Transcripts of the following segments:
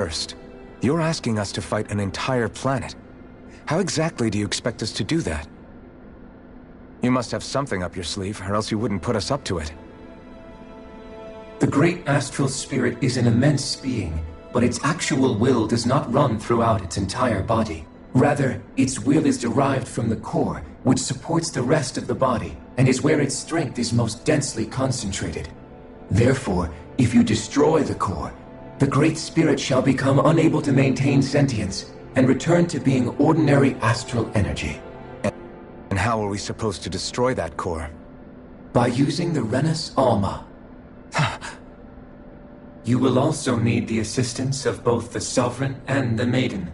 First, you're asking us to fight an entire planet. How exactly do you expect us to do that? You must have something up your sleeve, or else you wouldn't put us up to it. The great astral spirit is an immense being, but its actual will does not run throughout its entire body. Rather, its will is derived from the core, which supports the rest of the body, and is where its strength is most densely concentrated. Therefore, if you destroy the core, the Great Spirit shall become unable to maintain sentience, and return to being ordinary astral energy. And how are we supposed to destroy that core? By using the Renus Alma. You will also need the assistance of both the Sovereign and the Maiden.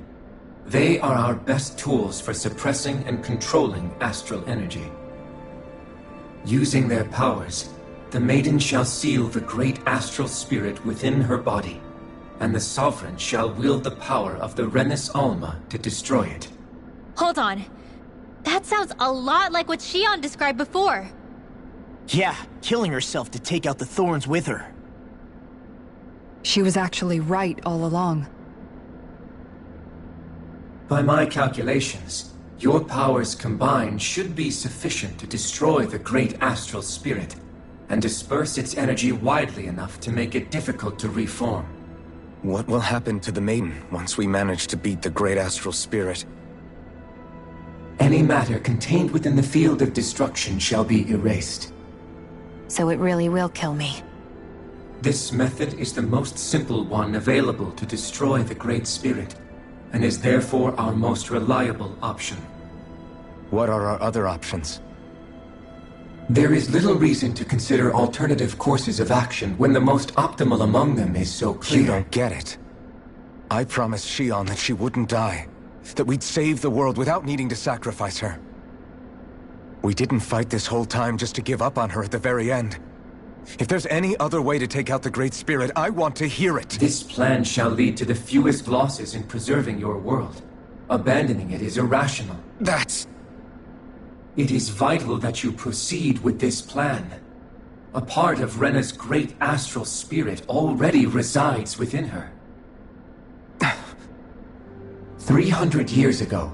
They are our best tools for suppressing and controlling astral energy. Using their powers, the Maiden shall seal the great astral spirit within her body, and the Sovereign shall wield the power of the Renus Alma to destroy it. Hold on. That sounds a lot like what Xion described before. Yeah, killing herself to take out the thorns with her. She was actually right all along. By my calculations, your powers combined should be sufficient to destroy the great astral spirit, and disperse its energy widely enough to make it difficult to reform. What will happen to the Maiden once we manage to beat the great astral spirit? Any matter contained within the field of destruction shall be erased. So it really will kill me. This method is the most simple one available to destroy the Great Spirit, and is therefore our most reliable option. What are our other options? There is little reason to consider alternative courses of action when the most optimal among them is so clear. You don't get it. I promised Xion that she wouldn't die, that we'd save the world without needing to sacrifice her. We didn't fight this whole time just to give up on her at the very end. If there's any other way to take out the Great Spirit, I want to hear it. This plan shall lead to the fewest losses in preserving your world. Abandoning it is irrational. It is vital that you proceed with this plan. A part of Rena's great astral spirit already resides within her. 300 years ago,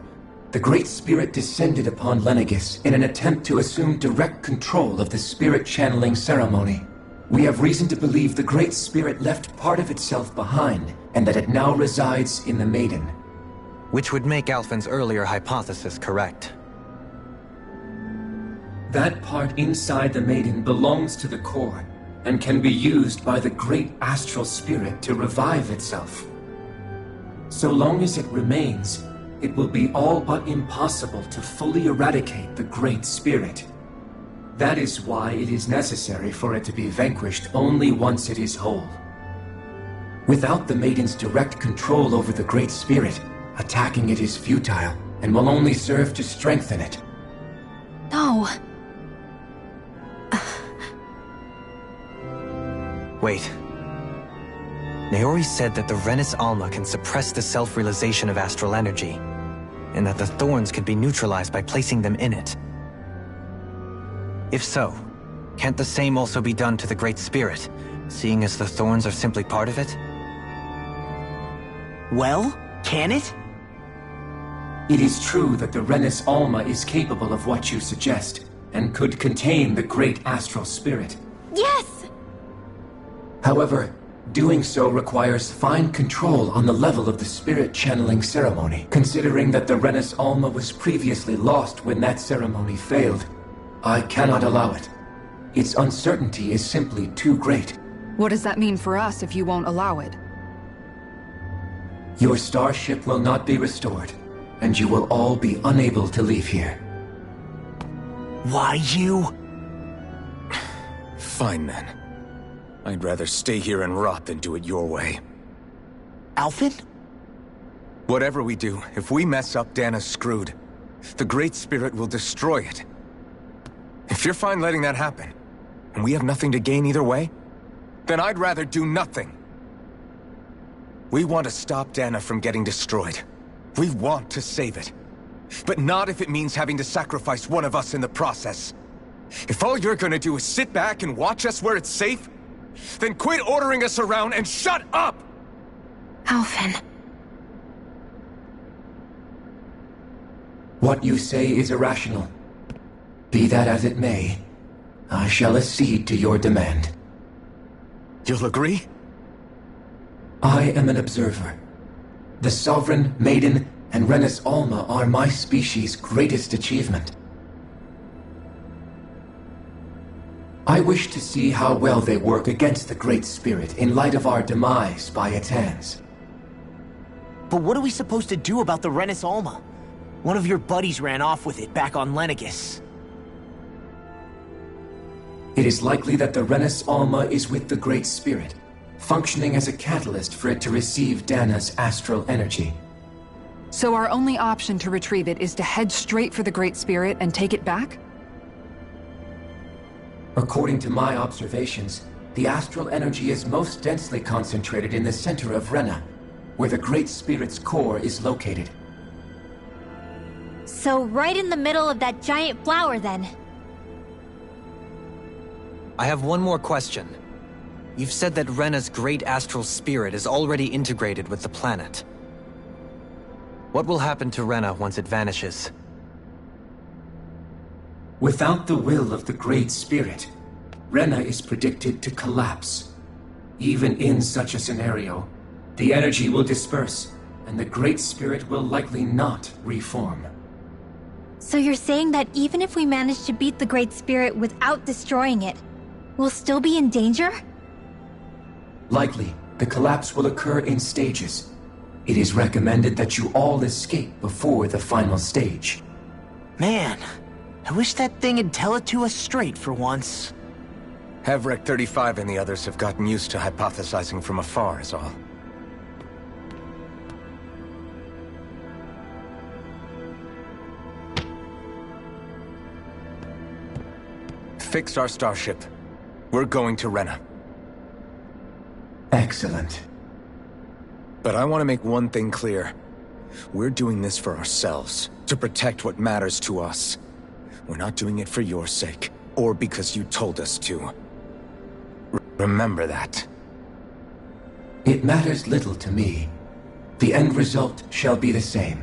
the Great Spirit descended upon Lenegis in an attempt to assume direct control of the spirit channeling ceremony. We have reason to believe the Great Spirit left part of itself behind, and that it now resides in the Maiden. Which would make Alphen's earlier hypothesis correct. That part inside the Maiden belongs to the core, and can be used by the great astral spirit to revive itself. So long as it remains, it will be all but impossible to fully eradicate the Great Spirit. That is why it is necessary for it to be vanquished only once it is whole. Without the Maiden's direct control over the Great Spirit, attacking it is futile, and will only serve to strengthen it. No. Wait. Naori said that the Renus Alma can suppress the self-realization of astral energy, and that the thorns could be neutralized by placing them in it. If so, can't the same also be done to the Great Spirit, seeing as the thorns are simply part of it? Well, can it? It is true that the Renus Alma is capable of what you suggest, and could contain the great astral spirit. Yes! However, doing so requires fine control on the level of the spirit channeling ceremony, considering that the Renus Alma was previously lost when that ceremony failed. I cannot allow it. Its uncertainty is simply too great. What does that mean for us if you won't allow it? Your starship will not be restored, and you will all be unable to leave here. Why you? Fine then. I'd rather stay here and rot than do it your way. Alphen? Whatever we do, if we mess up, Dana's screwed. The Great Spirit will destroy it. If you're fine letting that happen, and we have nothing to gain either way, then I'd rather do nothing. We want to stop Dana from getting destroyed. We want to save it. But not if it means having to sacrifice one of us in the process. If all you're gonna do is sit back and watch us where it's safe, then quit ordering us around and shut up! Alphen. What you say is irrational. Be that as it may, I shall accede to your demand. You'll agree? I am an observer. The Sovereign, Maiden, and Renis Alma are my species' greatest achievement. I wish to see how well they work against the Great Spirit in light of our demise by its hands. But what are we supposed to do about the Renis Alma? One of your buddies ran off with it back on Lenegis. It is likely that the Renis Alma is with the Great Spirit, functioning as a catalyst for it to receive Dana's astral energy. So our only option to retrieve it is to head straight for the Great Spirit and take it back? According to my observations, the astral energy is most densely concentrated in the center of Rena, where the Great Spirit's core is located. So right in the middle of that giant flower, then. I have one more question. You've said that Rena's great astral spirit is already integrated with the planet. What will happen to Rena once it vanishes? Without the will of the Great Spirit, Rena is predicted to collapse. Even in such a scenario, the energy will disperse, and the Great Spirit will likely not reform. So you're saying that even if we manage to beat the Great Spirit without destroying it, we'll still be in danger? Likely, the collapse will occur in stages. It is recommended that you all escape before the final stage. Man, I wish that thing would tell it to us straight for once. Hevrek 35 and the others have gotten used to hypothesizing from afar is all. Fix our starship. We're going to Rena. Excellent. But I want to make one thing clear. We're doing this for ourselves, to protect what matters to us. We're not doing it for your sake, or because you told us to. Remember that. It matters little to me. The end result shall be the same.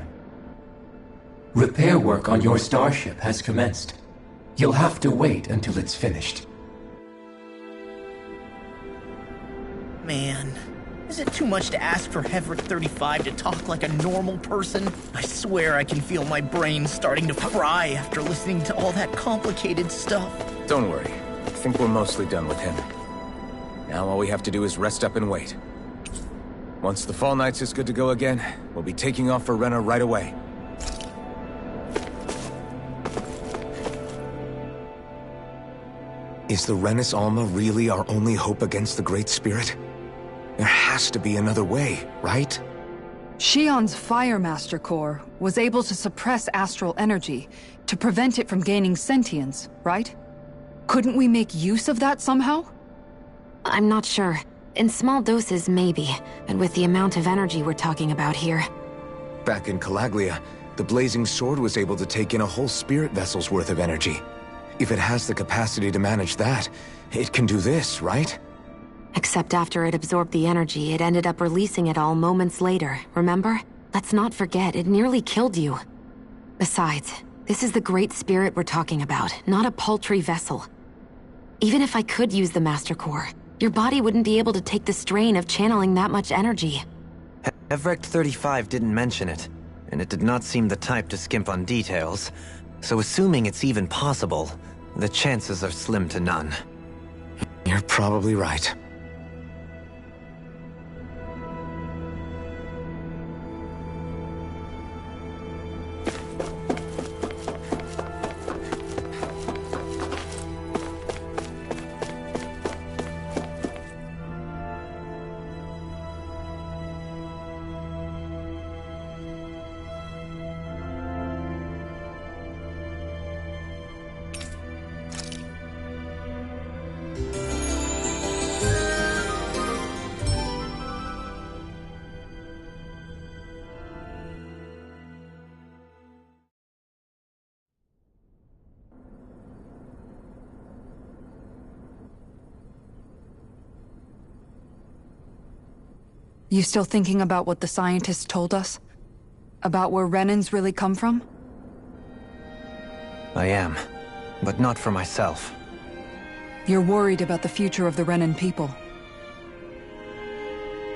Repair work on your starship has commenced. You'll have to wait until it's finished. Man, is it too much to ask for Hevrek 35 to talk like a normal person? I swear I can feel my brain starting to fry after listening to all that complicated stuff. Don't worry. I think we're mostly done with him. Now all we have to do is rest up and wait. Once the Fall Knights is good to go again, we'll be taking off for Rena right away. Is the Renis Alma really our only hope against the Great Spirit? There has to be another way, right? Shion's Fire Master Core was able to suppress astral energy to prevent it from gaining sentience, right? Couldn't we make use of that somehow? I'm not sure. In small doses, maybe, but with the amount of energy we're talking about here. Back in Calaglia, the Blazing Sword was able to take in a whole spirit vessel's worth of energy. If it has the capacity to manage that, it can do this, right? Except after it absorbed the energy, it ended up releasing it all moments later, remember? Let's not forget, it nearly killed you. Besides, this is the Great Spirit we're talking about, not a paltry vessel. Even if I could use the Master Core, your body wouldn't be able to take the strain of channeling that much energy. Hevrek 35 didn't mention it, and it did not seem the type to skimp on details. So assuming it's even possible, the chances are slim to none. You're probably right. You still thinking about what the scientists told us? About where Renans really come from? I am, but not for myself. You're worried about the future of the Renan people.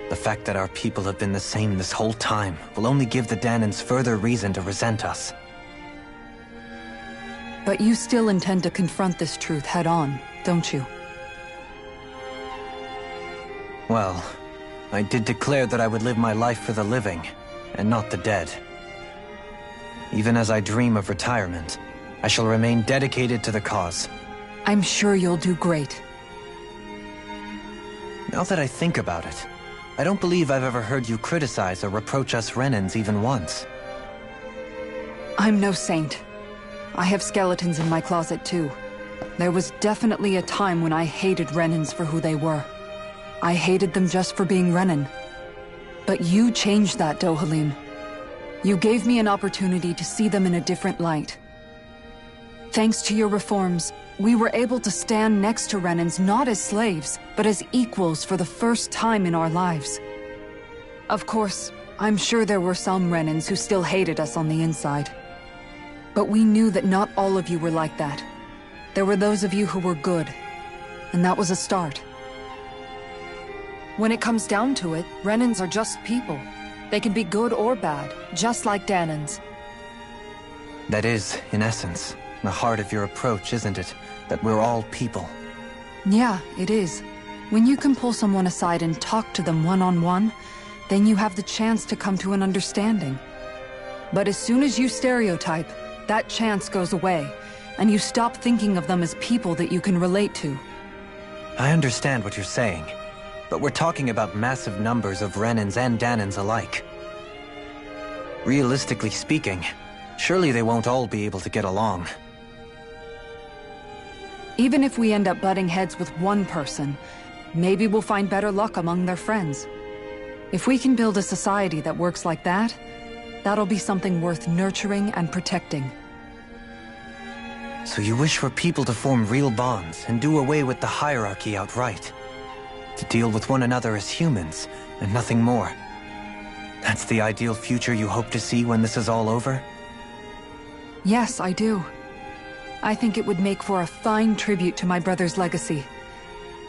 The fact that our people have been the same this whole time will only give the Dahnans further reason to resent us. But you still intend to confront this truth head-on, don't you? Well, I did declare that I would live my life for the living, and not the dead. Even as I dream of retirement, I shall remain dedicated to the cause. I'm sure you'll do great. Now that I think about it, I don't believe I've ever heard you criticize or reproach us Renans even once. I'm no saint. I have skeletons in my closet too. There was definitely a time when I hated Renans for who they were. I hated them just for being Renan. But you changed that, Dohalim. You gave me an opportunity to see them in a different light. Thanks to your reforms, we were able to stand next to Renans not as slaves, but as equals for the first time in our lives. Of course, I'm sure there were some Renans who still hated us on the inside. But we knew that not all of you were like that. There were those of you who were good, and that was a start. When it comes down to it, Renans are just people. They can be good or bad, just like Dahnans. That is, in essence, the heart of your approach, isn't it? That we're all people. Yeah, it is. When you can pull someone aside and talk to them one-on-one, then you have the chance to come to an understanding. But as soon as you stereotype, that chance goes away, and you stop thinking of them as people that you can relate to. I understand what you're saying, but we're talking about massive numbers of Renans and Dahnans alike. Realistically speaking, surely they won't all be able to get along. Even if we end up butting heads with one person, maybe we'll find better luck among their friends. If we can build a society that works like that, that'll be something worth nurturing and protecting. So you wish for people to form real bonds and do away with the hierarchy outright? To deal with one another as humans, and nothing more? That's the ideal future you hope to see when this is all over? Yes, I do. I think it would make for a fine tribute to my brother's legacy.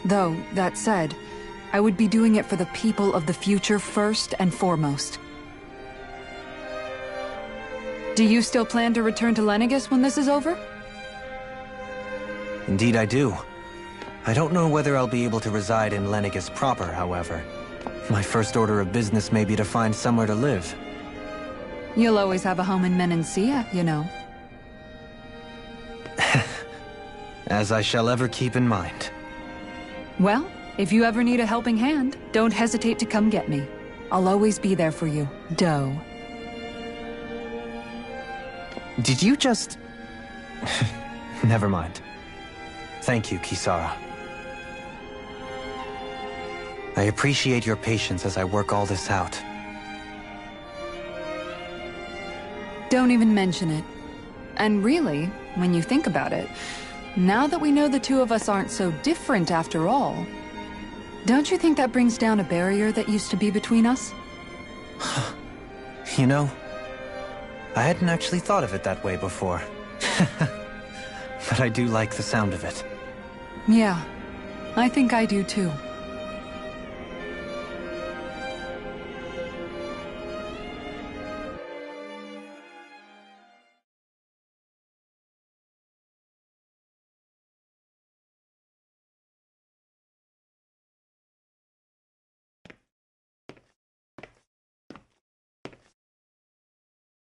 Though, that said, I would be doing it for the people of the future first and foremost. Do you still plan to return to Lenegis when this is over? Indeed I do. I don't know whether I'll be able to reside in Lenegis proper, however. My first order of business may be to find somewhere to live. You'll always have a home in Menancia, you know. As I shall ever keep in mind. Well, if you ever need a helping hand, don't hesitate to come get me. I'll always be there for you, Doe. Did you just... Never mind. Thank you, Kisara. I appreciate your patience as I work all this out. Don't even mention it. And really, when you think about it, now that we know the two of us aren't so different after all, don't you think that brings down a barrier that used to be between us? You know, I hadn't actually thought of it that way before. But I do like the sound of it. Yeah, I think I do too.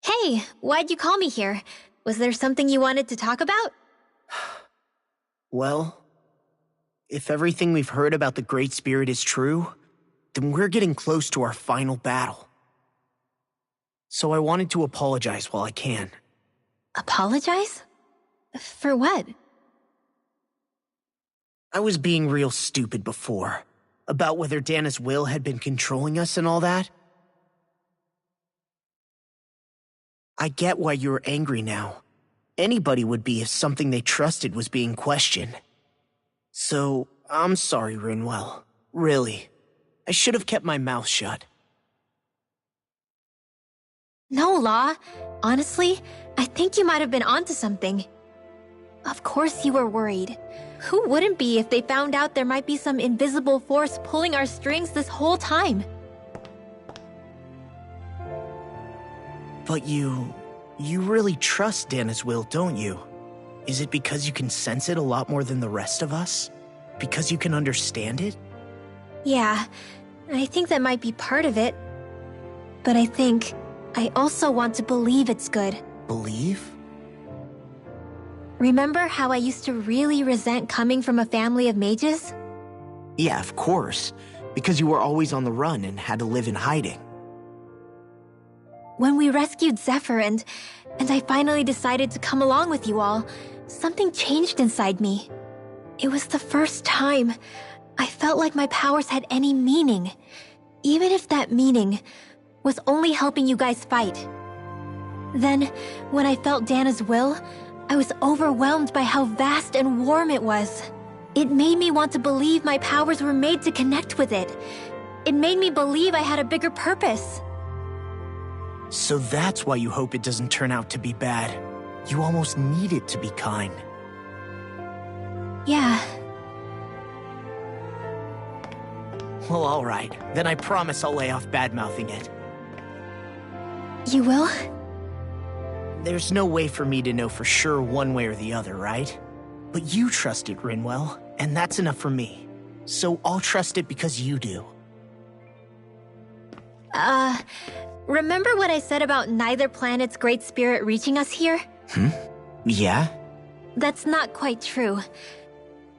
Hey, why'd you call me here? Was there something you wanted to talk about? Well, if everything we've heard about the Great Spirit is true, then we're getting close to our final battle. So I wanted to apologize while I can. Apologize? For what? I was being real stupid before, about whether Dana's will had been controlling us and all that. I get why you're angry now. Anybody would be if something they trusted was being questioned. So, I'm sorry, Rinwell. Really. I should have kept my mouth shut. No, Law. Honestly, I think you might have been onto something. Of course you were worried. Who wouldn't be if they found out there might be some invisible force pulling our strings this whole time? But you really trust Dana's will, don't you? Is it because you can sense it a lot more than the rest of us? Because you can understand it? Yeah, I think that might be part of it. But I also want to believe it's good. Believe? Remember how I used to really resent coming from a family of mages? Yeah, of course. Because you were always on the run and had to live in hiding. When we rescued Zephyr and I finally decided to come along with you all, something changed inside me. It was the first time I felt like my powers had any meaning, even if that meaning was only helping you guys fight. Then, when I felt Dana's will, I was overwhelmed by how vast and warm it was. It made me want to believe my powers were made to connect with it. It made me believe I had a bigger purpose. So that's why you hope it doesn't turn out to be bad. You almost need it to be kind. Yeah. Well, alright. Then I promise I'll lay off bad-mouthing it. You will? There's no way for me to know for sure one way or the other, right? But you trust it, Rinwell, and that's enough for me. So I'll trust it because you do. Remember what I said about neither planet's great spirit reaching us here? Yeah? That's not quite true.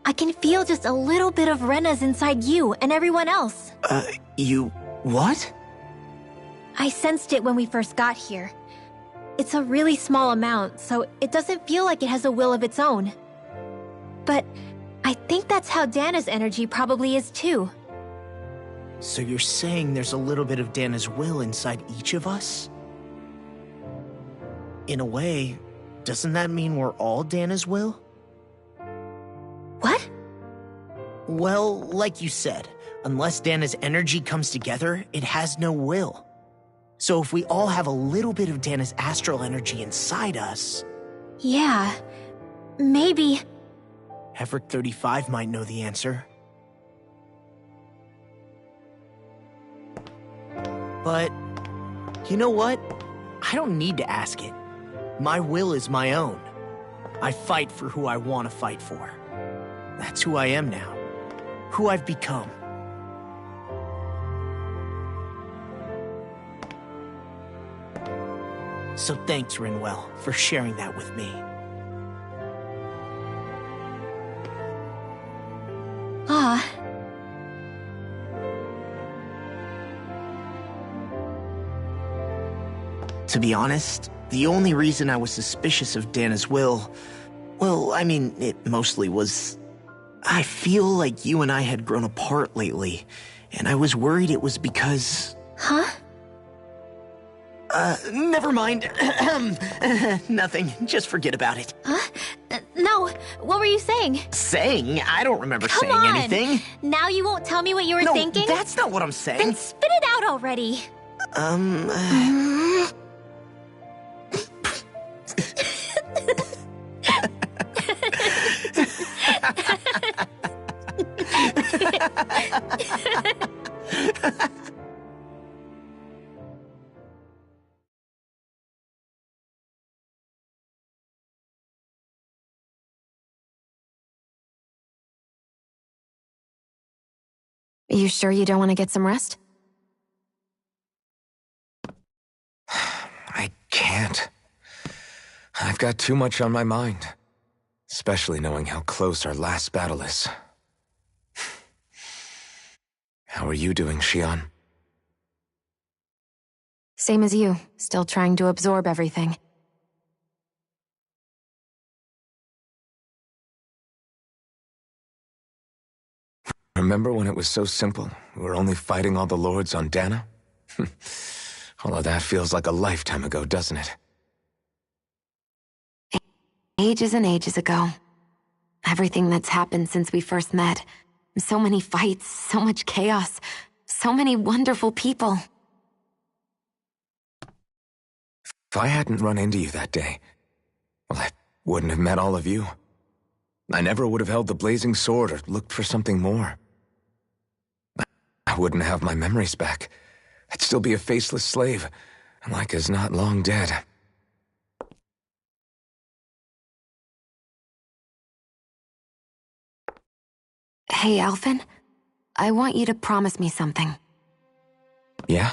I can feel just a little bit of Rena's inside you and everyone else. You... what? I sensed it when we first got here. It's a really small amount, so it doesn't feel like it has a will of its own. But I think that's how Dana's energy probably is too. So you're saying there's a little bit of Dana's will inside each of us? In a way, doesn't that mean we're all Dana's will? What? Well, like you said, unless Dana's energy comes together, it has no will. So if we all have a little bit of Dana's astral energy inside us... Yeah, maybe... Heverick 35 might know the answer. But, you know what? I don't need to ask it. My will is my own. I fight for who I want to fight for. That's who I am now. Who I've become. So thanks, Rinwell, for sharing that with me. Ah. To be honest, the only reason I was suspicious of Dana's will... well, I mean, it mostly was... I feel like you and I had grown apart lately, and I was worried it was because... Huh? Never mind. Nothing. Just forget about it. Huh? No, what were you saying? Saying? I don't remember Come saying on. anything. Now you won't tell me what you were thinking? No, that's not what I'm saying. Then spit it out already. You sure you don't want to get some rest? I can't. I've got too much on my mind. Especially knowing how close our last battle is. How are you doing, Xion? Same as you, still trying to absorb everything. Remember when it was so simple? We were only fighting all the lords on Dana? All of that feels like a lifetime ago, doesn't it? Ages and ages ago. Everything that's happened since we first met. So many fights, so much chaos, So many wonderful people. If I hadn't run into you that day, well, I wouldn't have met all of you. I never would have held the blazing sword or looked for something more. I wouldn't have my memories back. I'd still be a faceless slave, like as not long dead. Hey, Alphen. I want you to promise me something. Yeah?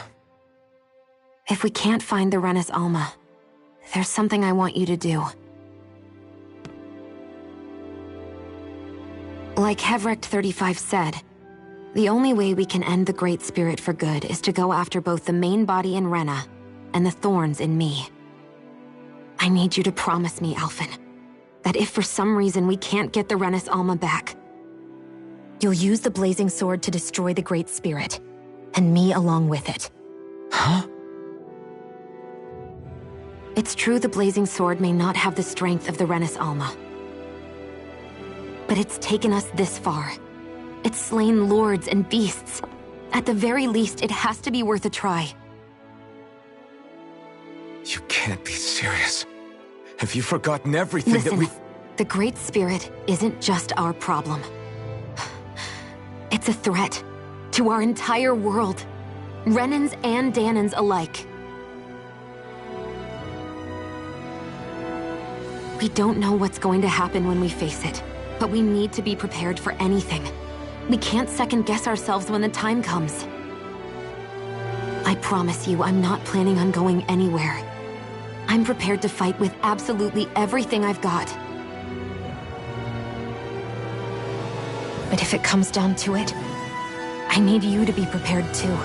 If we can't find the Renis Alma, there's something I want you to do. Like Hevrecht 35 said, the only way we can end the Great Spirit for good is to go after both the main body in Rena and the thorns in me. I need you to promise me, Alphen, that if for some reason we can't get the Renis Alma back, you'll use the Blazing Sword to destroy the Great Spirit, and me along with it. Huh? It's true the Blazing Sword may not have the strength of the Renis Alma, but it's taken us this far. It's slain lords and beasts. At the very least, it has to be worth a try. You can't be serious. Have you forgotten everything Listen, that we... The Great Spirit isn't just our problem. It's a threat to our entire world. Renans and Dahnans alike. We don't know what's going to happen when we face it, but we need to be prepared for anything. We can't second-guess ourselves when the time comes. I promise you, I'm not planning on going anywhere. I'm prepared to fight with absolutely everything I've got. But if it comes down to it, I need you to be prepared too.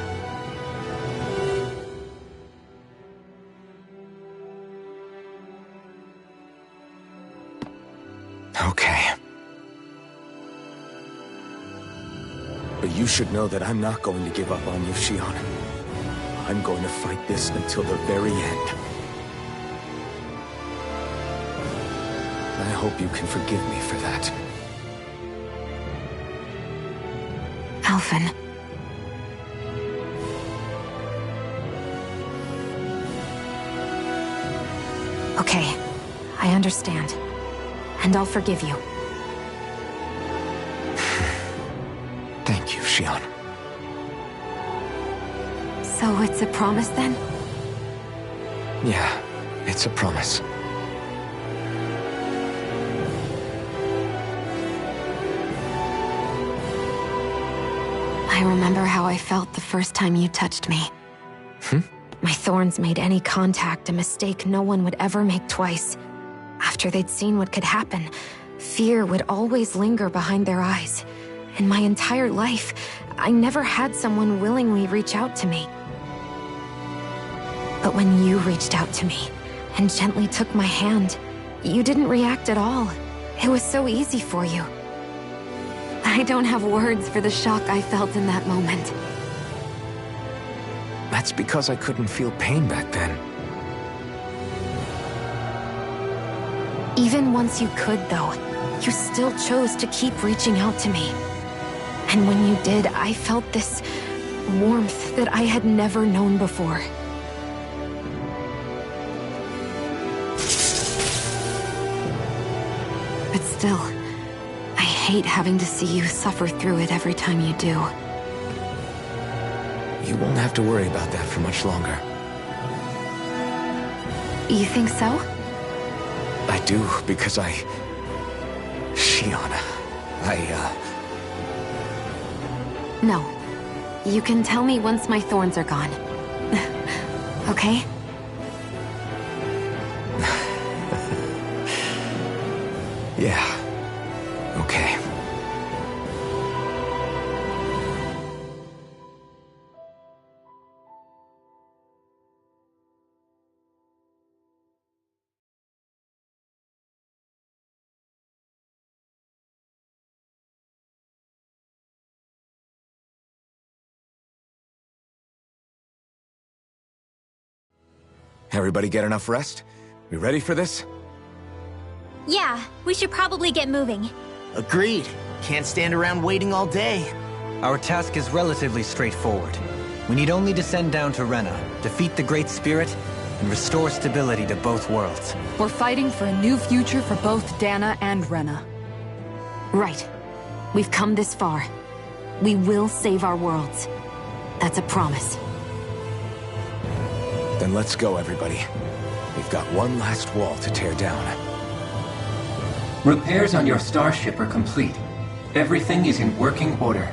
Okay. But you should know that I'm not going to give up on you, Shionne. I'm going to fight this until the very end. I hope you can forgive me for that. Alphen. Okay, I understand. And I'll forgive you. Thank you, Shionne. So it's a promise then? Yeah, it's a promise. I remember how I felt the first time you touched me. My thorns made any contact a mistake no one would ever make twice. After they'd seen what could happen, fear would always linger behind their eyes. In my entire life, I never had someone willingly reach out to me. But when you reached out to me and gently took my hand, you didn't react at all. It was so easy for you. I don't have words for the shock I felt in that moment. That's because I couldn't feel pain back then. Even once you could, though, you still chose to keep reaching out to me. And when you did, I felt this warmth that I had never known before. But still, I hate having to see you suffer through it every time you do. You won't have to worry about that for much longer. You think so? I do, because Shionne, No. You can tell me once my thorns are gone. Okay? Yeah. Okay. Everybody get enough rest? We ready for this? Yeah, we should probably get moving. Agreed. Can't stand around waiting all day. Our task is relatively straightforward. We need only descend down to Rena, defeat the Great Spirit, and restore stability to both worlds. We're fighting for a new future for both Dana and Rena. Right. We've come this far. We will save our worlds. That's a promise. Then let's go, everybody. We've got one last wall to tear down. Repairs on your starship are complete. Everything is in working order.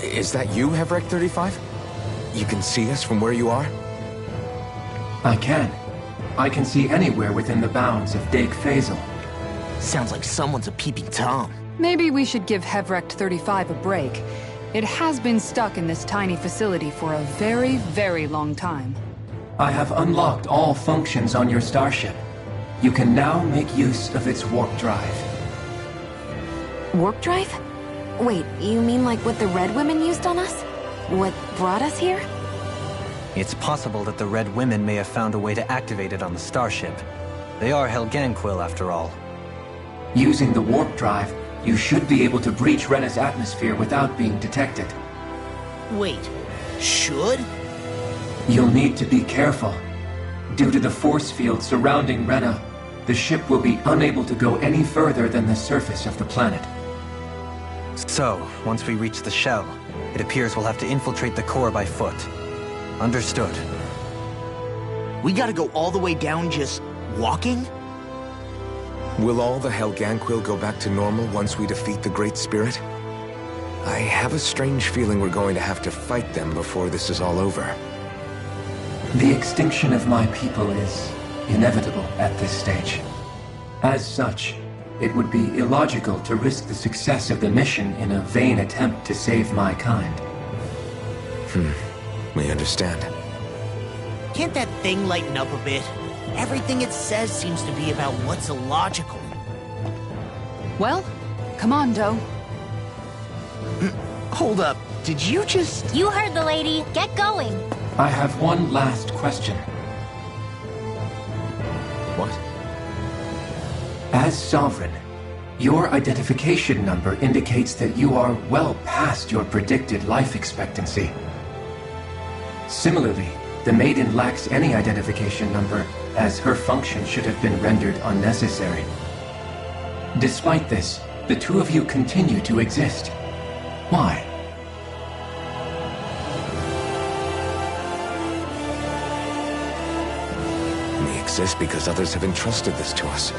Is that you, Hevrek 35? You can see us from where you are? I can. I can see anywhere within the bounds of Dake Faisal. Sounds like someone's a peeping Tom. Maybe we should give Hevrekt 35 a break. It has been stuck in this tiny facility for a very, very long time. I have unlocked all functions on your starship. You can now make use of its warp drive. Warp drive? Wait, you mean like what the Red Women used on us? What brought us here? It's possible that the Red Women may have found a way to activate it on the starship. They are Helganquil, after all. Using the warp drive, you should be able to breach Rena's atmosphere without being detected. Wait, should? You'll need to be careful. Due to the force field surrounding Rena, the ship will be unable to go any further than the surface of the planet. So, once we reach the shell, it appears we'll have to infiltrate the core by foot. Understood. We gotta go all the way down just walking? Will all the Helganquil go back to normal once we defeat the Great Spirit? I have a strange feeling we're going to have to fight them before this is all over. The extinction of my people is inevitable at this stage. As such, it would be illogical to risk the success of the mission in a vain attempt to save my kind. We understand. Can't that thing lighten up a bit? Everything it says seems to be about what's illogical. Well, come on, Doe. Hold up, did you just... You heard the lady. Get going. I have one last question. What? As Sovereign, your identification number indicates that you are well past your predicted life expectancy. Similarly, the Maiden lacks any identification number, as her function should have been rendered unnecessary. Despite this, the two of you continue to exist. Why? We exist because others have entrusted this to us.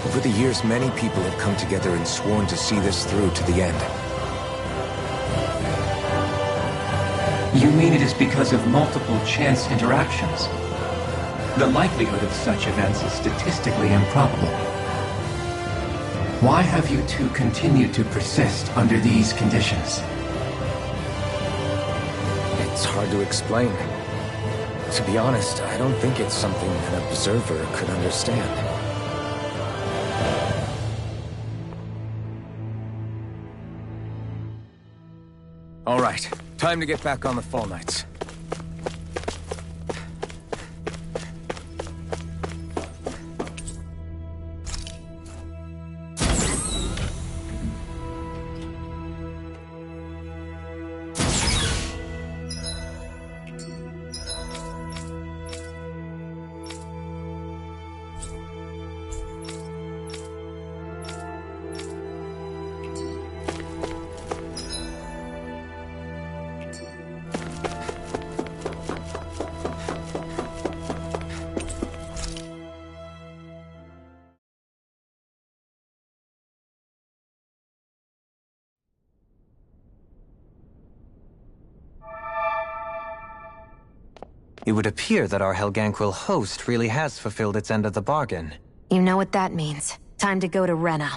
Over the years, many people have come together and sworn to see this through to the end. You mean it is because of multiple chance interactions? The likelihood of such events is statistically improbable. Why have you two continued to persist under these conditions? It's hard to explain. To be honest, I don't think it's something an observer could understand. All right, time to get back on the Fall Knights. It would appear that our Helganquil host really has fulfilled its end of the bargain. You know what that means. Time to go to Rena.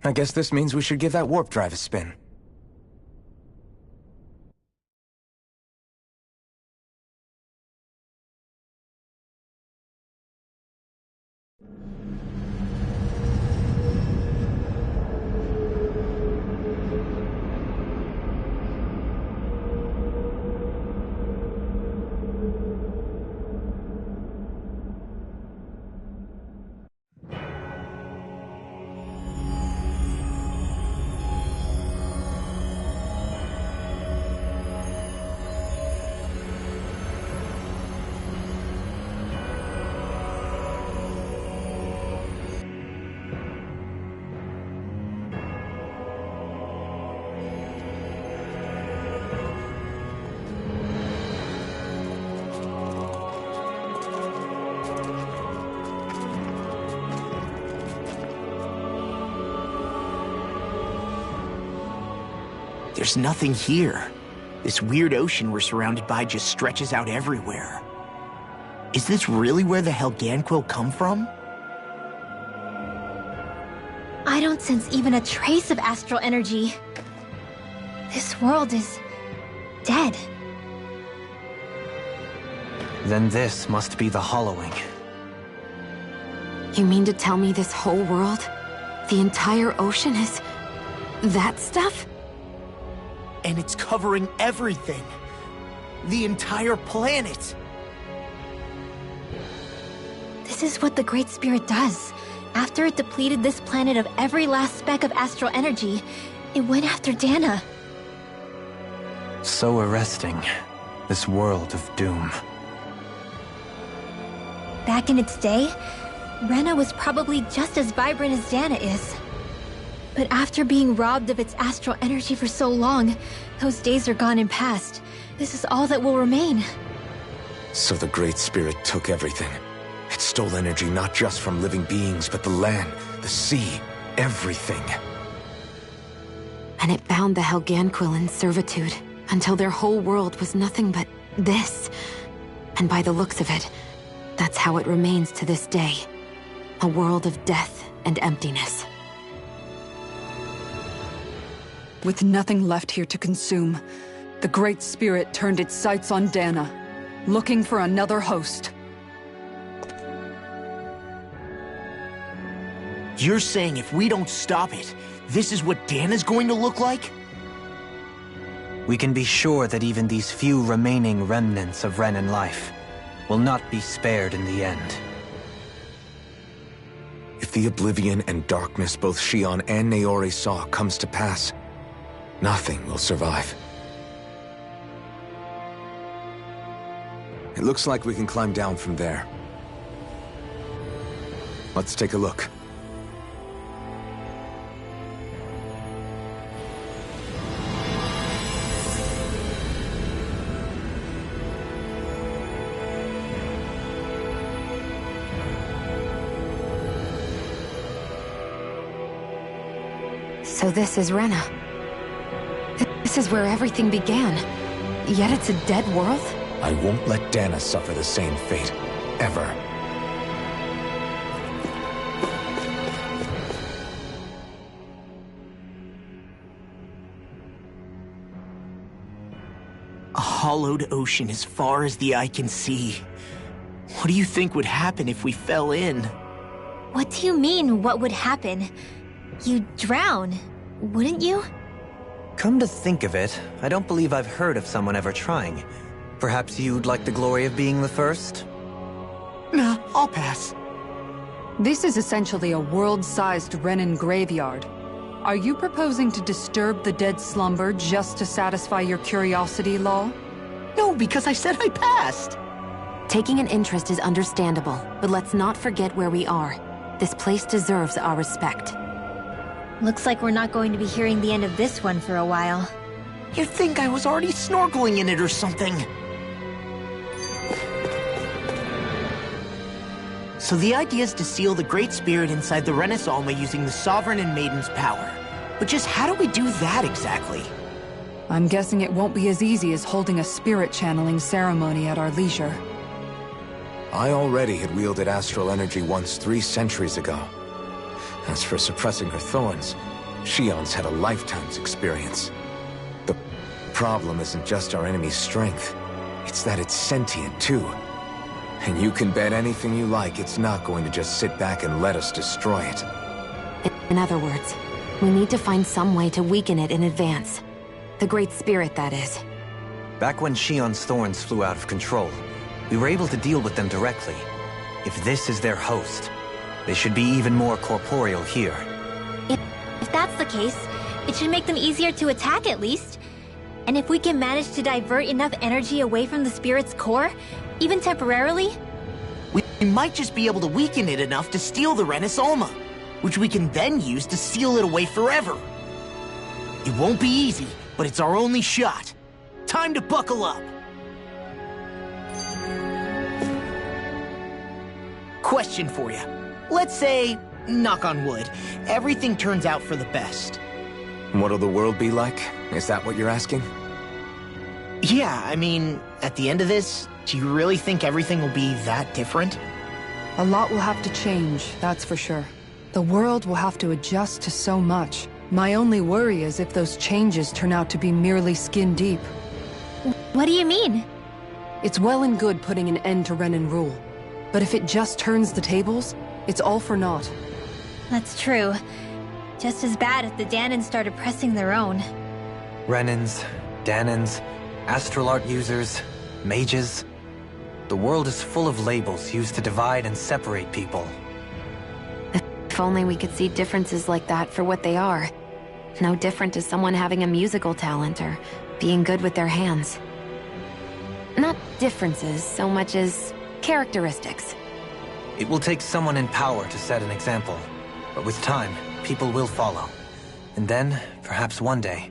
I guess this means we should give that warp drive a spin. There's nothing here. This weird ocean we're surrounded by just stretches out everywhere. Is this really where the Helganquil come from? I don't sense even a trace of astral energy. This world is dead. Then this must be the Hollowing. You mean to tell me this whole world, the entire ocean is that stuff? And it's covering everything. The entire planet. This is what the Great Spirit does. After it depleted this planet of every last speck of astral energy, it went after Dana. So arresting. This world of doom. Back in its day, Rena was probably just as vibrant as Dana is. But after being robbed of its astral energy for so long, those days are gone and past. This is all that will remain. So the Great Spirit took everything. It stole energy not just from living beings, but the land, the sea, everything. And it bound the Helganquil in servitude, until their whole world was nothing but this. And by the looks of it, that's how it remains to this day. A world of death and emptiness. With nothing left here to consume, the Great Spirit turned its sights on Dana, looking for another host. You're saying if we don't stop it, this is what Dana's going to look like? We can be sure that even these few remaining remnants of Renan life will not be spared in the end. If the oblivion and darkness both Shion and Naori saw comes to pass, nothing will survive. It looks like we can climb down from there. Let's take a look. So this is Rena. This is where everything began. Yet it's a dead world? I won't let Dana suffer the same fate. Ever. A hollowed ocean as far as the eye can see. What do you think would happen if we fell in? What do you mean, what would happen? You'd drown, wouldn't you? Come to think of it, I don't believe I've heard of someone ever trying. Perhaps you'd like the glory of being the first? Nah, I'll pass. This is essentially a world-sized Renan graveyard. Are you proposing to disturb the dead slumber just to satisfy your curiosity, Law? No, because I said I passed. Taking an interest is understandable, but let's not forget where we are. This place deserves our respect. Looks like we're not going to be hearing the end of this one for a while. You'd think I was already snorkeling in it or something. So the idea is to seal the Great Spirit inside the Renis Alma using the Sovereign and Maiden's power. But just how do we do that exactly? I'm guessing it won't be as easy as holding a spirit channeling ceremony at our leisure. I already had wielded astral energy once 3 centuries ago. As for suppressing her thorns, Shion's had a lifetime's experience. The problem isn't just our enemy's strength, it's that it's sentient too. And you can bet anything you like it's not going to just sit back and let us destroy it. In other words, we need to find some way to weaken it in advance. The Great Spirit, that is. Back when Shion's thorns flew out of control, we were able to deal with them directly. If this is their host, they should be even more corporeal here. If that's the case, it should make them easier to attack at least. And if we can manage to divert enough energy away from the spirit's core, even temporarily, We might just be able to weaken it enough to steal the Renis Alma, which we can then use to seal it away forever. It won't be easy, but it's our only shot. Time to buckle up. Question for you. Let's say, knock on wood, everything turns out for the best. What'll the world be like? Is that what you're asking? Yeah, I mean, at the end of this, do you really think everything will be that different? A lot will have to change, that's for sure. The world will have to adjust to so much. My only worry is if those changes turn out to be merely skin deep. What do you mean? It's well and good putting an end to Renan rule. But if it just turns the tables, it's all for naught. That's true. Just as bad if the Danans started pressing their own. Renans, Danans, astral art users, mages. The world is full of labels used to divide and separate people. If only we could see differences like that for what they are. No different to someone having a musical talent or being good with their hands. Not differences so much as characteristics. It will take someone in power to set an example. But with time, people will follow. And then, perhaps one day...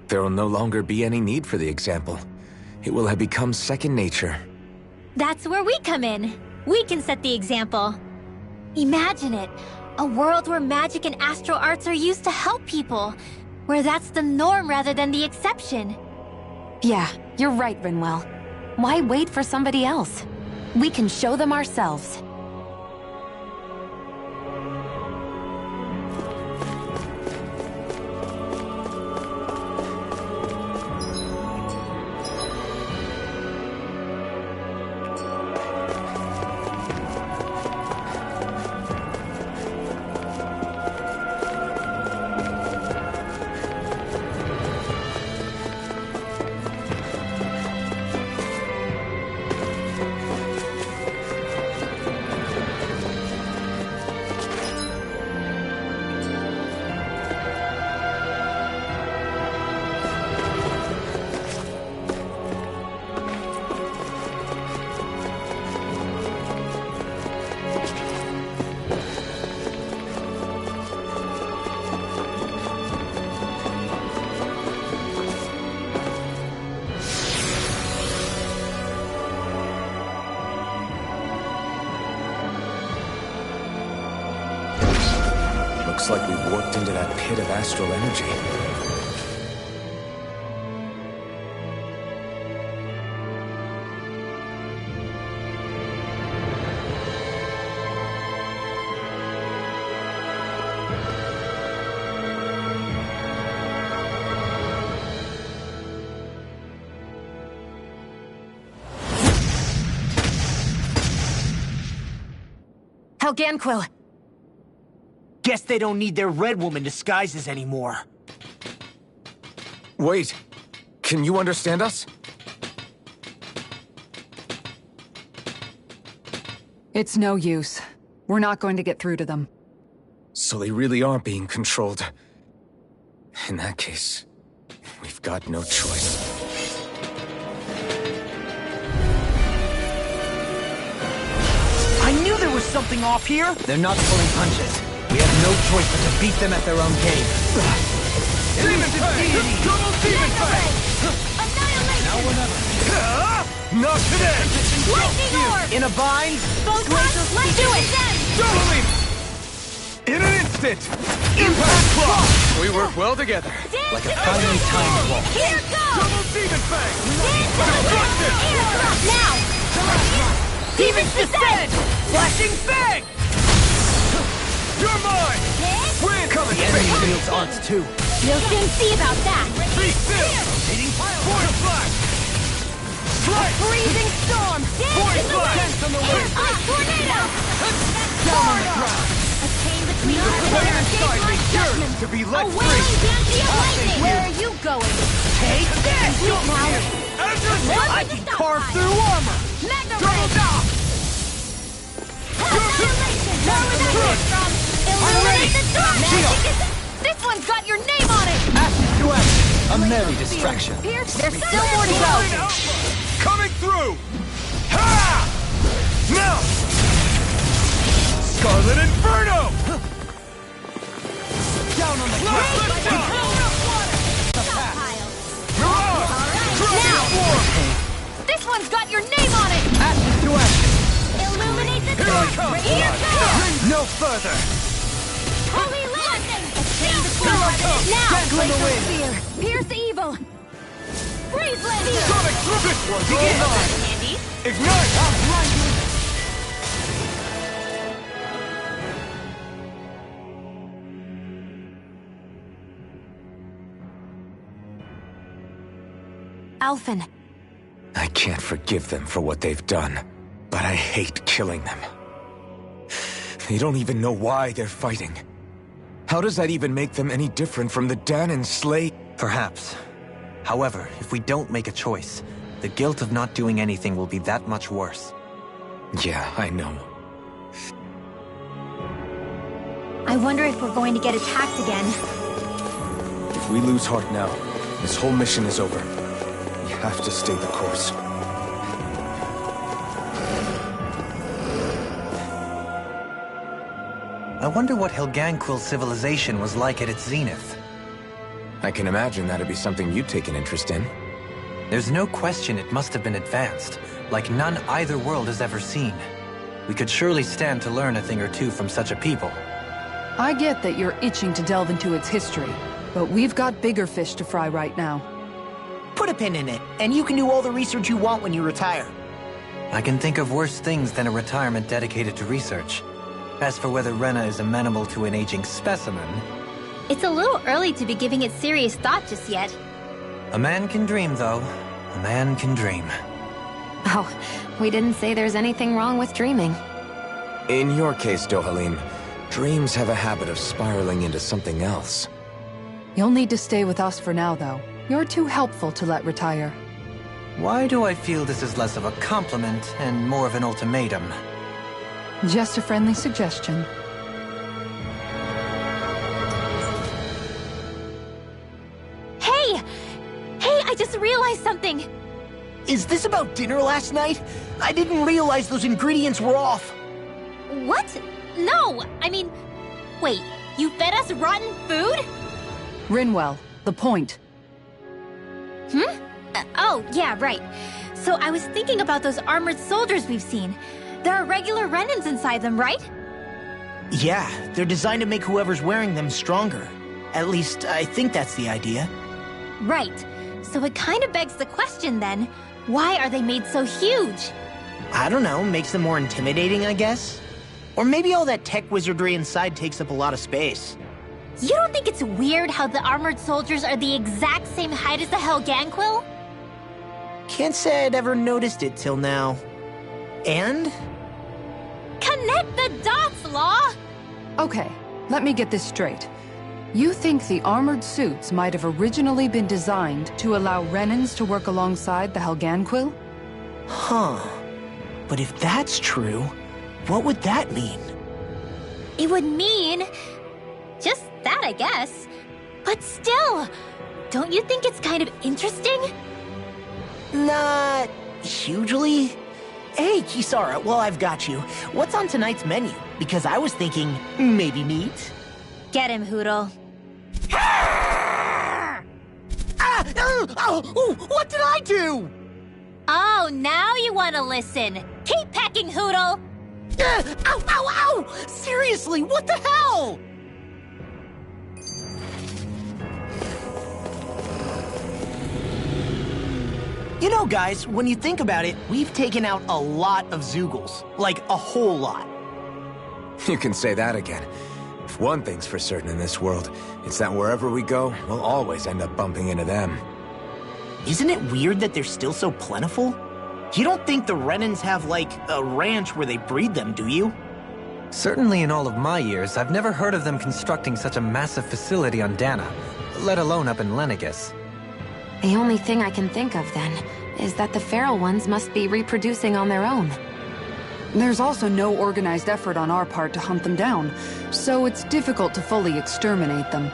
There will no longer be any need for the example. It will have become second nature. That's where we come in. We can set the example. Imagine it. A world where magic and astral arts are used to help people. Where that's the norm rather than the exception. Yeah, you're right, Rinwell. Why wait for somebody else? We can show them ourselves. Looks like we've warped into that pit of astral energy. Helganquil! Guess they don't need their Red Woman disguises anymore. Wait, can you understand us? It's no use. We're not going to get through to them. So they really are being controlled. In that case, we've got no choice. I knew there was something off here! They're not pulling punches. We have no choice but to beat them at their own game. Demon Fang! Double Demon Fang! Annihilation! Now or never. Not today! Lightning Orb! In a bind? Photon, let's do it then! Totally! In an instant! Impact Claw! We work well together. Like a finely timed wall. Here goes! Double Demon Fang! Now! Demon's Descent! Flashing Fang! You're mine! Win! The enemy wields arts too. We'll soon see about that! Be still! Rotating Point Flash! Strike! Freezing Storm! Point Flash! Dance on the way! Tornado! Down on the ground! A chain between us and Prepare our inside me, yearn to be let A free! wailing Banshee of Lightning! Where are you going? Take this! Now! I can carve through armor! Mega Ray! Annihilation! Where was that hit from? Illuminate the dark! Magic is... This one's got your name on it! Ashes to ashes. A merry distraction. Pierce, there's still more to go! Coming through! Ha! Now! Scarlet Inferno! Down on the ground. Mirage! Now! This one's got your name on it! Ashes to ashes. Illuminate the Here I dark! come! Here goes! No further. Holy Lightning! A chain between us Now! Glacial Sphere! Pierce evil! Freeze Lancer! Sonic Trumpet! Begin! Andy? Ignite! Alphen. I can't forgive them for what they've done, but I hate killing them. They don't even know why they're fighting. How does that even make them any different from the Dahnan Slay? Perhaps. However, if we don't make a choice, the guilt of not doing anything will be that much worse. Yeah, I know. I wonder if we're going to get attacked again. If we lose heart now, this whole mission is over. We have to stay the course. I wonder what Helganquil civilization was like at its zenith. I can imagine that'd be something you'd take an interest in. There's no question it must have been advanced, like none either world has ever seen. We could surely stand to learn a thing or two from such a people. I get that you're itching to delve into its history, but we've got bigger fish to fry right now. Put a pin in it, and you can do all the research you want when you retire. I can think of worse things than a retirement dedicated to research. As for whether Rena is amenable to an aging specimen... It's a little early to be giving it serious thought just yet. A man can dream, though. A man can dream. Oh, we didn't say there's anything wrong with dreaming. In your case, Dohalim, dreams have a habit of spiraling into something else. You'll need to stay with us for now, though. You're too helpful to let retire. Why do I feel this is less of a compliment and more of an ultimatum? Just a friendly suggestion. Hey! Hey, I just realized something! Is this about dinner last night? I didn't realize those ingredients were off. What? No! I mean, wait, you fed us rotten food? Rinwell, the point. Oh, yeah, right. So I was thinking about those armored soldiers we've seen. There are regular Renans inside them, right? Yeah, they're designed to make whoever's wearing them stronger. At least, I think that's the idea. Right. So it kind of begs the question then, why are they made so huge? I don't know, makes them more intimidating, I guess? Or maybe all that tech wizardry inside takes up a lot of space. You don't think it's weird how the armored soldiers are the exact same height as the Helganquil? Can't say I'd ever noticed it till now. And? Connect the dots, Law! Okay, let me get this straight. You think the armored suits might have originally been designed to allow Renans to work alongside the Helganquil? Huh. But if that's true, what would that mean? It would mean... just that, I guess. But still, don't you think it's kind of interesting? Not hugely. Hey, Kisara, well, I've got you. What's on tonight's menu? Because I was thinking, maybe meat? Get him, Hootle. What did I do? Oh, now you want to listen. Keep pecking, Hootle! Ow, ow, ow! Seriously, what the hell? You know, guys, when you think about it, we've taken out a lot of Zeugles. Like, a whole lot. You can say that again. If one thing's for certain in this world, it's that wherever we go, we'll always end up bumping into them. Isn't it weird that they're still so plentiful? You don't think the Renans have, like, a ranch where they breed them, do you? Certainly in all of my years, I've never heard of them constructing such a massive facility on Dahna, let alone up in Lenegis. The only thing I can think of, then, is that the feral ones must be reproducing on their own. There's also no organized effort on our part to hunt them down, so it's difficult to fully exterminate them.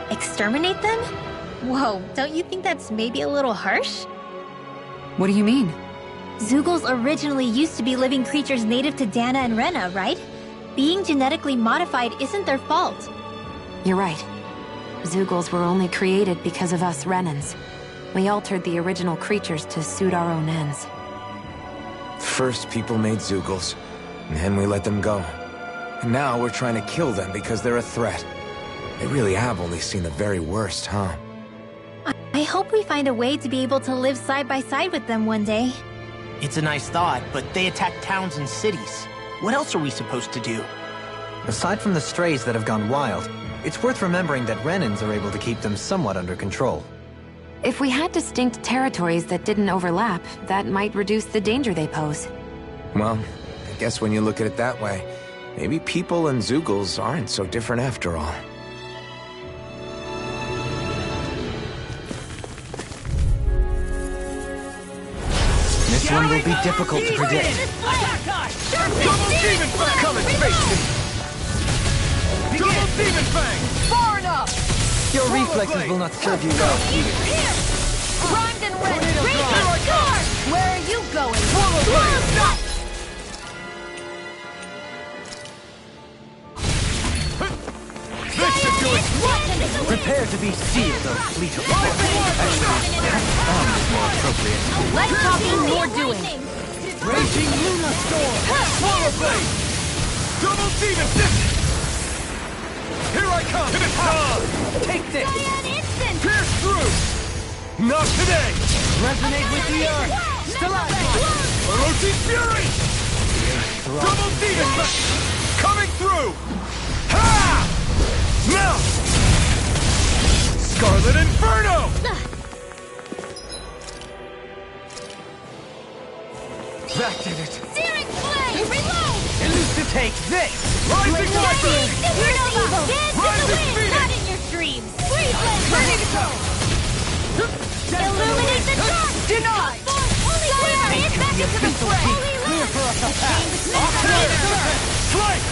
Exterminate them? Whoa, don't you think that's maybe a little harsh? What do you mean? Zeugles originally used to be living creatures native to Dahna and Rena, right? Being genetically modified isn't their fault. You're right. Zeugles were only created because of us Renans. We altered the original creatures to suit our own ends. First, people made Zeugles, and then we let them go. And now we're trying to kill them because they're a threat. They really have only seen the very worst, huh? I hope we find a way to be able to live side by side with them one day. It's a nice thought, but they attack towns and cities. What else are we supposed to do? Aside from the strays that have gone wild, it's worth remembering that Renans are able to keep them somewhat under control. If we had distinct territories that didn't overlap, that might reduce the danger they pose. Well, I guess when you look at it that way, maybe people and Zeugles aren't so different after all. This one will be difficult to predict. Double Demon Fang! Come and face me! Double Demon Fang! Far enough! Your reflexes will not serve you well. Here! Primed and ready! Where are you going? Prepare to be sealed, O fleet of foot. Actually, bomb is more appropriate. Less talking, more doing. Raging Luna Storm! Power Blade! Double Demon Fist! Here I come! Take this! Pierce through! Not today! Resonate with the earth! Orochi's Fury! Double Demon Fist! Coming through! Ha! Now! Scarlet Inferno! That did it! Searing Flame! Reload! Elucidate this! Rising Viper! Supernova! Dance in the Rising wind! Phoenix! Not in your dreams! Freeze Blade! Ready to go! Illuminate the dark! Denied! Holy Fire! It's back into the fray! Clear for us a path! Strike!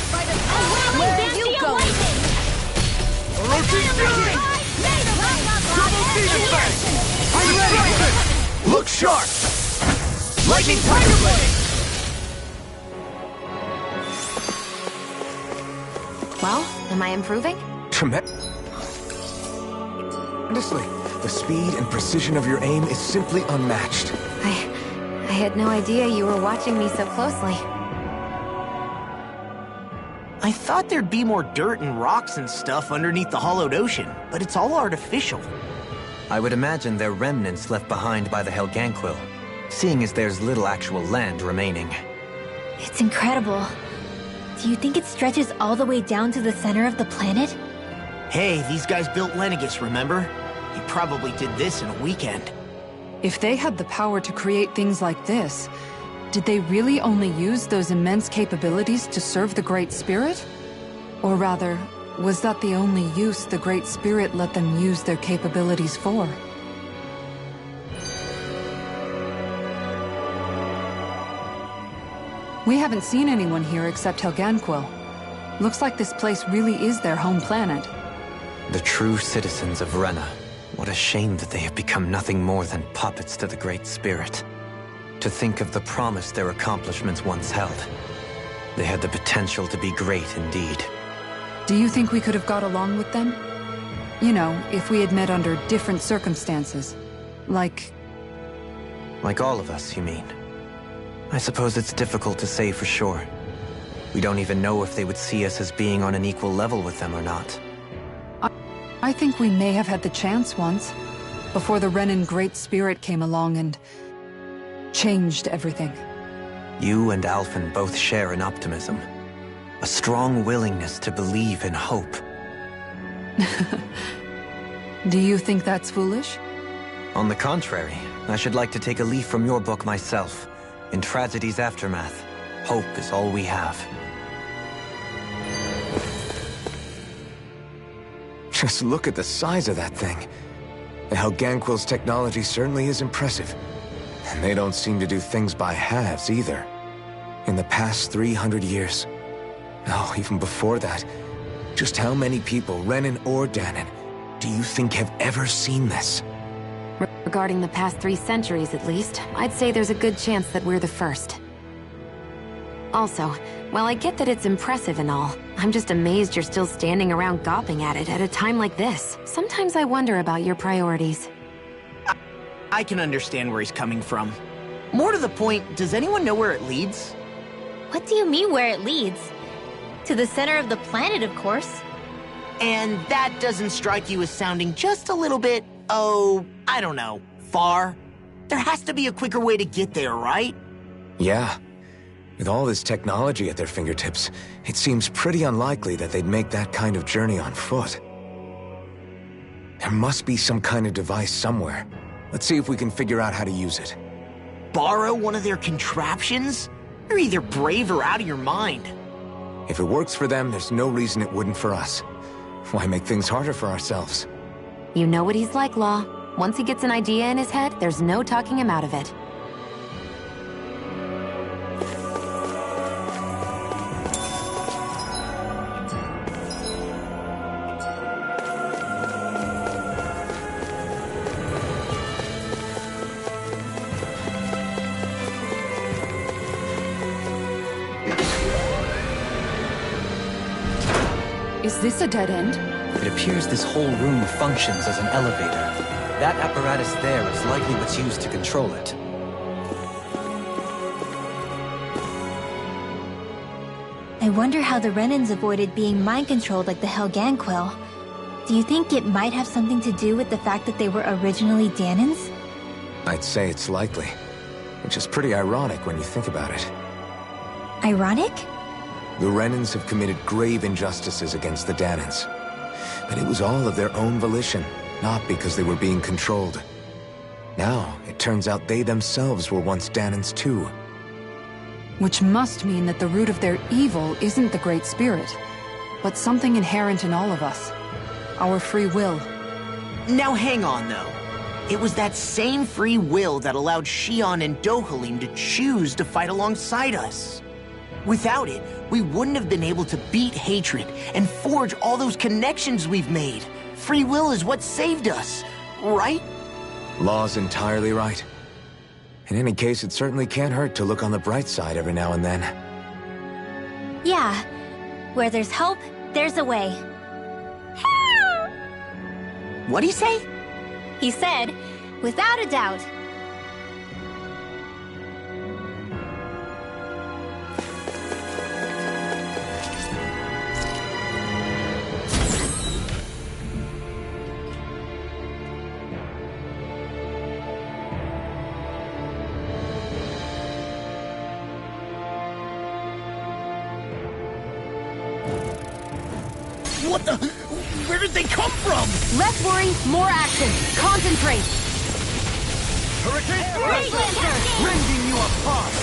Where are you going? Orochi's Fury! Double Demon Fang! I'm ready! Look sharp! Lightning Tiger Blade! Well, am I improving? Tremendously. The speed and precision of your aim is simply unmatched. I had no idea you were watching me so closely. I thought there'd be more dirt and rocks and stuff underneath the hollowed ocean, but it's all artificial. I would imagine they're remnants left behind by the Helganquil, seeing as there's little actual land remaining. It's incredible. Do you think it stretches all the way down to the center of the planet? Hey, these guys built Lenegis, remember? He probably did this in a weekend. If they had the power to create things like this, did they really only use those immense capabilities to serve the Great Spirit? Or rather, was that the only use the Great Spirit let them use their capabilities for? We haven't seen anyone here except Helganquil. Looks like this place really is their home planet. The true citizens of Rena. What a shame that they have become nothing more than puppets to the Great Spirit. To think of the promise their accomplishments once held. They had the potential to be great indeed. Do you think we could have got along with them? You know, if we had met under different circumstances. Like all of us, you mean? I suppose it's difficult to say for sure. We don't even know if they would see us as being on an equal level with them or not. I think we may have had the chance once, before the Renan Great Spirit came along and changed everything. You and Alphen both share an optimism. A strong willingness to believe in hope. Do you think that's foolish? On the contrary, I should like to take a leaf from your book myself. In tragedy's aftermath, hope is all we have. Just look at the size of that thing. The Helganquil's technology certainly is impressive. And they don't seem to do things by halves either. In the past 300 years, no, even before that, just how many people, Renan or Dahnan, do you think have ever seen this? Regarding the past 3 centuries at least, I'd say there's a good chance that we're the first. Also, while I get that it's impressive and all, I'm just amazed you're still standing around gawping at it at a time like this. Sometimes I wonder about your priorities. I can understand where he's coming from. More to the point, does anyone know where it leads? What do you mean where it leads? To the center of the planet, of course. And that doesn't strike you as sounding just a little bit, oh, I don't know, far? There has to be a quicker way to get there, right? Yeah. With all this technology at their fingertips, it seems pretty unlikely that they'd make that kind of journey on foot. There must be some kind of device somewhere. Let's see if we can figure out how to use it. Borrow one of their contraptions? You're either brave or out of your mind. If it works for them, there's no reason it wouldn't for us. Why make things harder for ourselves? You know what he's like, Law. Once he gets an idea in his head, there's no talking him out of it. Is this a dead end? It appears this whole room functions as an elevator. That apparatus there is likely what's used to control it. I wonder how the Renans avoided being mind-controlled like the Helganquil. Do you think it might have something to do with the fact that they were originally Dahnans? I'd say it's likely. Which is pretty ironic when you think about it. Ironic? The Renans have committed grave injustices against the Dahnans. But it was all of their own volition, not because they were being controlled. Now, it turns out they themselves were once Dahnans too. Which must mean that the root of their evil isn't the Great Spirit, but something inherent in all of us. Our free will. Now hang on, though. It was that same free will that allowed Xion and Dohalim to choose to fight alongside us. Without it, we wouldn't have been able to beat hatred and forge all those connections we've made. Free will is what saved us, right? Law's entirely right. In any case, it certainly can't hurt to look on the bright side every now and then. Yeah. Where there's hope, there's a way. What'd he say? He said, without a doubt. What the? Where did they come from? Less worry, more action. Concentrate. Hurricane Rending you apart!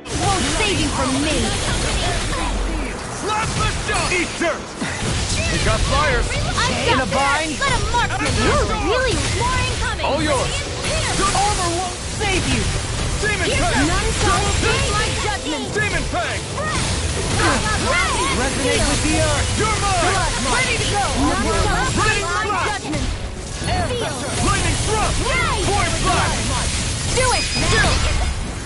Won't save you from me. Slap the shot! Eat dirt! We got flyers! In a bind. Let him mark me. Really? More incoming. All yours! Armor won't save you. Demon Pang! None shall escape my judgment. Demon Pang! Resonate with the earth! You're mine! Ready to go. None shall escape my Blast! judgment. Lightning thrust! Right. Void blast! Do it.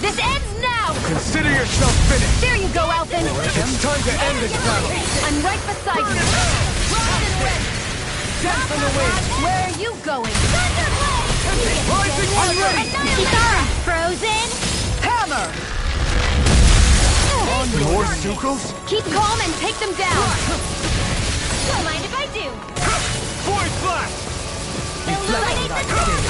This ends now. Consider yourself finished! There you go, Alphen. It's time to end this battle! I'm right beside you. Death on the wind! Where are you going? Rising Warrior! Kitara! Frozen! Hammer! More Sukos? Keep calm and take them down. Don't mind if I do. Void blast! Illuminate the dark!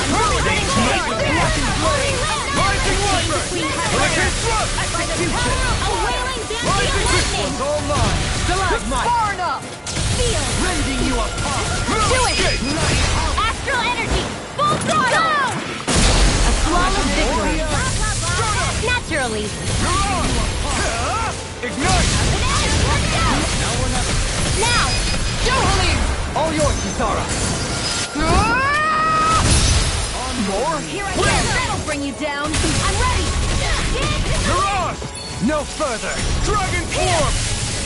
Rising Wyvern! Hurricane thrust! A wailing Rising Banshee this one's lightning! all mine! Stalagmite! Far enough! Feel! Rending you apart! Do it! Astral energy! Full throttle! A flawless victory. Naturally! Ignite! Now! Dohalim! All yours, Kitara! More? Here I am! That'll bring you down! I'm ready! Mirage! No further! Dragon form!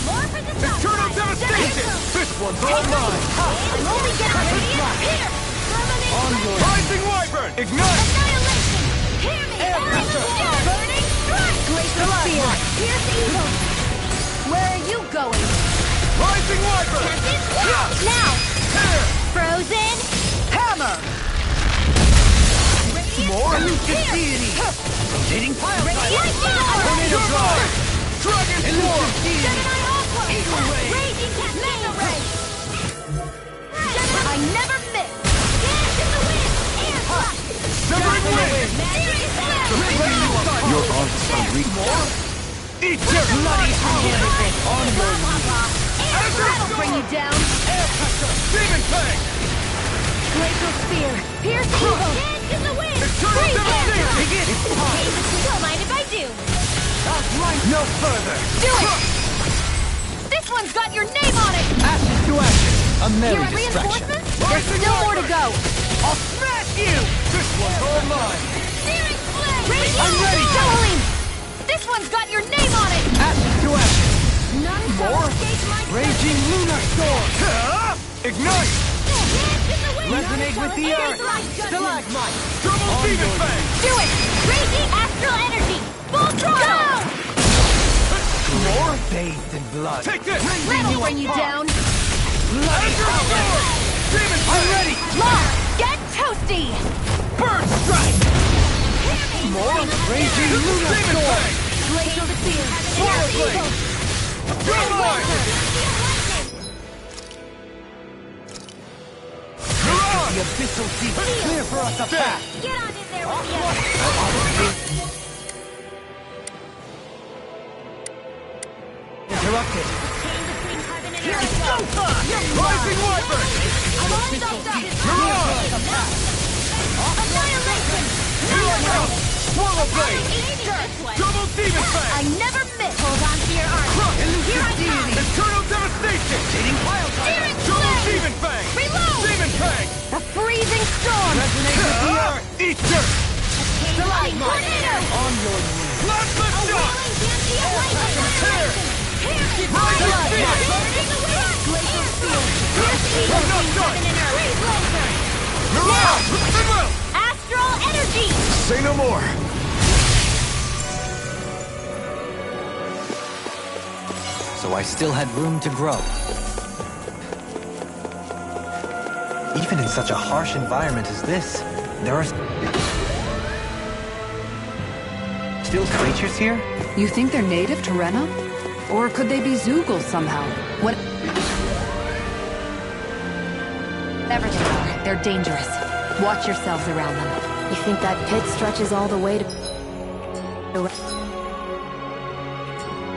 More for the sun! Eternal devastation! This one's all mine! I'm only getting here! Terminate! Rising Wyvern! Ignite! Annihilation! Hear me! Burning strike! Glacial spear! Pierce evil! Where are you going? Rising Wyvern! Now! Here! Frozen! Hammer! More elusive deity! Rotating pile Lightning! Tornado Drive! Dragon form! Elusive deity! Raging More? Eat your bloody That'll bring you down. Air pressure! Demon Fang! Glacial Spear. Pierce evil. Dance in the wind. Eternal devastation! Begin! Don't mind if I do. No further! Do it! This one's got your name on it! Ashes to ashes! A Here merry are distraction. reinforcements? There's still more to go. I'll smash you! This one's all mine! Searing Flame! I'm ready! Joleen! This one's got your name on it! Ashes to ashes! None shall escape my Raging lunar storm! Ignite! Resonate with the earth! Stalagmite! Double Demon Fang! Do it! Raging Astral Energy! Full throttle! More bathed in blood! Take this! That'll bring you down! Bloody howler! Demon I'm ready! Lock! Get toasty! Bird Strike! More raging lunar Demon storm! Fang! Glacial Spear! Swallow Pierce Blade! evil! Drumline! The abyssal deep clear for us a path! Get on in there with the others! Interrupted! Here's showtime! Rising Wyvern! Annihilation! Swallow Blade! Double Demon Fang! I never miss! Hold on to your arm! Here I come! Eternal Devastation! Hitting wild Searing Double Flame! Demon Fang! Reload! Demon Fang! The freezing storm! Resonate with the earth! Eat dirt! Tornado! On your knees! Plasma Shock! Tear! Glacial Spear! Pierce evil! Not done! Heaven and earth! Mirage! Goodwill! Astral Energy! Say no more! So I still had room to grow. Even in such a harsh environment as this, there are still creatures here? You think they're native to Rena? Or could they be Zeugles somehow? Whatever they are, they're dangerous. Watch yourselves around them. You think that pit stretches all the way to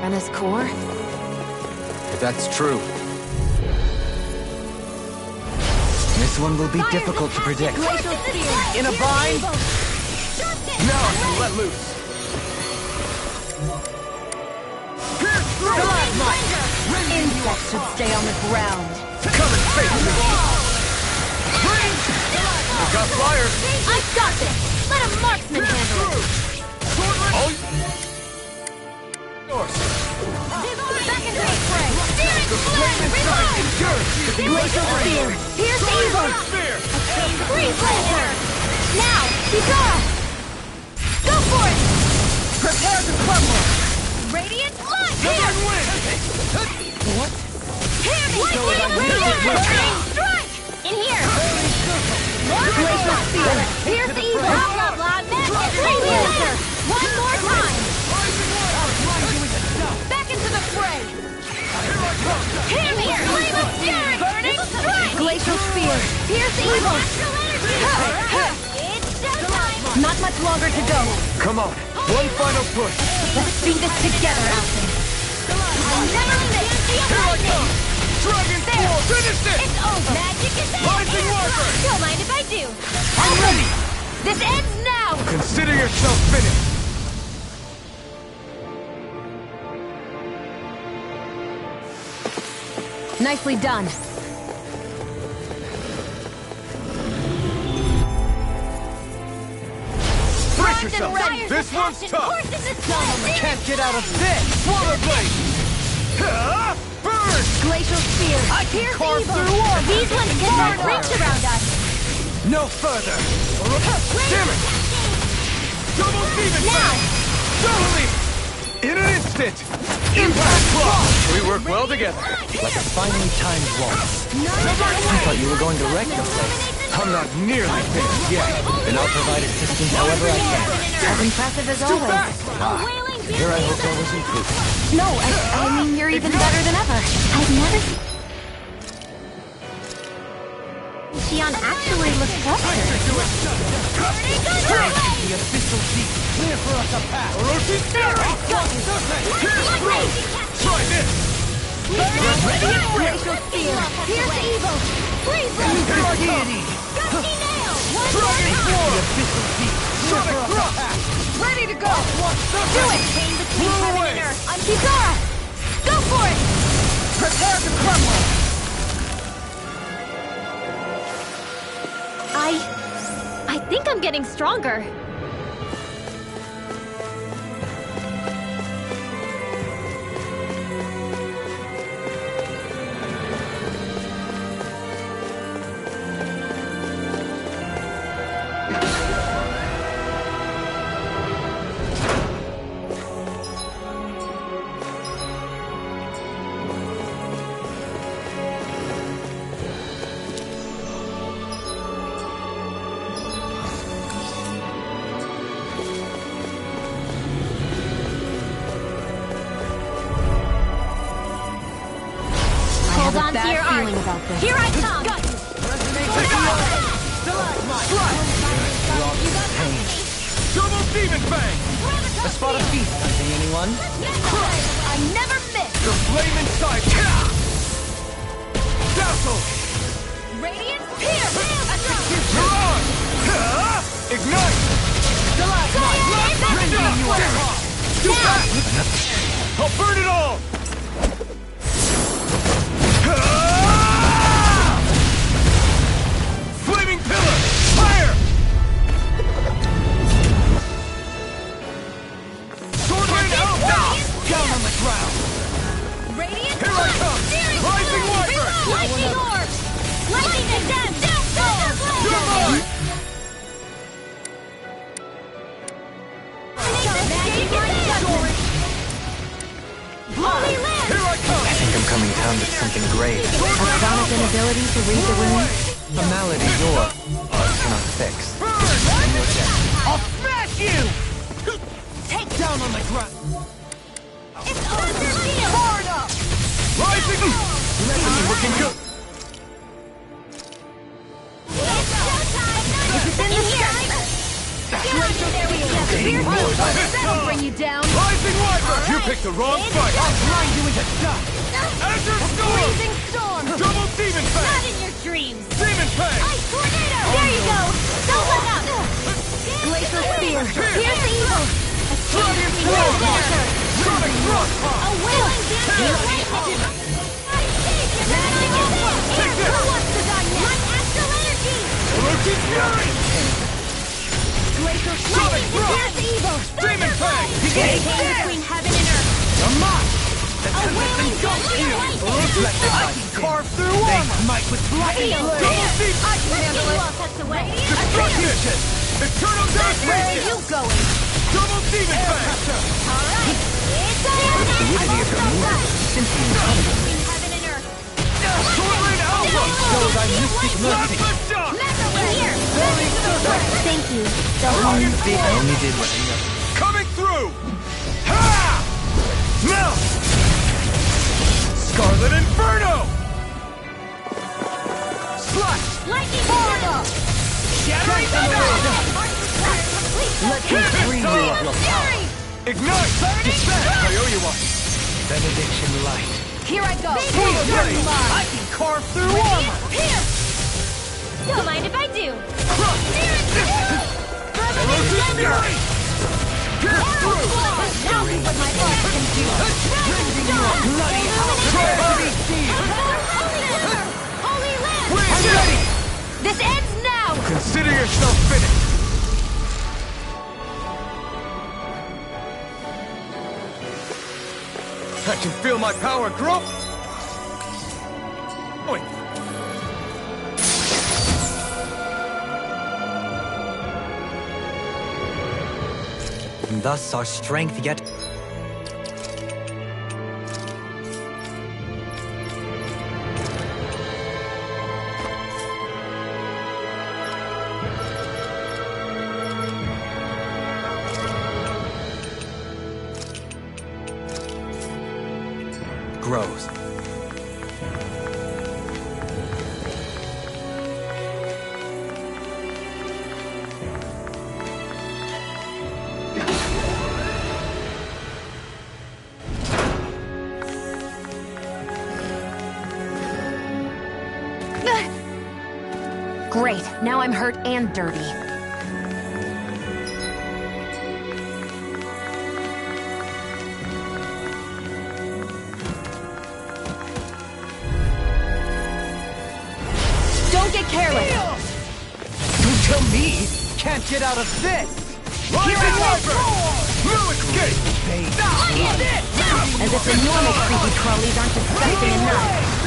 Rena's core? If that's true, This one will be difficult to predict. Glacial Spear! In a bind? now I can let loose! Insects should stay on the ground. Come and face me! You got flyers! I've got this! Let a marksman handle it! All yours! Back into the fray! Searing Flame! Reload! Glacial Spear! Pierce evil! Spear! Freeze Laser! Now! Begone! Go for it! Prepare to crumble! Radiant Light! Southern Wind! What? Hear me! Radiant Strike! In here! Glacial Spear! Pierce evil! Blah, blah, blah! Freeze Laser! One more time! Back into the fray! Hear me! Flame of Fury! Burning Strike! Glacial Spear! Pierce evil! It's showtime! Not much longer to go. Come on, one final push! Let's do this together, Alton. I'll never miss the Here I lightning! come! Dragon There! Claw! Finish it! It's over! Magic is out! Rising Wyvern! Don't mind if I do! I'm ready! This ends now! Consider yourself finished! Nicely done. Brace yourself! This one's tough! Can't get out of this! Swallow Blade! Burn! Glacial Spear! I can Pierce carve evil! through walls! These ones cannot reach around us! No further! Damn it! Double Demon Now! Fang! Totally! In an instant! Impact Claw! We work well together. Like a finely timed waltz. I thought you were going to wreck the place. I'm not nearly finished yet. And I'll provide assistance however I can. As impressive as Too always. fast! Here I hope there was improvement. No, I mean, you're even better than ever. I've never... Xion actually looks frustrated. The abyssal deep. Clear for us a path. Try this! Glacial Spear! Here's evil! Freeze them! Deity. Gusty Nail! The abyssal deep. Clear for us a path. Ready to go! Do it! Chain between heaven and earth! On Kizara! Go for it! Prepare to crumble! I think I'm getting stronger. Hold on to your arm. Here I come! Double Demon Fang! A spot of feast hunting, anyone? I never miss! The flame inside! Dazzle! Radiant Pierce! You're on! Ignite! Too fast! I'll burn it all! Flaming Pillar! Fire! Sword Rain Alpha! Down on the ground. Radiant Here I come! Rising Wiper! Lightning Orb! Lightning Condemned! You're mine! Holy Land! Here I come! I think I'm coming down with something grave. A chronic inability to read the runes? A malady your art cannot fix. And your death. I'll smash you! Take Down on the ground. It's Thunder Shield! Hard up! Rising! This is looking good! It's showtime! Is it in the sky? There we go! Fierce Evil! That'll bring you down! Rising Wiper! You picked the wrong fight! I'll grind you into dust! Azure Storm! Blazing Storm! Double Demon Not Fang! in your dreams! Demon Fang! Ice Tornado! There you go! Don't let up! Glacial Spear! Fierce Evil! A Radiant change Sword! water! Sonic Thrust! A wailing damage! Take this! Who wants to die next? One astral energy! Orochi Fury! Glacial Sonic Lightning! Thrust! Fierce Evil! Demon Fang! Chain between heaven and earth! A mock! A wailing Let the ice carve through armor! Might with lightning Double blade! Deep! I can handle it! Tucked away! Destruction! Eternal Where are Devastation! you going? Double Demon Fang! Alright! It's on! The fluidity of your movement is simply incredible. Between heaven and earth! Sword Rain Alpha! Show thy mystic mercy! Plasma Shock! In here! Thank you. I only did what I know. Coming through! Ha! Melt! Scarlet Inferno! Slash! Lightning Storm! Shattering Thunder! Let me free you of your power! Ignite! Dispatch! I owe you one! Benediction light. Here I go! I can carve through armor! Pierce! Don't mind if I do! Orochi Fury! Pierce through! Now see what my arm can do! Bloody hell! Prepare to be sealed! Holy Land! I'm ready! This ends now! Consider yourself finished! I can feel my power grow! Wait. And thus our strength yet... grows. Great, now I'm hurt and dirty. Don't get careless! Don't tell me! Can't get out of this! Here I go! No escape! As if the normal creepy crawlies aren't disgusting enough.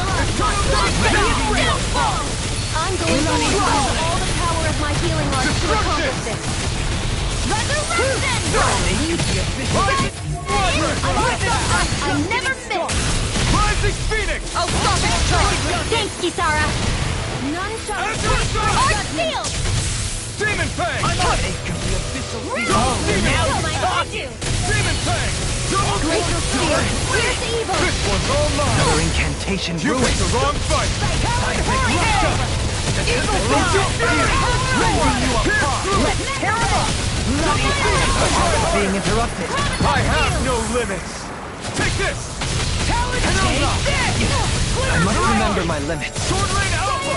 I'm going to use all the power of my healing arts to accomplish this. Resurrection! I never miss! Rising Phoenix! I'll stop it! Thanks, Kisara! None shall Arc Shield! Demon Fang! I'm on it! Now my issue! Demon Fang! Glacial Spear! Here's evil! This one's all mine! Your incantation You ruined. picked the wrong fight! Let's tear him up! Being interrupted. I have no limits! Take this! I must remember my limits. Sword Rain Alpha!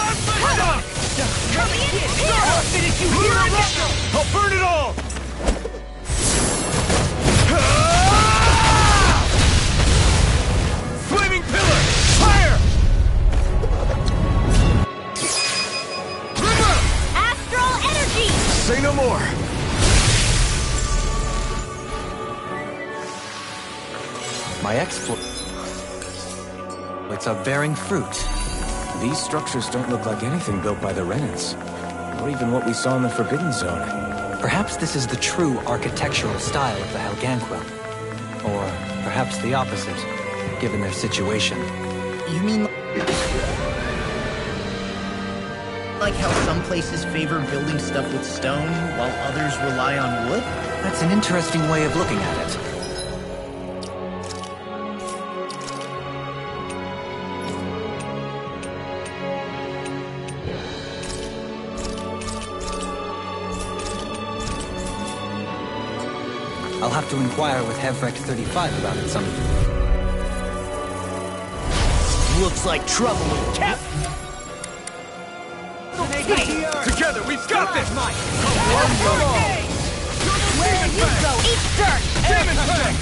Blast Finish you here and now! I'll burn it all! Flaming Pillar! Fire! Astral Energy! Say no more! My exploits are bearing fruit. These structures don't look like anything built by the Renans, or even what we saw in the Forbidden Zone. Perhaps this is the true architectural style of the Helganquil. Or perhaps the opposite, given their situation. You mean like how some places favor building stuff with stone, while others rely on wood? That's an interesting way of looking at it. I'll have to inquire with Hevrek 35 about it someday. Looks like trouble with Cap. Together, we've got this! Where you go? Eat dirt! Demon Fang!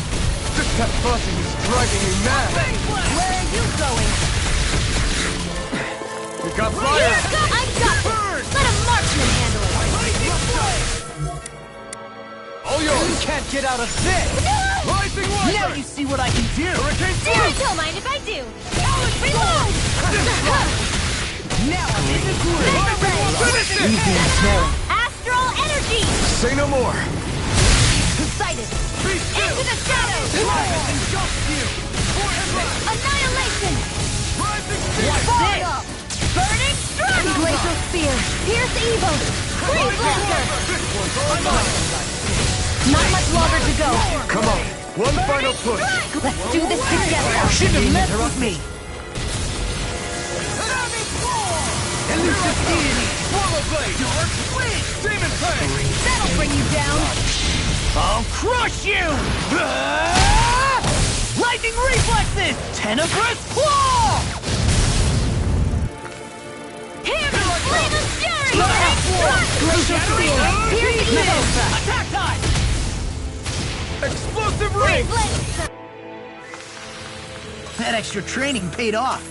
Just that fussing is driving me mad! Where are you going? We got fire! I got this! Let a marksman handle it! All You yours! can't get out of this! Rising Now Wyvern! you see what I can do! Hurricane I Blast! don't mind if I do. Reload! Now I'm in the groove! Finish it! Easy and snaring. Astral Energy! Say no more! Poseidon! Be still! Into the shadows! Annihilation! Rising What's Phoenix! this? Up! Burning Strike! Glacial Spear! Pierce evil! Freeze Blaster! Not much longer to go. Come on, one final push! Let's do this together. Shouldn't have messed with me! Elusive Deity! Swallow Blade! Dark Wind! Demon Fang! That'll bring you down. I'll crush you! Lightning reflexes! Tenebrous claw! Hammer! Flame of Fury! Glacial Spear! Pierce evil! Attack time! Explosive Ring! Blitz! That extra training paid off.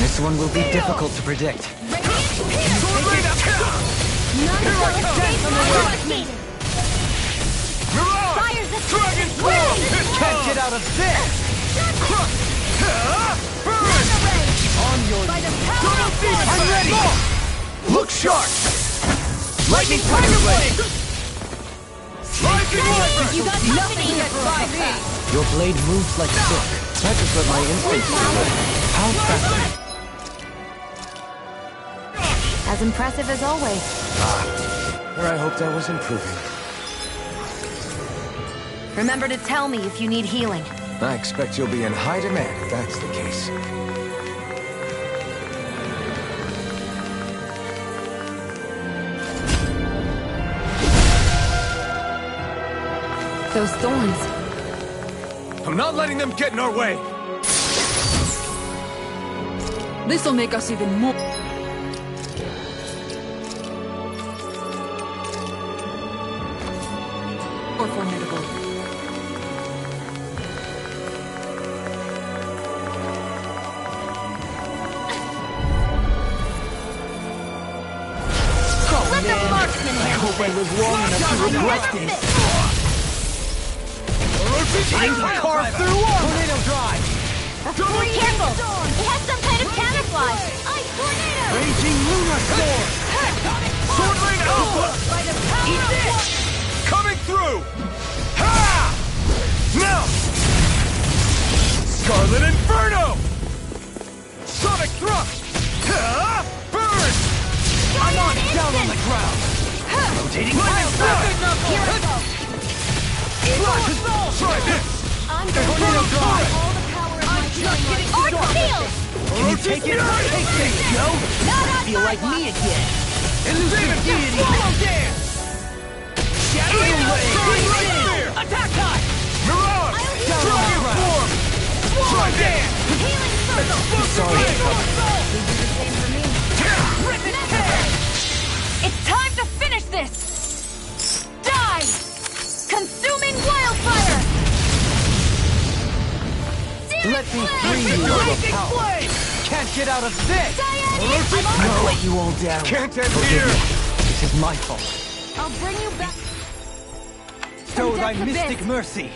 This one will be difficult to predict. None shall escape my marksman. Mirage! Fires the Dragon's Claw! Can't get out of this! Burn! On your... By the power of death. I'm ready! Look sharp! Lightning Tiger Blade! Rising Wyvern! You got company. Your blade moves like silk. I just let my instincts do it. How fascinating. As impressive as always. Where I hoped I was improving. Remember to tell me if you need healing. I expect you'll be in high demand if that's the case. Those thorns. I'm not letting them get in our way! This'll make us even more... more formidable. Let the marksman handle. I hope I live long enough to regret this. I can carve through one! Tornado drive! Be careful! It has some kind of camouflage! Ice tornado! Raging lunar storm! Sword Lane Alpha! By the power of one! Coming through! Ha! Now! Scarlet Inferno! Sonic Thrust! Ha! Burn! I'm on it! Down on the ground! Rotating Lightning Strike! Here I go! Try this! I'm Tornado drive! all the power of my healing Arc Arc Field! Can you take it? Take this, Joe! Not on Feel my like watch. me again! Elusive deity! Swallow dance! Shadow Ray! Attack time! Mirage! Down on the ground! Try dance! Healing circle! Sorry. Rip it It's time to finish this! Die! Consuming wildfire! Let me free you of your power! Can't get out of this! I'll let you all down. Can't end here! This is my fault. I'll bring you back. Show thy Death mystic abyss. mercy!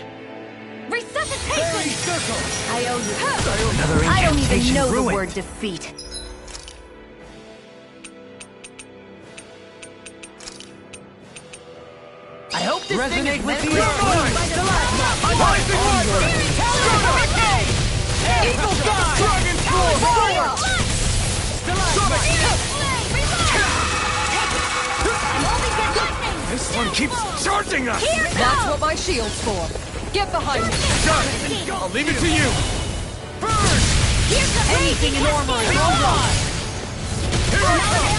Resuscitation! Circle! I owe you. Another I don't even incantation know the ruined. word defeat. I hope this thing Resonate is with meant the for earth. Rising Eagle God! Dragon Form! This one keeps charging us! That's what my shield's for. Get behind me. Done! I'll leave it to you! Burn! Anything in armor is all gone! Here I come!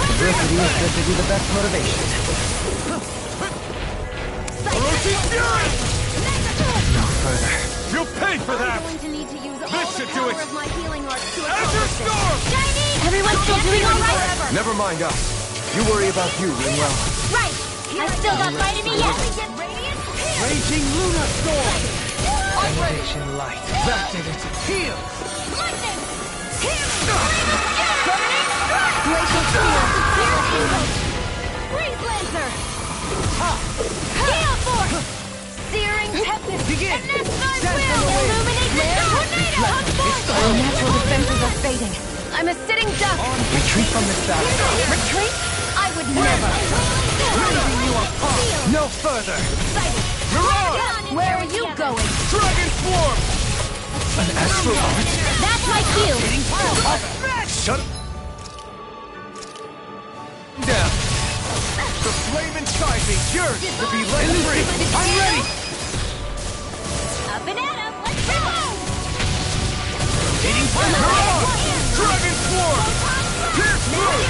Adversity is said to be the best motivation. No further. You'll pay for that! going to need to use all This the should do power it. of my healing arts to Azure accomplish this. Storm! Everyone's still doing all right? Never mind us. You worry about you, Rinwell. Right! I still got fight in me yet! Raging lunar storm! Benediction light. That did it! Heal! Lightning! Glacial Spear! Freeze Lancer! Gale Force! Searing Tempest! Begin! And this I Send them will! away. Illuminate the tornado! Our natural defenses are fading. I'm a sitting duck. Retreat from this battle. Retreat? I would never. Raising you apart! No further! Mirage! Where are you going? Dragon Swarm! An astral art? That's my cue! Shut down! The flame inside me yearns to be let free! I'm ready! Up and at 'em! Let's go! Mirage! Dragon Swarm! Pierce through!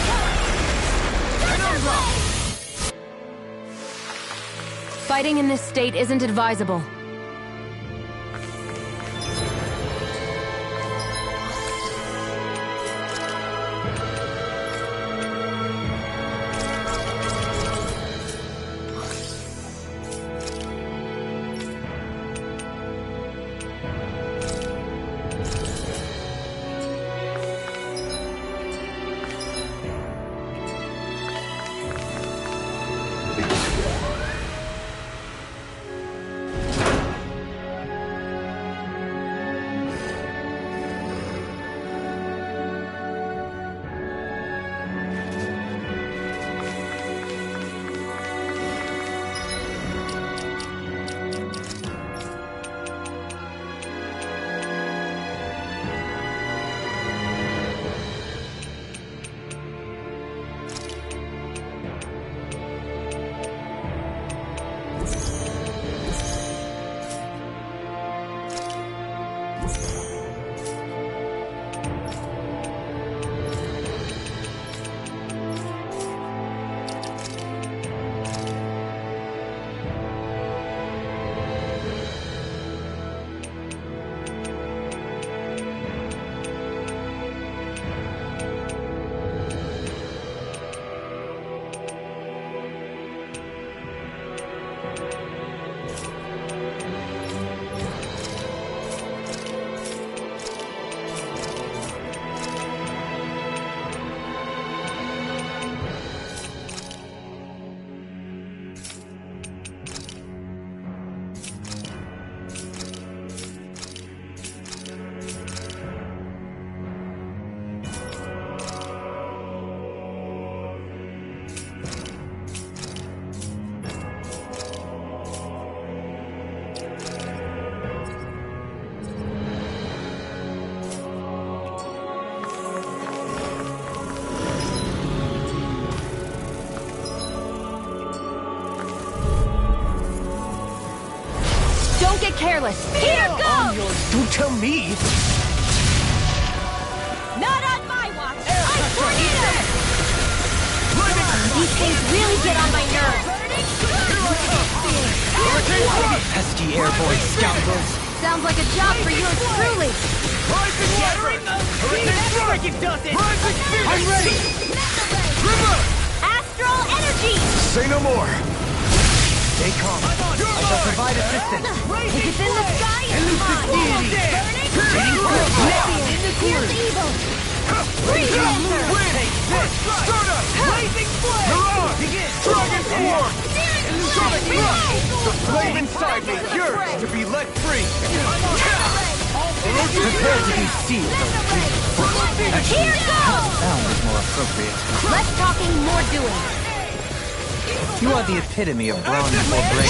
Fighting in this state isn't advisable. Don't get careless. Here goes! Don't tell me! Not on my watch! I swear! These things really get on my nerves. Pesky airborne scoundrels! Sounds like a job for yours truly. I'm ready! Astral energy! Say no more! Stay calm. I shall provide assistance. If it's in the sky, it's mine. Getting close now! In the Here's evil. Breathe Lancer. Take this! Stardust! Blazing flame! Mirage! Begin! Dragon Swarm! Sonic Rush! The flame inside me yearns to be let free! Prepare to be sealed. Here goes! Sound is more appropriate. Less talking, more doing. You are the epitome of bronze-full brain.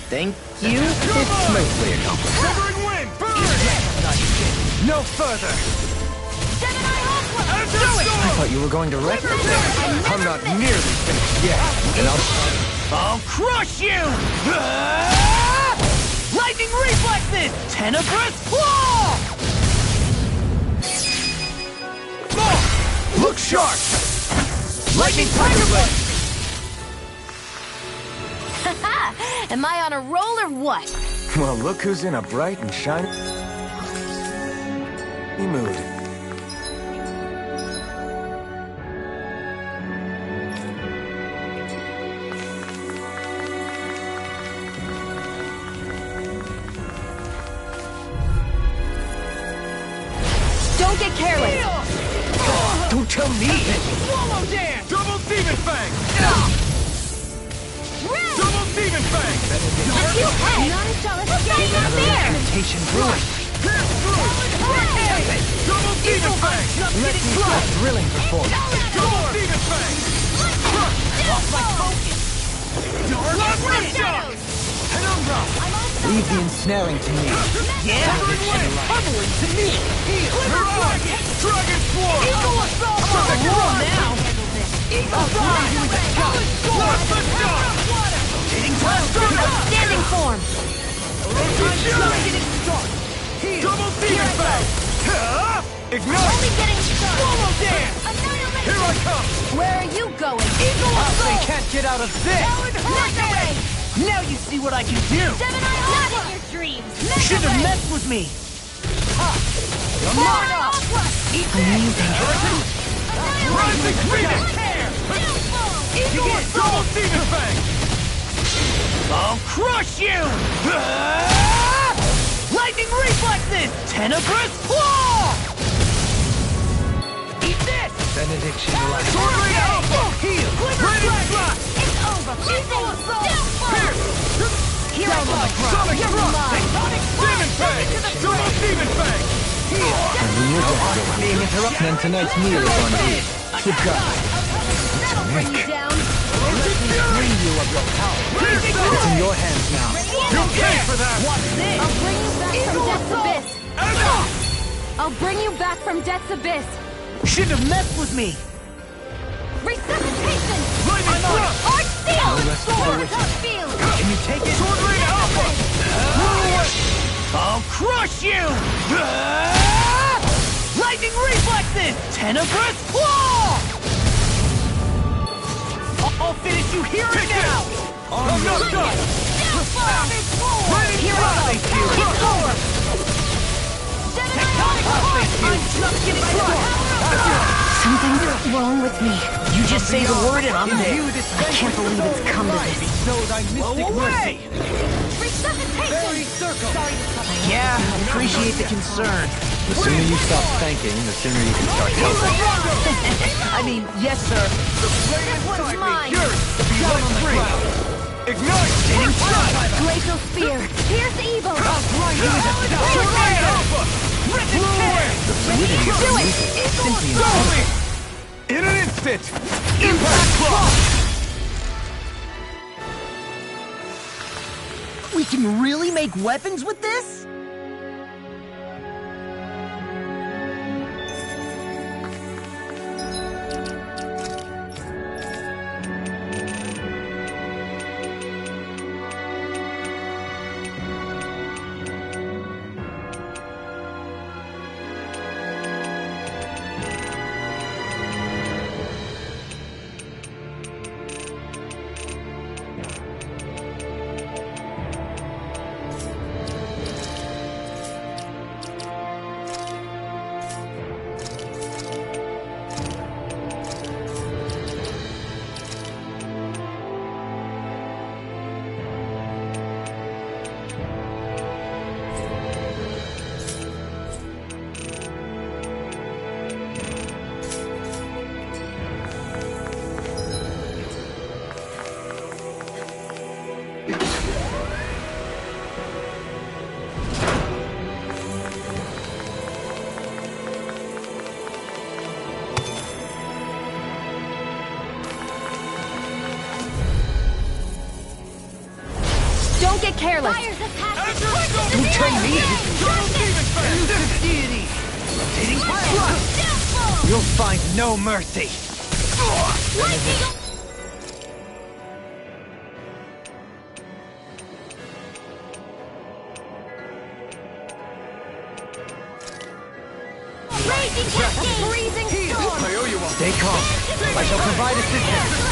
Thank you. It's mostly accomplished. Severing wind! Burn! No further! I thought you were going to wreck me. I'm not nearly finished yet. And I'll crush you! Lightning reflexes! Tenebrous claw! Look sharp! Lightning tiger blade! Am I on a roll or what? Well, look who's in a bright and shiny mood. Don't get careless. Don't tell me! Swallow dance! Double Demon Fang! Double Demon Fang! None shall escape up there. imitation ruin. Pierce through! Double Demon Fang! Let me do a thrilling performance. Double Demon Fang! Last Red Shot! Penumbra! Leave the ensnaring to me. Yeah! Humbling to me! Mirage! Dragon Swarm! Eagle Assault! I'm on the roll now! Eagle Fly! Last Red Shot! Hitting blast! Standing form. Double Demon Fang! Ignite! Only getting started. Swallow dance! Here I come! Where are you going? Eagle They Assault! can't get out of this! Nectarade. Now you see what I can do! Gemini Not in your dreams. You shouldn't have messed with me! Rising Phoenix! Double Demon Fang! I'll crush you! Lightning reflexes! Tenebrous claw! Eat this! Benediction life. Sword Blade Alpha! Heal! Radiant Slash! It's over. Eagle Assault! Pierce! Here I go. Sonic You're Thrust! mine. Demon Fang! Double Demon Fang! And we knew that being interrupted, and tonight's meal is on you. Goodbye. Bring you down. Bring you of your power. It's in your hands now. You'll pay for that! I'll bring you back from Death's Abyss. I'll bring you back from Death's Abyss. Shouldn't have messed with me! Resuscitation. Lightning Thrust! Arch Seal. rest of the wishes. Field. Can you take it? Sword Blade Alpha! I'll crush you! Lightning reflexes! Tenebrous claw! I'll finish you here and now! I'm not done! Here I go! It's over! Tectonic punch! I'm just getting started! Something's wrong with me. You just say the word and I'm there. I can't believe it's come to this. Show thy mystic mercy. Very circle. Yeah, appreciate the concern. The sooner you stop thanking, the sooner you can start helping. I mean, yes, sir. This one's mine! Down on the ground. Ignite! Glacial Spear! Pierce evil! I'll grind you into dust. Alpha! Rip it away! Do it! Simply Go incredible. me! In an instant! Impact Claw! We can really make weapons with this? Don't get careless! Who trained me? Elusive deity! Rotating thrust! You'll find no mercy. Raging cascade! Freezing storm! I owe you one. Stay calm. I shall provide assistance.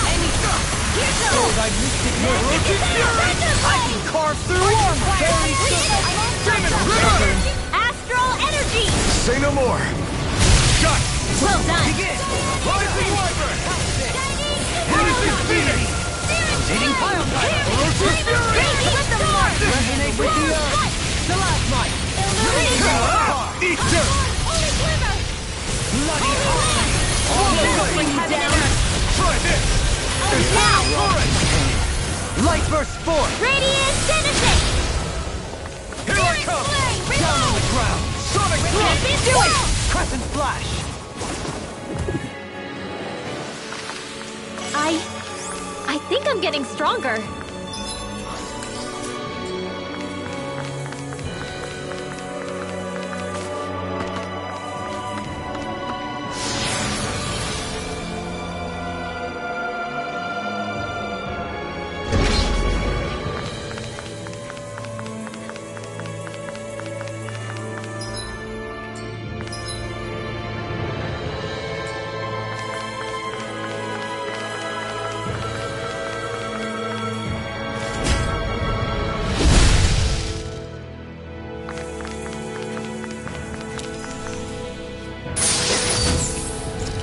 Show thy mystic mercy. I can Carve through armor! Very simple! Astral energy! Say no more! Shut! Well done! Begin! Rising Wyvern! Elusive deity! Rotating pile driver! Elusive fury! Resonate with the earth! Stalagmite! Eat dirt! Bloody hell! All bring you down! Try this! Light burst forth. Radiant Genesis! Here I come! Down on the ground! Sonic thrust! Do it! Crescent flash! I think I'm getting stronger.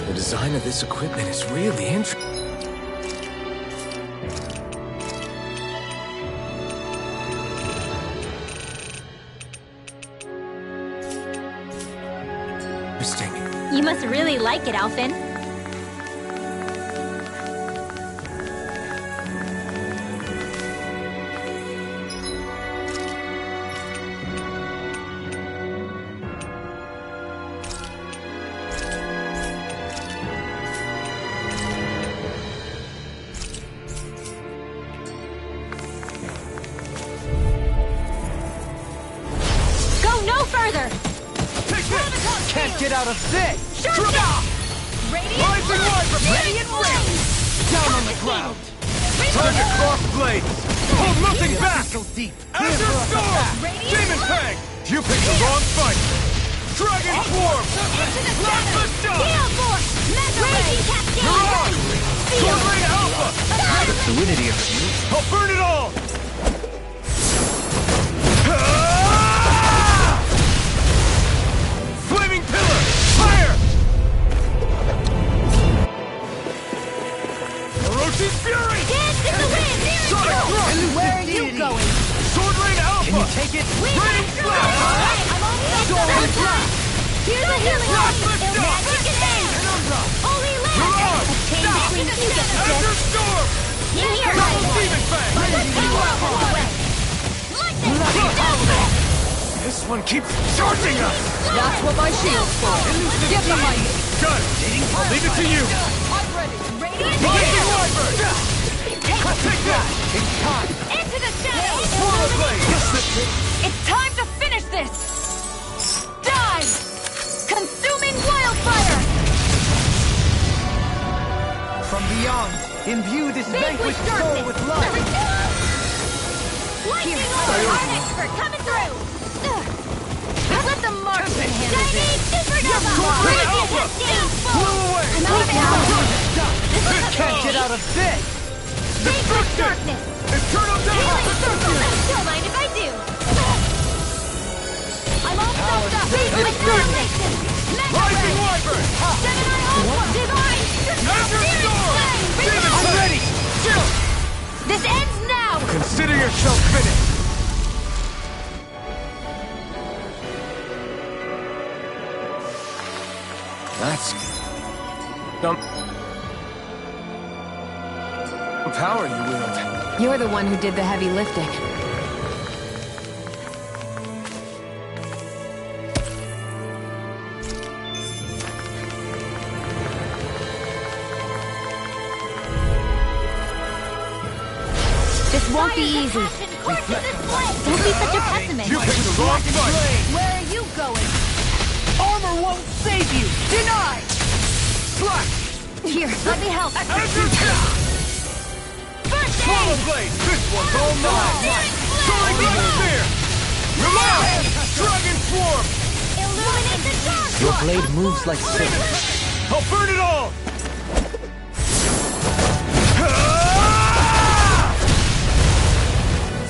The design of this equipment is really interesting. You must really like it, Alphen. Go no further! Can't get out of this! Shut down! Radiant Rising Wyvern! Radiant Flame! Down on the ground! Time to cross blades! Hold nothing back! Deep. Azure Storm! Demon Fang! You picked the wrong fight! Dragon Swarm! Plasma Shot! Gale Force! Raging Cascade! Mirage! Sword Rain Alpha! The fluidity of it. I'll burn it all! Flaming Pillar! Fire! Orochi's Fury! Dance in the wind! Sonic Thrust! Where are you going? Sword Rain Alpha! Can you take it? Raining Flash! I'm almost done. Here's a healing light. Magic and aim. Holy land. A chain between you get the Azure gist. Storm! In here, Double Demon Fang! This one keeps charging us! That's what my shield's for. Get behind me. Gun! I'll leave it to you! I'm ready. Lightning Wyvern! Take that! It's time. Into the shadows. Swallow Blade! It's time to finish this. Die. Consuming wildfire. From beyond, imbue this Vanquish vanquished soul darkness. with light. Lightning Art expert coming through. Let the marksman handle this. Supernova. Blow away! I'm out of ammo. Can't get out of bed. Vanquish darkness. Eternal Healing Death! circle. Don't mind if I do. I'm all stuffed up. Vanquish darkness. Mega Rising Ray. Wyvern! Gemini Alpha. Divine. Azure Storm! Demon I'm Fang! ready. Chill! This ends now. Consider yourself finished! That's... some power you wield. You're the one who did the heavy lifting. This won't be easy. Don't be such a pessimist. You picked the wrong fight! Where are you going? Armor won't save you. Deny. Slash! Here, let me help. Azure Death! First Swallow aid. Blade! This one's all mine! Soaring Gun Spear! Rely! Dragon Swarm! Illuminate the dark. Your blade moves like silk. I'll burn it all!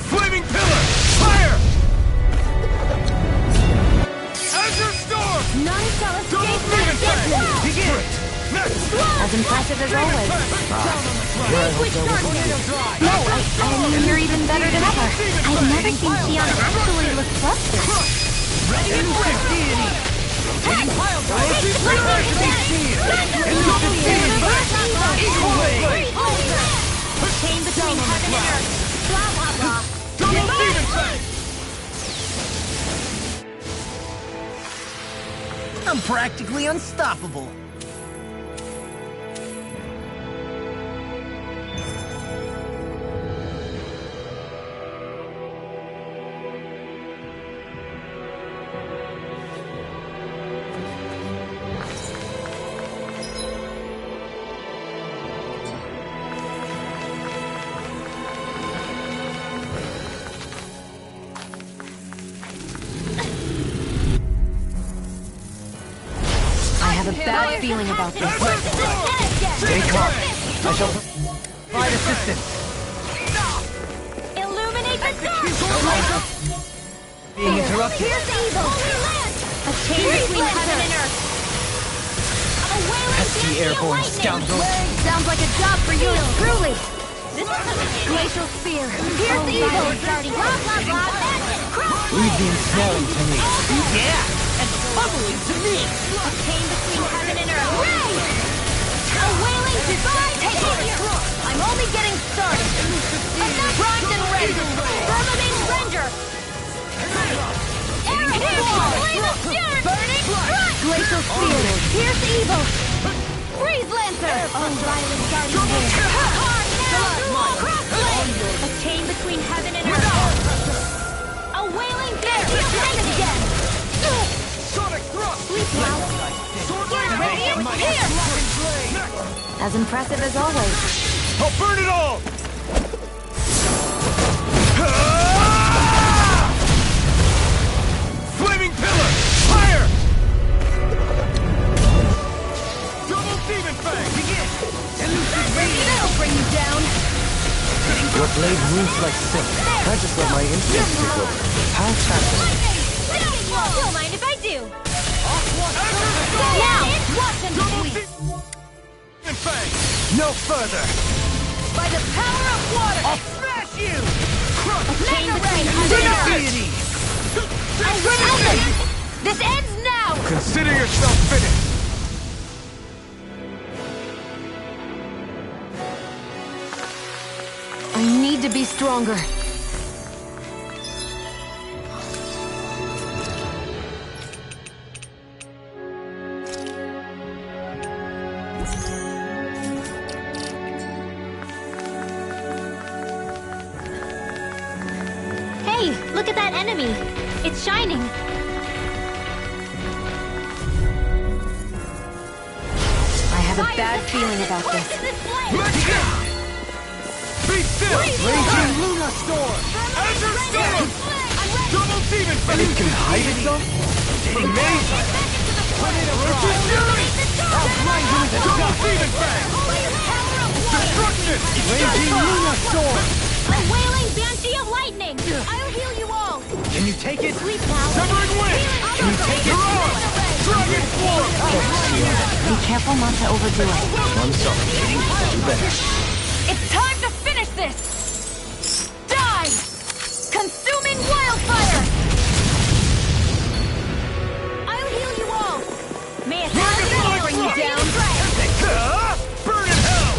Flaming Pillar! Fire! Azure Storm! None shall Double escape Demon my Fang! death. Begin! Next! As impressive as always. Vanquish darkness. No, I mean, you're even better than ever. I've never seen Xion actually look flustered. Chain between heaven and earth. Blah, blah, blah. Double Demon Fang! I'm practically unstoppable. I have a bad feeling about this. Stay calm. I shall provide assistance. Illuminate the dark. Being interrupted. Here's evil. A chain between heaven and earth. A wailing Pesky dance airborne lightning. scoundrel. Sounds like a job for you, truly. Glacial spear. Here's evil. Blah, blah, blah. Magic. Cross Leave the ensnaring to me. Yeah, and totally to me. A chain between heaven and earth. Ray! A wailing divine take. I'm only getting started. Primed and ready. Firmament Ranger. Airhead wall. Flame of fury. Burning front. Glacial spear. Pierce evil. Freeze lancer. Unrivaled guardian here. Hard now. Crossblade. A chain between heaven and earth. A wailing bear. And again. Sonic Thrust! Sleep well. Sword Rain Radiant Alpha! here. As impressive as always. I'll burn it all! Flaming Pillar! Fire! Double Demon Fang! Begin! That'll bring you down. Your blade moves like silk. I just let my instincts take over. How fascinating. Don't mind if I do. Now, watch and Double see. Demon Fang! No further. Power of water! I'll smash you! A chain between heaven and Deity! earth! This ends now! Consider yourself finished! I need to be stronger. Hey, look at that enemy. It's shining. I have a bad feeling about this. Let's go! Be still! Raging Luna Storm! Azure Storm! Double Demon Fang! It can hide itself? Amazing! Roach's Fury! I'll grind you into Double dust! Demon Fang! Destruction! Raging Luna Storm! A wailing banshee of lightning! I'll heal you all! Can you take it? Sleep now! Severing Wind! Can you take it? You're on! Dragon Form! Be careful not to overdo it. I'm sorry, Kitty. You better. It's time to finish this! Die! Consuming wildfire! I'll heal you all! May a thousand bring you down! Burn in hell!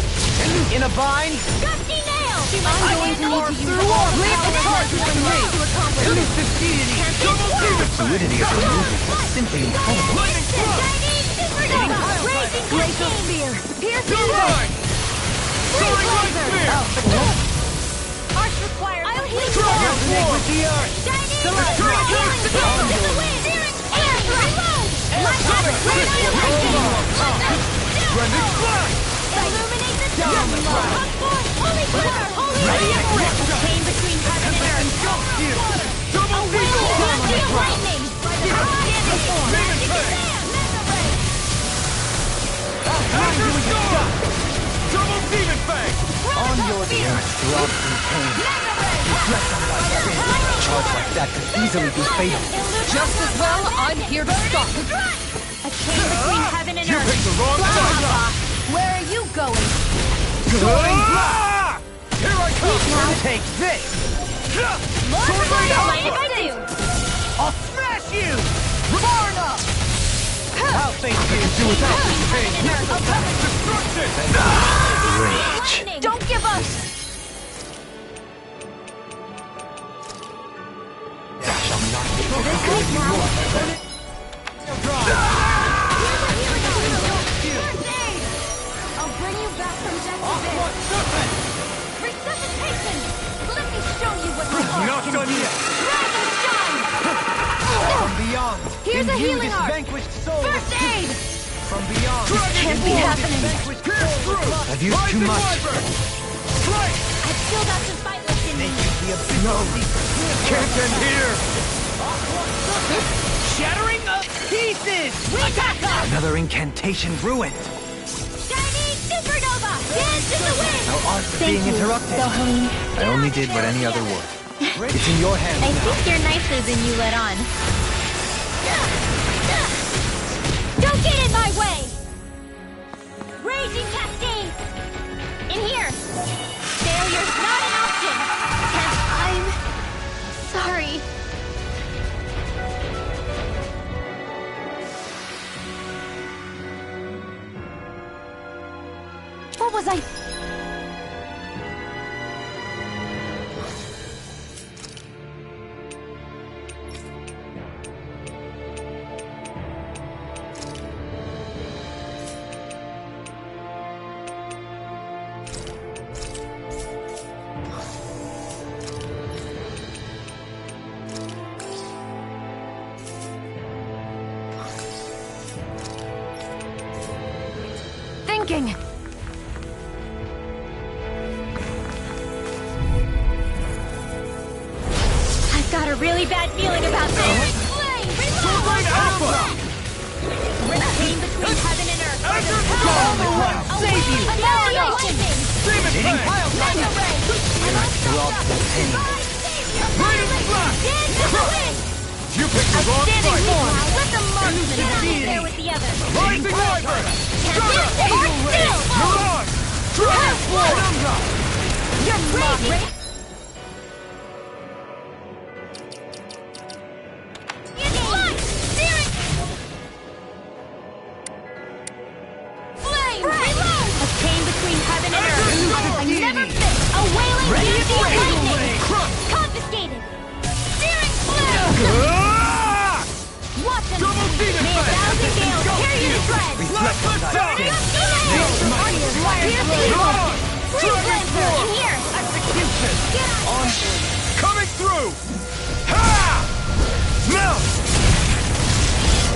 In a bind? Gusty nail! I'm going to need to use all leave the charge with me! Finish this deity! Double Demon Fang! Fluidity of your movement is simply incredible. Lightning Strike! Glacial spear! Pierce You're mine! Soaring Light Spear! Arch required! I'll heal you Dragon all! Form! With the earth! Healing blow in the wind! Air thrust! Light hammer! Rending Flash! Illuminate the dome! Come forth! Holy glitter! Holy emerald! A chain between heaven and earth! Double Demon Fang! Banshee of lightning! Outstanding form! Demon Fang! Grind you into dust! Double Demon Fang! On your earth, throbs in pain. Reflect on thy sin. A charge like that could easily be fatal. Just as well, I'm here to stop it. A chain between heaven and You earth! picked the wrong Blah, side! blah, blah. Where are you going? Soaring blast! Ah! Here I come! Take this! Sword Blade Like Alpha! I do! I'll smash you! Far enough! I'll face you can do without this pain. Destruction! Lightning! Don't give up! Shall not be I'll bring you back from death to this. Resuscitation! Let me show you what my art Not can done do. yet! Rise and shine! from beyond. Here's In a you, healing this art. vanquished soul First is aid! from beyond. Can't be happening. Vanquished Pierce soul through! is lost. I've used too Rising much. Wyvern! Strike! I've still got some fight left in me. The abyss No. of these Can't end here! shattering of pieces. We got them! Another incantation ruined. Shiny supernova! Dance in the wind! Our art is being interrupted. Helene. I only did what any other would. It's in your hands I now. think you're nicer than you let on. Don't get in my way! Raging cascades! In here! Failure's not an option! I'm sorry. What was I... Thinking. I've got a really bad feeling about this. Sword Blade Alpha! Chain between heaven and earth! Azure Storm! Save you! Annihilation! Demon Fang! Mega ray! Throbs in pain. Radiant Blast! Dance in the wind! You picked the wrong Standing fight! form! Let the marksman stand there with the others! Rising Wyvern! Can't hold still! You're on! Dragon Form! You're crazy! Confiscated! Searing flare! Watch them! May 1,000 gales tear you to shreds! Freeze Lancer! In here! Execution! Coming through! Ha! Now!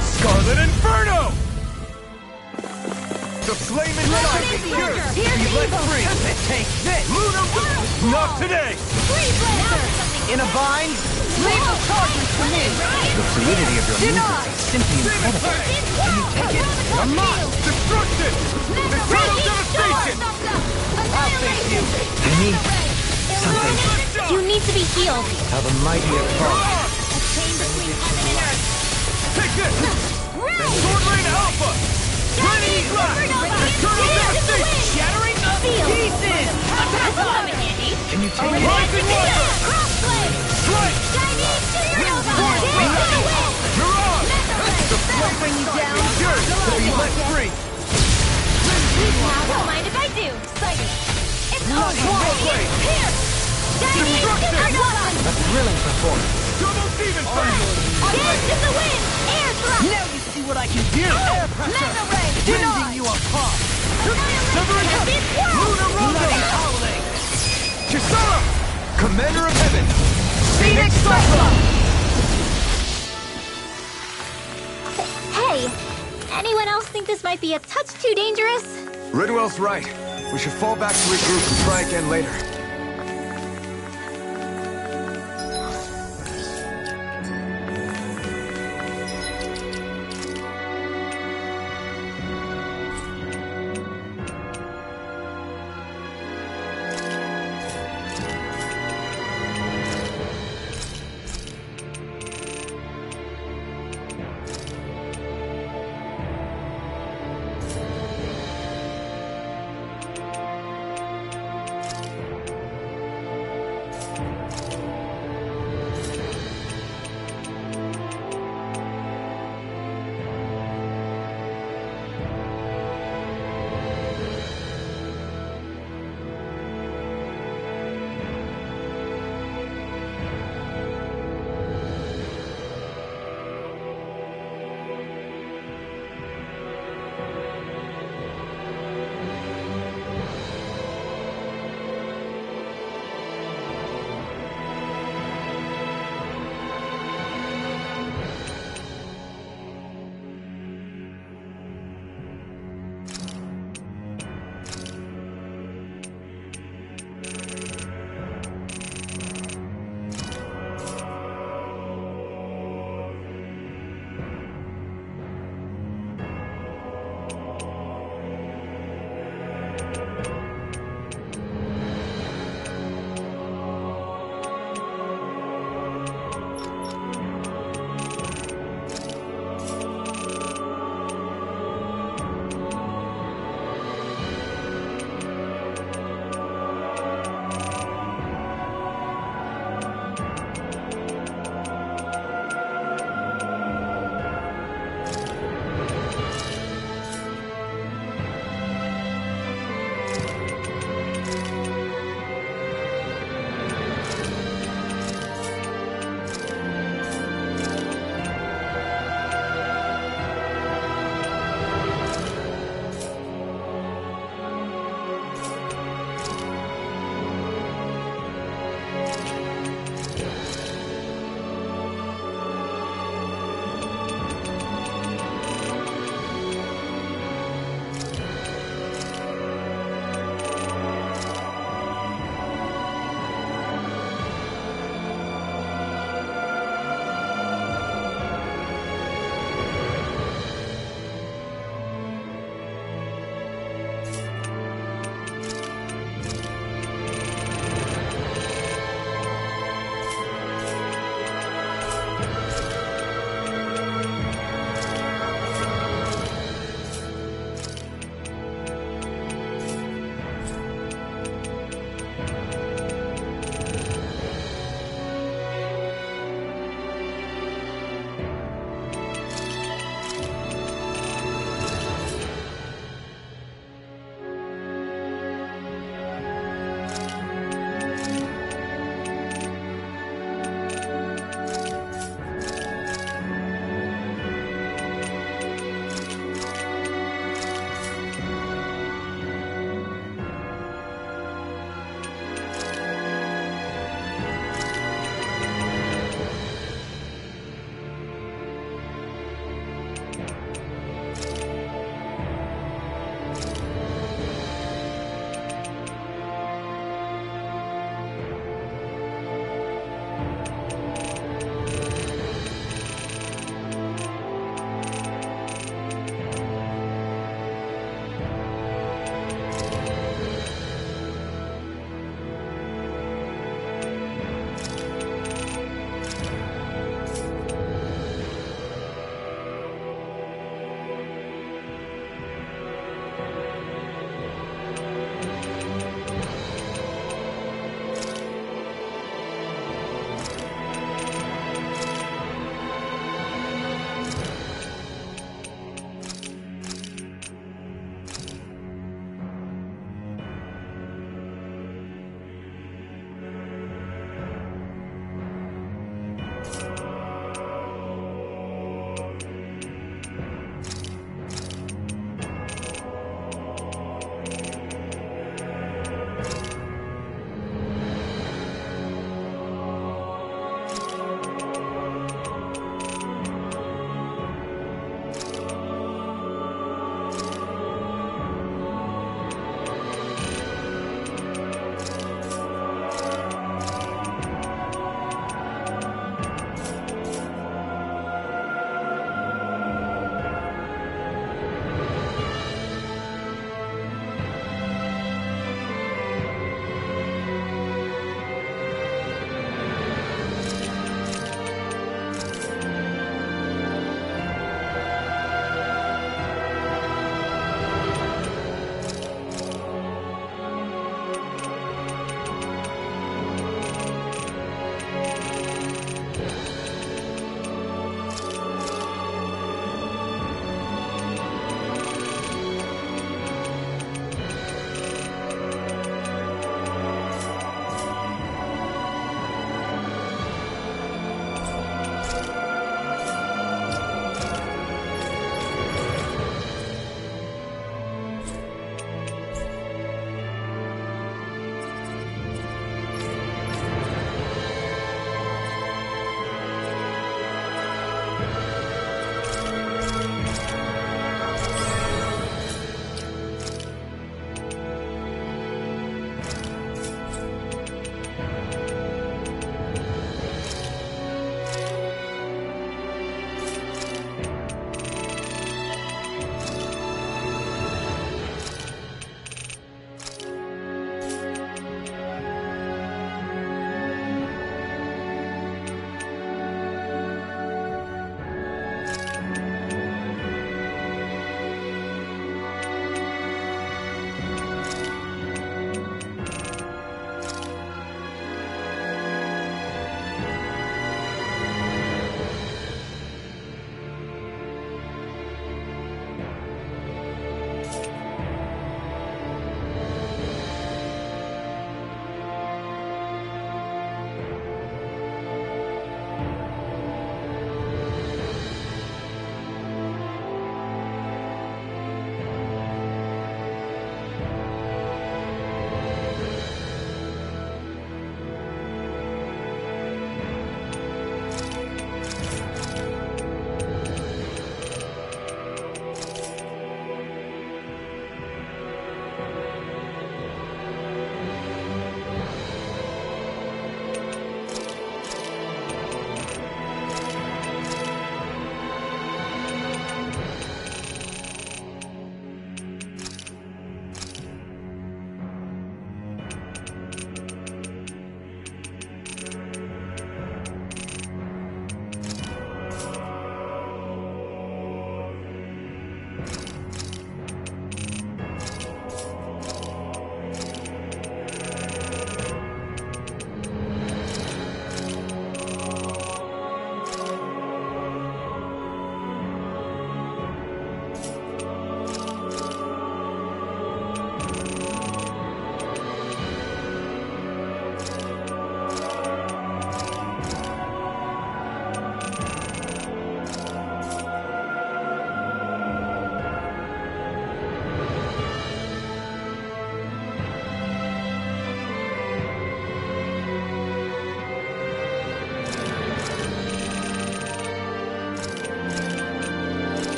Scarlet Inferno! The flame is Be let free! Take this! Luna! Not today! Freeze Lancer! In a bind? Leave the charges to me! The fluidity of your movements is simply incredible. Can you take it? You're mine! Destruction! Eternal devastation! I'll face you! I need something. You need to be healed. How the mighty have fallen. A chain between heaven and earth! Take this! Right! Sword Rain Alpha! Ready! Eternal devastation! Shattering of pieces! That's coming handy! Can you take it? Rising Wonder! Crossblade! Strike! Chinese Supernova! Mirage! The flame bring you down! Yours to be let free! Don't mind if I do! Excited! It's on! Whirlblade! Here! Chinese Supernova! A thrilling performance. Double Demon Fang! Dance in the wind! Air thrust! Now you see what I can do! Air pressure! Mega ray! Rending you apart! Tempest Whirl! Luna Bloody Rondo! howling! Kisara! Commander of Heaven! Phoenix Cyclone! Hey, anyone else think this might be a touch too dangerous? Ridwell's right. We should fall back to regroup and try again later.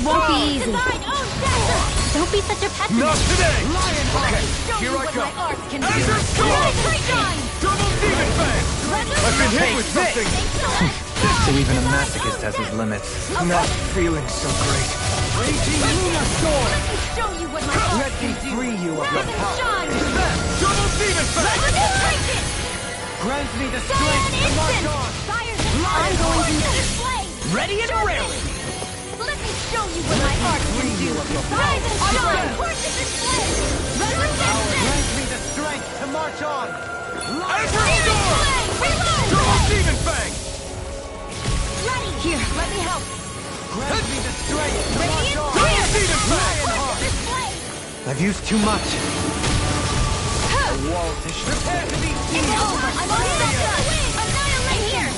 won't be easy. Don't be such a pessimist. Not today! Okay, here I go. Azure Storm! Double Demon Fang! I've been hit with something! So even a masochist has his limits. I'm not feeling so great. Raging Lunar Storm! Let me show you what my art Let me can do. free you of your Rise and power. shine. Double Demon Fang! Let me break it. Grant me the Cyan strength to march instant. on! Fires and I'm going to display. Ready and ready! Let me show you what my art can do. Rise and shine. Course and display. Resistance. Grant me the strength to march on! Azure Storm! Reload. Double Demon Fang! Ready. Here, let me help. Grant me the strength to march Radiant on! clear. Demon Fang! Course and display. I've used too much. Wall to prepare to be It's seized! over. I'm on Annihilate here.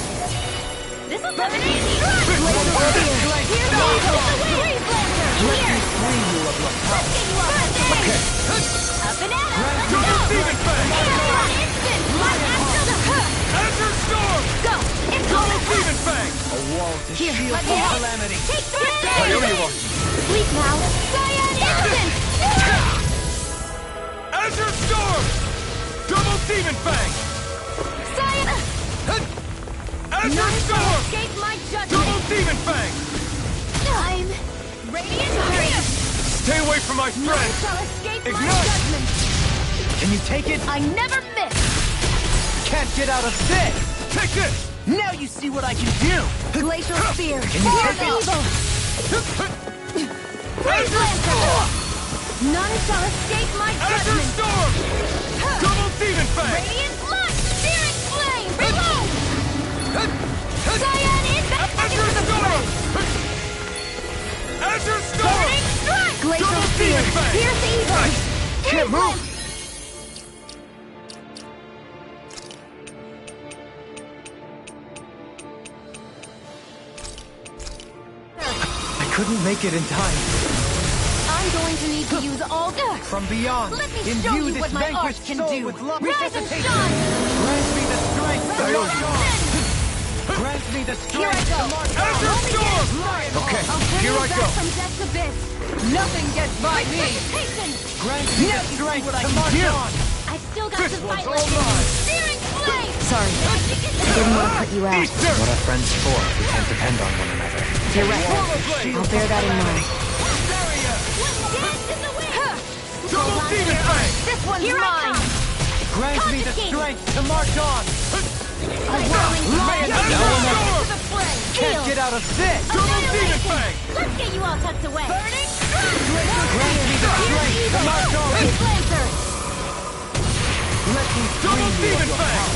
This is an easy run. Here's the evil. Freeze Lancer. Here. Free you of your power! Okay. Up and at 'em. Let's go. Demon Fang! Instant. My astral. Azure Storm! Go. It's Double over. Demon Fang! A wall to Here, shield let from me help. calamity! Take this. Whatever you want. Sleep now. Cyan instant. Azure Storm! Double Demon Fang! Cyan. Azure None shall Storm! escape my Double judgment. Demon Fang! I'm radiant clear. Stay away from my None friend! shall escape my Ignite. judgment. Can you take it? I never miss. Can't get out of this! Take this! Now you see what I can do! Glacial Spear. Can you Here's take it? evil. Freeze Lancer. None shall escape my Azure judgment. Storm! Double Demon Fang! Radiant light. Searing flame. Reload. Cyan instant. Azure Storm! Azure Storm! Burning strike. Glacial Double Spear. Demon Fang! Here's evil. Can't move! I couldn't make it in time. I'm going to need to use all the... From beyond, Let me show imbue you this what my art vanquished can soul do. with love. Rise and Resuscitation! shine. Grant me the strength to march on! Grant me the Here I strength go. to march on! Azure Storm! Okay, I'll bring here you I back go! from death's abyss. Nothing gets by me! Precipitation. Grant me the strength to march on! I've still got This to one's fight all like mine. this. Searing flame. Sorry, didn't want to put you out. Easter! What are friends for if we can't depend on one another? You're right. Blade! I'll bear that in mind. Dance in the wind. Double Demon Fang! This one's Here I mine. Grant me the Conjugate. strength to march on! A whirling Lion fire. of Storm! To the fray. Can't Feel. get out of this! Double Demon Fang! Let's get you all tucked away. Burning Grant me the strength to march on! Freeze Lancer. Let me Double free you of Demon your Fang! power!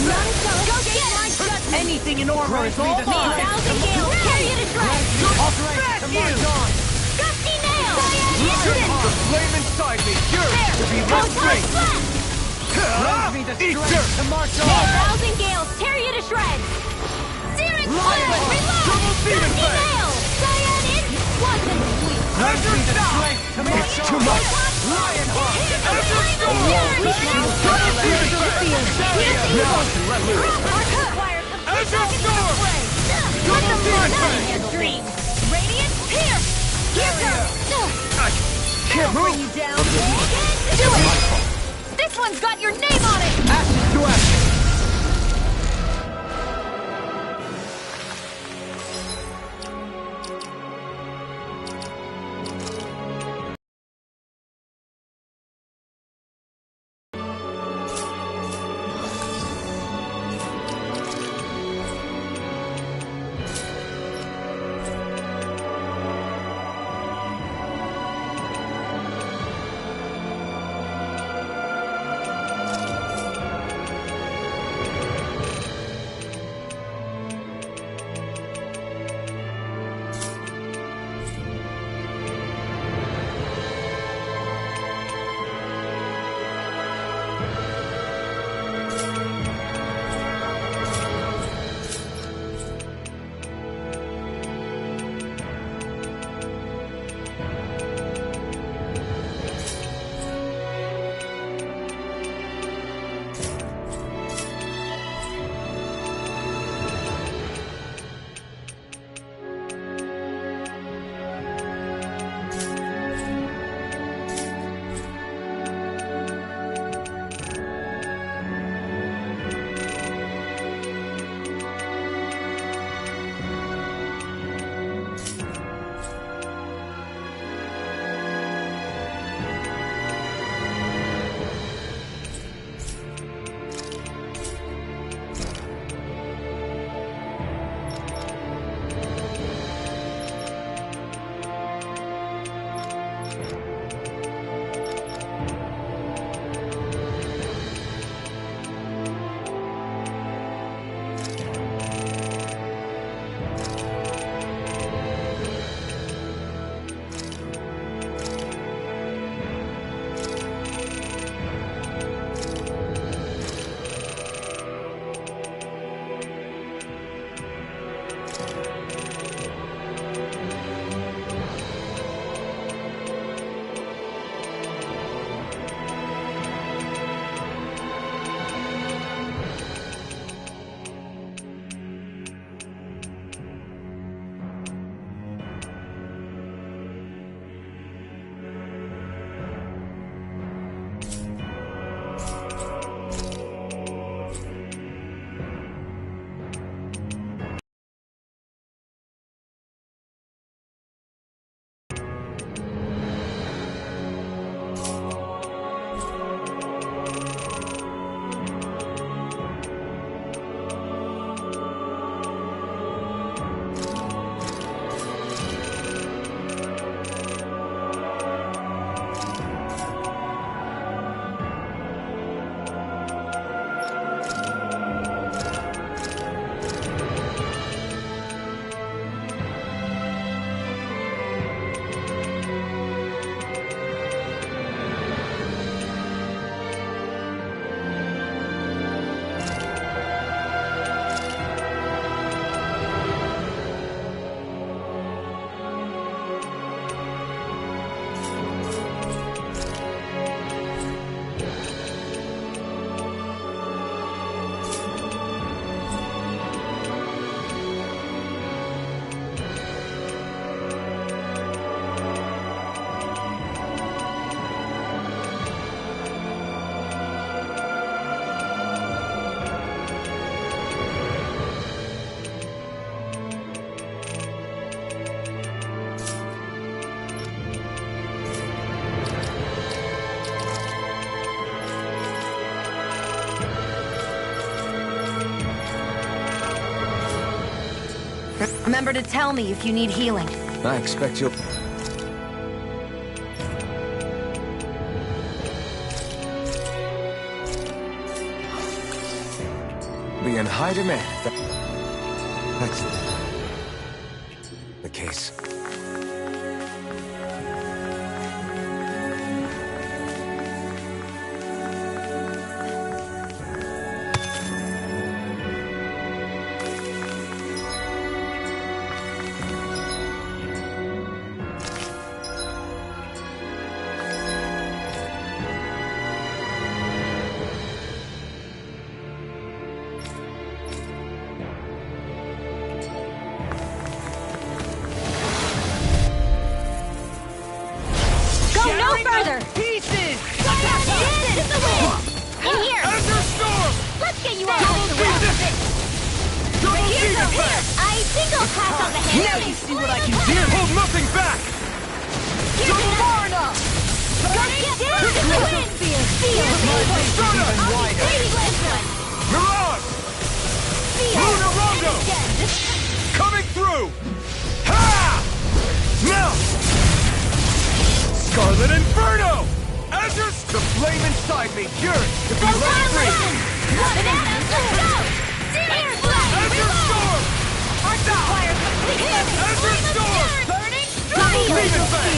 None shall escape my judgment. Anything in armor is all Me, mine! Thousand Gales. Carry you to shreds. Strength to march on! Gusty nail. Cyan instant. The flame inside me yearns There. to be Toe let touch free! flat. Grant me the Easter! strength to march Me, on! Thousand Gales. Tear you to shreds. Searing flame. Reload. Double Demon Gusty Fang! nail. Cyan instant. Quantum sweep. Grant me the strength to march on! Too much! Lionheart! Azure Storm! Double Demon Fang! Now I can let loose! Azure Storm! Double Demon Fang! Your dreams. Radiant pierce. Here goes. I can't move! You down. Do it. This one's got your name on it. Ashes to ashes! Remember to tell me if you need healing. I expect you'll... be in high demand. That's the case. Coming through! Ha! Now! Scarlet Inferno! Azure... The flame inside me yearns to be let free! Azure Storm! Azure Storm! Demon Fang!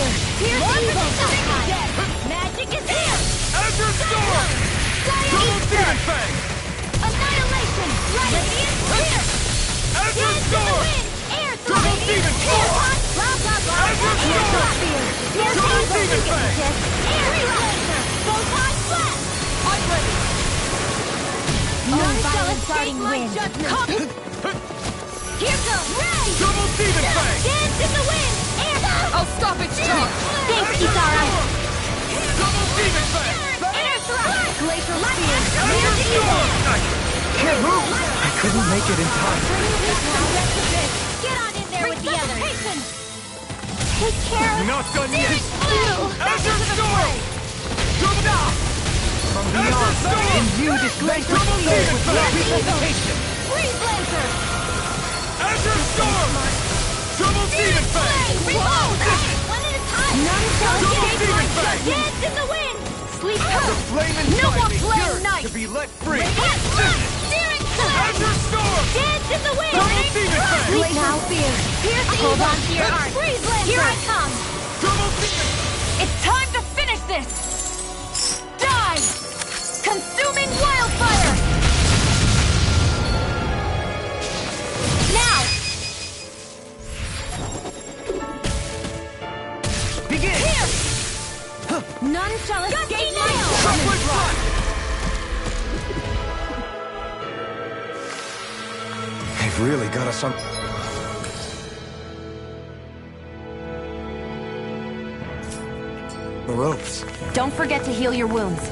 Magic is here! Azure Storm! Double Demon Fang! Annihilation! Radiant here! Azure Storm! Double Demon Storm! Azure Storm! Double Demon Fang! I'm ready! None shall escape my judgment! Here goes! Ray! Double Demon Fang! Dance in the wind! I'll stop its charge! Thanks, Kisara! Double Demon Fang! Air thrust! Glacial spear! Azure Storm! Can't move! I couldn't make it in time. Get on in there with the others! Take care of... Not done yet! Azure Storm! From beyond, imbue this glacial field with representation! Freeze Lancer! Azure Storm! Double Demon Fang! One at a time! None shall escape my judgment! Dance in the wind! Sleep The flame inside No more me playing yearns nice! to be let free! Searing flame! Azure Storm! Dance in the wind! Double Demon Fang! Sleep now! Pierce Hold on to your arm! Freeze Lancer! Here I come! Double Demon! It's time to finish this! Die! Consuming wildfire! Now! Begin! Here! None shall escape my Chocolate Flash! They've really got us on... the ropes. Don't forget to heal your wounds.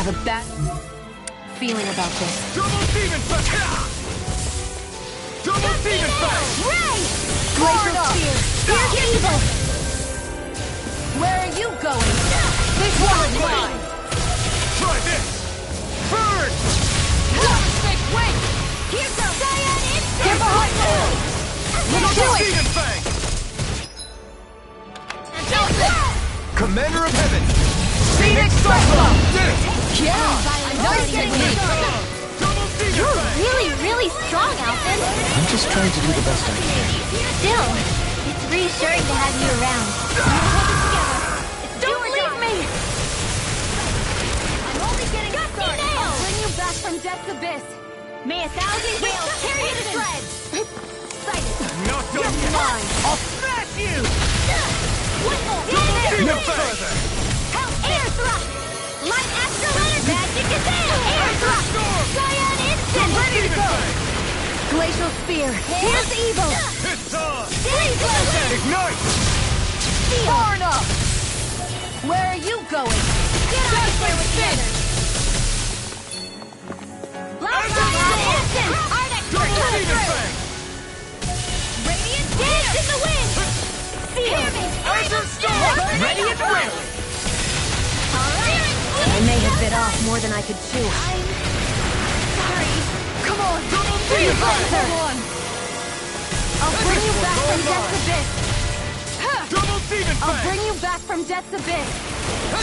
have a bad feeling about this. Double demon fang! Double demon fang! Ray! Glacial Spear! Here's evil! Where are you going? This one is mine! Try this! Burn! Wait! Here's a Cyan Instinct! Get behind me! Let's do Double it! demon fang! Joseph! Commander of Heaven! Phoenix Cyclone! Did it! Yeah! Nice technique! Double demon You're fang! really, really strong, Alphen. I'm just trying to do the best I can. Still, it's reassuring to have you around. Don't leave me! I'm only getting started. I'll bring you back from death's abyss. May 1,000 gales tear you to shreds! Not done yet! Mine! I'll smash you! Double No further! Air thrust! Light astral energy! Magic is in! Air thrust! Cyan Instant! Ready to go! Glacial Spear! Here's evil! It's on! Freeze Laser! Ignite! Far enough! Where are you going? Get out of there with the others! Cyan Instant! Arctic Double demon fang! Radiant Dance in the wind! Hear me! Azure Storm! Ready and will! I may have bit off more than I could chew. I'm sorry. Come on! Double Freeze demon fang! Laser! I'll bring you back from death's abyss! Double demon I'll fang! bring you back from death's abyss!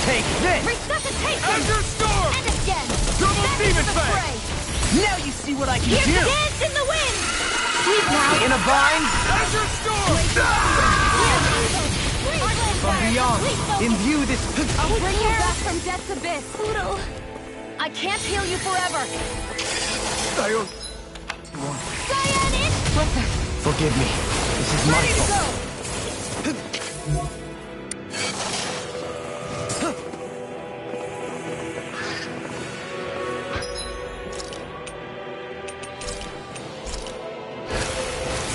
Take this! Resuscitation! Azure Storm! And again! Double Back demon into the fang! fray! Now you see what I can Here's do! the dance in the wind! Sleep now! In a bind, Azure Storm! from beyond, imbue this... I'll bring you back from death's abyss! Poodle! I can't heal you forever! I'll... Cyan Instinct! Forgive me. This is my Ready to fault. go!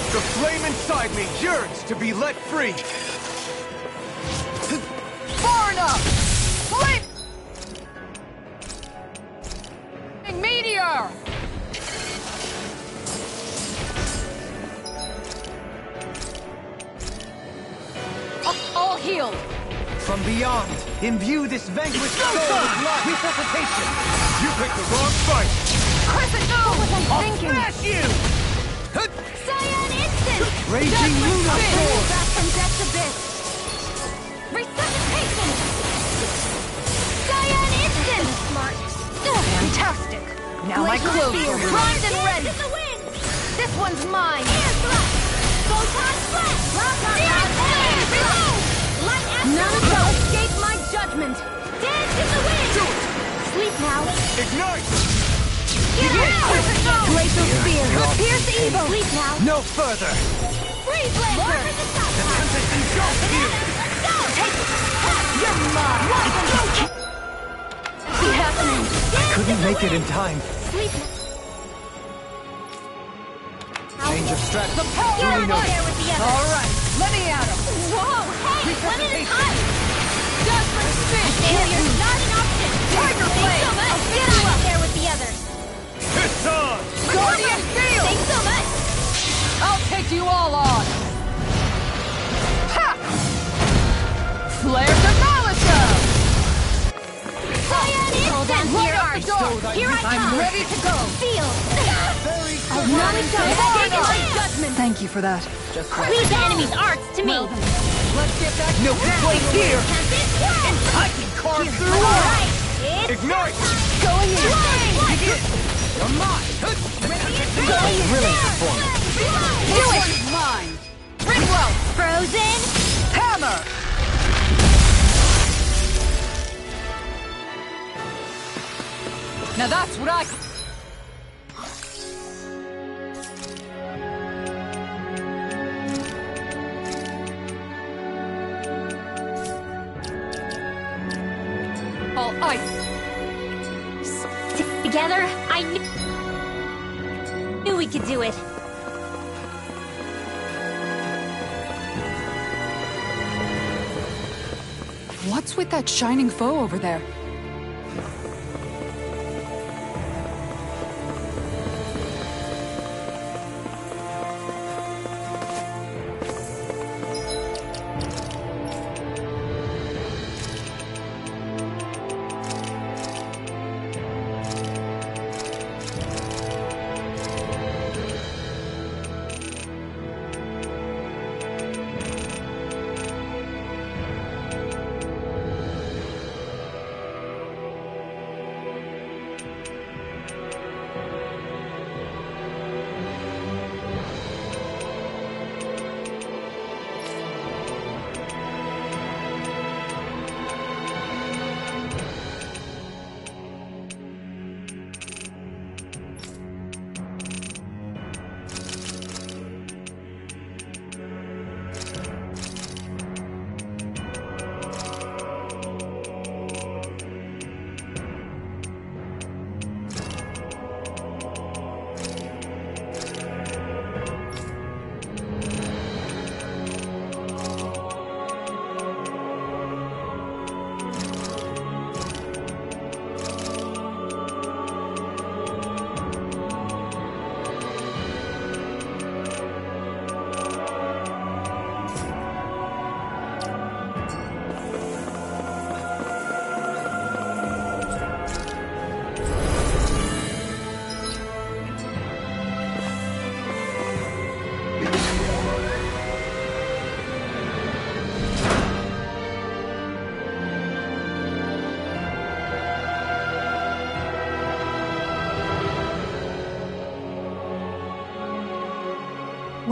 The flame inside me yearns to be let free! Far enough! Flame! Meteor! All healed! From beyond, imbue this vanquished soul with life. Resuscitation! You picked the wrong fight! Crescent, no! What was I I'll thinking? smash you! Cyan Instant! Raging Luna Bring you Sword! back from death's abyss! Resuscitation! Cyan Instant! Smart. Fantastic! Now my Glacial clothes Spear, are ready. primed and ready! This one's mine! Air thrust! Photon flash! Reload! Light astral! None of those escape my judgment! Dance in the wind! Do it! Sleep now! Ignite! Glacial Spear! Pierce evil! Sleep now! No further! Freeze Laser! The tempest engulfs you! You're mine! See happening! Couldn't make it in time. Sleep. Change of strategy. The power Get of out might! there with the others! All right, let me at him! Whoa! Hey! One at a time! Judgment Spin! Failure's not an option! Tiger Thanks Blade! so much! I'll Get get you out up. there with the others! It's on! Guardian Field! Thanks so much! I'll take you all on! Ha! Flare to Malika! Cyan Instant! Right Here out are the door! Here I come! I'm ready to go! Feel! I'll Not a Far enough. my judgment! Thank you for that. Leave the enemy's arts to me! Let's get back No place here! I can carve through Alright! It's Ignite! going in! You're mine! Thrilling performance. This one is mine! Ringwell! Frozen! Hammer! Now that's what I... All ice! Together, I knew we could do it. What's with that shining foe over there?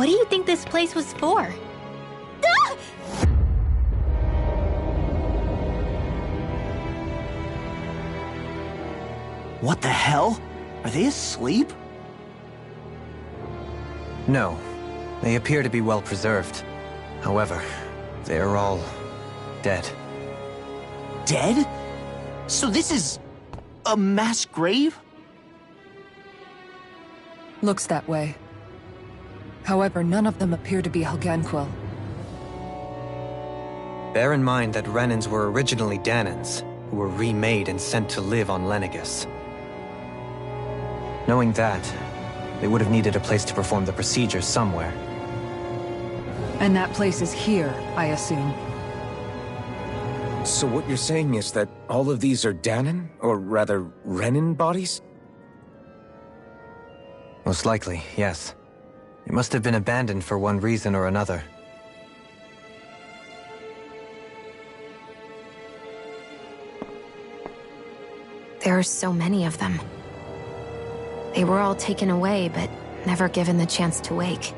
What do you think this place was for? Ah! What the hell? Are they asleep? No. They appear to be well preserved. However, they are all dead. Dead? So this is a mass grave? Looks that way. However, none of them appear to be Helgenquil. Bear in mind that Renans were originally Dahnans, who were remade and sent to live on Lenegis. Knowing that, they would have needed a place to perform the procedure somewhere. And that place is here, I assume. So what you're saying is that all of these are Dahnan, or rather, Renan bodies? Most likely, yes. It must have been abandoned for one reason or another. There are so many of them. They were all taken away, but never given the chance to wake.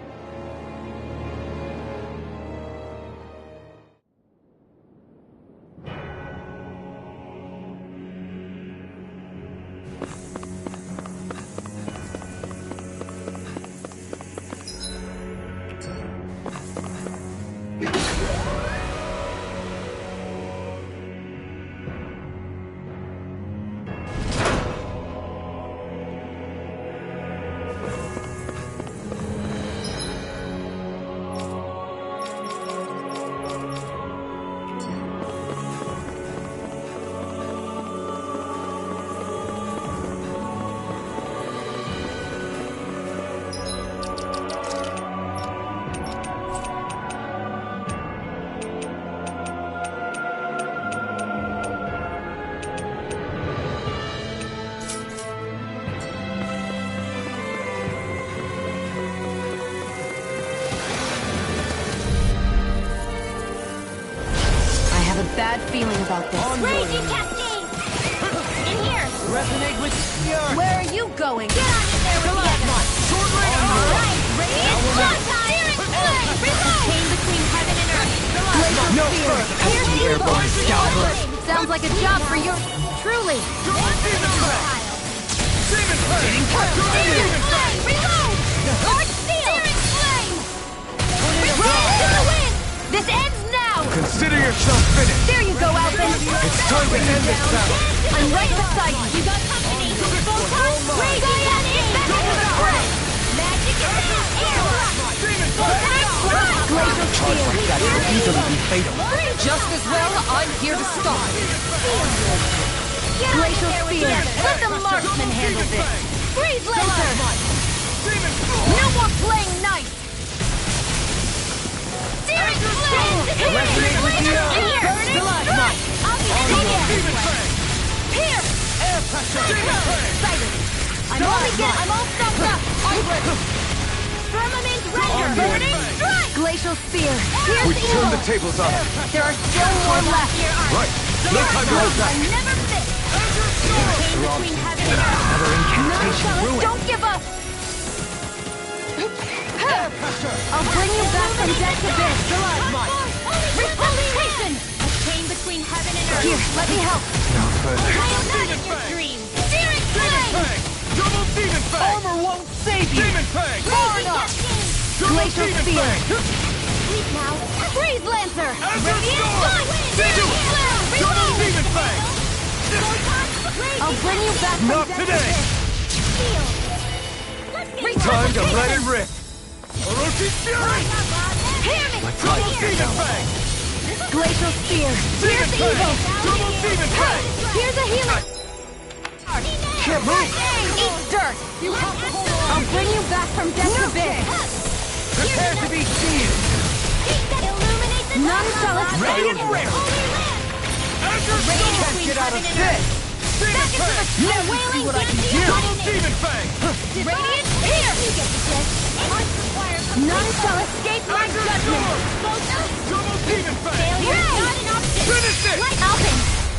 Bad feeling about this. Raging Cascade! In here! Resonate with fury! Where are you going? Get on in there with the others! Sword Rain! Alright, Radiant Shot Time! Flame! Chain between heaven and earth! No further! Here's the airborne scoundrel! Sounds like a job for you. Truly! Demon Flame! Demon Flame! Reload! Arch Steel! Searing Flame! Roll to the wind! This ends now! Consider yourself finished! There you go, Alphen! It's time to end this battle! I'm right beside you! You got company! Photon! Raging Cascade! Back to the fray! Magic attack! Air rush! Photon strike! Glacial Spear! That could easily be fatal. Just as well, I'm here to stop. Glacial Spear! Let the marksman handle this! Freeze Lancer! No more playing nice! Searing Flame! Resonate with you! Here! Burning Strike! I'll be again! Here! Air pressure! Excited! I'm all stuffed up! Onward! Firmament Render! Burning Strike! Glacial Spear! Here's We the turned the evil! tables on them. There are still more left! Right. No time to hold back. I never miss! Chain between heaven and earth! Another incantation None ruined! don't give up! I'll bring you back from death to this! Resuscitation! A chain between heaven and earth! Here, let me help! No further. Not in your dreams! Searing Flame! Double Demon Fang! Armor won't save you! Demon Fang! Far enough! Glacial Spear! Sleep now! Freeze Lancer! Radiant Strike! Searing Flame! Double Reload! Demon Fang! I'll bring you back from Not death today! to this! Time to let it rip! Orochi Fury! Hear me! Double Demon Fang! Glacial Spear! Here's Demon evil! Fang! Double Demon Fang! Here's a healer! Can't move! Eat dirt! I'll bring you back from death to this! Prepare to be sealed! None shall escape! Radiant Rare! Can't get out of this! Demon Fang! No wailing What I can do! Double Demon Fang! Radiant here! None shall escape my judgment! Double Demon Fang! Failure is not an option! Finish it! Alphen!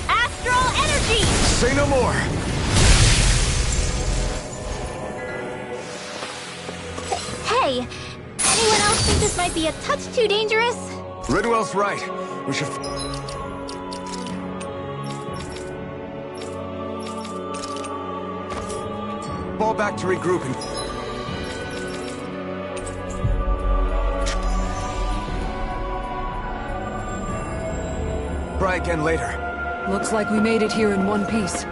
Astral energy! Say no more! Hey! Anyone might be a touch too dangerous. Ridwell's right. We should... Fall back to regroup and... Try again later. Looks like we made it here in one piece.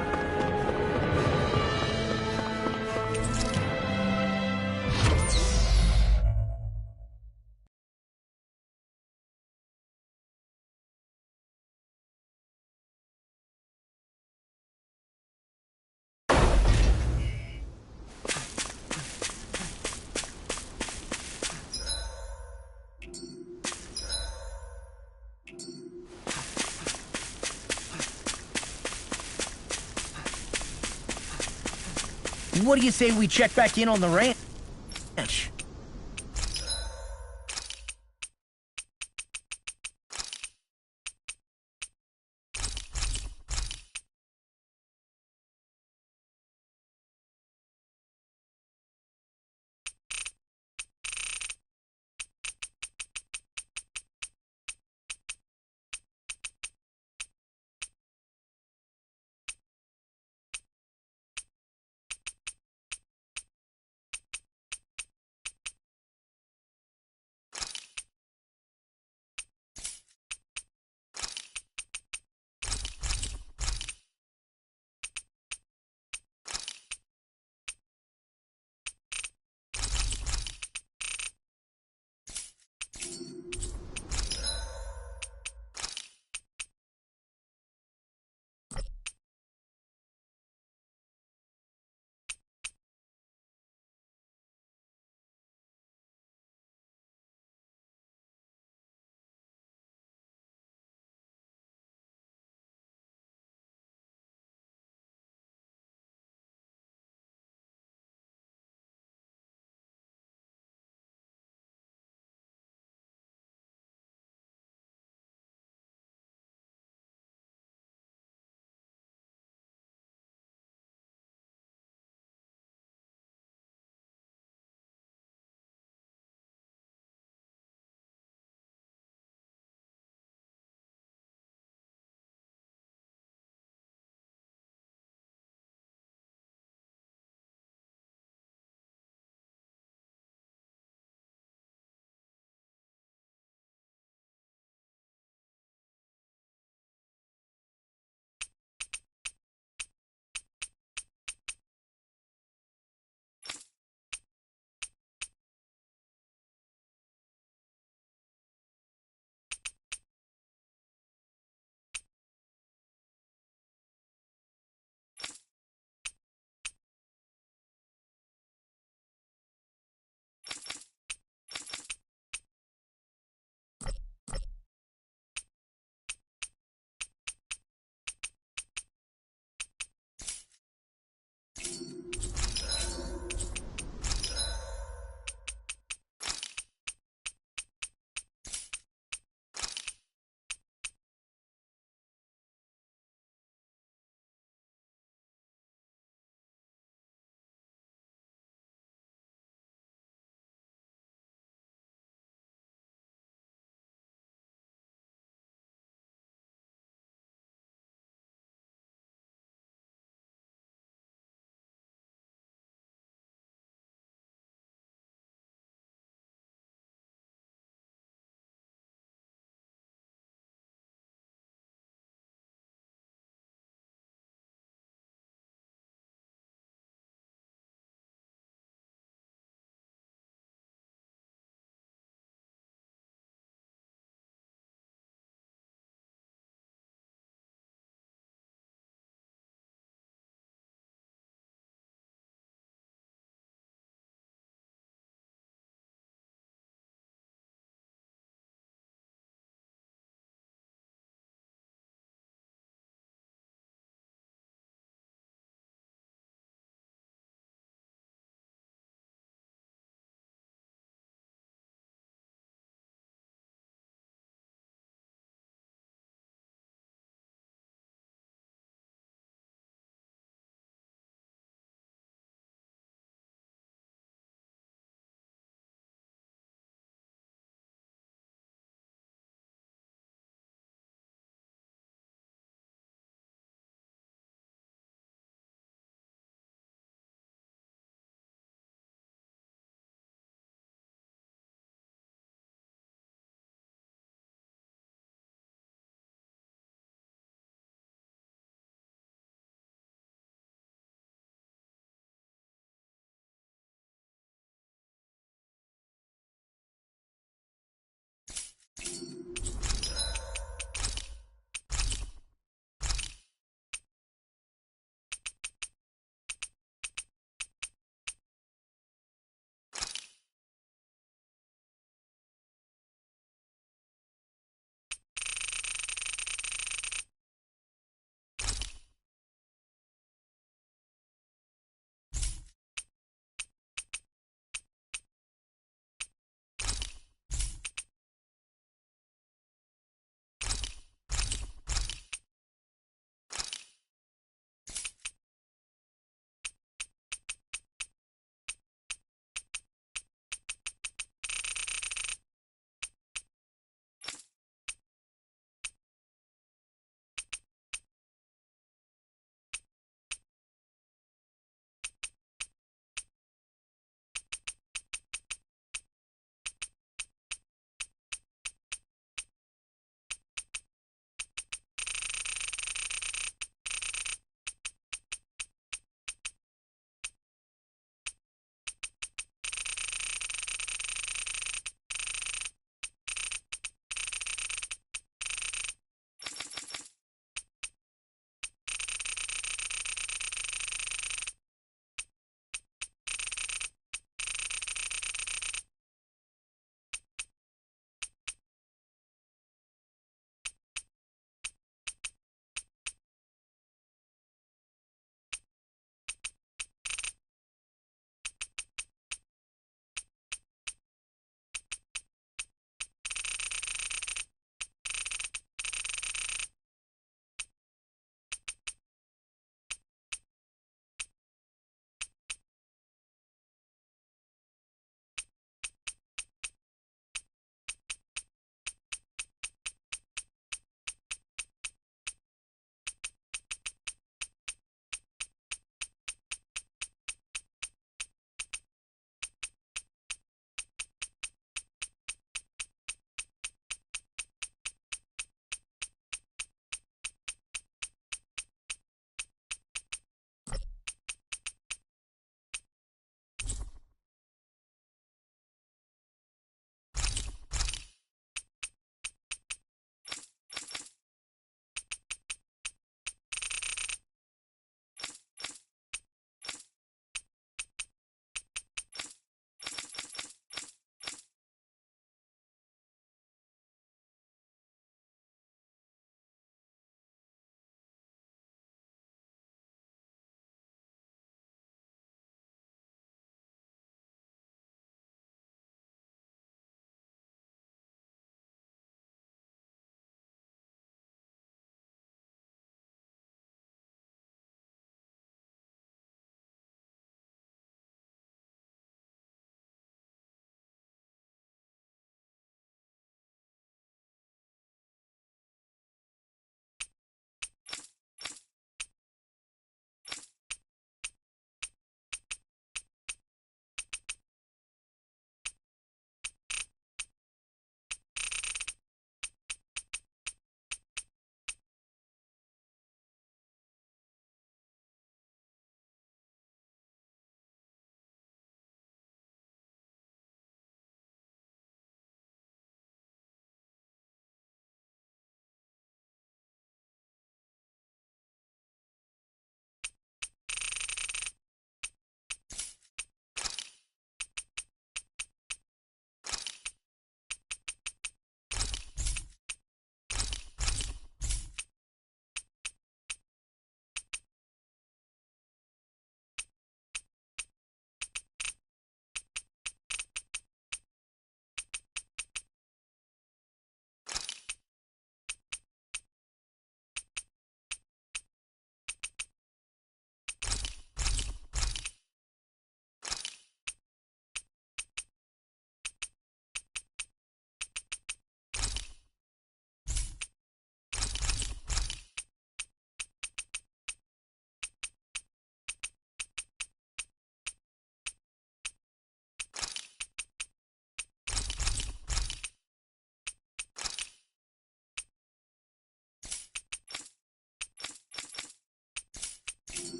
What do you say we check back in on the ranch?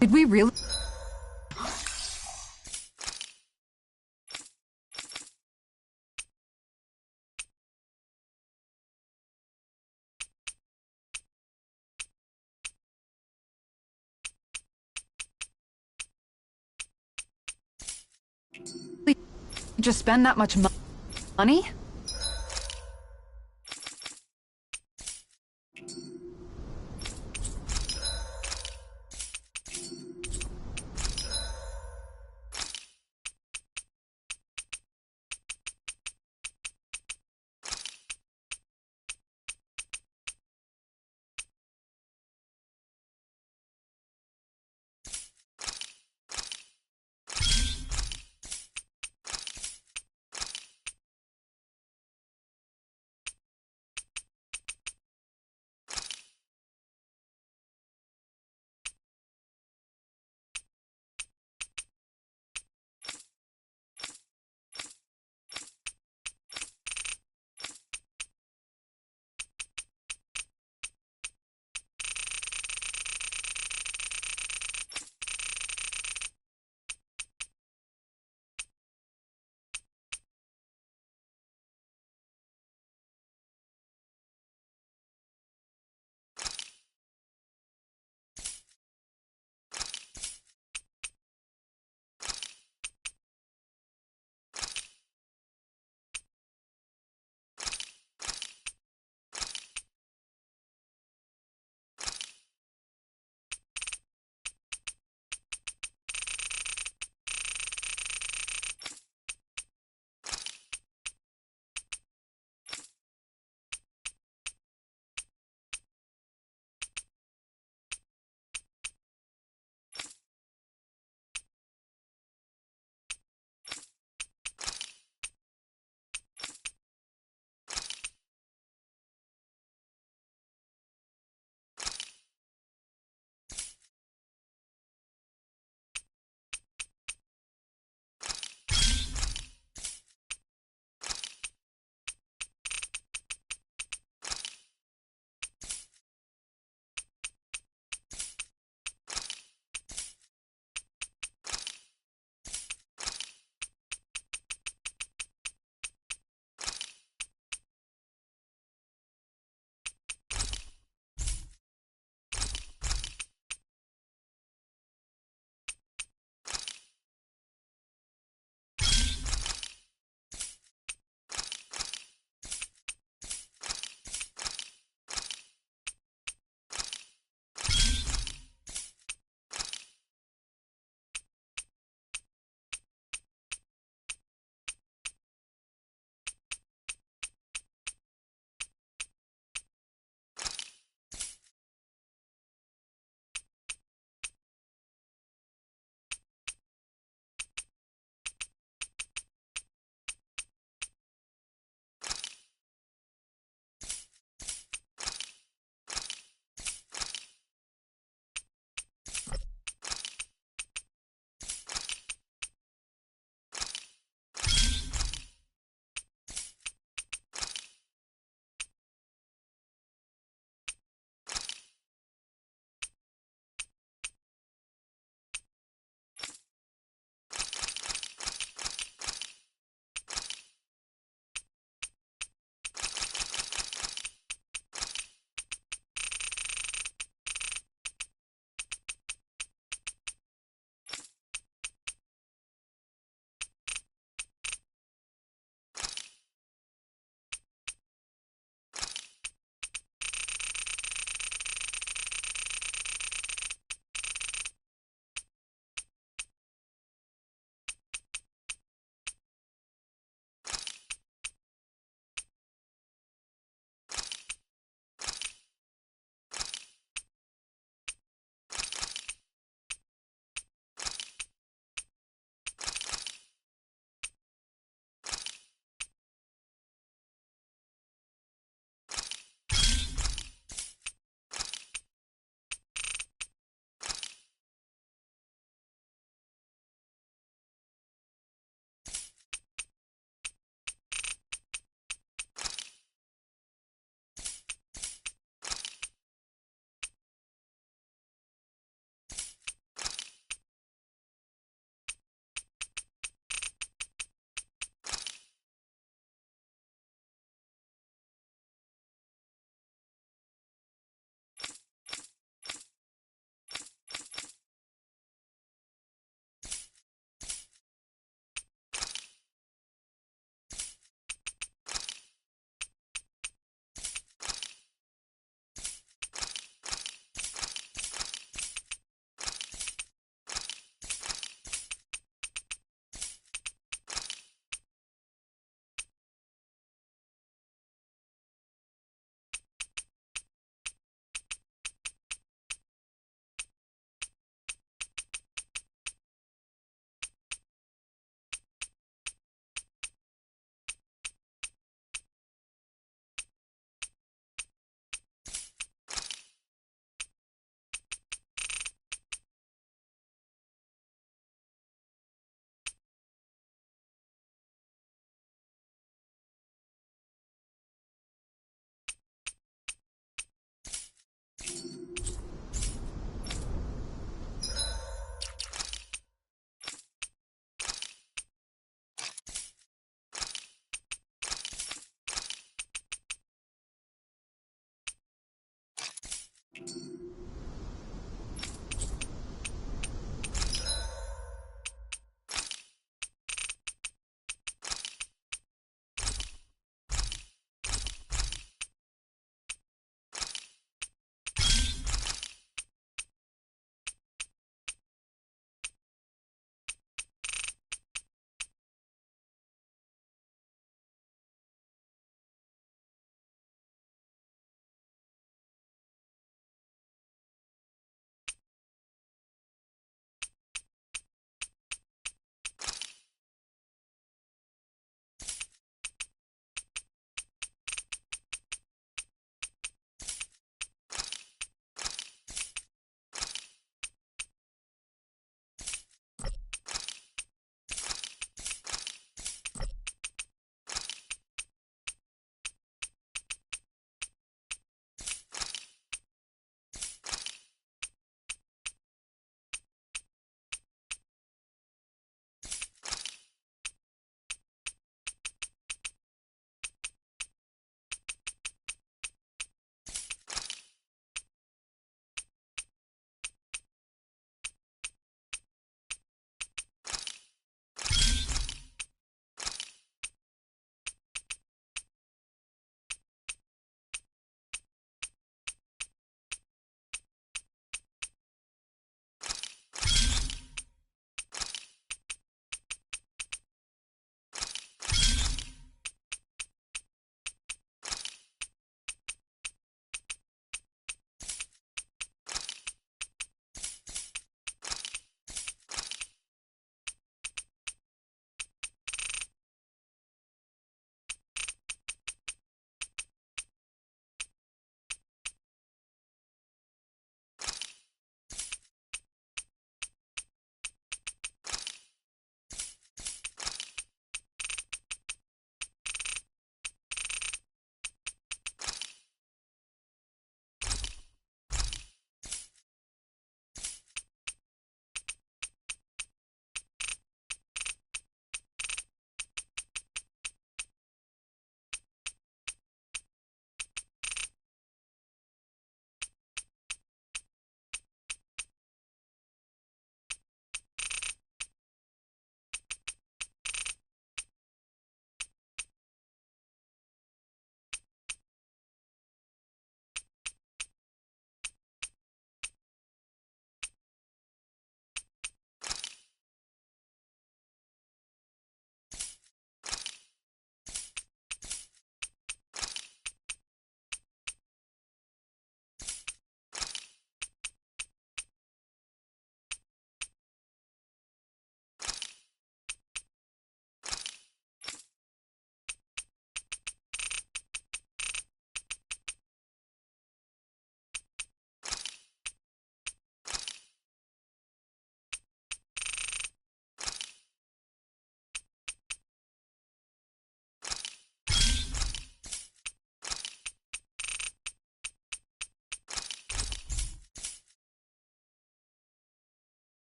Did we really? Just spend that much money?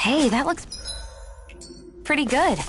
Hey, that looks pretty good.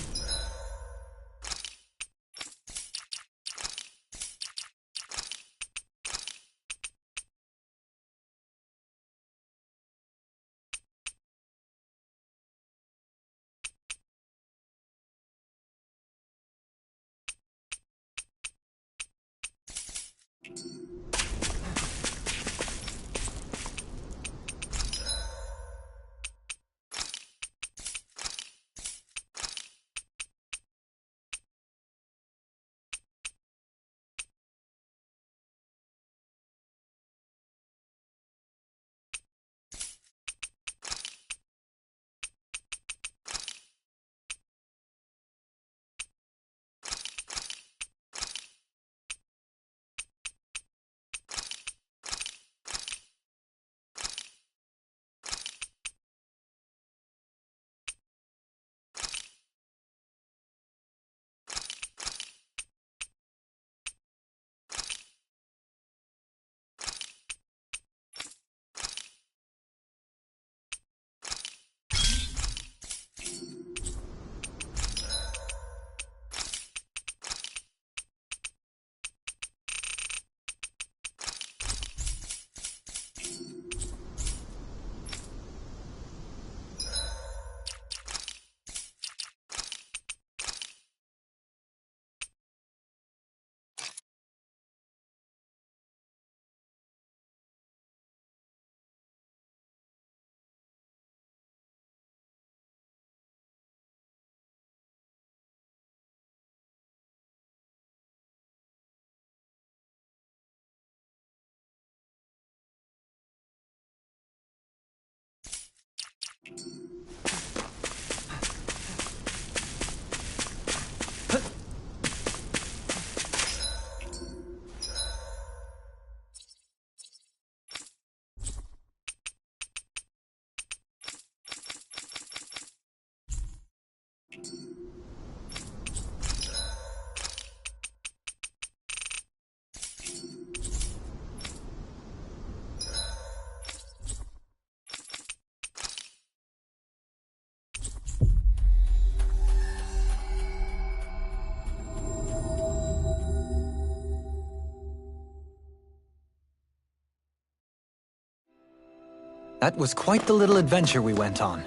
That was quite the little adventure we went on.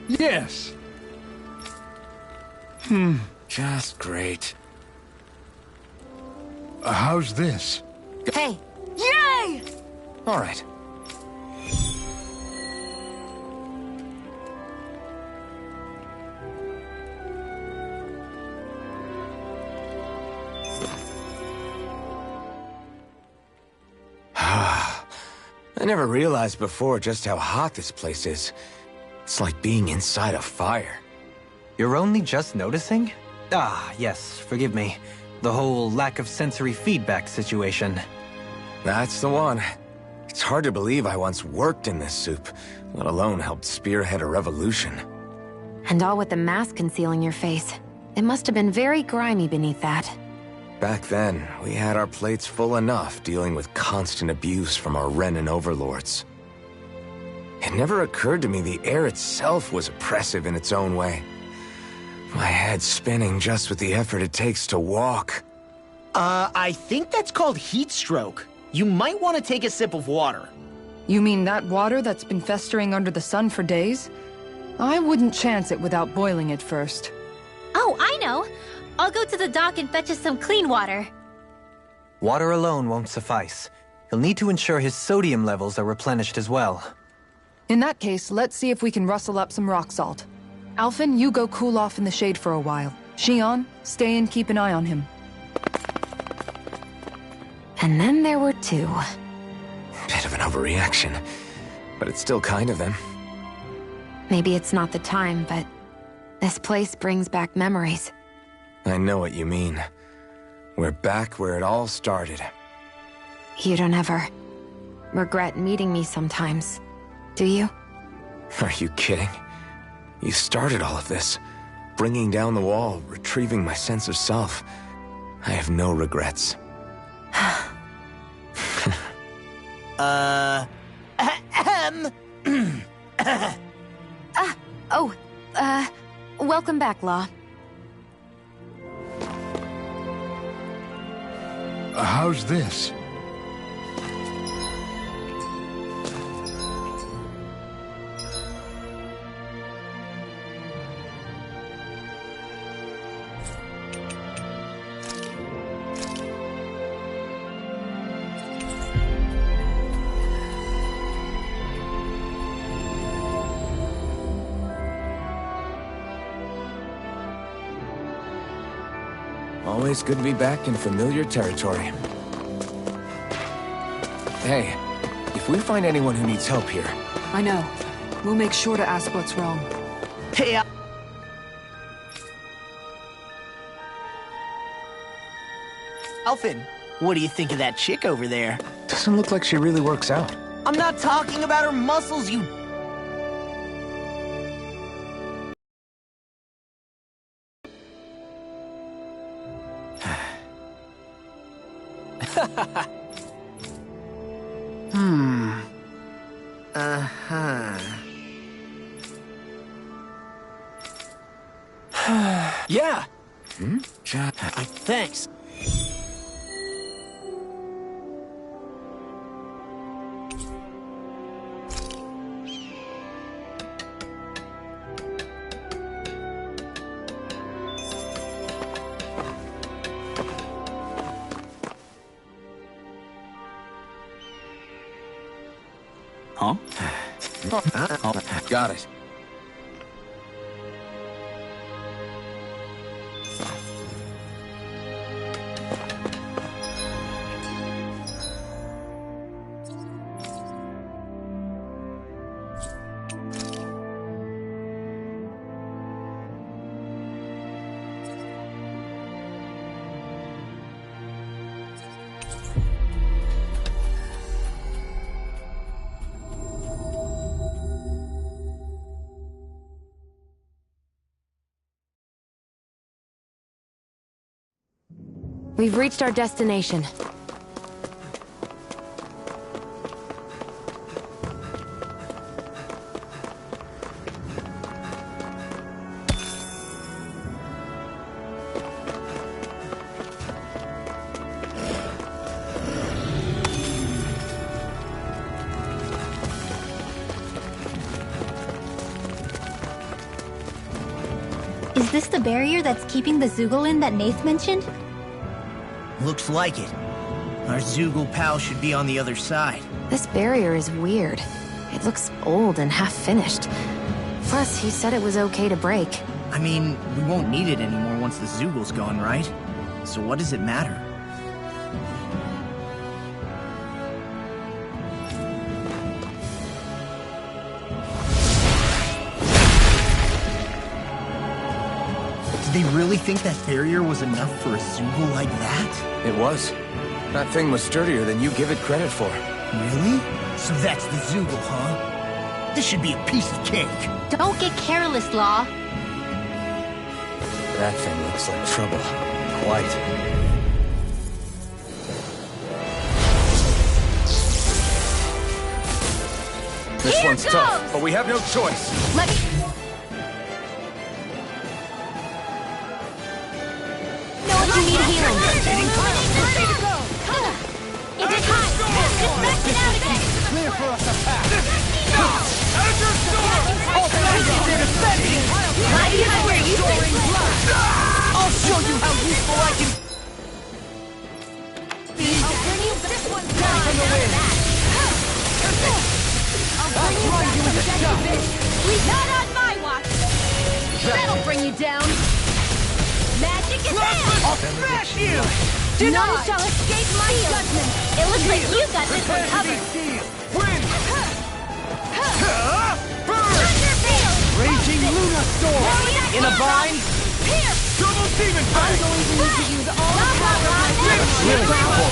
Yes. Just great. How's this? Hey, Yay! All right. I never realized before just how hot this place is. It's like being inside a fire. You're only just noticing? Ah, yes, forgive me. The whole lack of sensory feedback situation. That's the one. It's hard to believe I once worked in this soup, let alone helped spearhead a revolution. and all with the mask concealing your face. It must have been very grimy beneath that. Back then, we had our plates full enough dealing with constant abuse from our Renan overlords. It never occurred to me the air itself was oppressive in its own way. My head's spinning just with the effort it takes to walk. I think that's called heat stroke. You might want to take a sip of water. You mean that water that's been festering under the sun for days? I wouldn't chance it without boiling it first. Oh, I know! I'll go to the dock and fetch us some clean water. Water alone won't suffice. He'll need to ensure his sodium levels are replenished as well. In that case, let's see if we can rustle up some rock salt. Alphen, you go cool off in the shade for a while. Xion, stay and keep an eye on him. And then there were two. Bit of an overreaction, but it's still kind of them. Maybe it's not the time, but this place brings back memories. I know what you mean. We're back where it all started. You don't ever regret meeting me sometimes, do you? Are you kidding? You started all of this. Bringing down the wall, retrieving my sense of self. I have no regrets. Welcome back, Law. How's this? Always good to be back in familiar territory. Hey, if we find anyone who needs help here... I know. We'll make sure to ask what's wrong. Hey, Alphen, what do you think of that chick over there? Doesn't look like she really works out. I'm not talking about her muscles, you... Yeah! Thanks. Huh? Got it. We've reached our destination. Is this the barrier that's keeping the Zoogle in that Nath mentioned? Looks like it. Our Zoogle pal should be on the other side. This barrier is weird. It looks old and half-finished. Plus, he said it was okay to break. I mean, we won't need it anymore once the Zoogle's gone, right? So what does it matter? Did they really think that barrier was enough for a Zoogle like that? It was. That thing was sturdier than you give it credit for. Really? So that's the Zoogle, huh? This should be a piece of cake. Don't get careless, Law. That thing looks like trouble. Quite. This Here one's goes! tough, but we have no choice. Let me... know if you need healing. It's hot! Just back it out again! Clear for us to pass! Right behind where you think. I'll show you how useful I can... This one's done. I'll bring you back. Not on my watch. That'll bring you down. Magic is in. I'll smash you! None shall escape my judgment. It looks like you got this one covered. Win! Thunderfield! Raging Luna Storm! In a bind? Here! Double demon I'm bang! going to need to use all the power of my Really cool.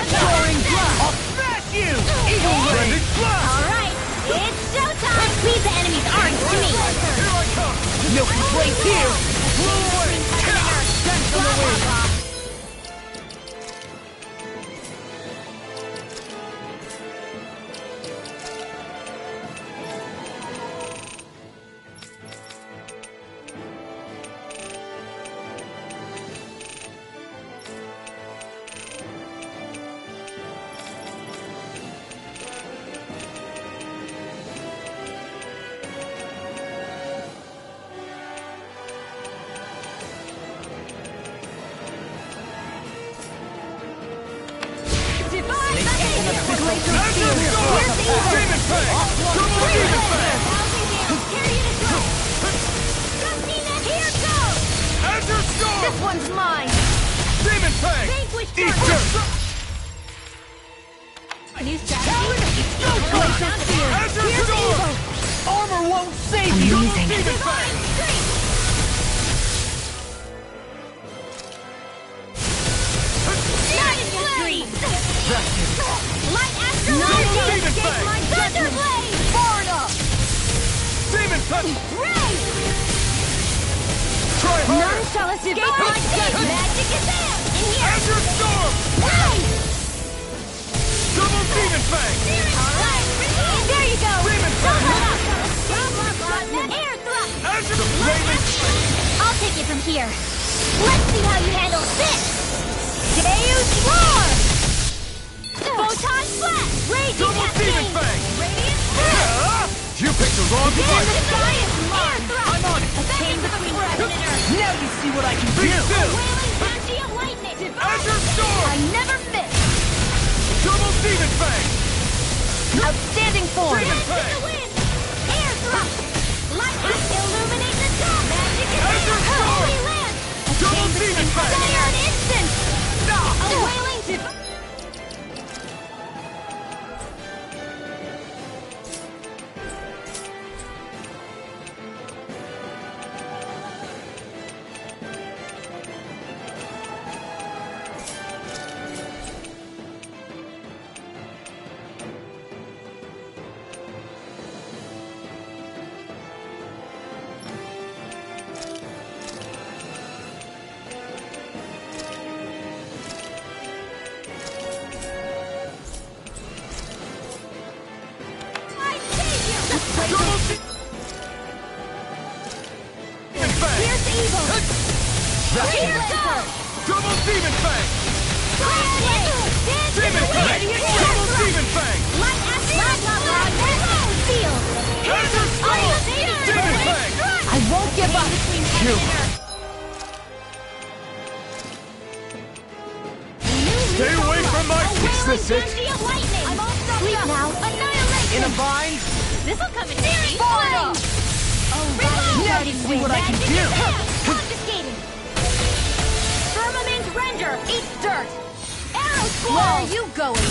Soaring blast! I'll smash you! Eagle Ray! Splendid blast! Alright, it's showtime! Leave the enemy's arms to me! Here I come! Milky Place here! Blow away! Send from the wind! Demon Fang! Double Demon Fang! Here goes! Azure Storm! This one's mine! Demon Fang! Vanquish Eat Dark! dirt! New strategy? Glacial Spear! Azure Here's Storm! Evo! Armor won't save you! Amazing. Demon Fang! Divine Strength! Giant Stream! Light Astral Energy! Demon Fang! Thunder Blade! Florida! Demon Touch! Ray! Try None harder! shall escape my gaze! Magic is there! In here! Azure Storm! Ray! Double Demon Fang! Alright! There you go! Demon Don't Fang! let up! Air thrust! Azure the Flaming I'll take it from here. Let's see how you handle this! Deus Roar! Photon Flash! Raging Double Demon Cascade! Fang! Radiant Ah! You picked the wrong In fight! the sky is mine! I'm on it! A chain between heaven and earth! Now you see what I can Be do! still! Wailing Banshee of Lightning! Azure Storm! I never miss! Double Demon Fang! Outstanding form! Demon Dance Fang! in the wind! Air thrust! Light illuminate the dark! Magic is Azure there! Storm! Holy land! A Double chain Demon between Fang! heaven and instant! A wailing My savior! Double Demon Fang! Here's evil! Here goes! Double Demon Fang! Dance in Demon the Fang! wind! Double Demon Fang! Light Astral Field! Azure Storm! Demon Fang! I won't give up! Stay away from my... Is this it? I'm all sleep now. Annihilation! In a bind? This'll come in handy. Florida! Now you see what I can do! Confiscated! Firmament Render! Eat dirt! Arrow Squall! Where are you going?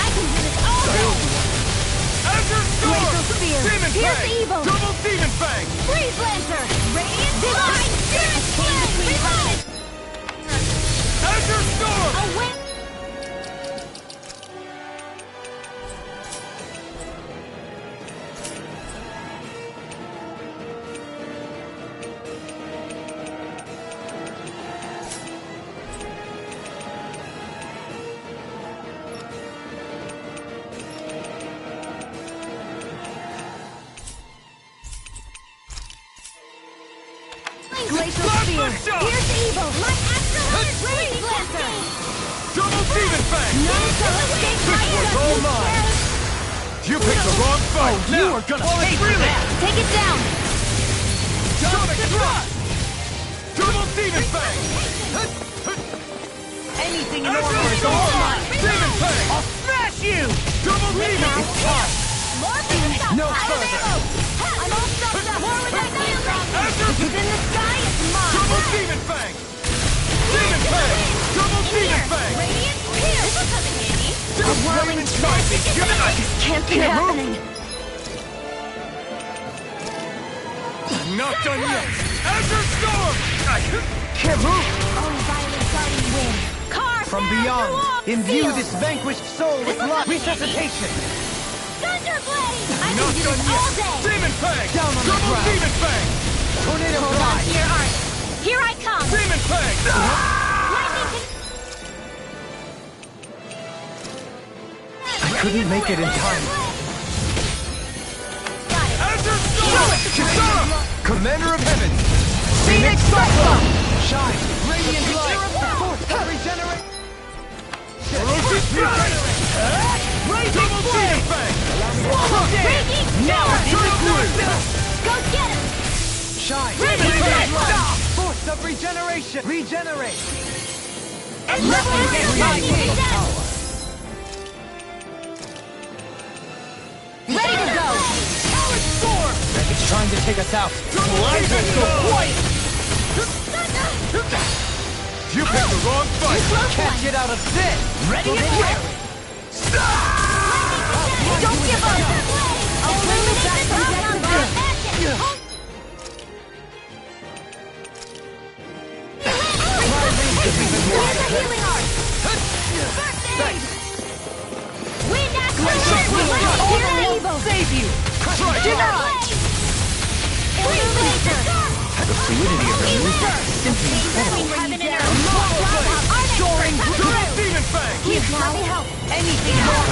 I can do this all day! Azure Storm! Glacial Spear! Demon Here's Fang! evil! Double Demon Fang! Freeze Lancer! Radiant Divine! Spirit Flame! Azure Storm! A win! Glacial Spear! Shot! Here's evil! Light Astral Freeze Lancer! Double Demon Fang! None shall escape my was all mine. You picked the wrong fight! You are gonna pay for that! Take it down! Sonic Thrust! Double Demon Fang! Anything in Azure order is all Storm! mine! Demon Fang! I'll smash you! Double Demon! No I'm further. I'm all stuffed up! More with annihilation! Azure Within the sky is mine! Double Demon Fang! Demon Fang! Double Demon Fang! Radiant Spear! This'll come in handy! A whirling magic! Can't be happening! Not done yet! Azure Storm! Can't move! Oh, violent guardian wind! Carve From down beyond, through all imbue fields. this vanquished soul with This'll life. come in handy. Resuscitation! Thunder Blade! I Not can do done this yet! all day! Demon Fang! Down on the Double ground. Demon Fang! Tornado Hold on Glide! to your art! Here I come! Demon Fang! Lightning can... I couldn't make it in time. Got it! Azure Storm! Kisara! Commander of Heaven! Phoenix Cyclone! Shine! Radiant light! Force that regenerate! Ferocious Regenerate! Double Demon Fang! Raging Now Storm! in the groove! Go get him! Shine! Radiant Radiant light! light! Force of regeneration! Regenerate! And level Radiant everybody light! to death! Power! It's trying to take us out. You picked the wrong fight! Can't get out of this! Ready and wary! Don't give up! I'll bring you back from death. Here's a healing art! First aid! Wind acceleration! Here's the evil! Save you! Deny! Freeze laser! The fluidity of her movement is simply incredible. Demon Fang! Let me help! Anything else?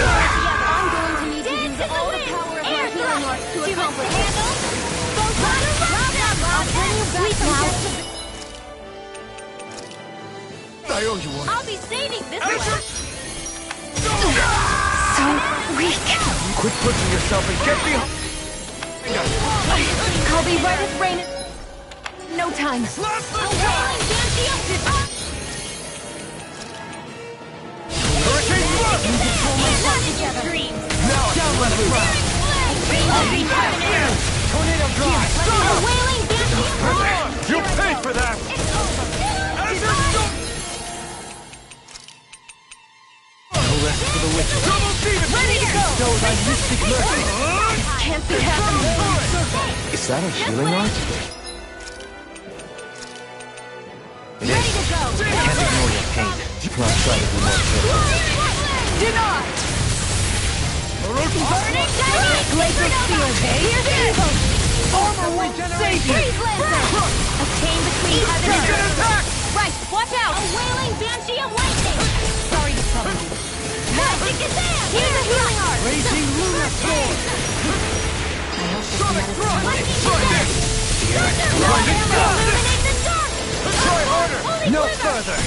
I'm going to need to use all the power of my healing arts to accomplish it. I'll bring you back from death. I owe you one. I'll be saving this one! So weak. Quit pushing yourself and get behind. I'll be right with Rain. No time. Hurricane Thrust! Now down, let it run! Tornado drive! You paid for that! No rest for the wicked. Double demon! Ready to go! Show thy mystic mercy! Can't be happening. Is that a healing art? Ready to go! Can't ignore your pain. Let's try to be more careful. Deny! Burning dynamic! Laser spear! Here's evil! Armor won't save you! Freeze laser! A chain between heaven and Get earth! attacked! Right, watch out! A wailing banshee of lightning! Sorry to trouble you. Magic is there! Here's a healing art! Raging Lunar Sword! Sonic Thrust! Try this! Illuminate the dark! Try harder! No further!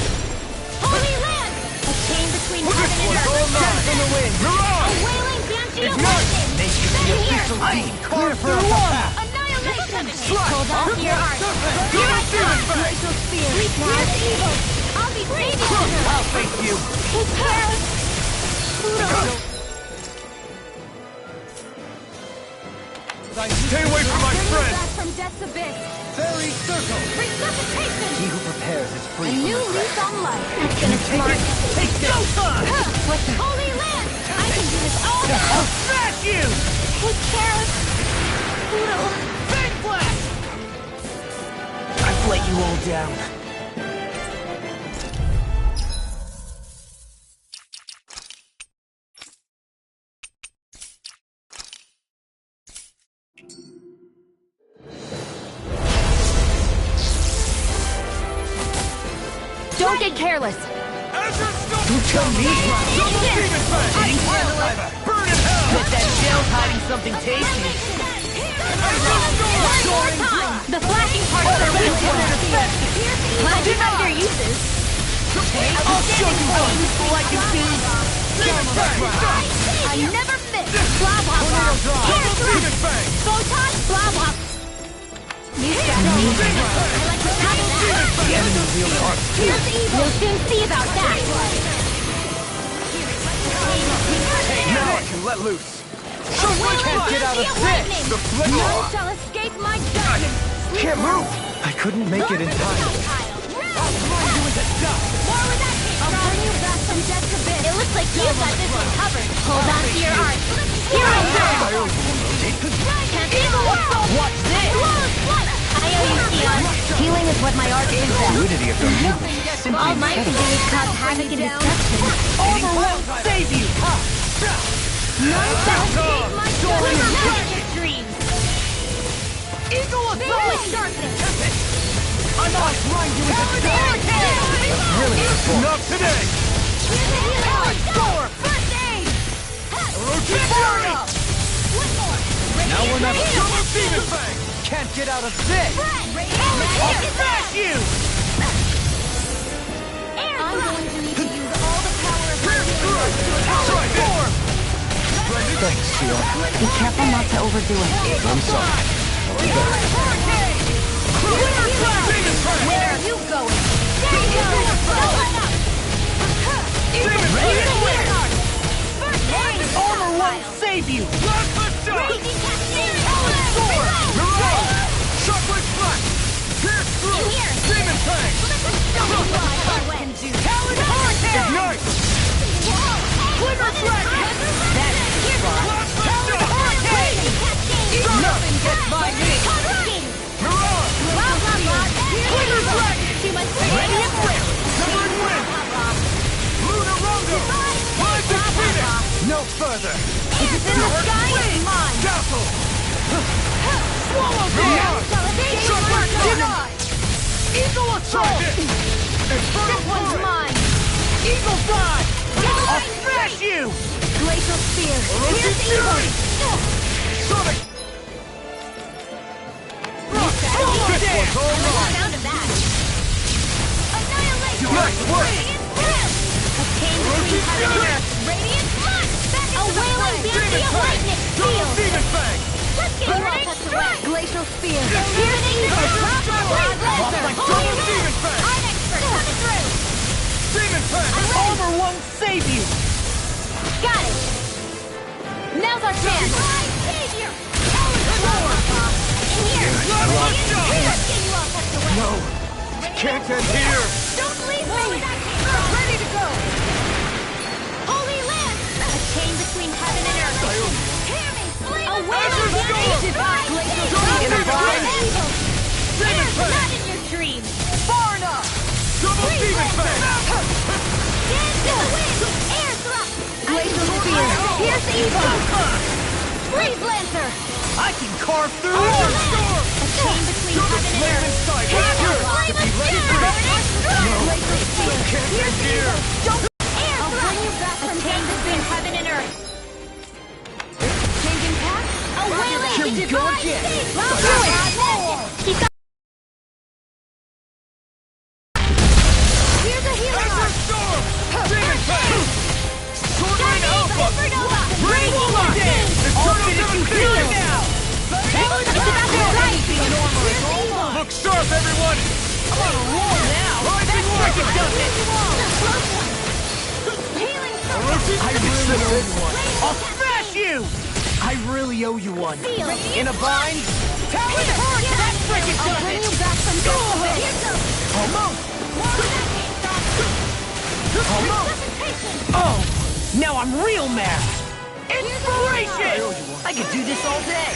Holy land! A chain between This heaven and one's all earth! mine! On the wind! You're A on! wailing banshee of Ignite! lightning! Nation Stay the here! official deed! Clear for a path! Annihilation! Slide! Hold on to your art! Here I come! Glacial spear! Here's evil! I'll be saving you! I'll face you! Take care! Stay away from my friend! Back from death's abyss! Fairy Circle! Resuscitation! He who prepares is A free from new regret. lease on life! That's gonna smart! Take this! What the? Holy land! I can do this all day! I'll smash you! Take care! Pluto! Fang Blast! I've let you all down. Don't get careless. Don't tell me! Double demon fang! Burn in hell! Bet that shell's hiding something tasty. One more time! The flashing parts are really good. Glad you know their uses. I'll show you how useful I can be! I never miss! Blah blah blah! Here, Demon fang! Photon, blah blah! You got me. I like to tackle that. The enemy wields art. Here's the evil. We'll soon see about that. Now I can let loose! Can't get out of this! The flame! None shall escape my judgment. Can't move! I couldn't make it in time. More with that case, I'll bring you back from death's abyss. It looks like you got this one covered. Hold on to your art. Here I come. Can't see the world. Watch this! I owe you, Sion. Healing is what my art is The at. fluidity of your movement is simply All my incredible. things cause havoc and destruction. Armor won't save you! None shall escape my judgment. Dreams. Eagle With darkness. I'm not trying to Really important. Not today! First aid. Now we're not Double demon fang! can't get out of this! I'll Smash you! I'm going to need to use all the power of my healing Try this! Thanks, Sion. Be careful not to overdo it. I'm sorry. Where are you going? There you go! Don't let up! First aid! Armor won't save you! Blast the shot! Raging cascade! Sword! Nothing gets by me! Mirage! Radiant Rim! Severing Wind! Lunar Rondo! Rising Phoenix! No further! If it's in the sky, it's mine! Dazzle! Swallow Denied! Eagle Assault! This one's mine! Eagle Dive! I'll smash you! Glacial Spear! Orochi Here's evil! Sonic! This one's all mine! sound of that! Annihilation! Nice work! Radiant Thrill! A chain between heaven and earth! Radiant Blood! Back into the wailing banshee of lightning! Double Seal! Demon Fang! Let's get you all tucked away! Glacial Spear! Here's evil! Freeze Lancer! Double Demon Fang! I'm expert! Coming through! Demon Fang! Armor won't save you! Got it! Now's our chance! I save you! In here! Let's get you all tucked away! No! Can't end here! Don't leave me! Ready to go! Holy Land! A chain between heaven and earth! Hear me! Away from the ancient glacial spear! In a bind! There's not in your dreams! Far enough! Double Demon Fang! Dance in the wind! Air thrust! Glacial spear! Here's the evil! Freeze Lancer! I can carve through A it! chain between heaven and earth! Hammer! Flame of Fury! Glacial spear! Here's the evil! Don't air thrust! I'll bring you back from chain between heaven and earth! Changing path? A wailing Here we go divine again. state! I'll do it! Keep that. Here's a healing arc! Storm! Demon Fang! Sword Rain Alpha! Supernova! Rain Wolf! Eternal Devastation! now! It's about to strike! Look sharp, everyone! I'm on a roll now! Rising Wicked does it! Healing Orochi I really owe you one. I'll Smash you! I really owe you one. Seal! In a bind? Talon Hurricane! That frickin' I'll does bring it! you back from death! Here goes! Almost! Almost! Oh! Now I'm real mad! Inspiration! I could do this all day!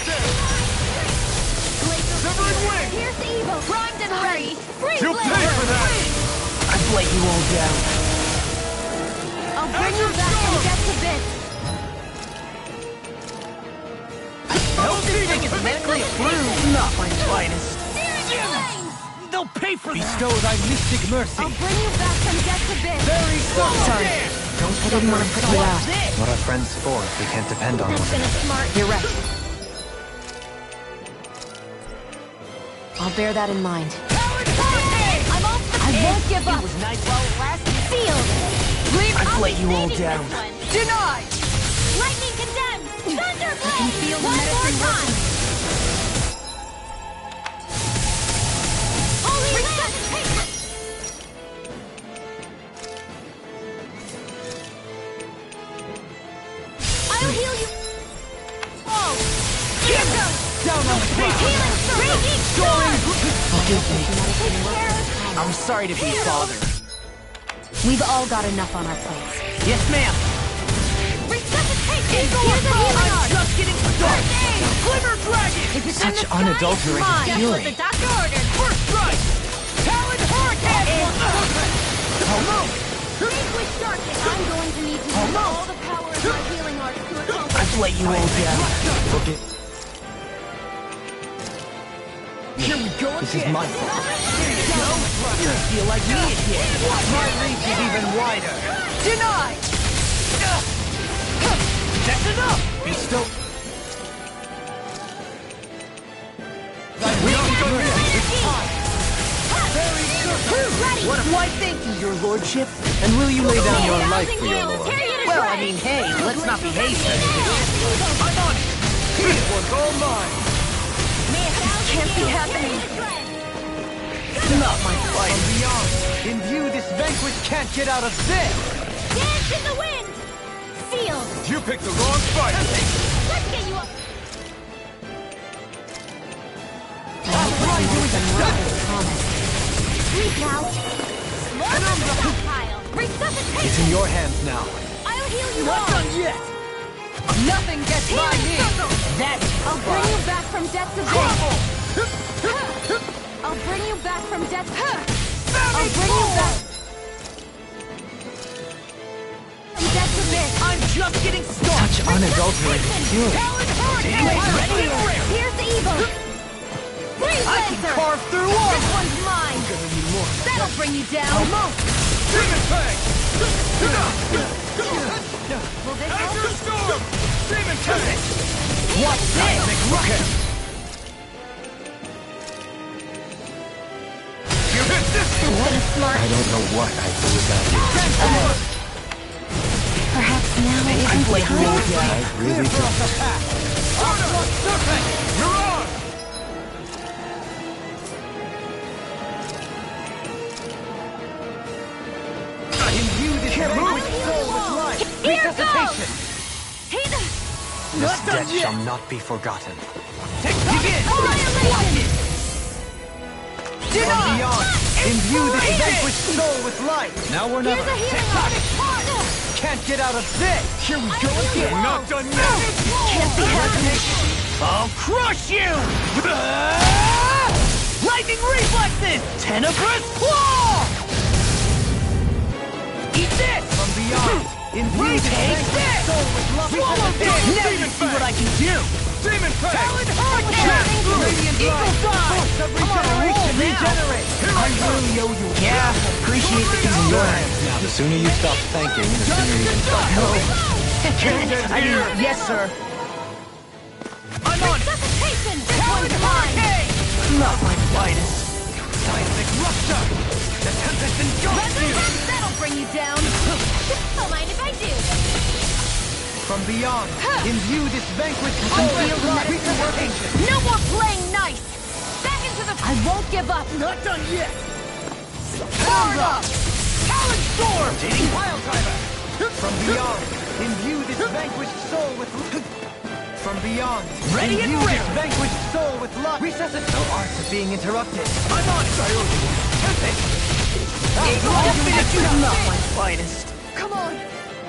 Severing Wind! Here's the evil! Primed and ready! Freeze You'll pay for that! I've let you all down. I'll bring you back from death to bits! Everything is medically approved. Not my finest. They'll pay for that. Bestow thy mystic mercy. I'll bring you back from death to bits! Very Sorry. I didn't want to put you out. What are friends for if we can't depend on That's one been a another? smart... You're right. I'll bear that in mind. I'm off the I won't give up! It was nice while it lasted. Sealed! I've let you all down. Denied! Lightning condemned! Thunder blade! I can feel the medicine working! Holy Resuscitation! I'll heal you! Oh! Here goes! Down on the ground. Healing Raging Storm! Forgive me. Take care! I'm sorry to be a father. We've all got enough on our plates. Yes, ma'am. Resuscitation! Here's a healing I'm arc! just getting started. Glimmer Dragon. If it's in Such the sky, unadulterated it's mine. That's fury. what the doctor ordered! First strike. Talon Hurricane. Almost. Vanquish darkness! I'm going to need to use all the power of my healing arts to accomplish. I've let you all down. Okay, Here we go again. this is my fault. There you go. You feel like me again. My reach is even wider. Denied. That's enough. Bestow. What do I thank you, your lordship? And will you lay down your life for your lord? Well, I mean, hey, let's not be hasty. I'm on it. It was all mine. Can't be happening! Not my fight. And beyond. In view, this vanquish can't get out of this. Dance in the wind! Sealed! You picked the wrong fight! Let's get you up! Freak out! Slurp the stockpile! Resuscitation! It's in your hands now. I'll heal you Not all! done yet! Nothing gets by me! That's I'll bring you back from death's abyss! I'll bring you back from death's... I'll bring you back... from death's abyss! I'm just getting started! Such unadulterated fury. Here's the evil! Freeze I can Lancer! carve through walls! This one's mine! That'll bring you down! Demon Fang! Will this Azure help? Storm! Demon Fang! What's this? Rocket! You hit this! I don't know what I'd do without you. Perhaps now isn't the time? I really Clear off don't. the path! Aqua Serpent! You're on! Imbue this vanquished soul with life! Here Resuscitation! This debt shall not be forgotten. Begin! Watch it! From beyond, imbue this vanquished soul with life! Now or never! Here's a healing art! Can't get out of this! Here we go again! We're not done yet! Can't be I'll crush you! Lightning reflexes! Tenebrous claw! Eat this! From beyond, imbue this vanquished soul with love! Swallow this! Now you see what I can do! Demon Fang! Talon Hurricane! Radiant Eagle Dive! Force of regeneration! Regenerate! I really owe you. Yeah, appreciate the things in your hands now. The sooner you stop thanking, the sooner you can start helping. Yes, sir. I'm on! Resuscitation! This Talon one's mine! Hurricane! Not my finest. Seismic Rupture! The Tempest engulfs you! Resurrect! That'll bring you down! Don't mind if I do! From beyond, imbue this vanquished soul with love! Resuscitation! No more playing nice! Back into the... I won't give up! Not done yet! Power up! Talon Storm! Taking Pile Driver! From beyond, imbue this vanquished soul with... From beyond, Ready and imbue this ready. vanquished soul with love! Resuscitate! No arts of being interrupted! I'm on it! Tempest! Eagle Definition! Not my finest! Come on!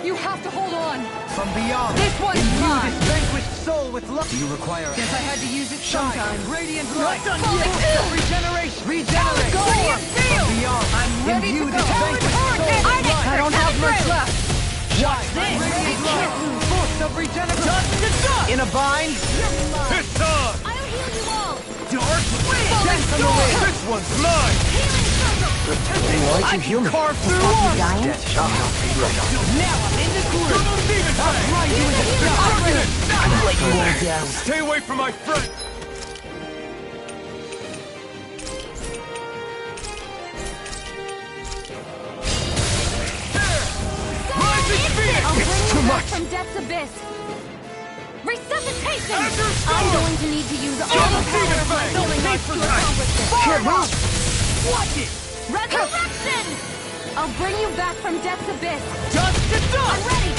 You have to hold on! From beyond, This one's imbue mine. this vanquished soul with love! Do you require Guess I had to use it Shine! sometime. Radiant Not light! done Force yet. of regeneration! Regenerate! Go on. From beyond, I'm ready to imbue go. this vanquished soul with love! I don't have much left. Shine! Radiant light! Force of regeneration! Dust to dust! In a bind! It's time! I'll heal you all! Dark Wind! Dance on the wind! This one's mine! Healing circle! Why'd you heal me? Carve through walls! Debt shall not be forgotten. Now I'm in the groove! Double Demon Fang! Grind you into Target it! I'll let you all down. Stay away from my friend! Rising Phoenix! I'll bring It's you too back much! from death's abyss! Resuscitation! Azure Storm! I'm going to need to use all Double the power Demon of my Fang! healing Made arts for to life! accomplish this! Can't move! Watch it! Resurrection! I'll bring you back from death's abyss! Dust to I'm dust! ready!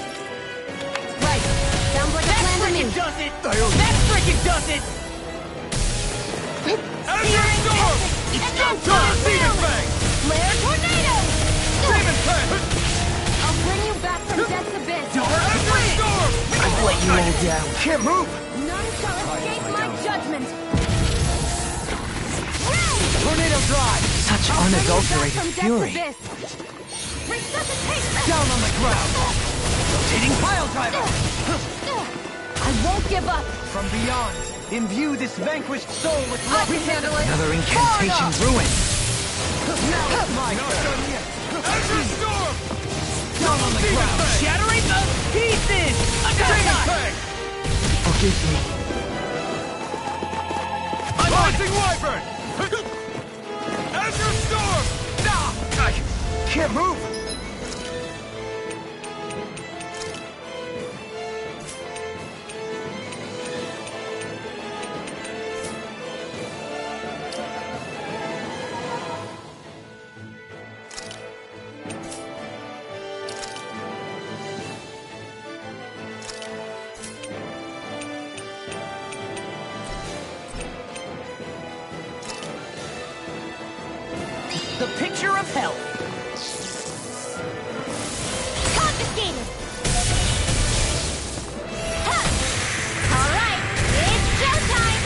Right. Sounds like a plan to me. Freaking does it! That freaking does it! Azure Storm! It's And go then Double time! Demon Fang! Flare tornado! Demon Fang! I'll bring you back from death's abyss! Azure Storm! I'll let you all down. Can't move! None shall escape my judgment! Tornado drive! Such unadulterated fury. Resuscitation! Down on the ground! Rotating pile driver! I won't give up! From beyond, imbue this vanquished soul with I love. can handle it! Another incantation ruined. Now it's my turn. Azure Storm! Down on the ground! Shattering the pieces! Demon Fang! Forgive me. I'm Rising Wyvern! Azure Storm! I can't move! hell! Confiscated! Ha! Alright, it's showtime!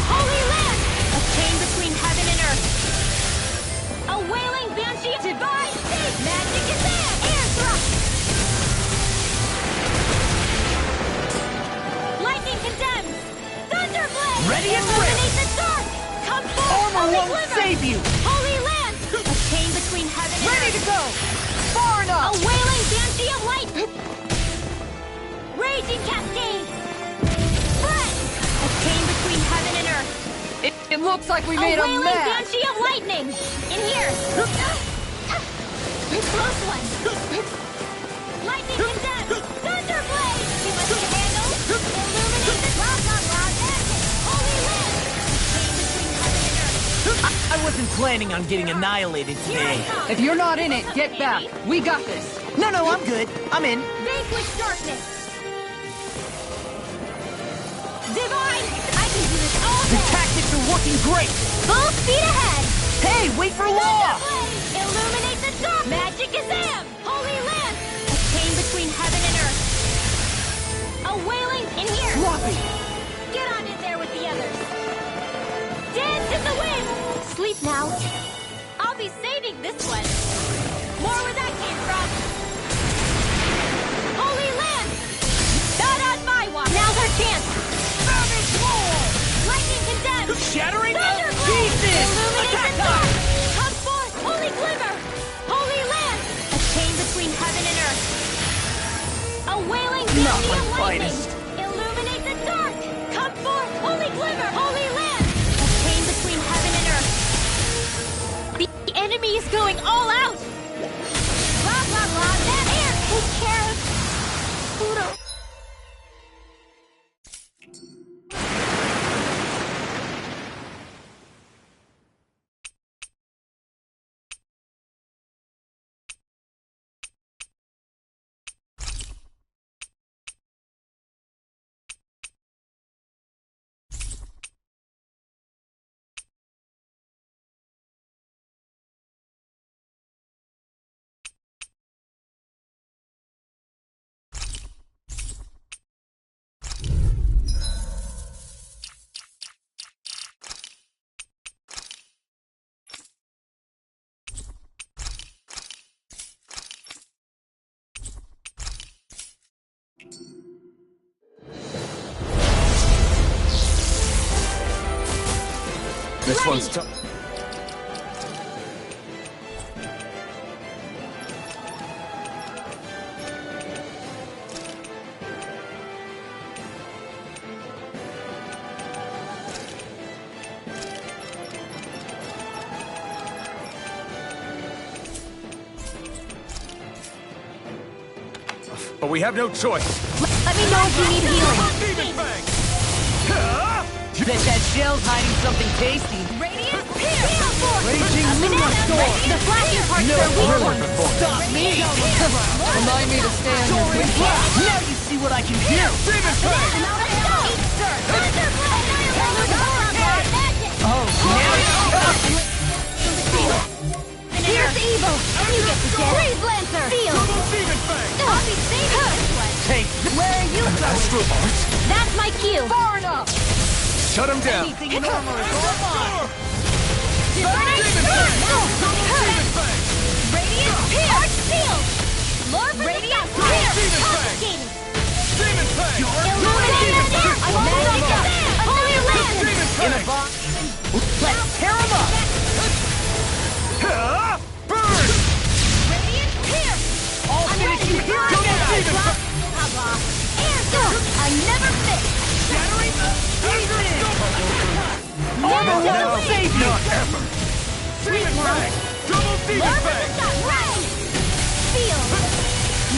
Holy Land! A chain between heaven and earth! A wailing banshee! Divine State! Magic is there! Air thrust! Lightning condemns! Thunderblade! Ready and illuminate the dark! Come forth! Armor Holy won't Glimmer! save you! Holy Land! A chain between heaven and Ready earth! to go! Far A enough! wailing banshee of light! Raging cascade! Friend! A chain between heaven and earth! It looks like we A made a wailing mess! banshee of lightning! In here! Close one! Lightning condemned! Thunderblade! You must handle! Illuminate the blah blah blah magic! Holy Land! A chain between heaven and earth! I wasn't planning on getting annihilated Here I today. come! If you're not in it, get back! We got this! No, I'm good. I'm in. Vanquish darkness! Divine! I can do this all The day! tactics are working great! Full speed ahead! Hey, wait for law! Thunderblade! Illuminate the dark! Magic is am! Holy Land! A chain between heaven and earth! A wailing in here! Floppy! Get on in there with the others! Dance in the wind! Sleep now. I'll be saving this one. More where that came from! Holy Land! Not on my watch! Now's our chance! Savage Wall! Lightning condemned! Shattering the Thunderblade! pieces! Illuminate Attack the dark! Come forth, Holy Glimmer! Holy Land! A chain between heaven and earth! A wailing Not banshee my of lightning! finest. Illuminate the dark! Come forth, Holy Glimmer! Holy Land! A chain between heaven and earth! The enemy is going all out! Blah, blah, blah, that air! Who cares? Pluto! This one's tough. But we have no choice. Let me know if you need healing. Demon Fang! Bet that shell's hiding something tasty. Radiant Pierce! Raging A Luna banana! Storm! The flashing parts No are weak thriller ones! before. Stop me! Remind me to stay on your Soaring feet. blast! Now you see what I can do! Demon Fang! Oh, now Here's evil! You get the jet! Freeze Lancer! Seal! Double Demon Fang! I'll be saving this one! take Where are you going? Astral Arts? That's my cue! Far enough! Shut him down. anything in armor is all mine! Demon Fang! Double Demon Fang! Radiant Pierce! Seal! More for Radiant Pierce! Confiscated! Demon Fang! Illuminate the dark! Magic up! Holy Land! Demon In a Fang! box! Let's tear 'em up! Burn! Radiant Pierce! I'll finish you here! Double Demon Fang! Air Dust! I never miss! Shattering the pieces! Armor Never won't miss! save you! Demon Fang! Double Demon More for Fang! the sun! Ray! Seal!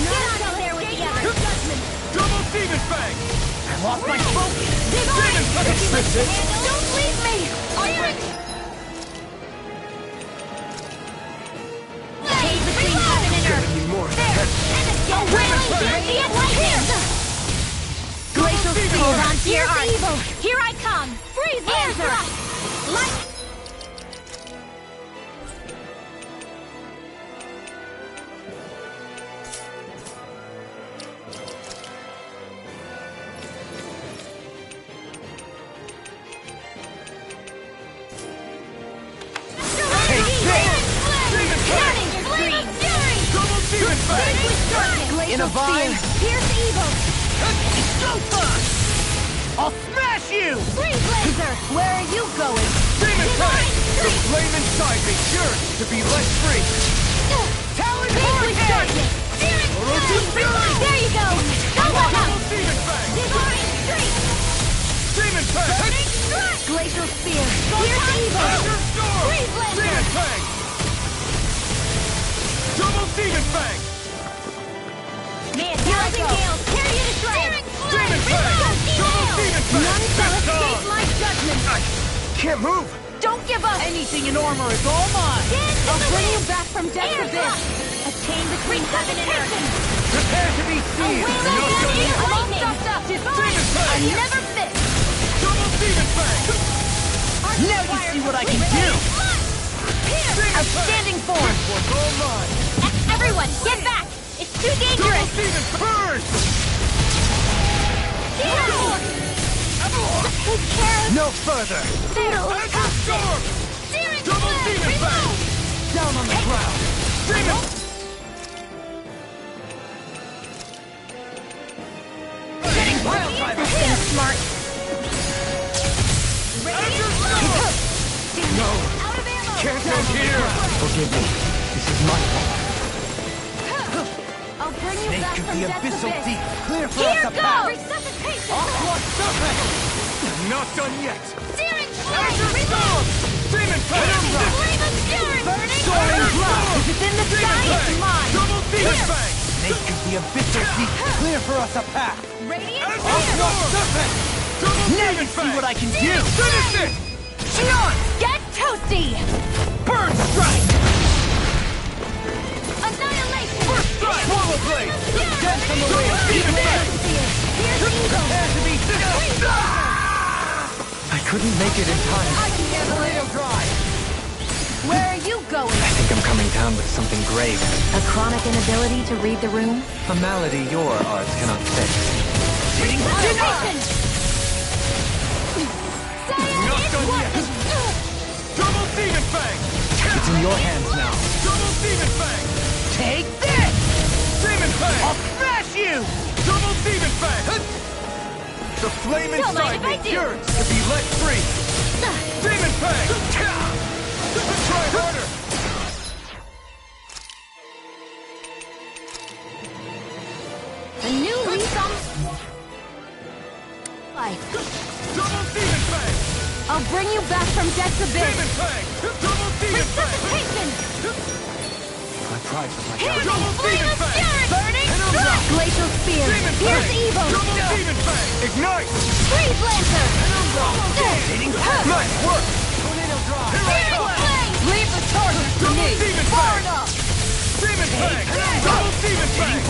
Get on in there with the others! Double Demon Fang! I lost my focus! Divine! That's it. Don't leave me! Iron! Cage between heaven and earth! Need more. A wailing banshee of lightning! Glacial Steel! Hold on to your arc! Evil! Here I come! Freeze Lancer! Light! In a vine? Pierce evil! Showtime! I'll smash you! Freeze laser! Where are you going? Demon Fang! The Streak! flame inside me yearns to be let free! Talon Vanquish Hurricane! darkness! Searing Orochi flame! Fury! There you go! Don't let Double up! Demon Fang! Divine streak! Demon Fang! Burning strike! Glacial spear! Pierce evil! Azure Storm! Freeze laser! Demon Fang! Double Demon Fang! Man, rising gales! Tear you to shreds! Demon Fang! Double Demon Fang! None shall That's escape on! my judgment! Can't move! Don't give up! Anything in armor is all mine! I'll bring you back from death's abyss! A chain between heaven and earth! Prepare to be seized! No done yet! I'm all stocked up! Demon Fang! I never miss! Double Demon Fang! Now you see what I can do! Outstanding form! One's all mine! Everyone, get back! It's too Double dangerous! Demon Burn! Take care! No further! There! Azure Storm! Searing Double flame! Demon Fang! Down on the ground! Demon! Getting wild driver! Think smart! Azure Storm! No! Out of ammo! Can't go here! Forgive me. This is my fault. I'll bring you Snake back of from the death's abyssal abyss! deep! Clear for Here us a path! goes! Resuscitation! Aqua Serpent! Not done yet! Searing Azure flame! Storm! Demon Fang! Flame of fury! Burning! Soaring cloud! If it's in the Demon sky, Fang! it's mine! Double Demon Fang! Snake of the abyssal deep! Clear for us a path! Radiant Azure flame! Storm! Serpent! Double Now Demon you see Fang! what I can do! Finish it! Xion! Get toasty! Burn strike! Annihilation! First strike! Swallow Blade! Send from the way of Demon Fang! Here's evil! Prepare to be I couldn't make it in time. I can handle it! Tornado drive! Where are you going? I think I'm coming down with something grave. A chronic inability to read the room? A malady your arts cannot fix. Resuscitation! Not done yet! Double Demon Fang! It's in your hands now. Double Demon Fang! Take this! Demon Fang! I'll smash you! Double Demon Fang! The flame Don't mind inside if I me do. yearns to be let free! Demon Fang! Try harder! A new lease on life. Double Demon Fang! I'll bring you back from death's abyss. Demon Fang! Double Demon Fang! Resuscitation! My pride was my Hear me! Double Flame Demon of Fang! fury! Burning strike! Glacial spear! Demon Pierce Fang! evil! Double Demon Fang! Ignite! Freeze lancer! Nice work! Tornado drive! Searing flame! Leave the target to Double me! Demon Far Fang! enough! Demon Fang! Double Demon Fang!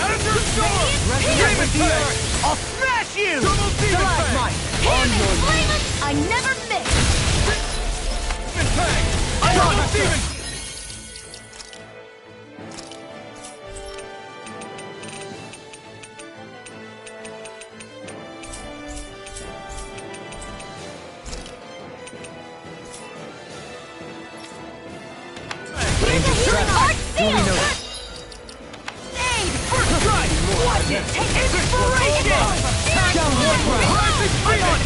Azure Storm! Demon Fang! I'll smash you! Double Demon Fang! Hear me! Flame of... I never miss! Demon Fang! Double Demon! Here's a healing arc seal! Duly noted. Aid! First strike! Watch it! Take Inspiration! Down on the ground! Rising Phoenix!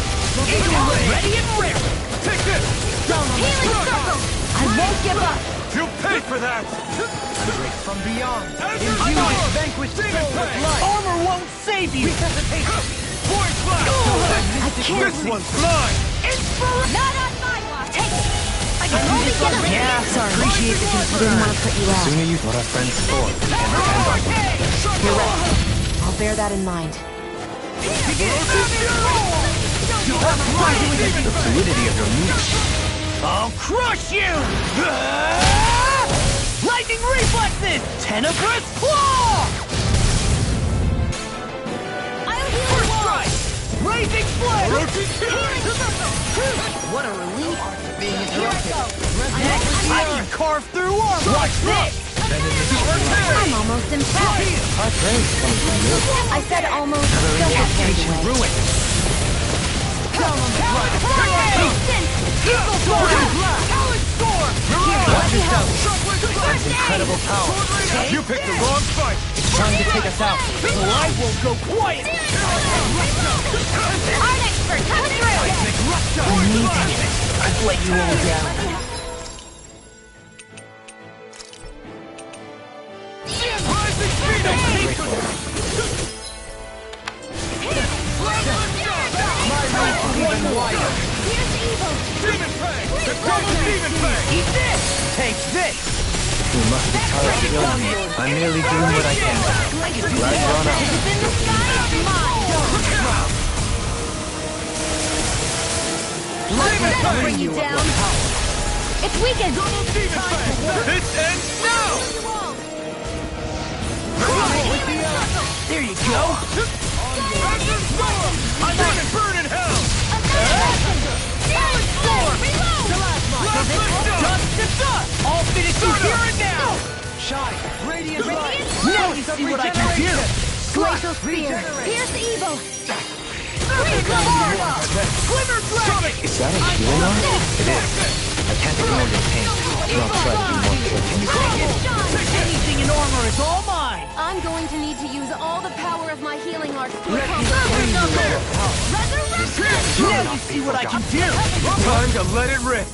Eagle ready and ready! Take this! Down on the Healing ground! circle! I won't give up! You'll pay for that! From beyond! Azure Imbue Storm! this vanquished soul Demon with Fang! life! Armor won't save you! Void Blast! I can't This one's mine! Not on my watch! Take it! I can only get a... Yeah, sorry. Appreciate the concern. Didn't want to put you The out. sooner you what our friends for, we can depend on them. You're right. I'll bear that in mind. The fluidity of your movement. I'll crush you! Lightning reflexes! Tenebrous claw! I'll heal First the wall! strike! Razing blade! Healing circle! What a relief! Being Here I interrupted. go! I can carve through armor! Watch this! I'm almost impressed! Our praise comes from you. I said almost. Don't get carried away. Ruin. Down on the ground! Instant! Eagle Storm! Talon Storm! Watch yourself. That's incredible power. You picked the wrong fight! It's trying to take us out. So I won't go quiet! Art expert, come through! Amazing. I've let you all down. Rising speed of Even wider. Here's evil! Demon Fang! The double Demon Fang! Eat this! Take this! You must be tired of killing me. I'm merely doing what I can. Glad you're on out. It's in the sky, it's mine! That'll bring you down! It's weakened! Double Demon Fang! This ends now! There you go! Azure Storm! Demon Burn in Hell! Talent Storm! Dust to dust! I'll finish you here and now! Shine! Radiant light! Now you see what I can do! Glacial Spear! Pierce evil! Glimmer Dragon! Is that a healing arm? It is. I can't ignore your pain. I'll try to be more careful. Anything in armor is all mine! I'm going to need to use all the power of my healing arts to Let me accomplish see this. your power. Resurrection! Now you see what I can do! Time to let it rip!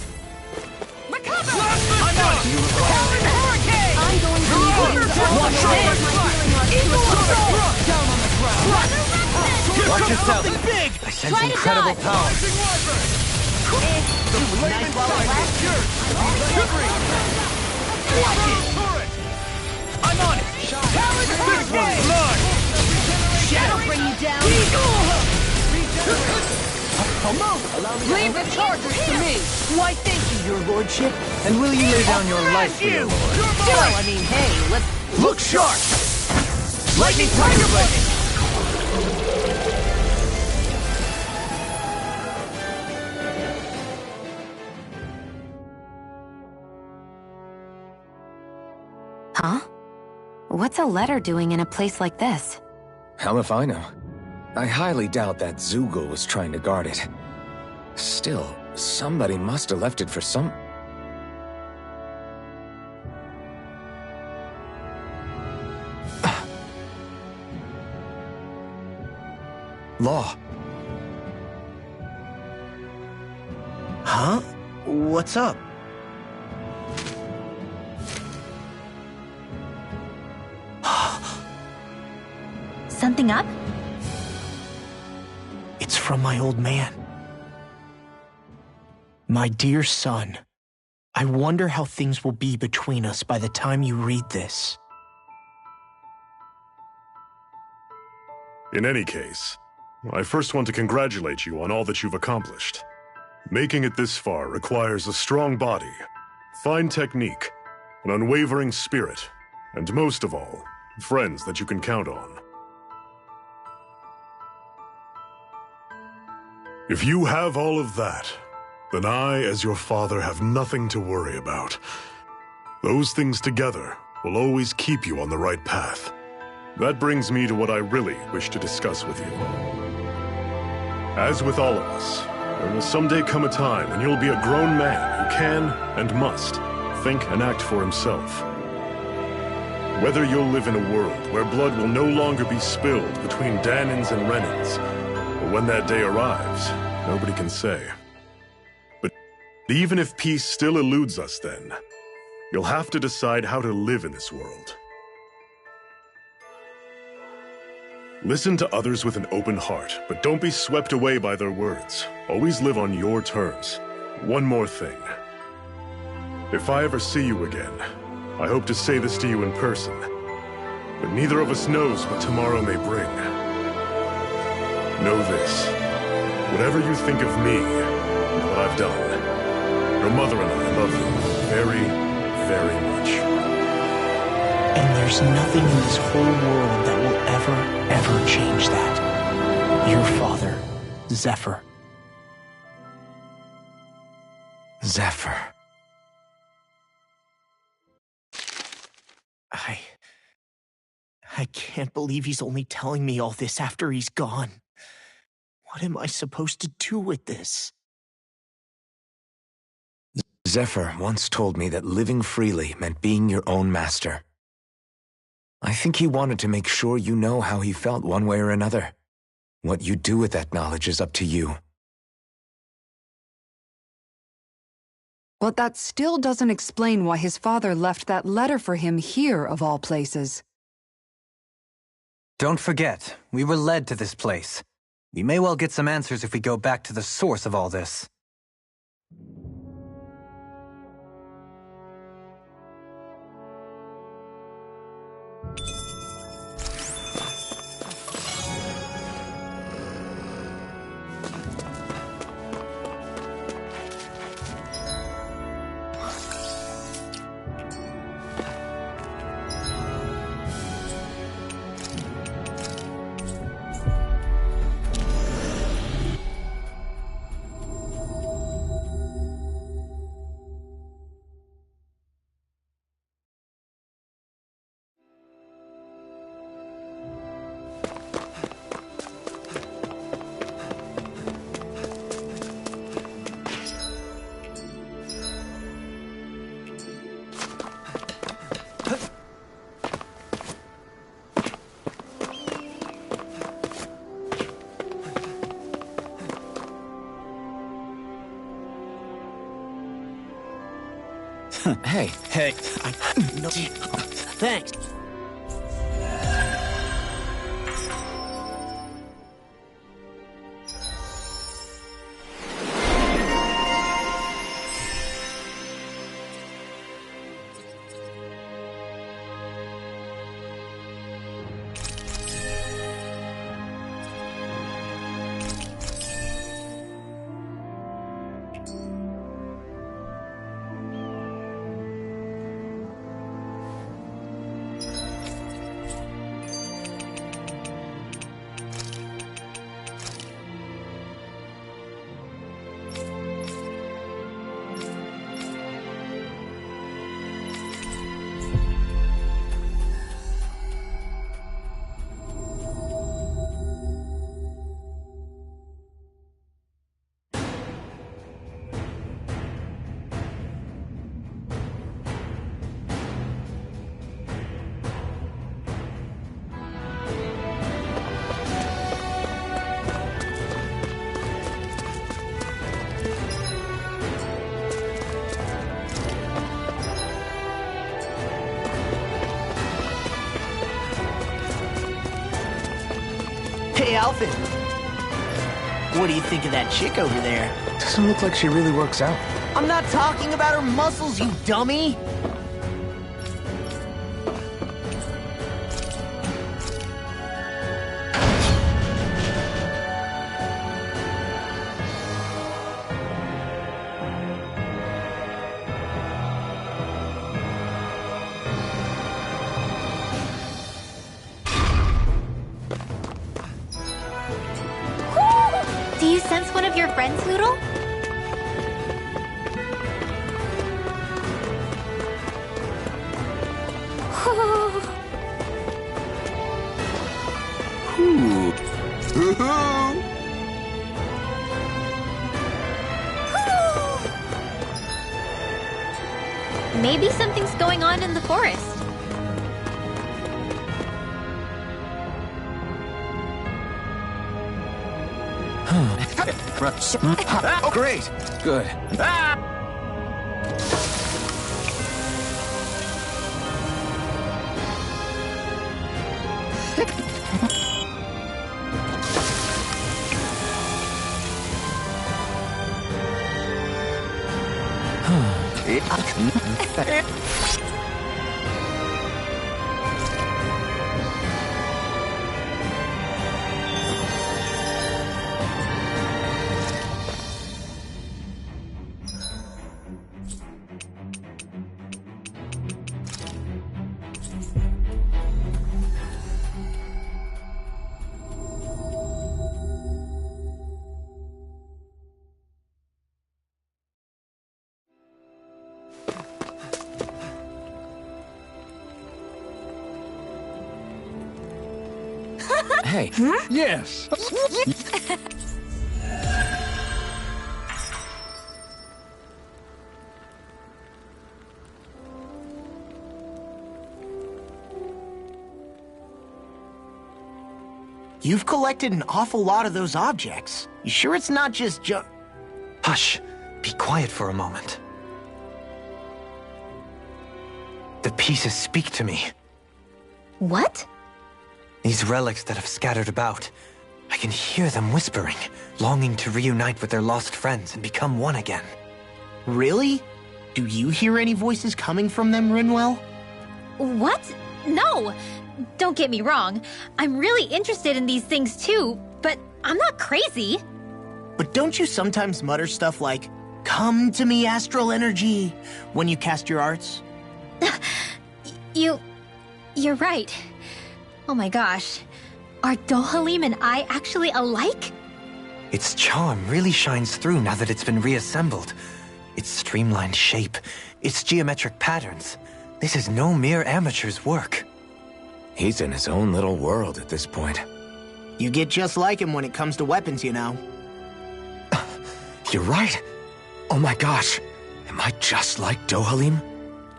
Recover! I'm on it! Power Hurricane! I'm going to need to use all the Watch power this! of my healing arts to Eagle accomplish Assault! this. Down on the ground! Resurrection! Watch yourself. Something big! I sense Try to incredible dodge. power. The flaming fire! I'm on it! Power Hurricane! That'll bring you down. Leave the chargers to me! Why, thank you, your lordship. And will you lay down your life for your lord? Well, I mean, hey, let's look sharp! Lightning Tiger Blade! Huh? What's a letter doing in a place like this? Hell if I know. I highly doubt that Zoogle was trying to guard it. Still, somebody must have left it for some... Law. Huh? What's up? Something up? It's from my old man. My dear son, I wonder how things will be between us by the time you read this. In any case, I first want to congratulate you on all that you've accomplished. Making it this far requires a strong body, fine technique, an unwavering spirit, and most of all, friends that you can count on. If you have all of that, then I, as your father, have nothing to worry about. Those things together will always keep you on the right path. That brings me to what I really wish to discuss with you. As with all of us, there will someday come a time when you'll be a grown man who can and must think and act for himself. Whether you'll live in a world where blood will no longer be spilled between Dahnans and Renans, or when that day arrives, nobody can say. But even if peace still eludes us then, you'll have to decide how to live in this world. Listen to others with an open heart, but don't be swept away by their words. Always live on your terms. One more thing. If I ever see you again, I hope to say this to you in person, but neither of us knows what tomorrow may bring. Know this. Whatever you think of me and what I've done, your mother and I love you very, very much. And there's nothing in this whole world that will ever change that. Your father, Zephyr. Zephyr. I can't believe he's only telling me all this after he's gone. What am I supposed to do with this? Zephyr once told me that living freely meant being your own master. I think he wanted to make sure you know how he felt one way or another. What you do with that knowledge is up to you. But that still doesn't explain why his father left that letter for him here, of all places. Don't forget, we were led to this place. We may well get some answers if we go back to the source of all this. Hey. Hey. No. Thanks. Hey, Alvin. What do you think of that chick over there? Doesn't look like she really works out. I'm not talking about her muscles, you dummy! Do you sense one of your friends, Noodle? Maybe something's going on in the forest. Oh, great. Good. Hey. Yes. You've collected an awful lot of those objects. You sure it's not just Hush. Be quiet for a moment. The pieces speak to me. What? These relics that have scattered about. I can hear them whispering, longing to reunite with their lost friends and become one again. Really? Do you hear any voices coming from them, Rinwell? What? No! Don't get me wrong. I'm really interested in these things too, but I'm not crazy. But don't you sometimes mutter stuff like, "Come to me, astral energy," when you cast your arts? You're right. Oh my gosh. Are Dohalim and I actually alike? Its charm really shines through now that it's been reassembled. Its streamlined shape, its geometric patterns. This is no mere amateur's work. He's in his own little world at this point. You get just like him when it comes to weapons, you know. You're right. Oh my gosh. Am I just like Dohalim?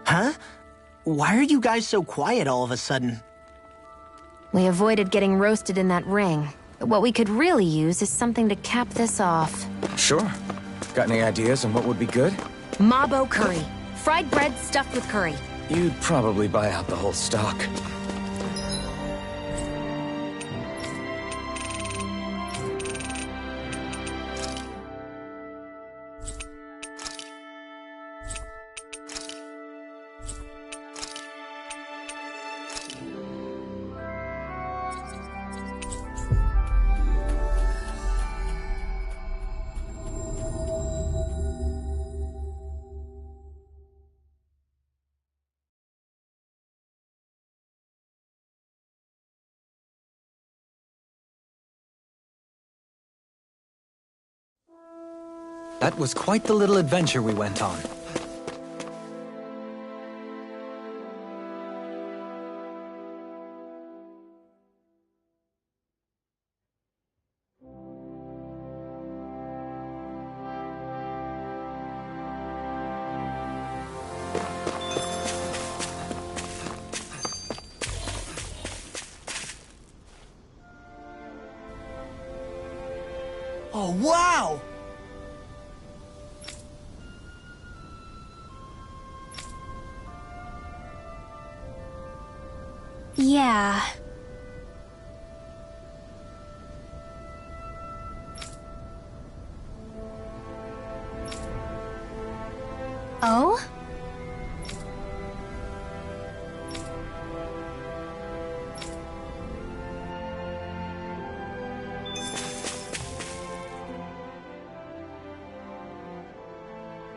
Huh? Why are you guys so quiet all of a sudden? We avoided getting roasted in that ring, but what we could really use is something to cap this off. Sure. Got any ideas on what would be good? Mabo curry. Fried bread stuffed with curry. You'd probably buy out the whole stock. That was quite the little adventure we went on. Oh, wow! Yeah. Oh?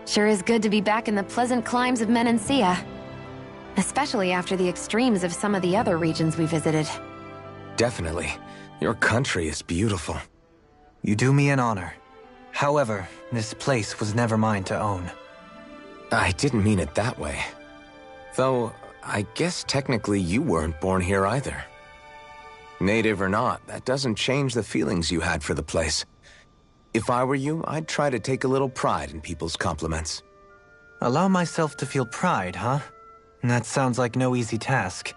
Sure is good to be back in the pleasant climes of Menancia. Especially after the extremes of some of the other regions we visited. Definitely. Your country is beautiful. You do me an honor. However, this place was never mine to own. I didn't mean it that way. Though, I guess technically you weren't born here either. Native or not, that doesn't change the feelings you had for the place. If I were you, I'd try to take a little pride in people's compliments. Allow myself to feel pride, huh? That sounds like no easy task.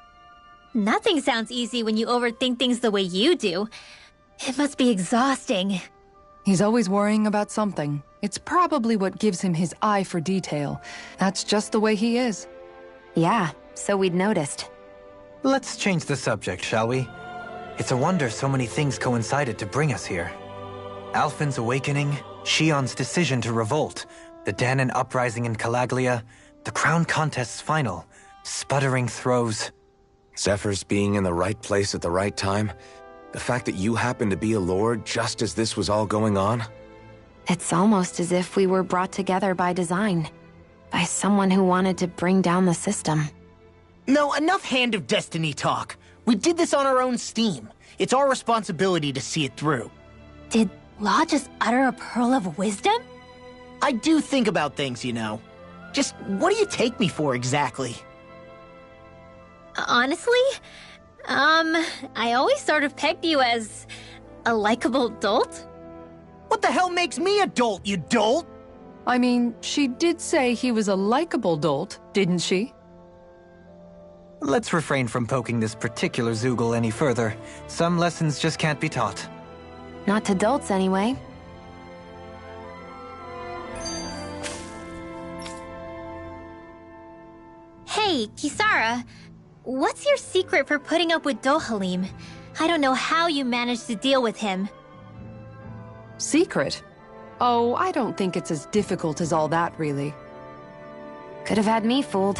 Nothing sounds easy when you overthink things the way you do. It must be exhausting. He's always worrying about something. It's probably what gives him his eye for detail. That's just the way he is. Yeah, so we'd noticed. Let's change the subject, shall we? It's a wonder so many things coincided to bring us here. Alphen's awakening, Shion's decision to revolt, the Dahnan uprising in Calaglia, the crown contest's final, sputtering throws. Zephyr's being in the right place at the right time, the fact that you happened to be a lord just as this was all going on. It's almost as if we were brought together by design. By someone who wanted to bring down the system. No, enough Hand of Destiny talk. We did this on our own steam. It's our responsibility to see it through. Did Law just utter a pearl of wisdom? I do think about things, you know. Just what do you take me for exactly? Honestly, I always sort of pegged you as a likable dolt. What the hell makes me a dolt, you dolt? I mean, she did say he was a likable dolt, didn't she? Let's refrain from poking this particular Zoogle any further. Some lessons just can't be taught. Not to dolts, anyway. Hey, Kisara. What's your secret for putting up with Dohalim? I don't know how you managed to deal with him. Secret? Oh, I don't think it's as difficult as all that, really. Could have had me fooled.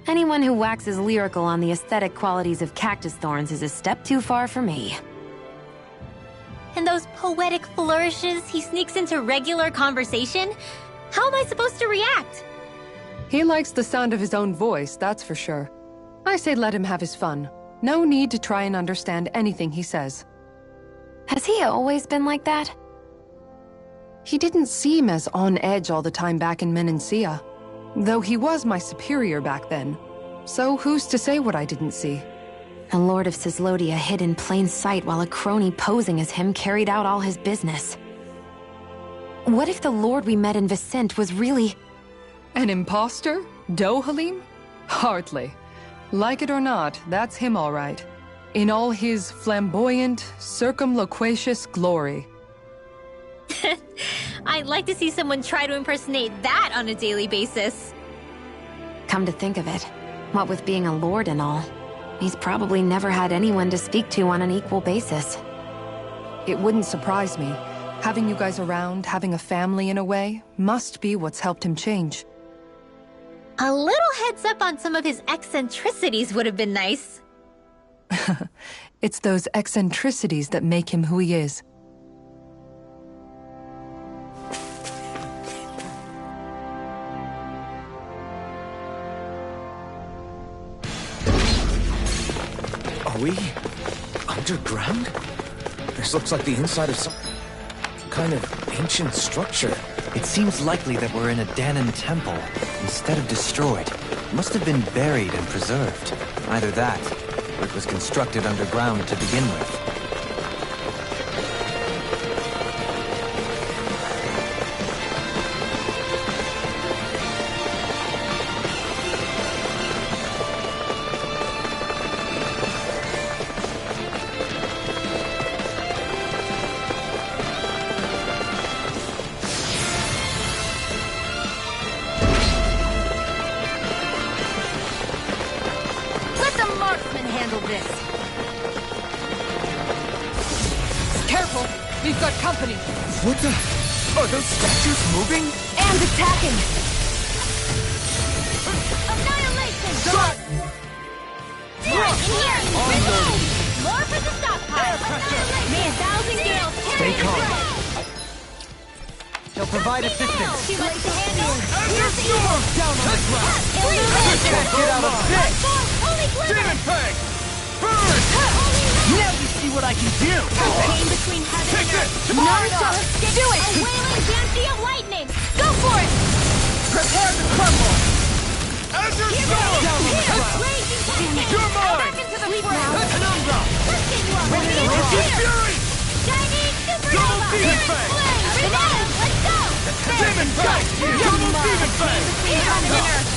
Anyone who waxes lyrical on the aesthetic qualities of cactus thorns is a step too far for me. And those poetic flourishes he sneaks into regular conversation? How am I supposed to react? He likes the sound of his own voice, that's for sure. I say let him have his fun. No need to try and understand anything he says. Has he always been like that? He didn't seem as on edge all the time back in Menancia. Though he was my superior back then. So who's to say what I didn't see? The Lord of Cislodia hid in plain sight while a crony posing as him carried out all his business. What if the Lord we met in Vicente was really... An imposter? Dohalim? Hardly. Like it or not, that's him all right. In all his flamboyant, circumloquacious glory. I'd like to see someone try to impersonate that on a daily basis. Come to think of it, what with being a lord and all, he's probably never had anyone to speak to on an equal basis. It wouldn't surprise me. Having you guys around, having a family in a way, must be what's helped him change. A little heads up on some of his eccentricities would have been nice. It's those eccentricities that make him who he is. Are we underground? This looks like the inside of some kind of ancient structure. It seems likely that we're in a Dahnan temple. Instead of destroyed, it must have been buried and preserved. Either that, or it was constructed underground to begin with. What the? Are those statues moving? And attacking! Annihilation! Shot! Right here! Reload! More for the stockpile! May 1,000 gales! Stay calm. He'll provide assistance. She likes to handle! Azure Storm! Down on the ground! Can't get out of this! Holy Demon Glimmer! Fang! Burn! Now you see what I can do! Pain between heaven Take and it! earth! None shall escape! Do it! A wailing Banshee of lightning! Go for it! Prepare to crumble! Azure Here Storm! goes! Raging Tempest! You're mine! Back into the fray! Penumbra! Let's get you on one of Azure these! Fury! Chinese Double Supernova! Demon Fury Fang! Flame! Revenge! Let's go! Demon Fang! Double Demon Fang! Between heaven and earth!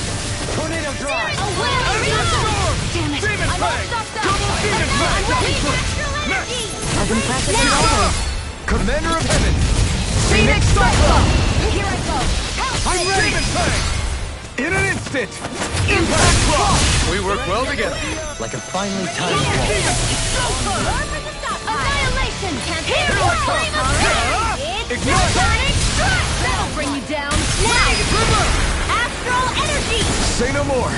Tornado drive! A wailing Azure Storm! Damn it! Demon I won't Fang! stop that! Double Demon Fang! Astral energy! As impressive as Now! ever. Commander of Heaven! Phoenix Cyclone! Here I go! I'm ready! Demon Fang! In an instant! Impact Block! We work well together. Like a finely timed wall. Annihilation! Here we go! It's Ignite! Sonic Strike! That'll bring you down! Now! Astral energy! Say no more.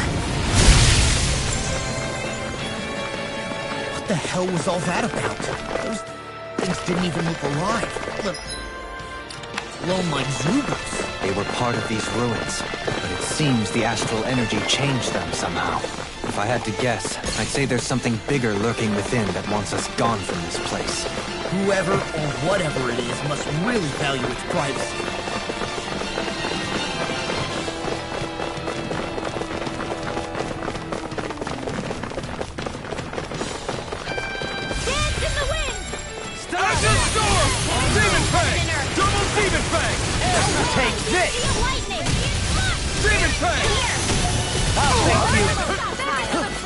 What the hell was all that about? Those things didn't even look alive. Look. Blow my Zoogles. They were part of these ruins, but it seems the astral energy changed them somehow. If I had to guess, I'd say there's something bigger lurking within that wants us gone from this place. Whoever or whatever it is must really value its privacy. Dance in the wind! Azure Storm! Demon Fang! Double Demon Fang! Take this! Lightning! Demon Fang! I'll thank you.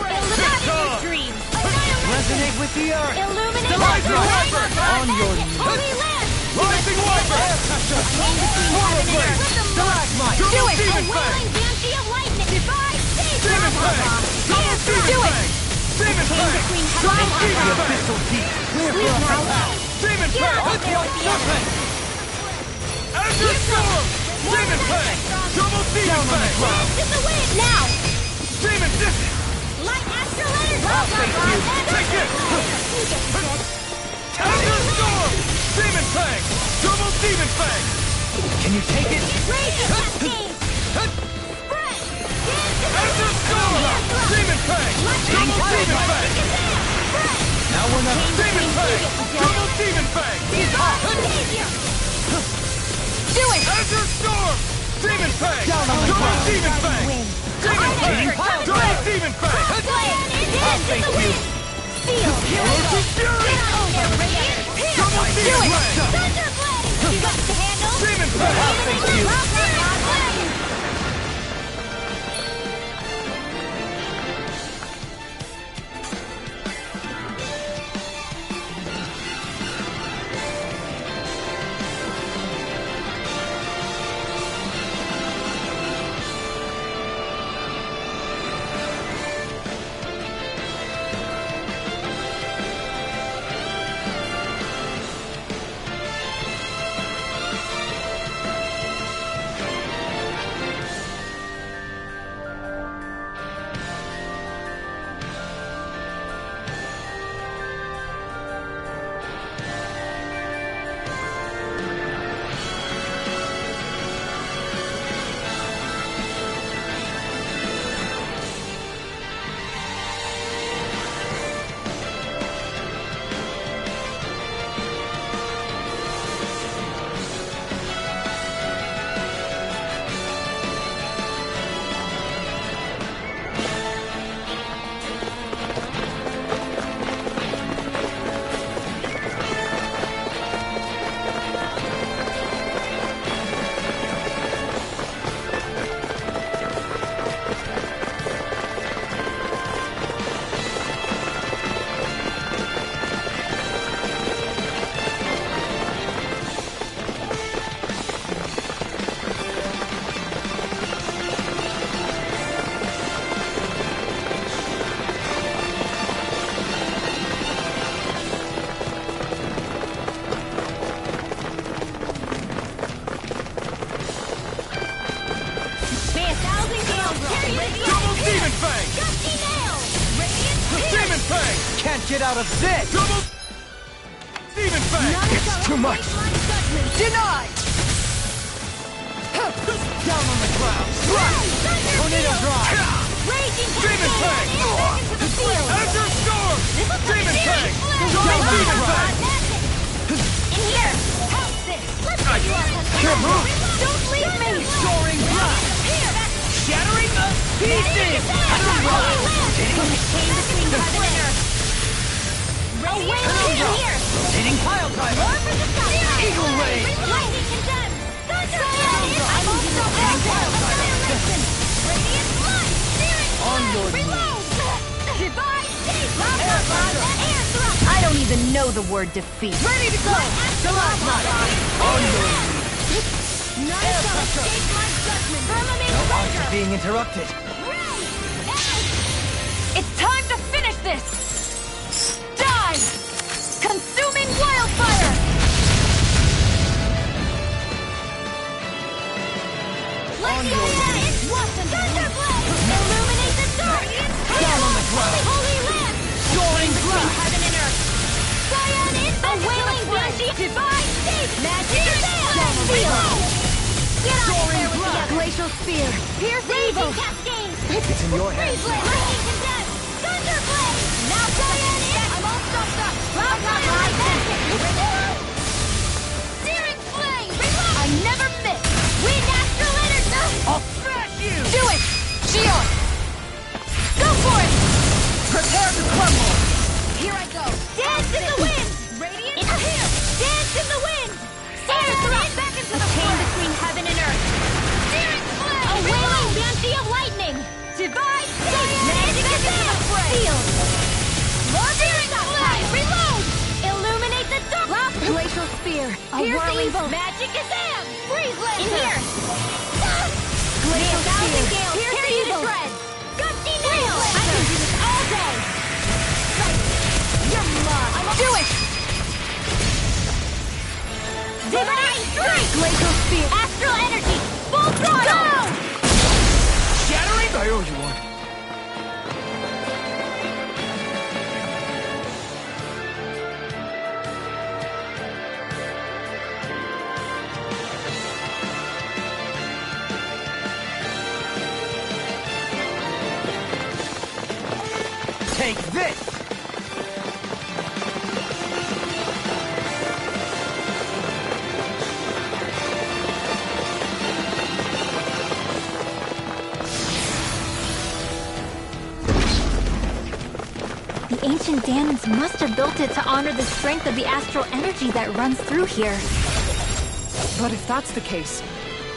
Collide with the earth! Illuminate The Rising Wiper! On your knees! Holy Land! Rising Wiper! Air pressure! Forward blade! Stalagmite! Do it! Demon A Fang! wailing banshee of lightning! Divide! Demon Fang! Double Demon Fang! Demon Fang! Double Demon Fang! Abyssal Deep! Clear for us! Demon Fang! Serpent! Azure Storm! Demon Fang! Double Demon Fang! In the wind! Now! Demon Distance! Light astral energy! I'll take you! Take it! Azure Storm! Demon Fang! Double Demon Fang! Can you take it? Raging cascade! Spread! Azure Storm! Demon Fang! Double Demon Fang! Now we're not Demon Fang! Double Demon Fang! Do it! Azure Storm! Demon Fang! Double Demon Fang! Demon Fang! Double Demon Fang! I'll thank you! Steel! Electric Fury! Double Demon Fang! Thunderblade! You got the handle? Demon Fang! I'll thank you! Demon Fang! Demon Fang! Can't get out of this! Double Demon Fang! It's too much! Denied! Down on the ground! Tornado Drive! Demon Fang! Azure Storm! Demon Fang! Double Demon Fang! In here! Help this! Let's get you up! Can't move! Don't leave me! Soaring Blast! Here! Shattering the pieces! Hitting Pile Driver! Eagle Ray! On your I don't even know the word defeat. Ready to go! Stalagmite! On your None shall escape my judgment. Firmament Thunder! being interrupted. It's time to finish this! Die! Consuming wildfire! Let's go! Thunderblade! Illuminate the dark! Down on the ground! Holy Land! Soaring Between Blast! heaven and earth! Cyan in a wailing banshee! Divine state! Magic seal! Get out of there with the other! Glacial spear! Pierce evil! Cascade! It's in your hands. Lightning condemned! Thunderblade! Now Cyan in! I'm all stuffed up! Searing flame! Reload! I never miss! Wind astral energy! I'll smash you! Do it! Shield! Go for it! Prepare to crumble! Here I go! Dance in the wind! Radiant in here! Dance in the wind! Air thrust back into the chain between heaven and earth! Searing flame! A wailing banshee of lightning! Divine state! Magic Here's the evil! Magic Kazam! Freeze Lancer! In here! Glacial Sphere! Here's the evil! Gusty Nail! I can do this all day! You're mine! Do it! Divine Strike! Glacial Sphere! Astral Energy! Full throttle! Go! Shattering! I owe you one. Take this! The ancient Daemons must have built it to honor the strength of the astral energy that runs through here. But if that's the case,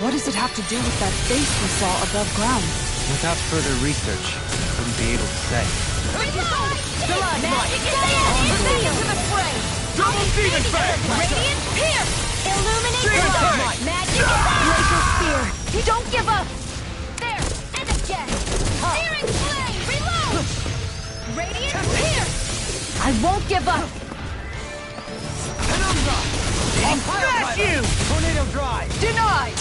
what does it have to do with that base we saw above ground? Without further research, I wouldn't be able to say. Magic Kazam! To the fray! Double Demon Fang! Radiant Pierce! Illuminate Demon Glow! Fang! Magic Kazam! Glacial Spear! You don't give up! There! End of jet! Searing Flame! Reload! Radiant Pierce! I won't give up! Penumbra! I'll smash you! Tornado Drive! Denied!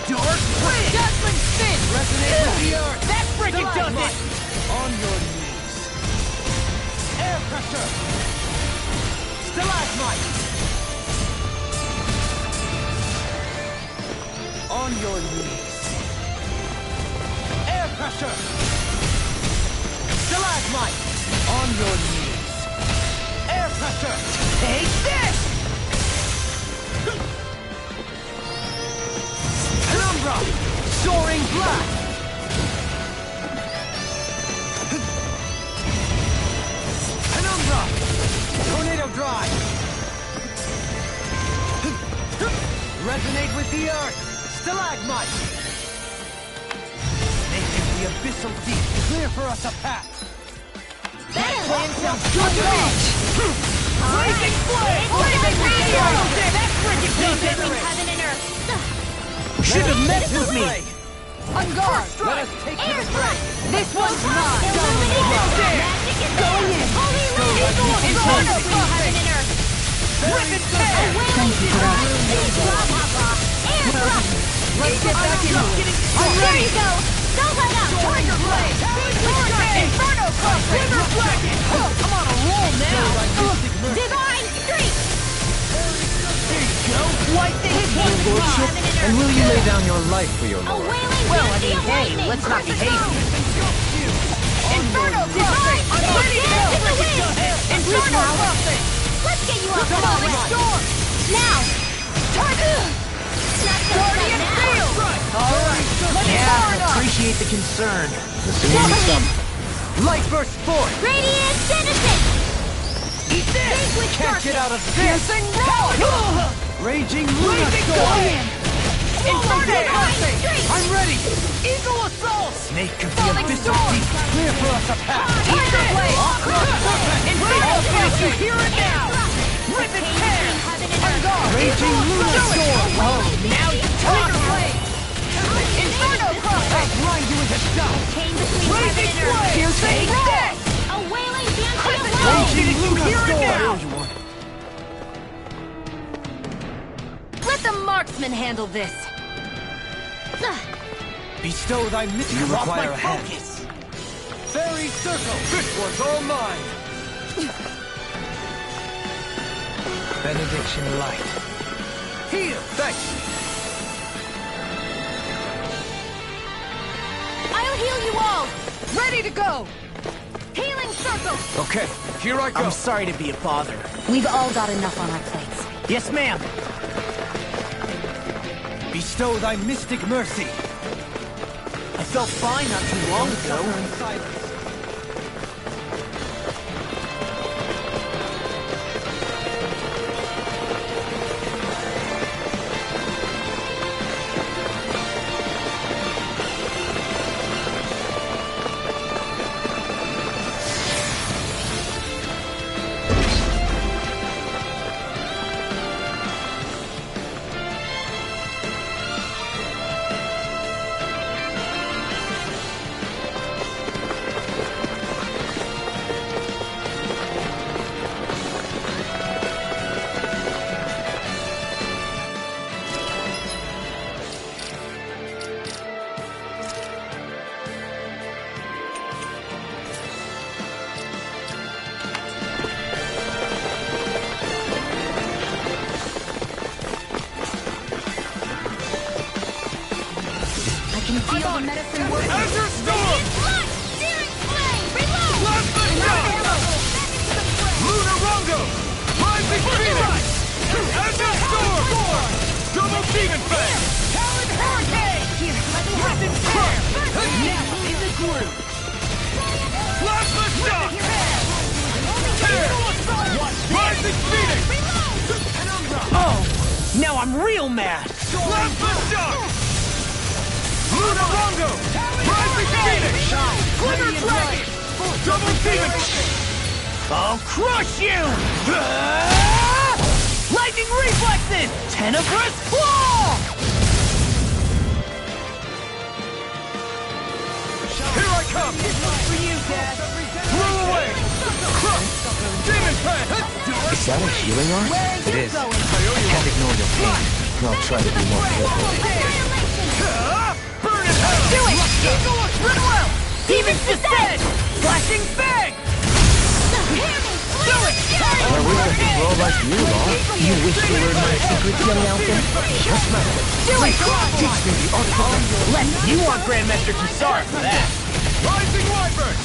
Dark Wind! Dazzling Spin! Resonate with the earth! That freaking does it! On your knees. Air pressure! Stalagmite! On your knees. Air pressure! Stalagmite! On your knees. Air pressure! Take this! Penumbra! Soaring Blast! Penumbra! Tornado Drive! Resonate with the earth! Stalagmite! Snake of the abyssal deep! Clear for us a path! That plan sounds Good to me! Blazing Flame! Blazing Meteor! That freaking does it! Heaven and earth! Should have met with me! On guard! Let us take to the fray! This one's mine! Magic is go in! Holy Land! Inferno for heaven and earth! Rip it tear! Thank you for that. Air thrust! Let's get back in it. I'm ready! There you go! Go light up! Tiger Blade! Inferno crossing! River Dragon! I'm on a roll now! Divine Streak! There you go! White thing! Lordship, and will you lay down your life for your A lord? wailing dynasty of lightning! let's not be hasty. Inferno crossing! I'm ready to go! Inferno crossing! Let's get you up! Storm! Now! Guardian Field! Alright! Yeah, appreciate the concern. Light Burst Force! Radiant Citizen! Eat this! Vanquish Can't get darkness! out of this! Piercing Roar! Raging Lunar Inferno Crossing! I'm ready! Eagle Assault! Snake of the Falling Abyssal Storm! Deep! Clear for us a path! Tiger Blade! Inferno Crossing! Here and now! Rip and tear! Raging Lunar Storm! Oh, now you talk! Inferno Crossing! I'll grind you into dust! Chain between heaven Blazing and earth! Flame! Piercing Take this! A wailing dynasty of Raging lightning! Lunar Here and Storm! now! Let the marksman handle this! Bestow thy mystery. You Off my require a hand. focus. Fairy circle. This one's all mine. Benediction light. Heal. Thanks. I'll heal you all! Ready to go! Healing circle! Okay, here I go. I'm sorry to be a bother. We've all got enough on our plates. Yes, ma'am. Bestow thy mystic mercy. I felt fine not too long ago. In silence. feel the medicine working. Azure Storm! Searing flame! Reload! Plasma Shock! Lunar Rongo! Rising Phoenix! Azure Storm! Double Demon Fang! Talon Hurricane! Here, let me have it. Now in the group. Plasma Shock! Rising Phoenix! Oh, now I'm real mad. Plasma Shock! Lunar Rongo! Rising Phoenix! Glimmer Dragon! Double Demon! I'll crush you! Lightning reflexes! Tenebrous claw! Here I come! For you, Dad. Blow away! Crush! Demon Fang! Is that a healing art? It is. Can't ignore your pain. I'll try to be more careful. Burn in hell! Do it! Goodwill! Demon's Descent! Flashing Fang! Do it! I wish I could grow like you, Law. You wish to learn my secrets, young Alpha? Just matter. Do it! Teach me the art of Left you on Grandmaster Kisara for that. Rising Wyvern!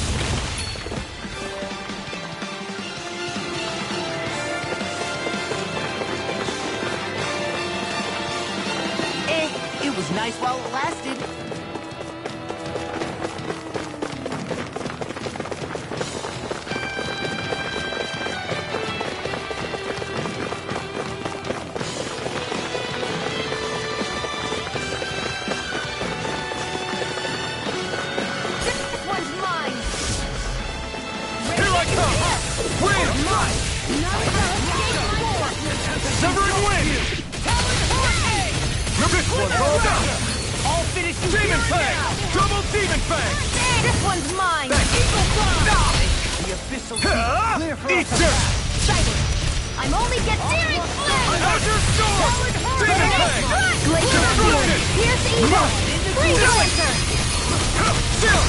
It was nice while it lasted. This one's mine. Here I come! Wind! Severing Wind! This one's all done! I'll finish you Demon here Fang! now. Double Demon Fang! This one's mine. The abyssal Eat dirt! I'm only getting searing flame. Azure Storm! Demon Fang! Glacier Destroyed it! Here's evil. Freeze Lancer. Chill!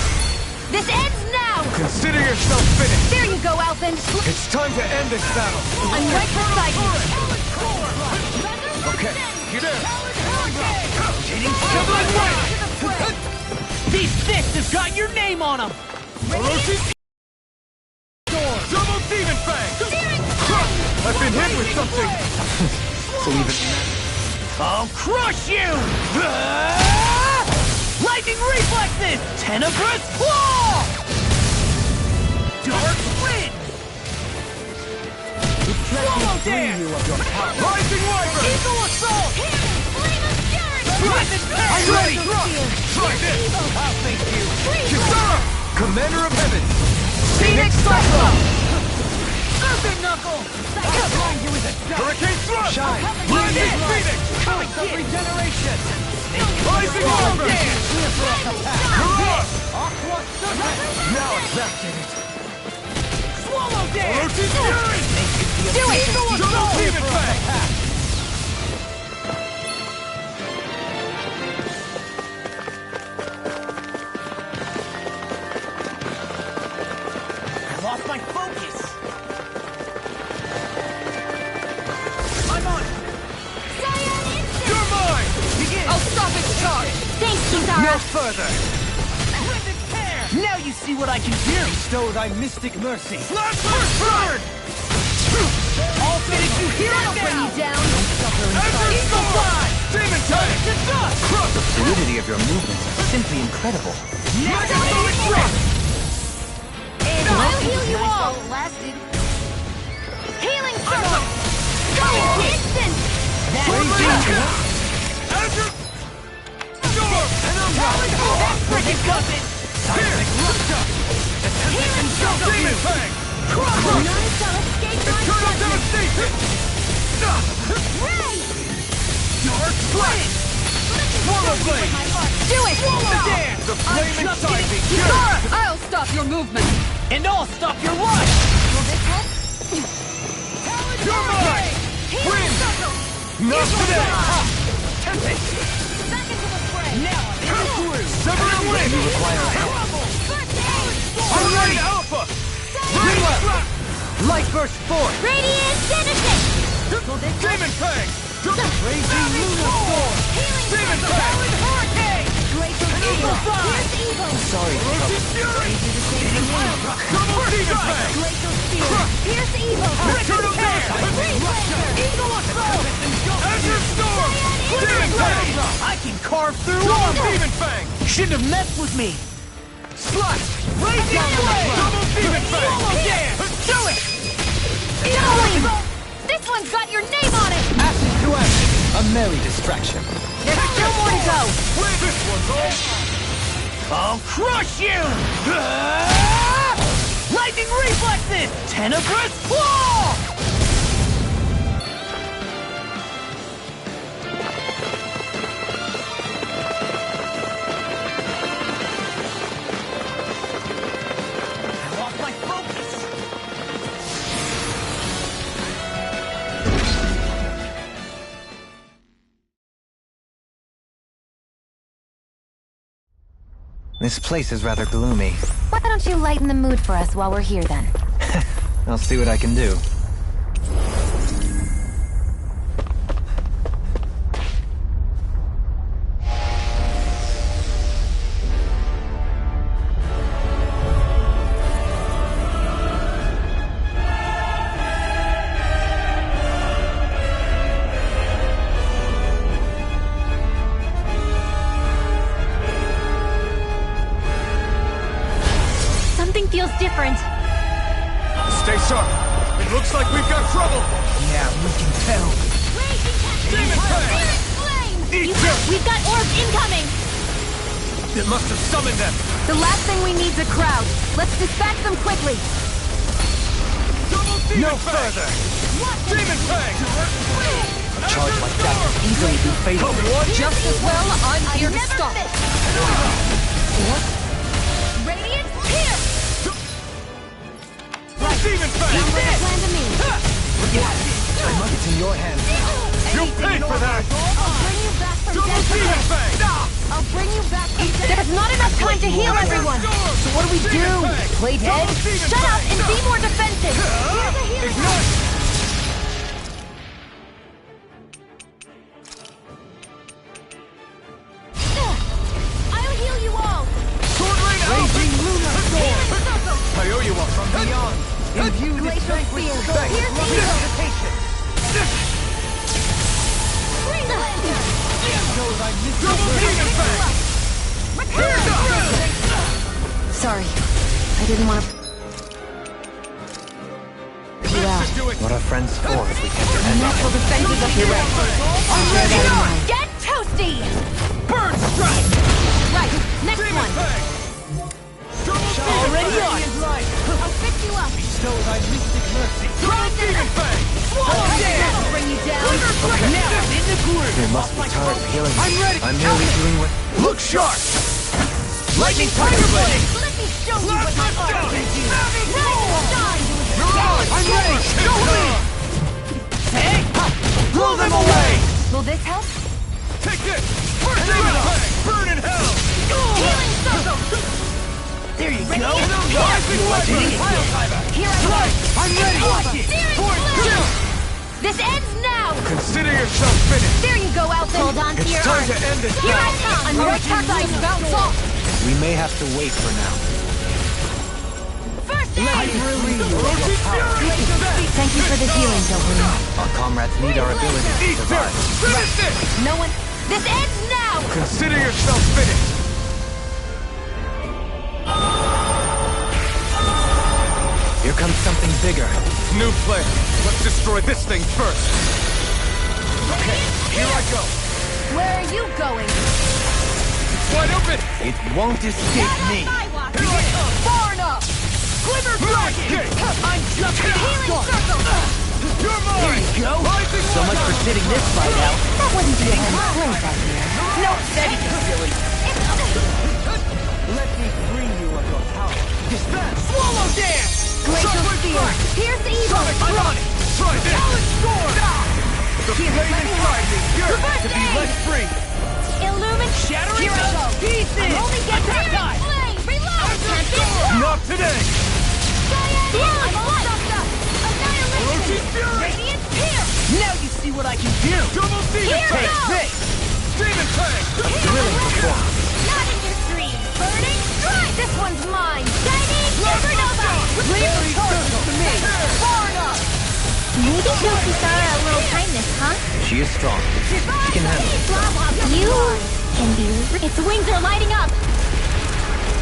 This ends now. Consider yourself finished. There you go, Alphen. It's time to end this battle. I'm right beside you. Okay, get in. Severing Wind! These fists have got your name on them! Orochi Double Demon Fang! I've been hit with something! So even I'll crush you! Lightning reflexes! Tenebrous claw! Dark wind! Swallow dance! Rising Wyvern! Eagle assault! I'm ready! Try this! I'll face you! Kisara! Commander of Heaven. Phoenix Cyclone! Serpent Knuckle! I'll blind you with a dart! Hurricane Thrust! Shine. Rising Phoenix! Comic of regeneration! Rising Wyvern! Hurrah! Aqua Serpent! Now it's activated. Swallow dance! Orochi Fury! Do it! Double Demon Fang! I lost my focus! I'm on it! You're mine! I'll stop its charge. Thanks, Kisara. No further! Rhythmic tear! Now you see what I can do! Bestow thy mystic mercy. Plasma Burn! I'll finish you here and Bring now! you down. Azure Storm! Demon Fang! To dust! The fluidity of your movements is simply incredible. Megaphonic Thrust! I'll heal you Nice all. while it lasted. Healing circle. Go instant. Azure Storm! Frigid Gusset! Seismic Rupture! Healing circle. Demon Fang! None shall escape my Eternal judgment. Devastation! Ray. Dark Blade! Swallow Blade! Do it. Swallow Dance! The flame inside me! Kisara, I'll stop your movement. And I'll stop your rush! Will this help? You're mine! Healing circle. Not today! Back into the fray. Now I'm in the groove! Severing Wind! You require help. First aid. I'm ready! Alpha! Reflect! Light burst forth! Radiant Genesis. Demon Fang! Raging Lunar Storm. Healing Demon circle. Fang! Hurricane. Glacial Evil Fly! Sorry to trouble. Double Demon Fang! Glacial Spear! Pierce Evil! Eternal Dance! Eagle Assault! Azure Storm! Demon Fang! I can carve through Double armor! Demon Fang! Shouldn't have messed with me! Slash! Raging Blade! Double Demon Fang! Dance! Do it! Darling! This one's got your name on it! Ashes to ashes. A merry distraction. There's still more to go! This one's all... I'll crush you! Lightning reflexes! Tenebrous claw! I lost my focus! This place is rather gloomy. Why don't you lighten the mood for us while we're here then? I'll see what I can do. Something feels different. Stay sharp. It looks like we've got trouble. Yeah, we can tell. Demon Fang! Eat them! We've got orbs incoming! It must have summoned them. The last thing we need is a crowd. Let's dispatch them quickly. Double Demon No Fang! further! Demon Fang! A charge like that can easily be fatal. Just as well, I'm here to stop. Radiant Pierce! Demon Fang! Plan to me. It's in your hands. You'll pay for that! I'll bring you back from Double death. Demon Fang! I'll bring you back from death. There's not enough time to heal everyone. So what do we do? Play dead? Shut up and be more defensive. Here's a healing. I'll heal you all. Sword Rain out! Raging Lunar Storm! I owe you one from Beyond. Imbue this Glacial strength with Spear. respect. Here's the Meditation. Freeze Lantern. Shows I missed Double Demon Fang! Sorry. I didn't want to... you out. This should do it! What are friends for if we can't defend them? Natural defenses of your rank. Bear that in mind. Get toasty! Bird Strike! Right, next Demon one. Fang! Double Demon Already Fang! on! I'll fix you up. Shows I mystic mercy. Double Demon Fang! That'll bring you down. Now I'm in the groove! They must be tired of healing. I'm ready. I'm merely doing what... Look sharp! Lightning Tiger Blade! Let me show you what my arm can do. Shine! I'm ready! Go ahead! Hey! Blow them away! Will this help? Take this! First Demon Fang! Burn in hell! Healing circle! There you go! Rising Weapon! Here I go. I'm ready! Searing Blade! This ends now! Consider yourself finished! There you go, Alton. Hold on to It's your time arms. to end this Here I battle! come! I'm right backside. Bounce off! We may have to wait for now. First aid! Thank you for the healing, Doberman. Our comrades need our ability to Eat survive. dirt! Finish this! No one... This ends now! Consider yourself finished! Here comes something bigger. New plan. Let's destroy this thing first. Okay, here I go. Where are you going? It's wide open! It won't escape me. Far enough! Glimmer Dragon! I'm just Healing circle! You're mine! There you go! Rising So much for sitting this fight out. That wouldn't be a hard place out here. No, that is silly. Let me free you of your power. Swallow Dance! Glacial Spear! Here's the evil! Try this! The flame inside me yearns to be let free! Illumine... Shattering Here I go! pieces! I'm only getting Attack Searing time! Flame! Reload! Can't beat this! Not today! Healing Light! Annihilation! Orochi Fury! Radiant Pierce! Now you see what I can do! Double Demon Here Fang! goes! This! Demon Fang! Thrilling performance! Not in your Leave the charges to me! Far enough! Maybe show Kisara a little kindness, huh? She is strong. She can handle it. You can be... Its wings are lighting up!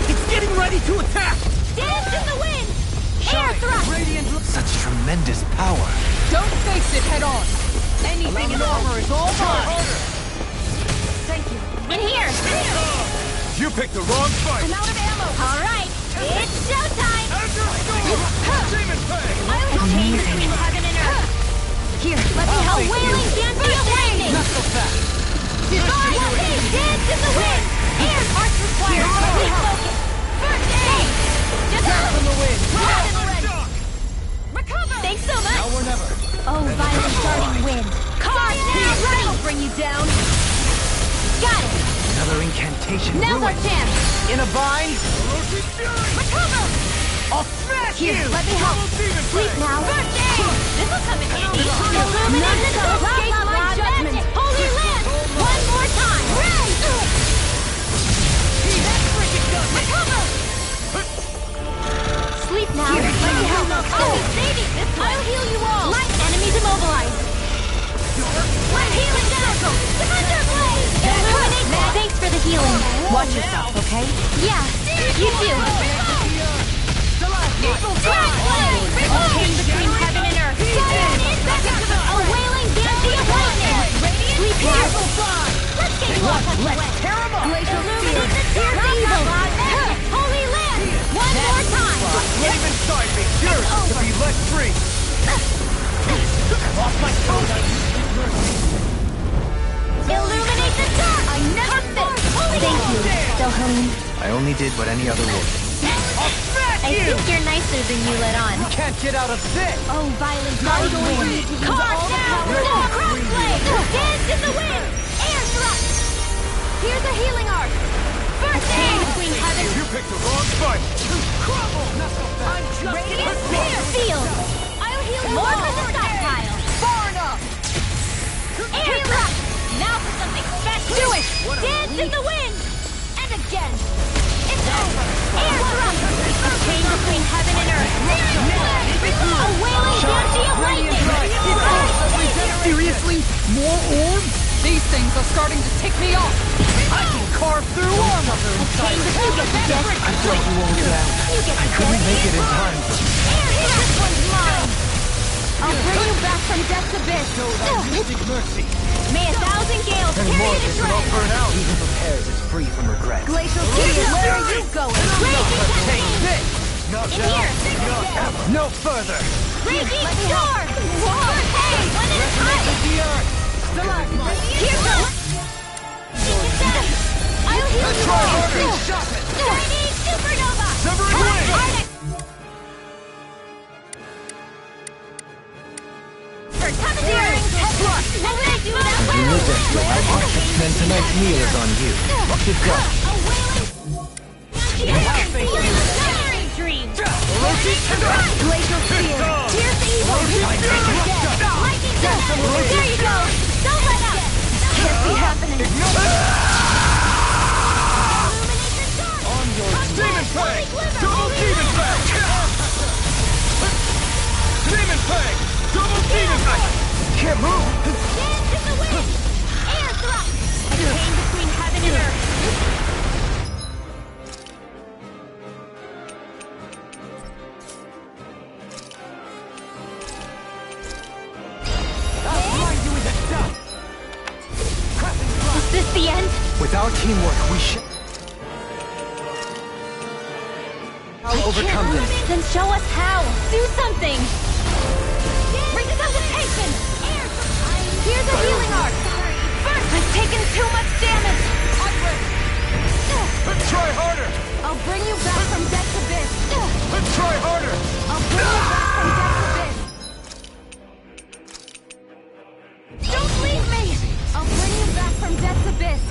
It's getting ready to attack! Dance in the wind! Air thrust! Radiant... Such tremendous power. Don't face it head on! Anything in armor is all mine! Thank you. In here! You picked the wrong fight! I'm out of ammo! Alright! It's showtime! Amazing! Chain between heaven and earth! Here, let me help! A wailing dance of lightning! Not so fast! Dance in the wind! Air arts required! Complete focus! First aid! Just Back from the wind! Grab and ready! Recover! Thanks so much! Now or never! Oh, violent darting wind! Cards now! Ready! I'll bring you down! Got it! Another incantation. Now's our ruined. chance! In a bind! Recover! I'll smash Here, you! let me help! Sleep now! First aid! This'll come in handy! Illuminate the escape my judgment! Holy land! One more time! Rise! Recover! Sleep now! Here, let me help! Oh, saving this one! I'll heal you all! Light enemies immobilized! One healing circle! Thunder blaze! Illuminate that! Thanks for the healing! Watch yourself, okay? Yeah, you too! A chain between heaven and earth! A wailing dancing of lightning! Sleep now! Let's get you off of the way! Tear 'em up! Illuminate the tears of evil! Holy land! One more time! Live inside me, yours to be let free! Lost my toes! Illuminate the dark! I never missed! Thank you, Dohalim. I only did what any other would. I'll smash I think you're nicer than you let on. Can't get out of this! Oh, violent darting wind! Carve down! Crossblade! Dance in the wind! Air thrust! Here's a healing arc! First aid between heaven... You picked the wrong fight! Crumble! I'm just Radiant spear! Seal! I'll heal you more for the stockpile! far enough! Air thrust! Now for something special! Do it! Dance in the wind! And again! It's over! Air thrust! A chain between heaven and earth! A wailing dancy of lightning! Seriously? More orbs? These things are starting to tick me off! I can carve through armor! Chain between heaven I thought you won't get out. I couldn't make it in time. This one's mine! I'll bring you back from death's abyss! Mercy! May 1,000 gales carry you to shreds! Burn out. Even prepares is free from regret. Glacial Fury, where are you going? Raging Take Tempest! this! In here! No further! Raging Storm! Hey, one at a time! The earth! Here goes! I'll heal you all! Shining Supernova! Arctic! For top steering! What would I do without You know that then tonight's meal is on you. Good go. a wailing... Dream! Glacial Spear! Tears the evil! Lightning Dust! There you go! Don't let up! Can't be happening! On your Demon Fang! Double Demon Fang! Demon Fang! Double Demon Fang! Can't move! Dance in the wind! Air thrust! A chain between heaven and earth! Is this the end? With our teamwork, we should... I'll overcome this. Then show us how! Do something! Resuscitation! Here's a healing arc! First, I've taken too much damage! Try harder! I'll bring you back from death's abyss! Try harder! I'll bring you back from death's abyss! Don't leave me! I'll bring you back from death's abyss!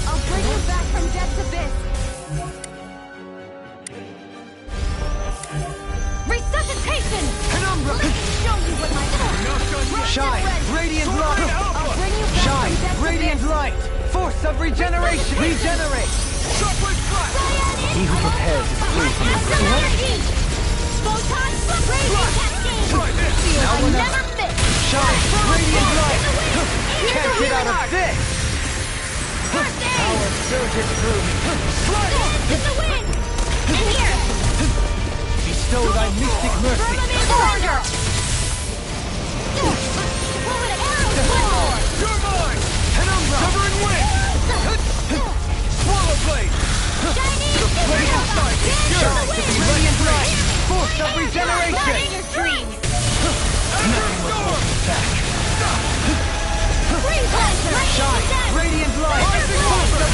I'll bring you back from death's abyss! Resuscitation! Penumbra! Let me show you what my... Shine! Radiant light! I'll bring you back Shine! from death's Radiant abyss! light! Force of regeneration! Regenerate! He who prepares is free from his Photon radiant cascade. Now I we're never miss. Shine! Radiant light! Can't get out of this! First aid. Power surges through me. To the wind. And here. Bestow thy mystic mercy. Surrender. You're mine! Penumbra! Severing wind! Swallow blade! The blade of sight is Shine to be radiant light! Force of Not regeneration! in your dreams. Nothing will hold me back. Freeze Lancer. Shine! Radiant light! Force of...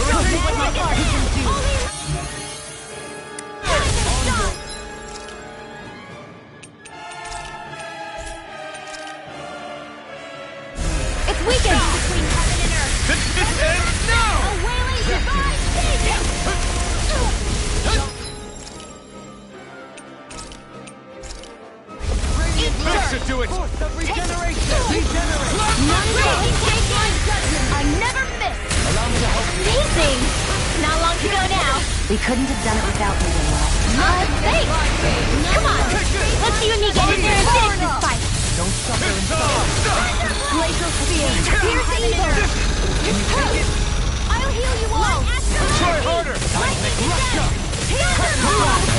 Retreat with my body consumed. It's weekend between heaven and earth. This ends now! A wailing divine savior. That should do it! Force of regeneration! Regenerate! None can take my judgment. I never miss. Allow me to help you. Amazing! Not long to go now. We couldn't have done it without you, Winlock. Thanks! Come on! Let's see when you get in there and finish this fight! Don't suffer in silence. Glacial Spear. Here's the evil. Can you take it? I'll heal you all. Try harder! I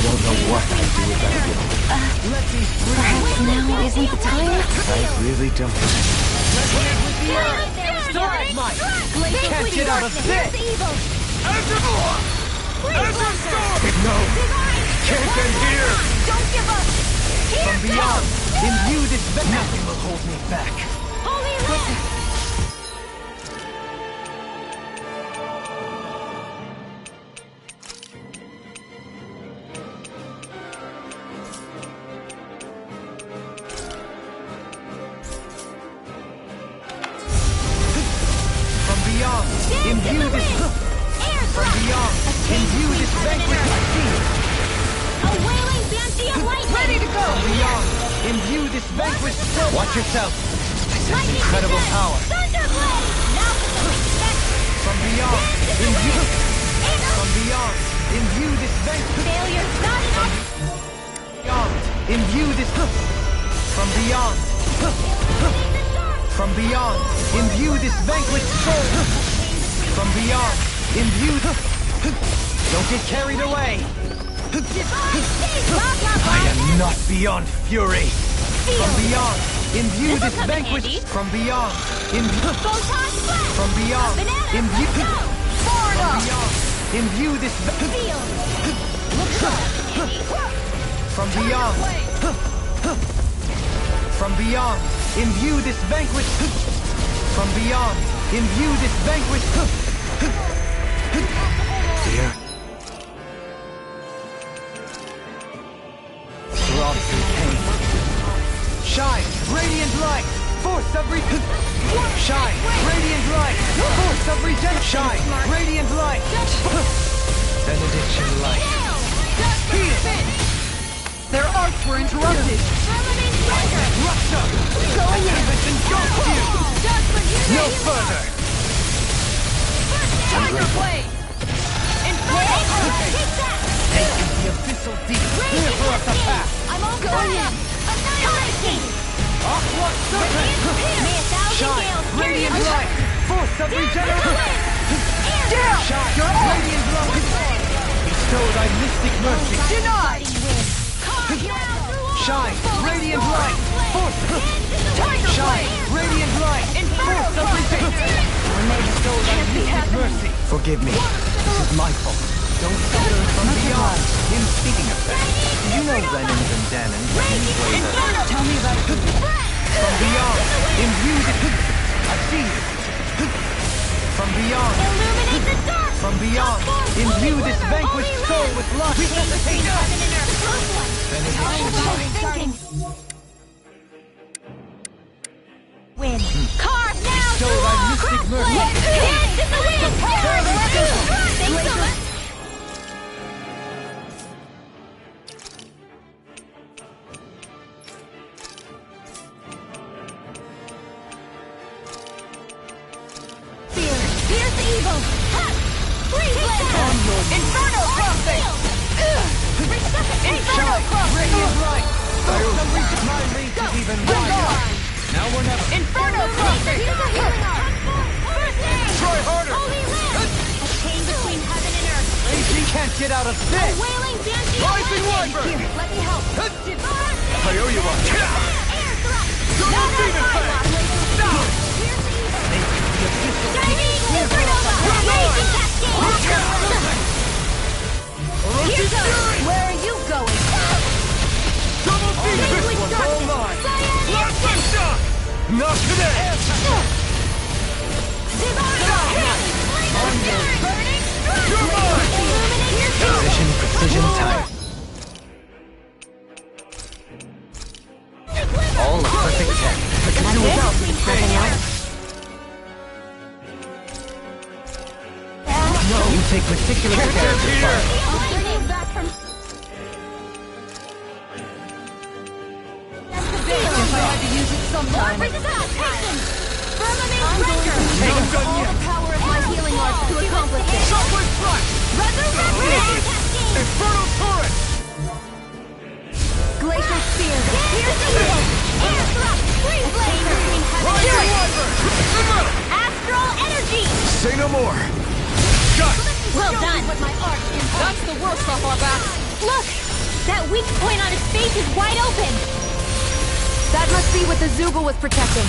don't know what I'd do without you. Let these three Perhaps now isn't the time? I really don't. Stalagmite! Can't get out of this! Azure Storm! No! Can't end here! Don't give up. From beyond, imbue this nothing will hold me back. Holy Land. From beyond, imbue this... From beyond, imbue this vanquish machine. A wailing banshee of lightning. Ready to go. From beyond, imbue this vanquished soul. Watch yourself. I sense incredible power. Thunderblade. Now for the respect. From beyond, imbue... From beyond, imbue this vanquished... Failure's not enough. Beyond, imbue this... From beyond... From beyond, imbue this vanquished soul. From beyond, imbue... Don't get carried away. I am not beyond fury. From beyond, imbue this vanquished... From beyond, imbue... From beyond, imbue... From beyond, imbue this... From beyond... From beyond, imbue this vanquished... From beyond, imbue this vanquished... Dear, Throbs in pain. Shine, radiant light, force of Shine, radiant light, force of regeneration. Shine, radiant light, benediction light. Heal. Their arts were interrupted. Rupture! I haven't engulfed you! No further! Tiger Blade. Take the abyssal deep. Clear for us a path. I'm all going in. Annihilation. Aqua serpent. May a thousand Shine, gales carry radiant us. light, force of regeneration. Shine, radiant light. Bestow thy mystic mercy. Denied. Shine, radiant light, force. Shine, radiant light, force of regeneration. Bestow thy mystic mercy. forgive me. This is my fault. Don't suffer from beyond. In speaking of that, Did you know Renans and Danans play the... tell me about it. From beyond, imbue the... I've seen it. From beyond, Illuminate the dark. from beyond, imbue this vanquished soul with love. Resuscitate us. Thinking. Win. Carve now. Bestow thy mystic mercy. Dance in the wind. Thanks so much. Fear. Here's the evil. Ha! Freeze Lancer. Inferno crossing! Inferno crossing! My reach is even wider. Now we're never. Inferno crossing! Try harder! A chain between heaven and earth. She can't get out of A this! wailing dancing Rising lightning. Wyvern! Here, let me help. Divine I owe you one. air thrust. Double demon fang! Stop! Shining supernova. Raging cascade. Here goes. Where are you going? Double demon! Liquid darkness. Plasma shock! Not today! Divine healing. Burning strike. You're mine! Illuminate your Precision, precision, time. All a perfect 10. Nothing else? You take meticulous care of your fire. Turning back from If I had to use it sometime. precipitation. Firmament breaker. Not done All yet! the power of my healing arts to accomplish it. Shockwave flash! Resurrection cascade. Infernal torrent! Glacial spear. Here's the evil. Air thrust. Freeze laser. Rising Wyvern! Astral energy. Say no more! Got it! Well done. That's the worst off our backs. Look, that weak point on his face is wide open. That must be what the Zuba was protecting.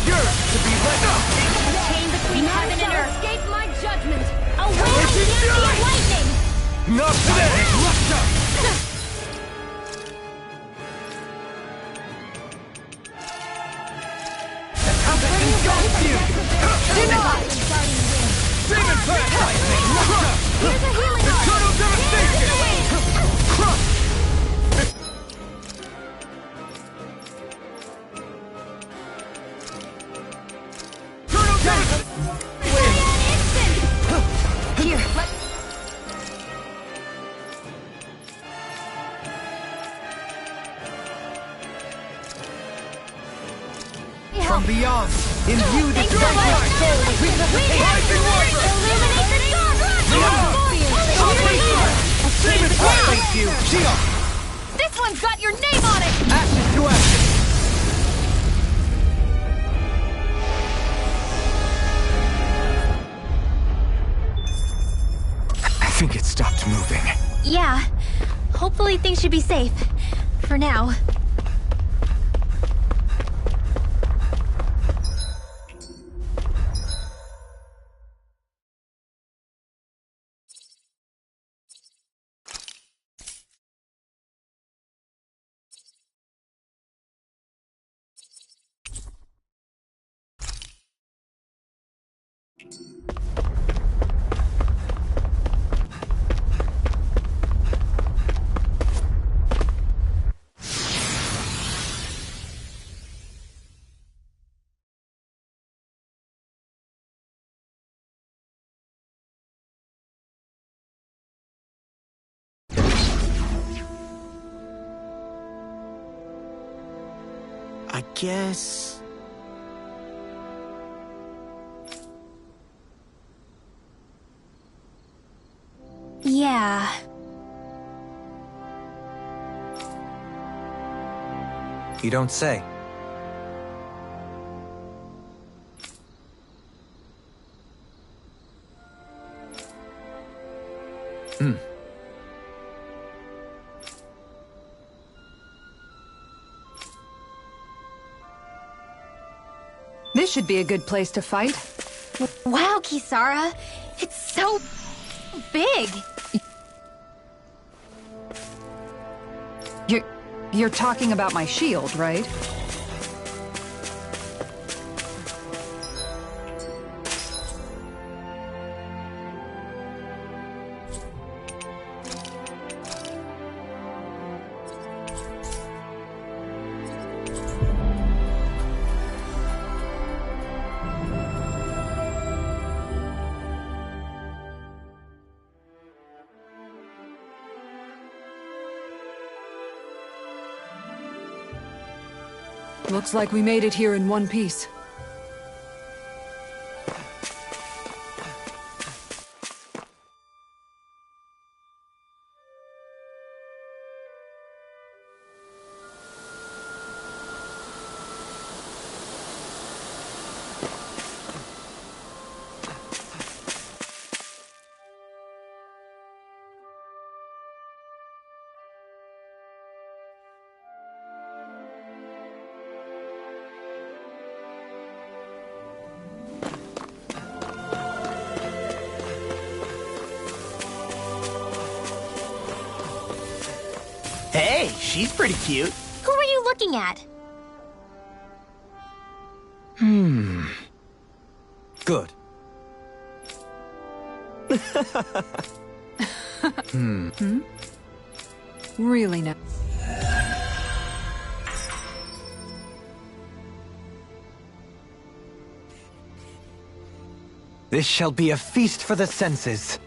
Yours to be let up! The chain between heaven and earth. Escape my judgment. A wave Origin of fury! lightning. Not today! Demon Fang! Here's a healing arm. Eternal devastation! Crush! Eternal devastation! Here, let From beyond, imbue this vanquished soul with Rising Wyvern! illuminate the sun. Demon Fang! Thank you. Shield! This one's got your name on it. Ashes to ashes! I think it stopped moving. Yeah. Hopefully things should be safe. For now. I guess... Yeah. You don't say. This should be a good place to fight. Wow, Kisara. It's so big. You're talking about my shield, right? Looks like we made it here in one piece. Hey, she's pretty cute. Who were you looking at? Good. Really now. This shall be a feast for the senses.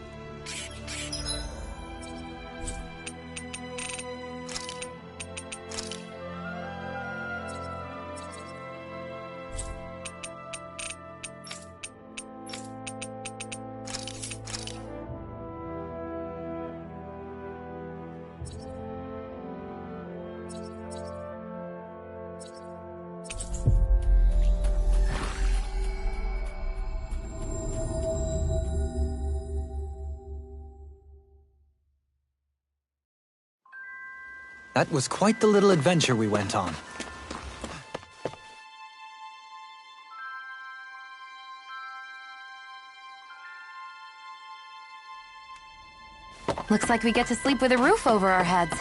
That was quite the little adventure we went on. Looks like we get to sleep with a roof over our heads.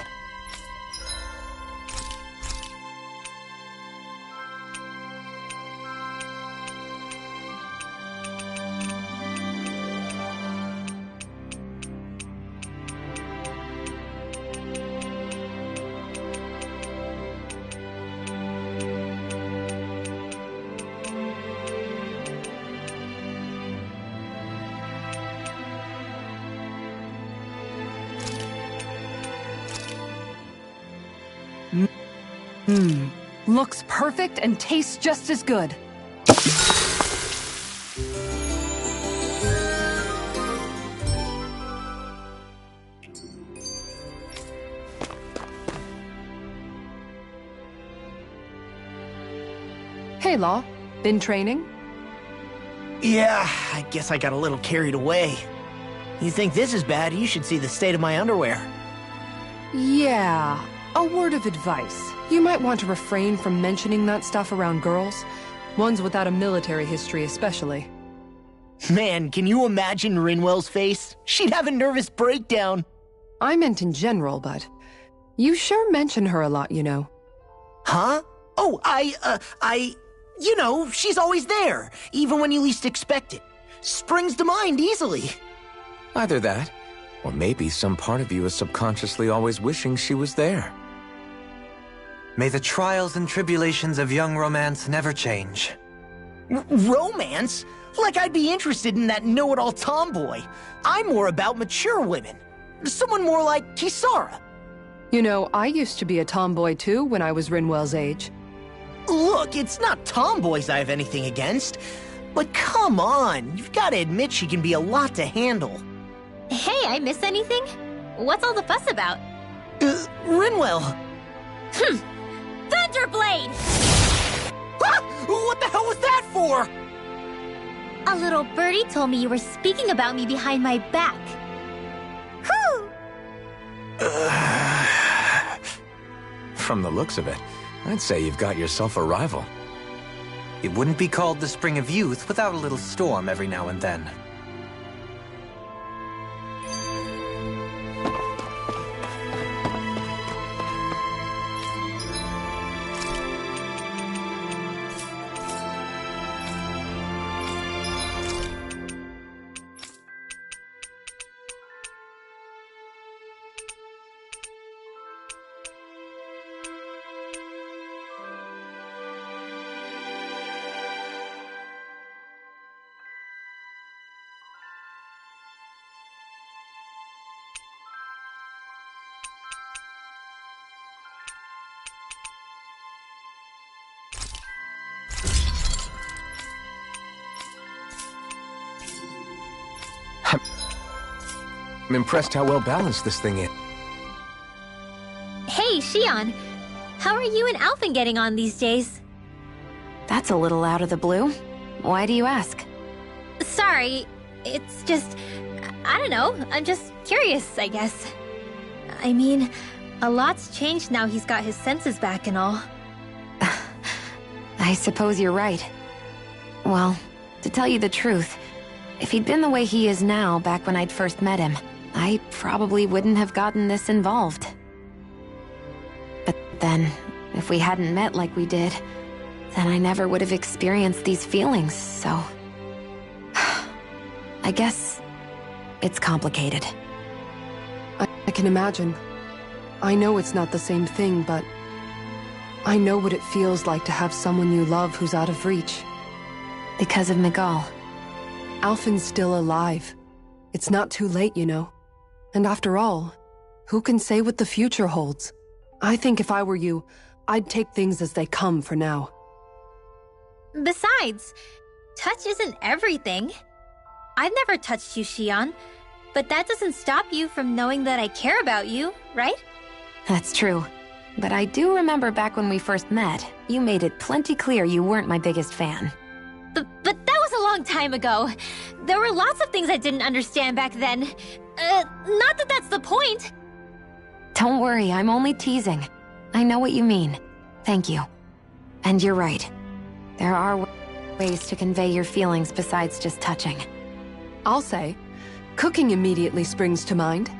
Looks perfect and tastes just as good. Hey, Law. Been training? Yeah, I guess I got a little carried away. You think this is bad, you should see the state of my underwear. Yeah. A word of advice. You might want to refrain from mentioning that stuff around girls. Ones without a military history especially. Man, can you imagine Rinwell's face? She'd have a nervous breakdown. I meant in general, but you sure mention her a lot, you know. Huh? Oh, you know, she's always there, even when you least expect it. Springs to mind easily. Either that, or maybe some part of you is subconsciously always wishing she was there. May the trials and tribulations of young romance never change. Romance? Like I'd be interested in that know-it-all tomboy. I'm more about mature women. Someone more like Kisara. You know, I used to be a tomboy too when I was Rinwell's age. Look, it's not tomboys I have anything against. But come on, you've got to admit she can be a lot to handle. Hey, I miss anything? What's all the fuss about? Rinwell. Thunderblade! Ah! What the hell was that for? A little birdie told me you were speaking about me behind my back. Whew! From the looks of it, I'd say you've got yourself a rival. It wouldn't be called the Spring of Youth without a little storm every now and then. I'm impressed how well balanced this thing is. Hey, Xion. How are you and Alphen getting on these days? That's a little out of the blue. Why do you ask? Sorry, it's just... I don't know, I'm just curious, I guess. I mean, a lot's changed now he's got his senses back and all. I suppose you're right. Well, to tell you the truth, if he'd been the way he is now back when I'd first met him, I probably wouldn't have gotten this involved. But then, if we hadn't met like we did, then I never would have experienced these feelings, so... I guess it's complicated. I can imagine. I know it's not the same thing, but I know what it feels like to have someone you love who's out of reach. Because of Miguel. Alphen's still alive. It's not too late, you know. And after all, who can say what the future holds? I think if I were you, I'd take things as they come for now. Besides, touch isn't everything. I've never touched you, Xion, but that doesn't stop you from knowing that I care about you, right? That's true. But I do remember back when we first met, you made it plenty clear you weren't my biggest fan. But that was a long time ago. There were lots of things I didn't understand back then. Not that that's the point. Don't worry, I'm only teasing. I know what you mean. Thank you. And you're right. There are ways to convey your feelings besides just touching. I'll say, cooking immediately springs to mind.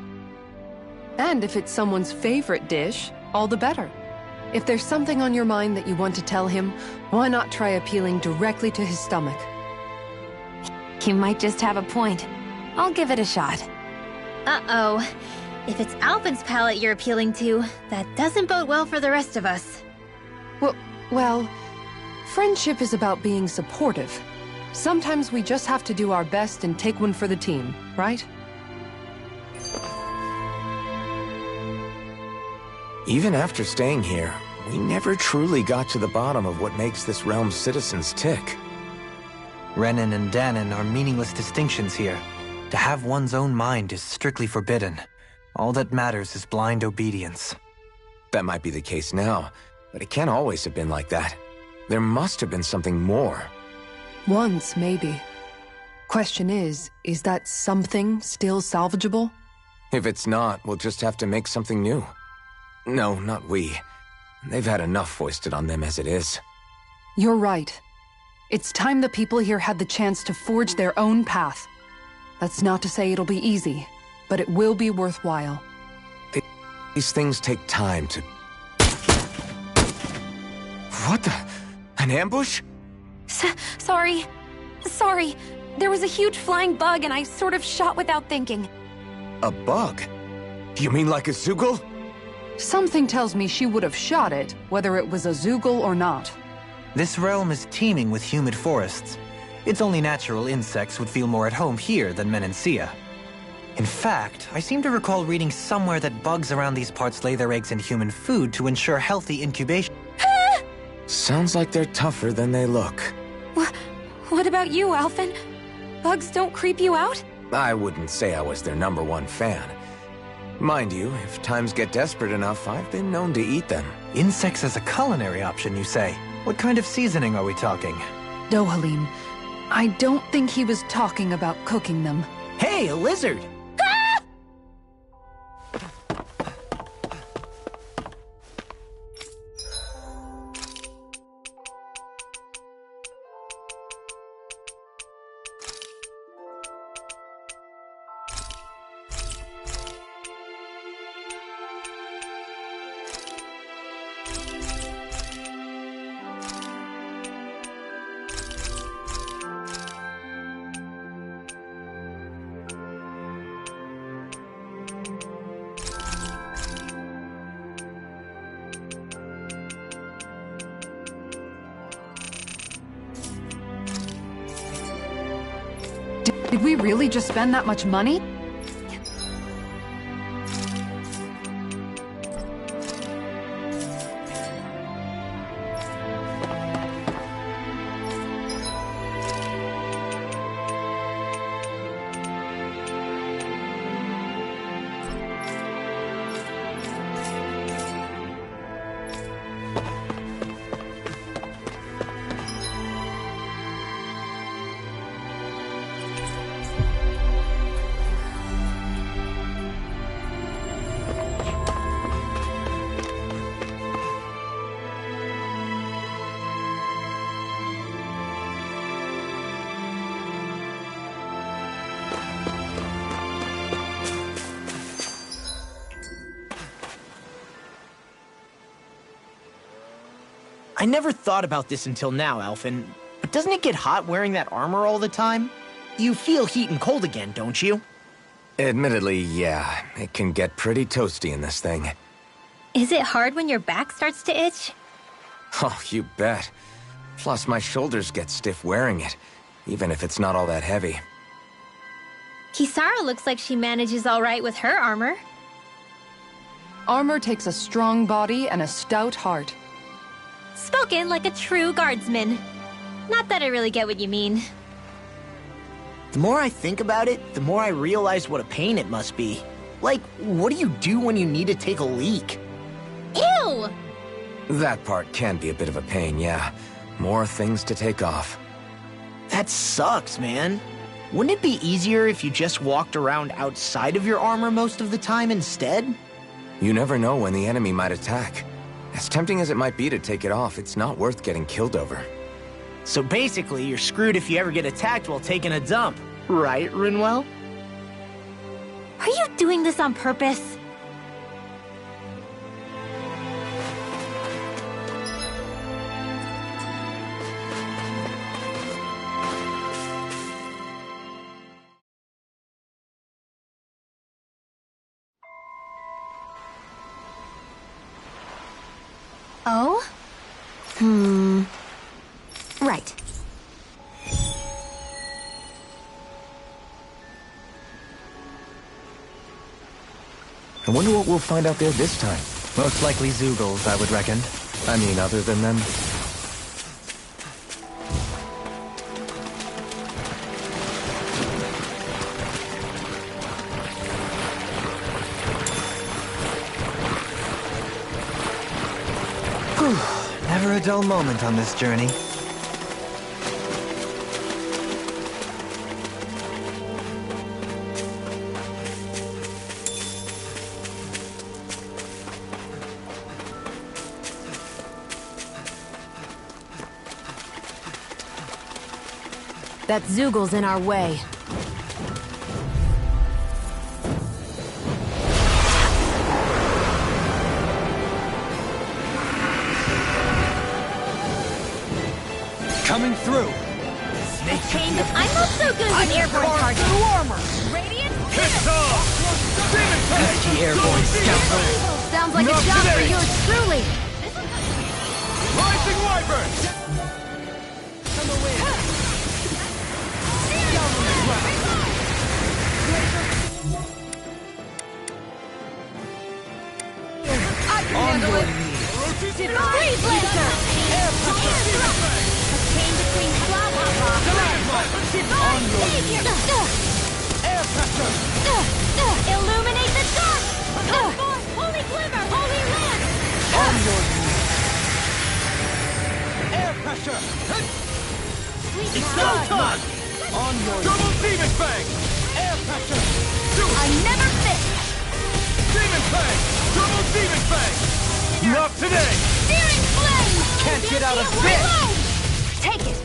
And if it's someone's favorite dish, all the better. If there's something on your mind that you want to tell him, why not try appealing directly to his stomach? You might just have a point. I'll give it a shot. Uh-oh. If it's Alphen's palate you're appealing to, that doesn't bode well for the rest of us. Well, friendship is about being supportive. Sometimes we just have to do our best and take one for the team, right? Even after staying here, we never truly got to the bottom of what makes this realm's citizens tick. Renan and Danon are meaningless distinctions here. To have one's own mind is strictly forbidden. All that matters is blind obedience. That might be the case now, but it can't always have been like that. There must have been something more. Once, maybe. Question is that something still salvageable? If it's not, we'll just have to make something new. No, not we. They've had enough foisted on them as it is. You're right. It's time the people here had the chance to forge their own path. That's not to say it'll be easy, but it will be worthwhile. These things take time to... What the... An ambush? Sorry. There was a huge flying bug and I sort of shot without thinking. A bug? You mean like a Zeugl? Something tells me she would have shot it, whether it was a Zeugl or not. This realm is teeming with humid forests. It's only natural insects would feel more at home here than Menancia. In fact, I seem to recall reading somewhere that bugs around these parts lay their eggs in human food to ensure healthy incubation. Sounds like they're tougher than they look. What about you, Alphen? Bugs don't creep you out? I wouldn't say I was their #1 fan. Mind you, if times get desperate enough, I've been known to eat them. Insects as a culinary option, you say? What kind of seasoning are we talking? Dohalim, I don't think he was talking about cooking them. Hey, a lizard! Did we really just spend that much money? I never thought about this until now, Elfin, but doesn't it get hot wearing that armor all the time? You feel heat and cold again, don't you? Admittedly, yeah. It can get pretty toasty in this thing. Is it hard when your back starts to itch? Oh, you bet. Plus, my shoulders get stiff wearing it, even if it's not all that heavy. Kisara looks like she manages all right with her armor. Armor takes a strong body and a stout heart. Spoken like a true guardsman. Not that I really get what you mean. The more I think about it, the more I realize what a pain it must be. Like, what do you do when you need to take a leak? Ew! That part can be a bit of a pain, yeah. More things to take off. That sucks, man. Wouldn't it be easier if you just walked around outside of your armor most of the time instead? You never know when the enemy might attack. As tempting as it might be to take it off, it's not worth getting killed over. So basically, you're screwed if you ever get attacked while taking a dump. Right, Rinwell? Are you doing this on purpose? Oh? Right. I wonder what we'll find out there this time. Most likely Zeugles, I would reckon. I mean, other than them. Never a dull moment on this journey. That Zeugle's in our way. Coming through! I'm not so good with airborne targets. armor! Radiant Hit off! Demon Pack! Pesky airborne scoundrel! Sounds like Not a job today. for yours truly! Rising Wyvern! Come away! I can handle it! Freeze Lancer! Air chain between Divine Savior! Air pressure! Illuminate the dark! Holy Glimmer! Holy Lance! On your knees! Air pressure! It's go time! On your double demon fang! Air pressure! I never miss! Demon fang! Double demon fang! Not today! Searing flame! Can't get out of Reload! this! Take it!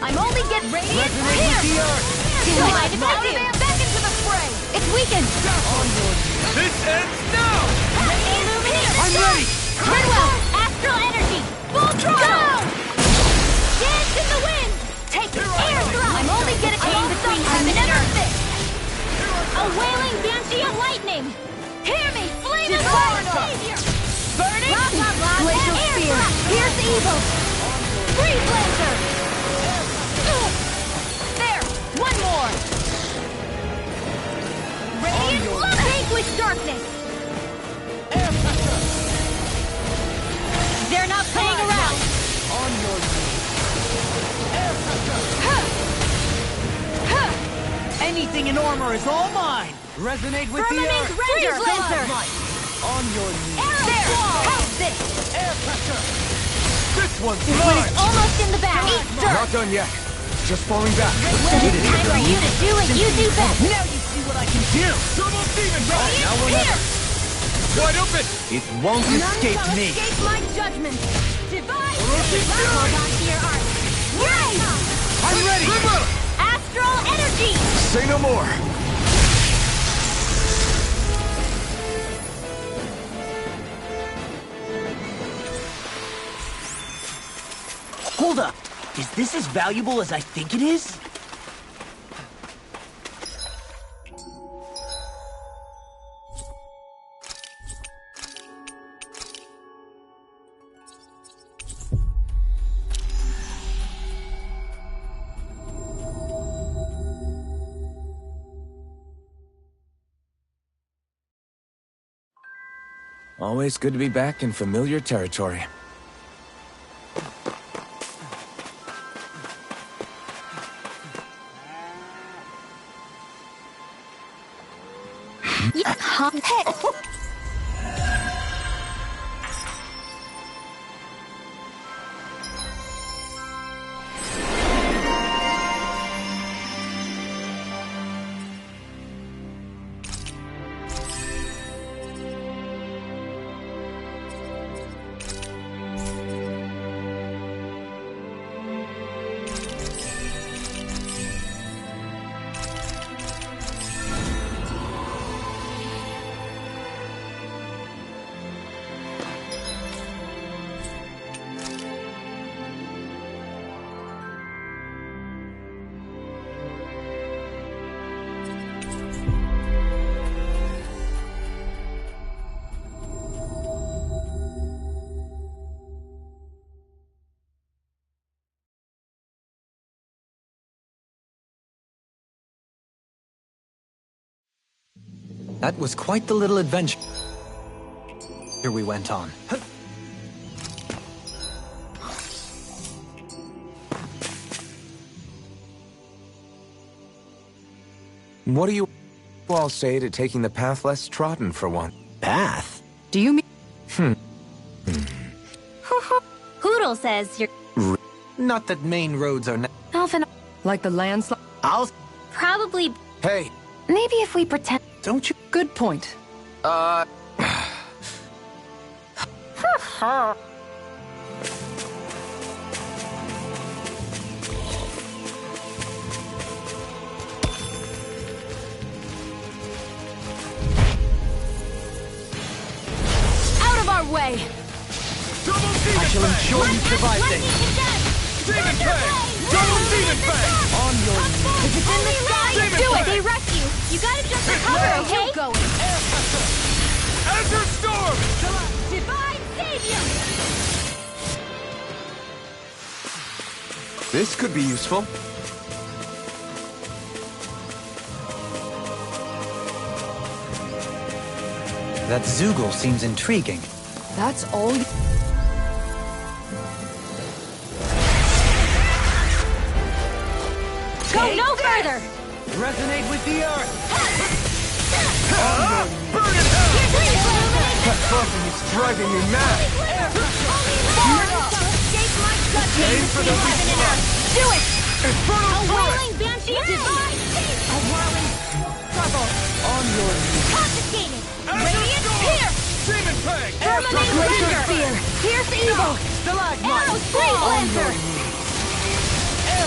I'm only getting radiant Resonate with the earth! Slide it out of there! Back into the fray! It's weakened! On your knees! This ends now! Illuminate! I'm ready! Redwell! Astral energy! Full throttle! Dance in the wind! Take it! Air thrust! I'm only getting chain between heaven and earth! A wailing banshee of lightning! Hear me! Flame of light! Savior! Burning! Glacial Air spear! thrust! Pierce evil! Freeze Lancer! There! One more! Radiant love! Vanquish darkness! Air pressure! They're not playing around! On your knees! Air pressure! Anything in armor is all mine! Resonate with the Firmament earth! Render! Lancer! On your knees! Arrow there! How's this? Air pressure! This one's This one is almost in the bag! Eat dirt! Not done yet. Just falling back. Well, it's time for you to do what you do best! Now you see what I can do! Double demon rod! Now we'll never... Wide open! It won't escape None shall me! escape my judgment! Divine! Hold on to your art! Right! I'm ready! Astral energy! Say no more. Hold up! Is this as valuable as I think it is? Always good to be back in familiar territory. That was quite the little adventure. Here we went on. What do you all say to taking the path less trodden for one? Path? Do you mean... Poodle says you're... Not that main roads are... Alvin... Like the landslide? I'll... Probably... Hey! Maybe if we pretend... Don't you... Good point. Out of our way! I shall ensure you survive this. Demon Fang! Double Demon Fang! On your knees. If it's in the sky, do it! They wreck you! You gotta just recover, okay? Keep going. Azure Storm! Divine Savior! This could be useful. That Zoogle seems intriguing. That's all... Go no further! Resonate with the earth! Burn it hell! That bumping is driving me mad! Aim for the weak spot! Do it! Infernal A Fury! whirling banshee divine! A whirling trouble! On your knees. Confiscated! Radiant pierce! Demon Fang! Terminate Glacial finger! Spear! Pierce evil! Stalagmite! Arrow Freeze Lancer!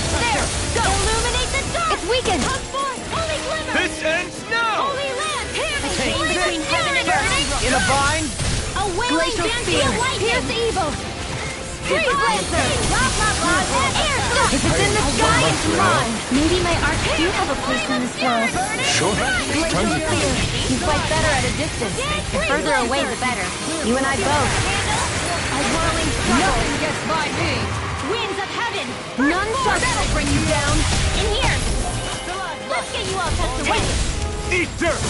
There! Go! Illuminate the dark! It's weakened! Come forth! Holy Glimmer! This ends now! Holy Land! Here! Take Between this! heaven and earth! In a bind? A wailing Glacial banshee Spear. of lightning! Pierce evil! Freeze Lancer! Blah blah blah! Air Thrust! If it's in the sky, it's mine! Maybe my arts do have a place in this world. Sure. Glacial Spear! You fight better at a distance. The further away, the better. You and I both. A whirling trouble! Nothing gets by me! Winds of heaven! None shall bring you down! In here! Let's get you all tucked away! Eat dirt!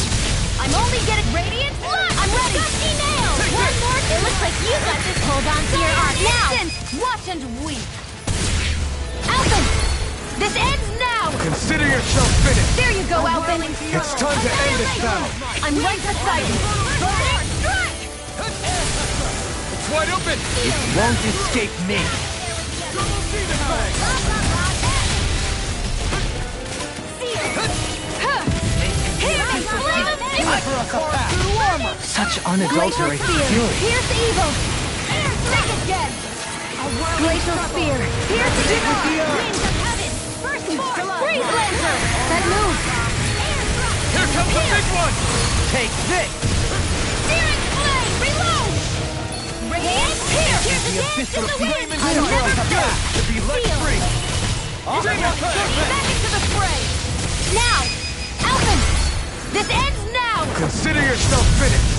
I'm only getting radiant blood! I'm ready! Gusty nail! One more! It looks like you got this. Hold on to your art now! Watch and weep! Alphen! This ends now! Consider yourself finished! There you go, Alphen! It's time to end this battle! I'm right beside you! Strike! It's wide open! It won't escape me. Such unadulterated fury. Pierce evil! Strike again! Glacial Spear! Pierce evil! Winds of heaven! First force! Freeze Lancer! That move! Here comes the big one! Take this! Searing Flame! Reload! Radiant Pierce! Here's the dance to the wind! I'll never forget to be let free! Back into the fray! Now! Alvin! This ends now! Consider yourself finished!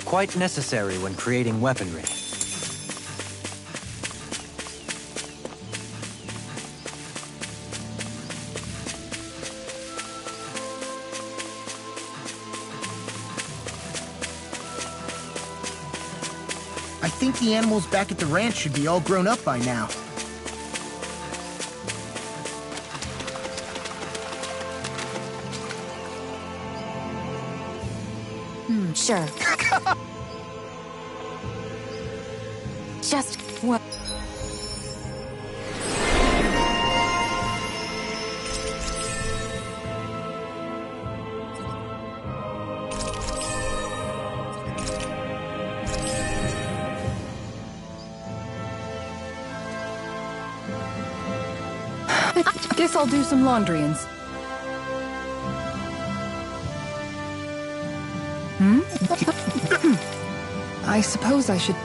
Quite necessary when creating weaponry. I think the animals back at the ranch should be all grown up by now. Sure. Just what? Guess I'll do some laundry and... I suppose I should...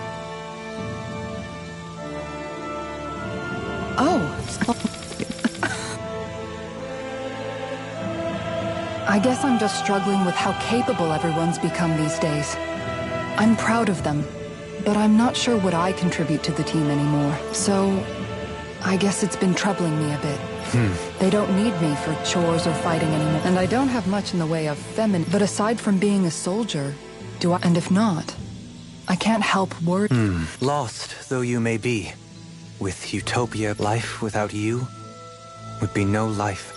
Oh. I guess I'm just struggling with how capable everyone's become these days. I'm proud of them, but I'm not sure what I contribute to the team anymore. So, I guess it's been troubling me a bit. They don't need me for chores or fighting anymore. And I don't have much in the way of feminine. But aside from being a soldier, do I... And if not, I can't help worry. Lost though you may be, with Utopia, life without you would be no life.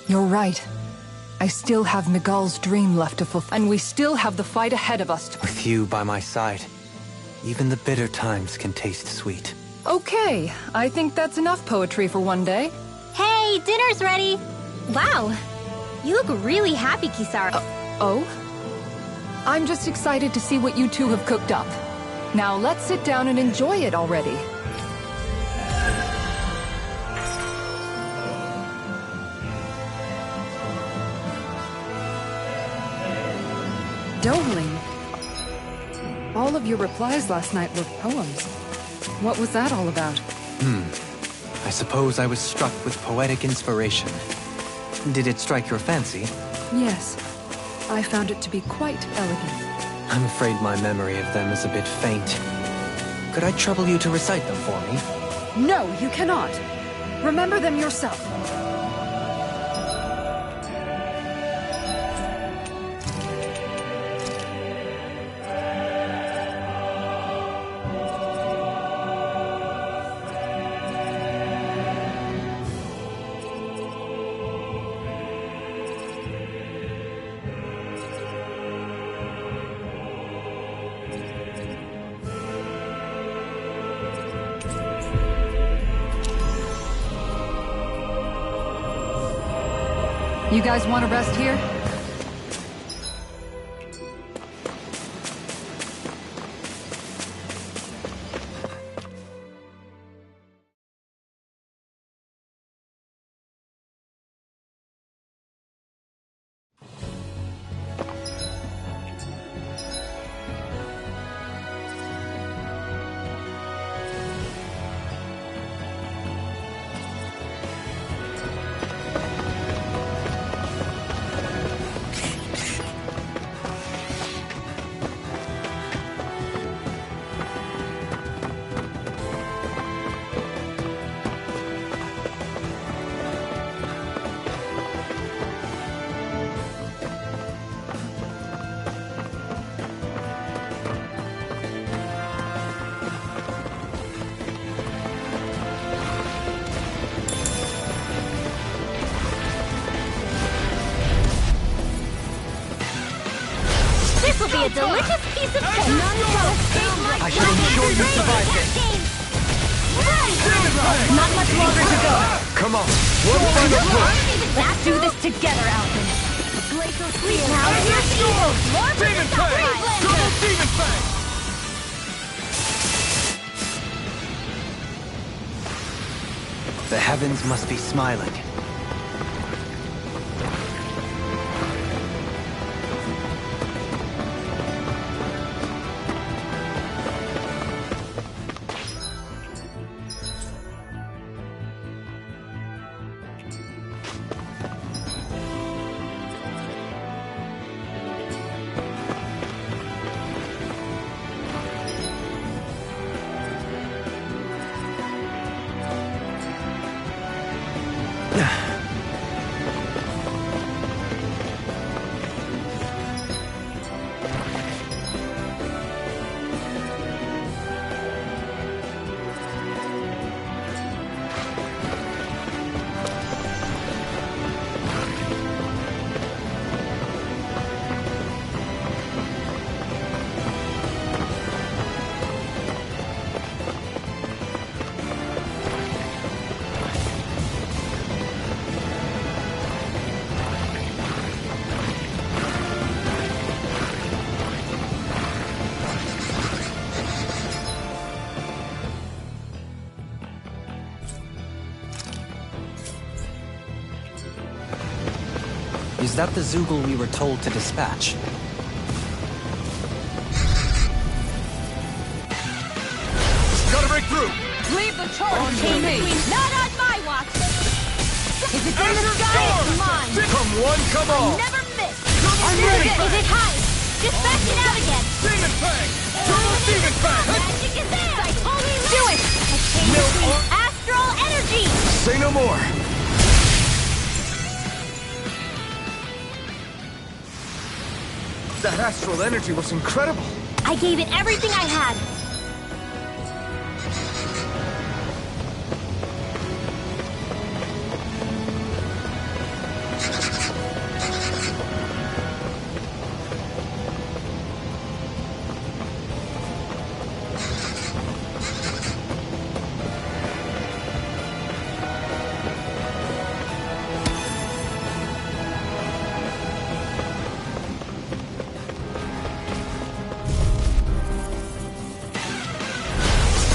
You're right. I still have Miguel's dream left to fulfill. And we still have the fight ahead of us. With you by my side, even the bitter times can taste sweet. Okay, I think that's enough poetry for one day. Hey, dinner's ready! Wow, you look really happy, Kisara. Oh? I'm just excited to see what you two have cooked up. Now let's sit down and enjoy it already. Doling. All of your replies last night were poems. What was that all about? I suppose I was struck with poetic inspiration. Did it strike your fancy? Yes. I found it to be quite elegant. I'm afraid my memory of them is a bit faint. Could I trouble you to recite them for me? No, you cannot. Remember them yourself. You guys want to rest here? This will be a delicious piece of cake! None shall escape my I shall ensure you survive this. Not much longer to go! Come on, one final push! Let's do this together, Alvin! Glacial Spear! Now here's evil! More Demon Fang! Double Demon Fang! The heavens must be smiling. Is that the Zoogle we were told to dispatch? Gotta break through! Leave the charge to me! Not on my watch! Is it in the Azure sky? Storm! It's mine! Come one, come all! Never miss! I'm ready! Is it high? Just back it out again! Demon Fang! Double Demon Fang! Magic is there! Do it! A chain between astral energy! Say no more. That astral energy was incredible. I gave it everything I had.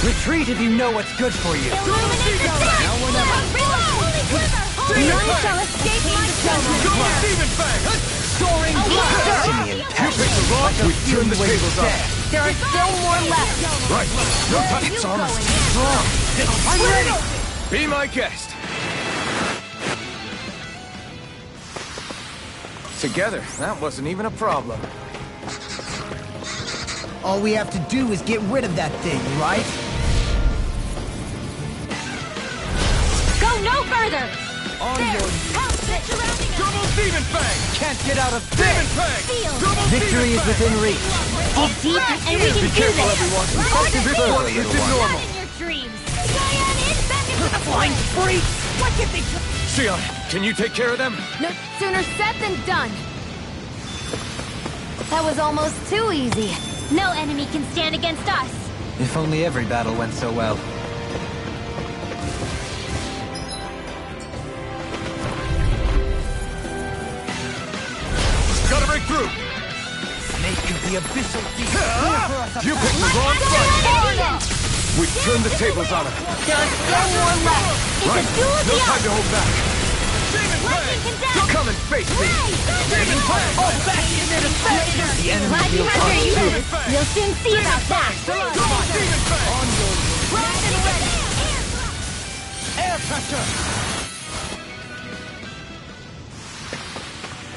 Retreat if you know what's good for you. Illuminate the dark! Now or never! None shall escape my judgment! Double Demon Fang! Soaring blast! You picked the wrong, we turned the tables on. There are still more left! Right. No time. Its armor strong. I'm ready! Be my guest. Together, that wasn't even a problem. All we have to do is get rid of that thing, right? Go no further! On There! your Help! Surrounding us! Double Demon Fang! Can't get out of Demon Fang! Seal! Double Victory Demon is Fang! within reach. Dig deep and we can Be do careful, this! everyone. Order Before seal! it isn't normal. Not in your dreams! Cyan in! Back into the Blind freak! What did they do? Sion, can you take care of them? No sooner said than done. That was almost too easy. No enemy can stand against us. If only every battle went so well. Gotta break through! Snake of the abyssal deep. You picked the wrong fight. We've turned the tables on him. There are still more left. It's Right. a duel of No the time arts. to hold back. Demon Lightning Fang! condemned. Come and face me. Demon Fang! Oh, back in there to finish! The enemy Glad you feels had your hot use. You'll soon see about that. Double Demon Fang! Round and ready. Air pressure!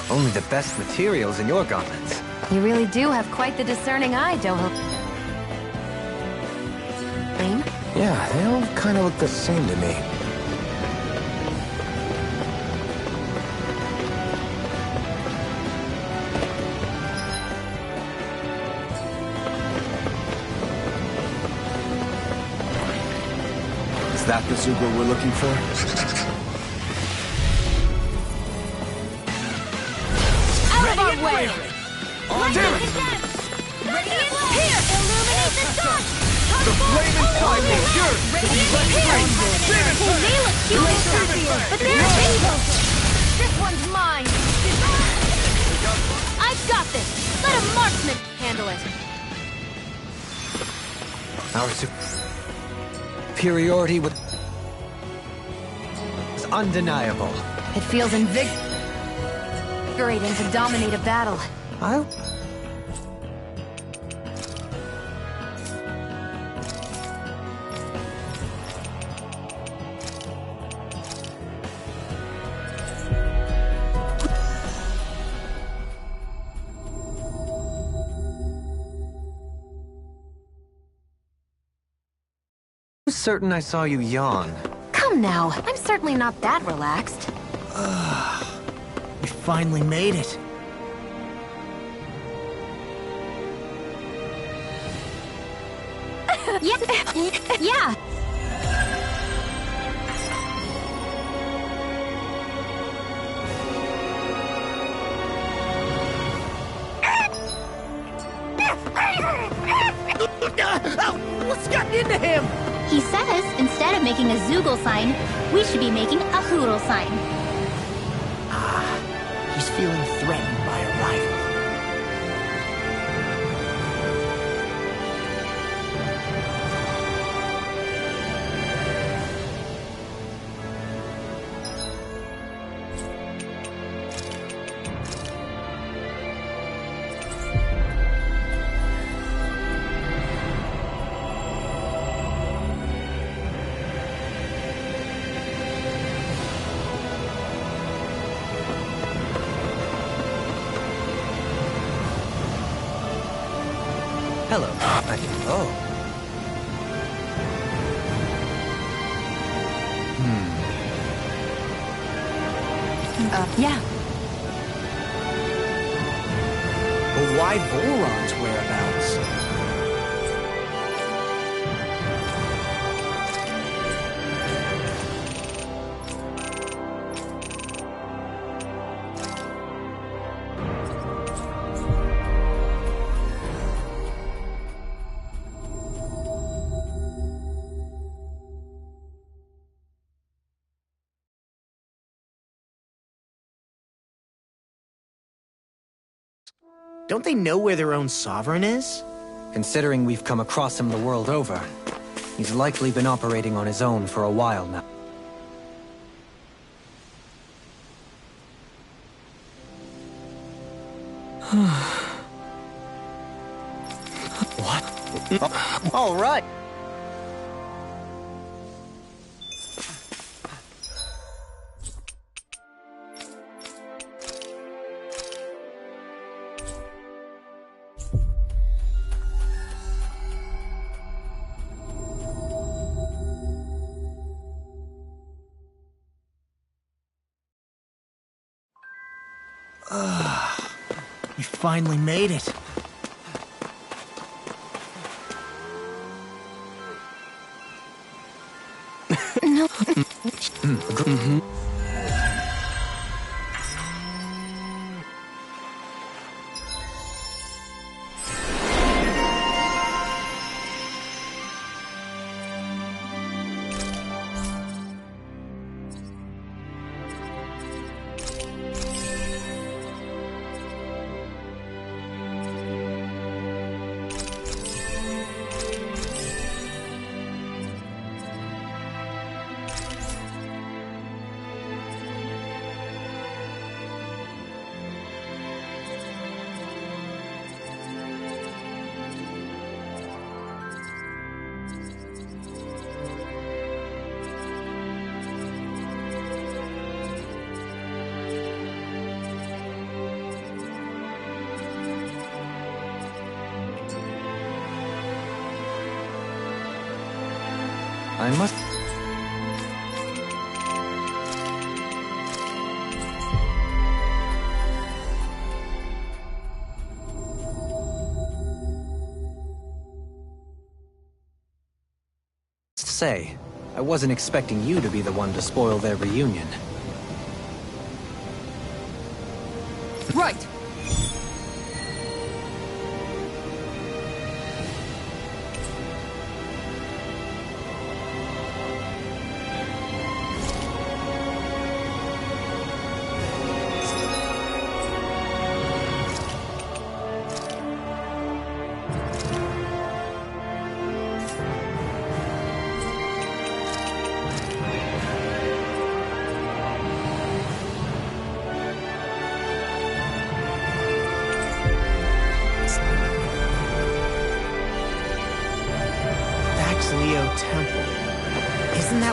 Only the best materials in your gauntlets. You really do have quite the discerning eye, Doho. Aim? Yeah, they all kind of look the same to me. Is that the Zoogle we're looking for? Out of our way. Damn it! Radiant here. Illuminate the dark. The flame inside me is yours! Radiant here. They may look cute, but they're evil. This one's mine. Marksman! Handle it. Our superiority was undeniable. It feels invigorating to dominate a battle. I'll... certain I saw you yawn. Come now, I'm certainly not that relaxed. We finally made it. Yeah. What's gotten into him? He says, instead of making a Zoogle sign, we should be making a Hoodle sign. He's feeling threatened by a rival. Hello. Oh. Yeah. But why Voron's whereabouts? Don't they know where their own sovereign is? Considering we've come across him the world over, he's likely been operating on his own for a while now. What? All right. We finally made it. No. I must... say, I wasn't expecting you to be the one to spoil their reunion. Right!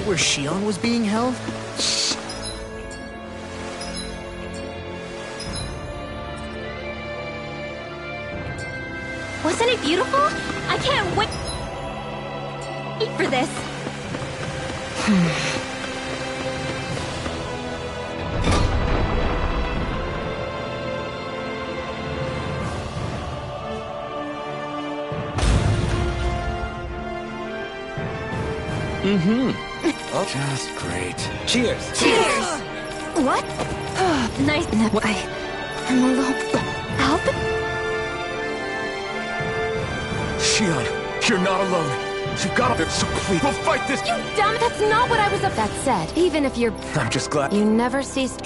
that where Xion was being held? Wasn't it beautiful? I can't wait for this. Oh, just great. Cheers! Cheers! What? Nice. I'm a little... Help? Xion, you're not alone. You've got to... So please, we'll fight this... You dumb... That's not what I was... That said, even if you're... I'm just glad... You never cease...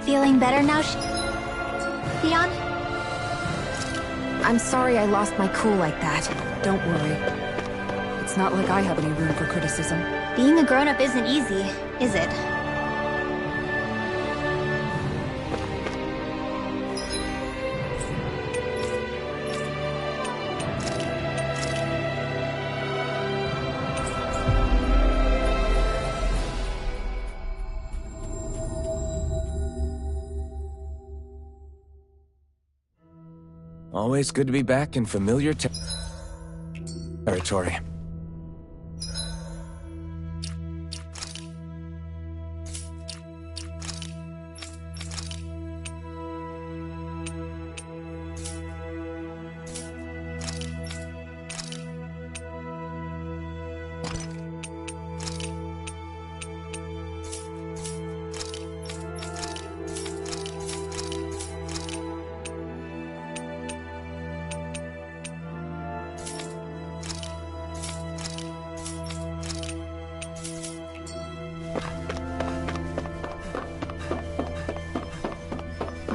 Feeling better now, Xion? I'm sorry I lost my cool like that. Don't worry. It's not like I have any room for criticism. Being a grown-up isn't easy, is it? Always good to be back in familiar territory.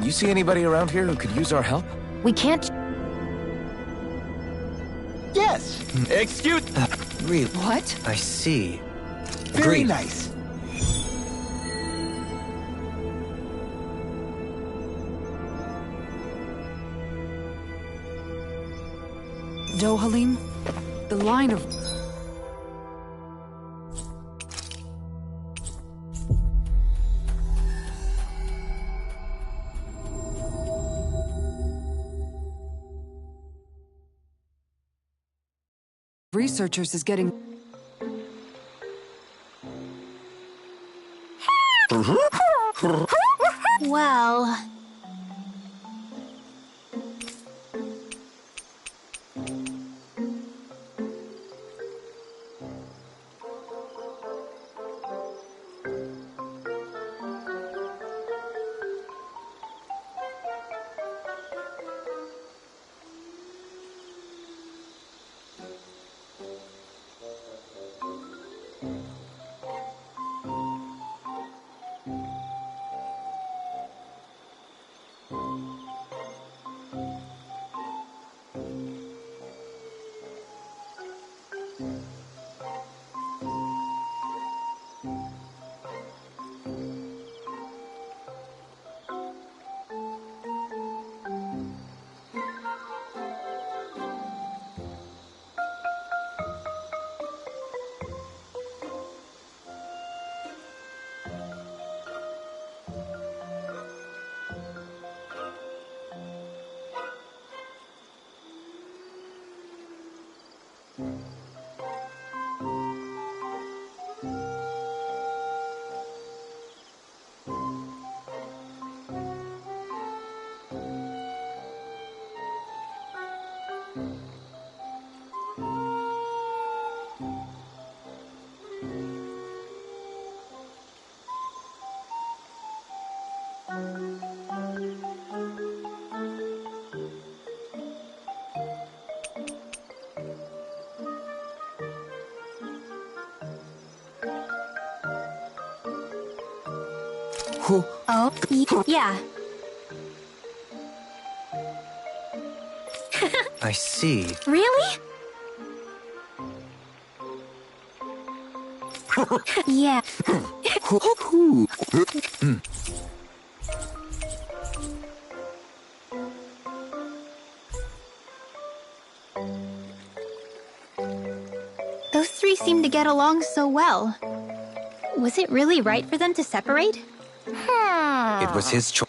You see anybody around here who could use our help? We can't... Yes! Excuse... Really? What? I see. Very Agreed. nice. Dohalim? The line of... researchers is getting... Well... Oh, yeah. I see. Really? Yeah. Those three seem to get along so well. Was it really right for them to separate? It was his choice.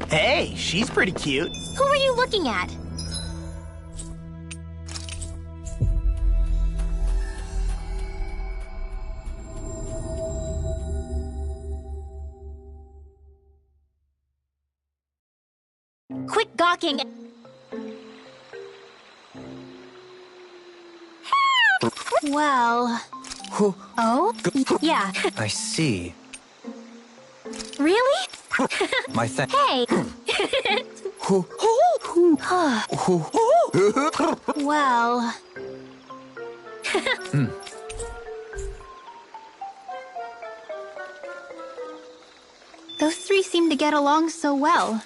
Hey, she's pretty cute. Who are you looking at? Quit gawking. Well... Oh? Yeah. I see. Really? My thanks. Hey! Well... Those three seem to get along so well.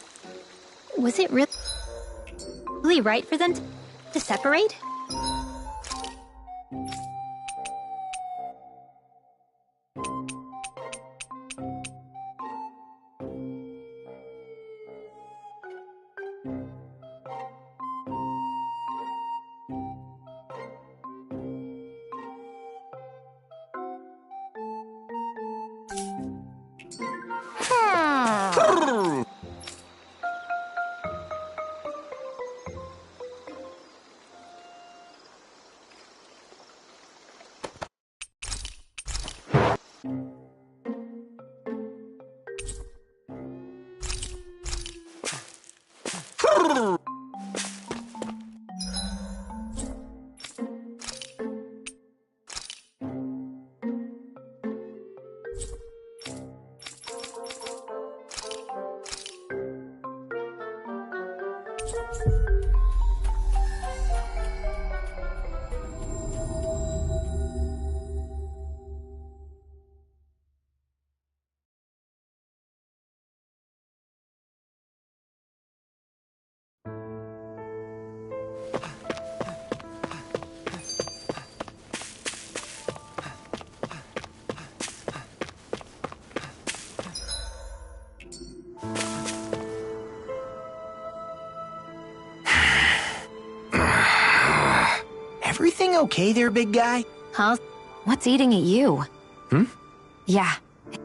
Was it really right for them to separate? Everything okay there, big guy? Huh? What's eating at you? Hmm? Yeah.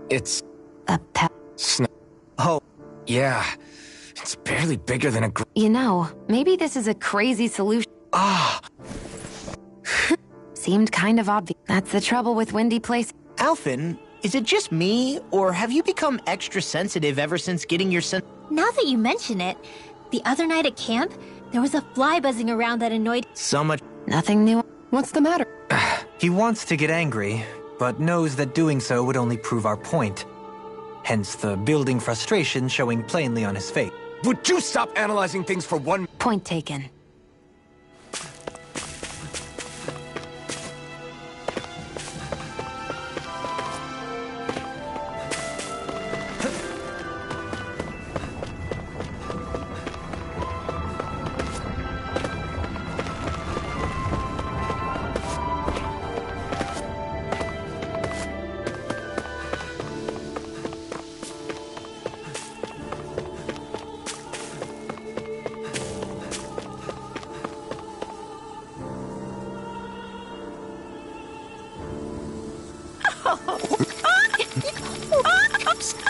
It's... A pet. Oh, yeah. It's barely bigger than a... You know, maybe this is a crazy solution. Ah! Seemed kind of obvious. That's the trouble with windy places. Alphen, is it just me, or have you become extra sensitive ever since getting your Now that you mention it, the other night at camp, there was a fly buzzing around that annoyed... So much... Nothing new. What's the matter? He wants to get angry, but knows that doing so would only prove our point. Hence the building frustration showing plainly on his face. Would you stop analyzing things for one... Point taken.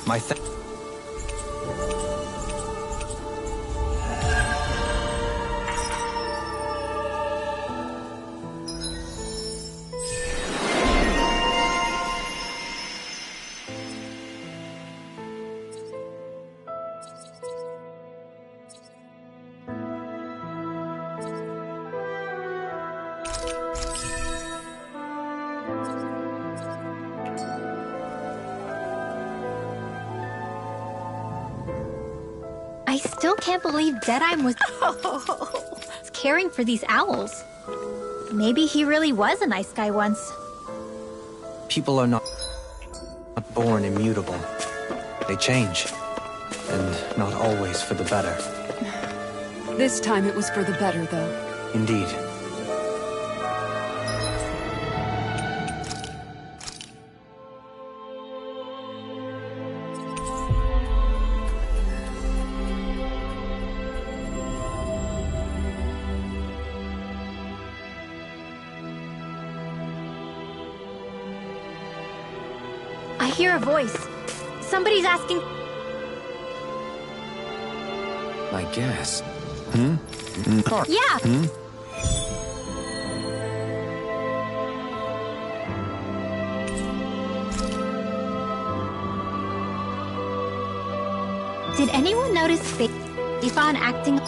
My I still can't believe Deadeye was caring for these owls. Maybe he really was a nice guy once. people are not born immutable. They change. And not always for the better. This time it was for the better, though. Indeed. I hear a voice. Somebody's asking... I guess. Yeah! Did anyone notice Stefan acting...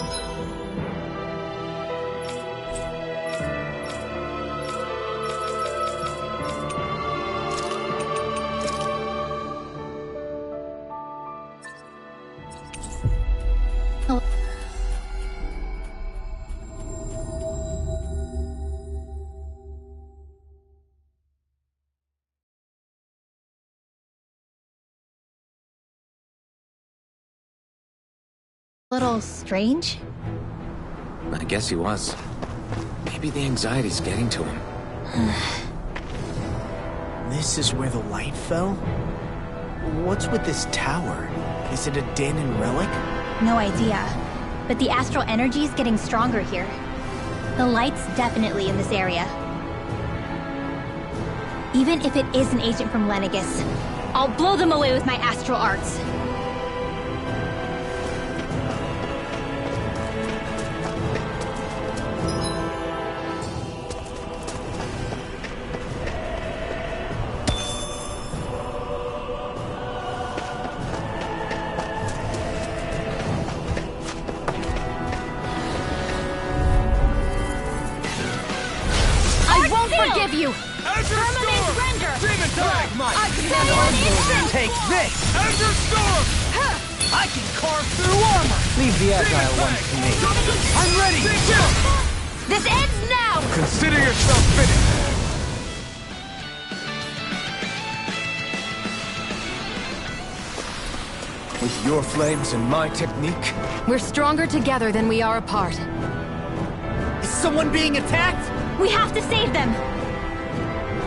little strange? I guess he was. Maybe the anxiety's getting to him. This is where the light fell? What's with this tower? Is it a Dahnan relic? No idea. But the astral energy is getting stronger here. The light's definitely in this area. Even if it is an agent from Lenegis, I'll blow them away with my astral arts. Forgive you! Permanent render! Demon Tag! I can handle it! Take this! Ender Storm! I can carve through armor! Leave the agile ones to me. I'm ready! This ends now! Consider yourself finished! With your flames and my technique... We're stronger together than we are apart. Is someone being attacked? We have to save them!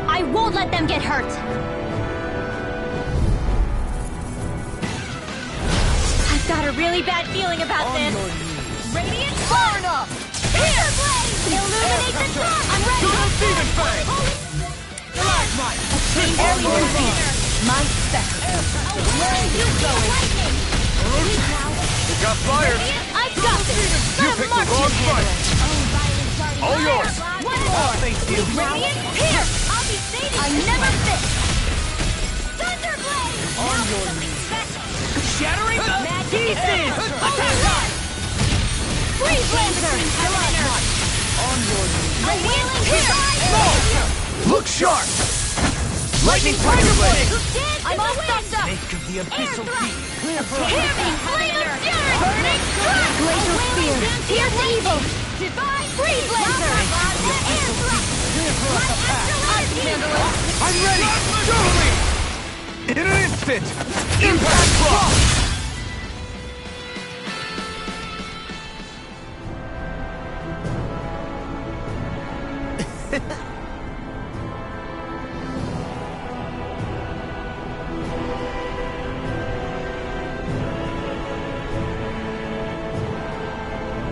I won't let them get hurt! I've got a really bad feeling about this! Radiant burn up! Here! Illuminate the top! I'm ready! Demon Fang! My spectre! Where are you going? It got fired! I've got this! You picked the wrong fight! All yours! I'll face you! Radiant, here! I'll be fading! I never fit! Thunderblade! On your knees! Shattering the pieces! Attack! Freeze Lancer! On your knees! Radiant, here! Look sharp! Lightning Tiger Blade! I'm all stuffed up! Make of the abyssal deep! Clear for a Hear me! Flamer Fury! Burning Strike! Glacial Spear! Pierce evil! Divine Freeze Lancer! Air Thrust! I can handle it! I'm ready! In an instant! Impact Frost!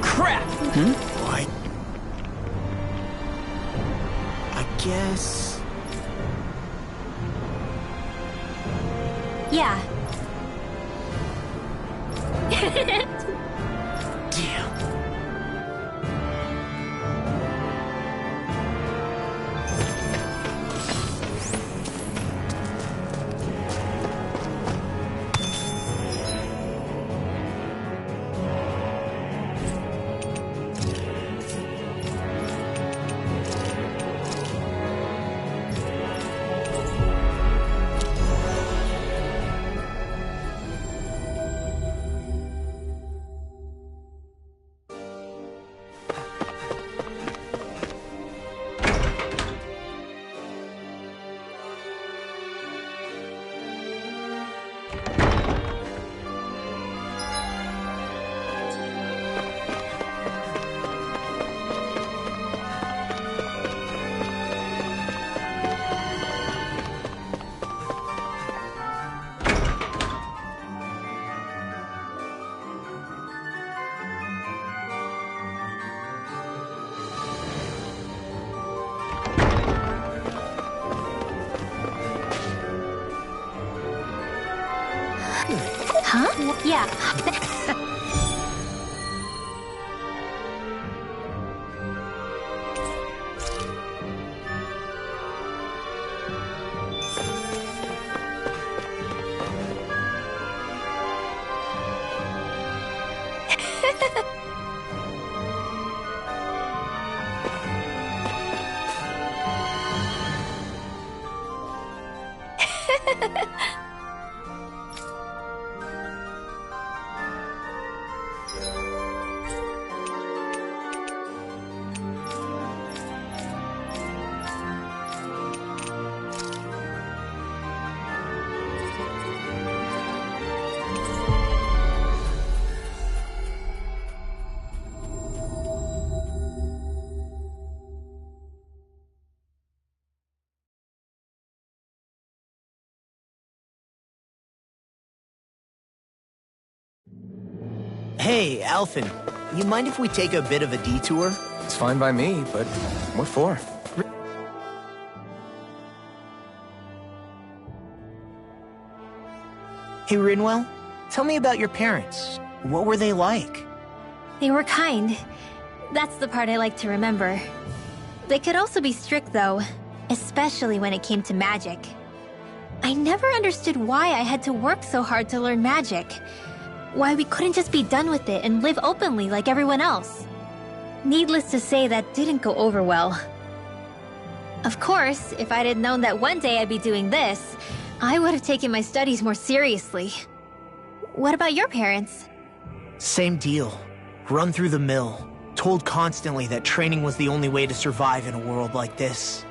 Crap! What? I guess... Yeah. Huh? Yeah. Hey, Alphen, you mind if we take a bit of a detour? It's fine by me, but what for? Hey, Rinwell, tell me about your parents. What were they like? They were kind. That's the part I like to remember. They could also be strict, though, especially when it came to magic. I never understood why I had to work so hard to learn magic. Why we couldn't just be done with it and live openly like everyone else. Needless to say, that didn't go over well. Of course, if I'd had known that one day I'd be doing this, I would have taken my studies more seriously. What about your parents? Same deal. Run through the mill. Told constantly that training was the only way to survive in a world like this.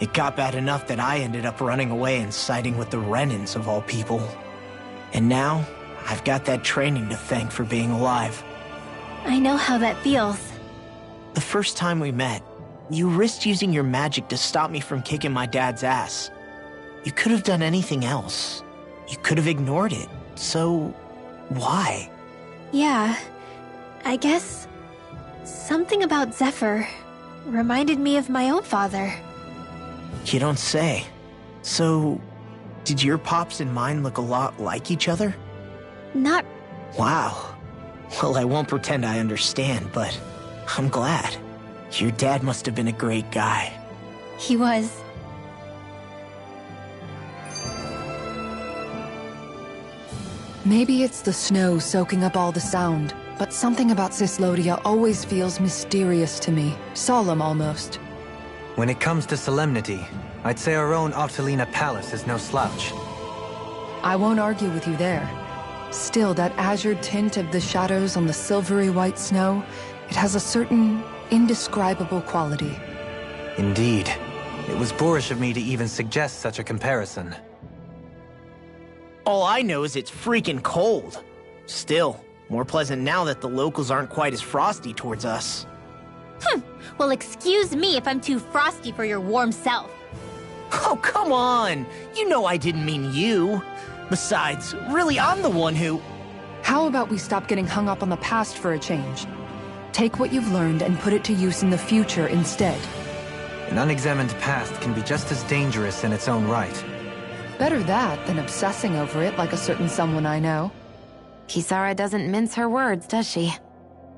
It got bad enough that I ended up running away and siding with the Renans of all people. And now, I've got that training to thank for being alive. I know how that feels. The first time we met, you risked using your magic to stop me from kicking my dad's ass. You could have done anything else. You could have ignored it. So, why? Yeah, I guess something about Zephyr reminded me of my own father. You don't say. So, did your pops and mine look a lot like each other? Not... Wow. Well, I won't pretend I understand, but I'm glad. Your dad must have been a great guy. He was. Maybe it's the snow soaking up all the sound, but something about Cyslodia always feels mysterious to me. Solemn, almost. When it comes to solemnity, I'd say our own Octolina Palace is no slouch. I won't argue with you there. Still, that azure tint of the shadows on the silvery white snow, it has a certain indescribable quality. Indeed. It was boorish of me to even suggest such a comparison. All I know is it's freaking cold. Still, more pleasant now that the locals aren't quite as frosty towards us. Well, excuse me if I'm too frosty for your warm self. Oh, come on! You know I didn't mean you. Besides, really, I'm the one who... How about we stop getting hung up on the past for a change? Take what you've learned and put it to use in the future instead. An unexamined past can be just as dangerous in its own right. Better that than obsessing over it like a certain someone I know. Kisara doesn't mince her words, does she?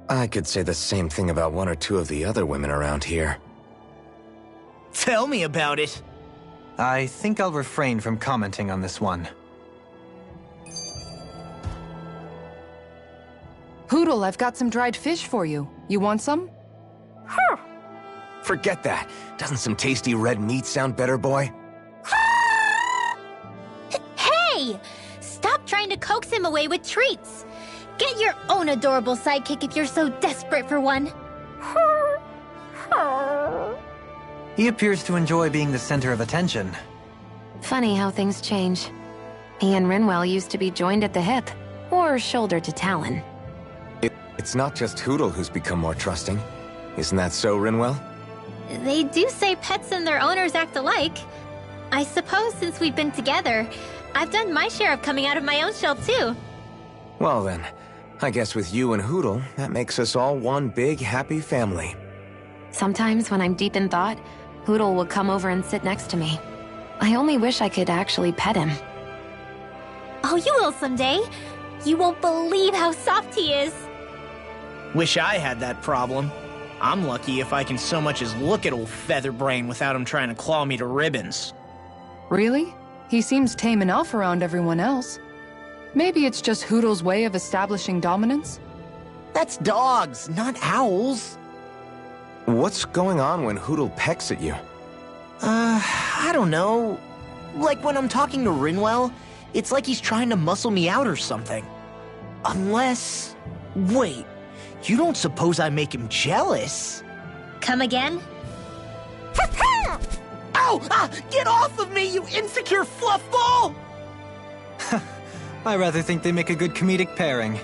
I could say the same thing about one or two of the other women around here. Tell me about it. I think I'll refrain from commenting on this one. Hootle, I've got some dried fish for you. You want some? Forget that. Doesn't some tasty red meat sound better, boy? Hey! Stop trying to coax him away with treats. Get your own adorable sidekick if you're so desperate for one. He appears to enjoy being the center of attention. Funny how things change. He and Rinwell used to be joined at the hip, or shoulder to talon. It's not just Hootle who's become more trusting. Isn't that so, Rinwell? They do say pets and their owners act alike. I suppose since we've been together, I've done my share of coming out of my own shell too. Well then, I guess with you and Hootle, that makes us all one big, happy family. Sometimes when I'm deep in thought, Hootle will come over and sit next to me. I only wish I could actually pet him. Oh, you will someday. You won't believe how soft he is. Wish I had that problem. I'm lucky if I can so much as look at old Featherbrain without him trying to claw me to ribbons. Really? He seems tame enough around everyone else. Maybe it's just Hootle's way of establishing dominance? That's dogs, not owls. What's going on when Hootle pecks at you? I don't know. Like when I'm talking to Rinwell, it's like he's trying to muscle me out or something. Unless... Wait, you don't suppose I make him jealous? Come again? Ow! Ah, get off of me, you insecure fluffball! I rather think they make a good comedic pairing.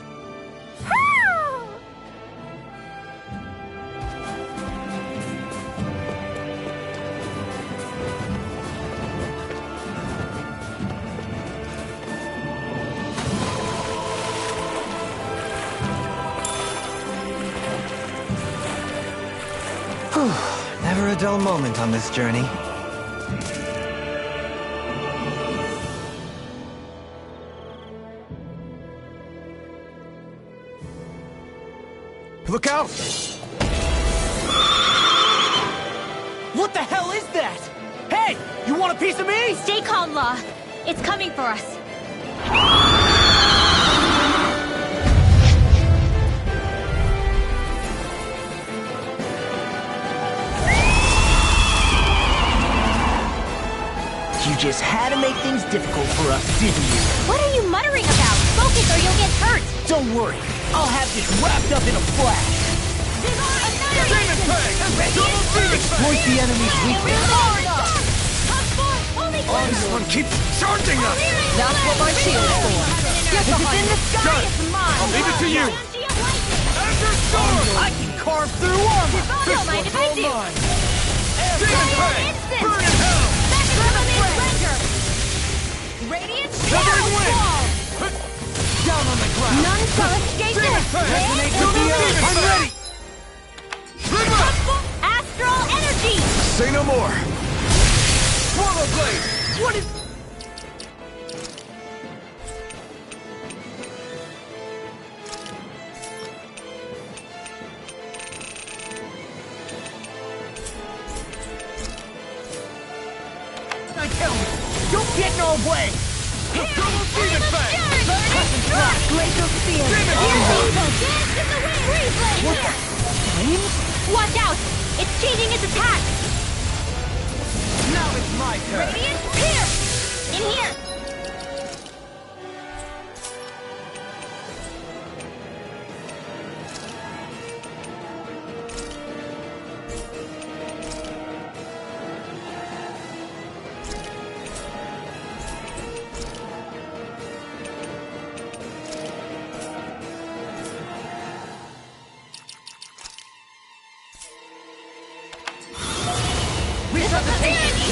Never a dull moment on this journey. Look out! What the hell is that? Hey, you want a piece of me? Stay calm, Law. It's coming for us. You just had to make things difficult for us, didn't you? What are you muttering about? Focus or you'll get hurt! Don't worry, I'll have this wrapped up in a flash. Exploit the enemy's weakness. This one keeps charging us! That's what my shield's for. Get behind in the sky, it's mine! I'll leave it to you! I can carve through armor. Don't mind if I do! Demon Fang! Burn in hell! Radiant Covering wind! down on the ground. None shall escape this! Resonate with the earth. I'm ready! Astral energy! Say no more! Swallow blade. What is... Don't get in our way! Double Demon Fang! Glacial Spear! Demon Here's Fang! evil! Dance in the wind! Freeze Laser! Watch out! It's changing its attack! Now it's my turn. Radiant Pierce! In here!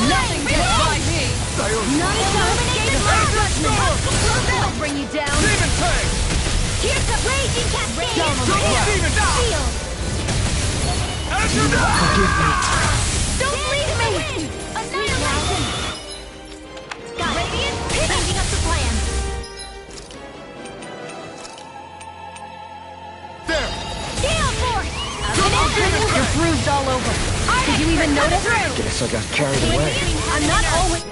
Nothing gets by me. None shall escape this I'll bring you down! Demon Fang! Here's the Raging Cascade! Down on the ground. Demon Down! Shield! Don't leave me! Annihilation! Got Radiant changing up the plan! bruised all over. Did you even notice? Guess I got carried away. I'm not always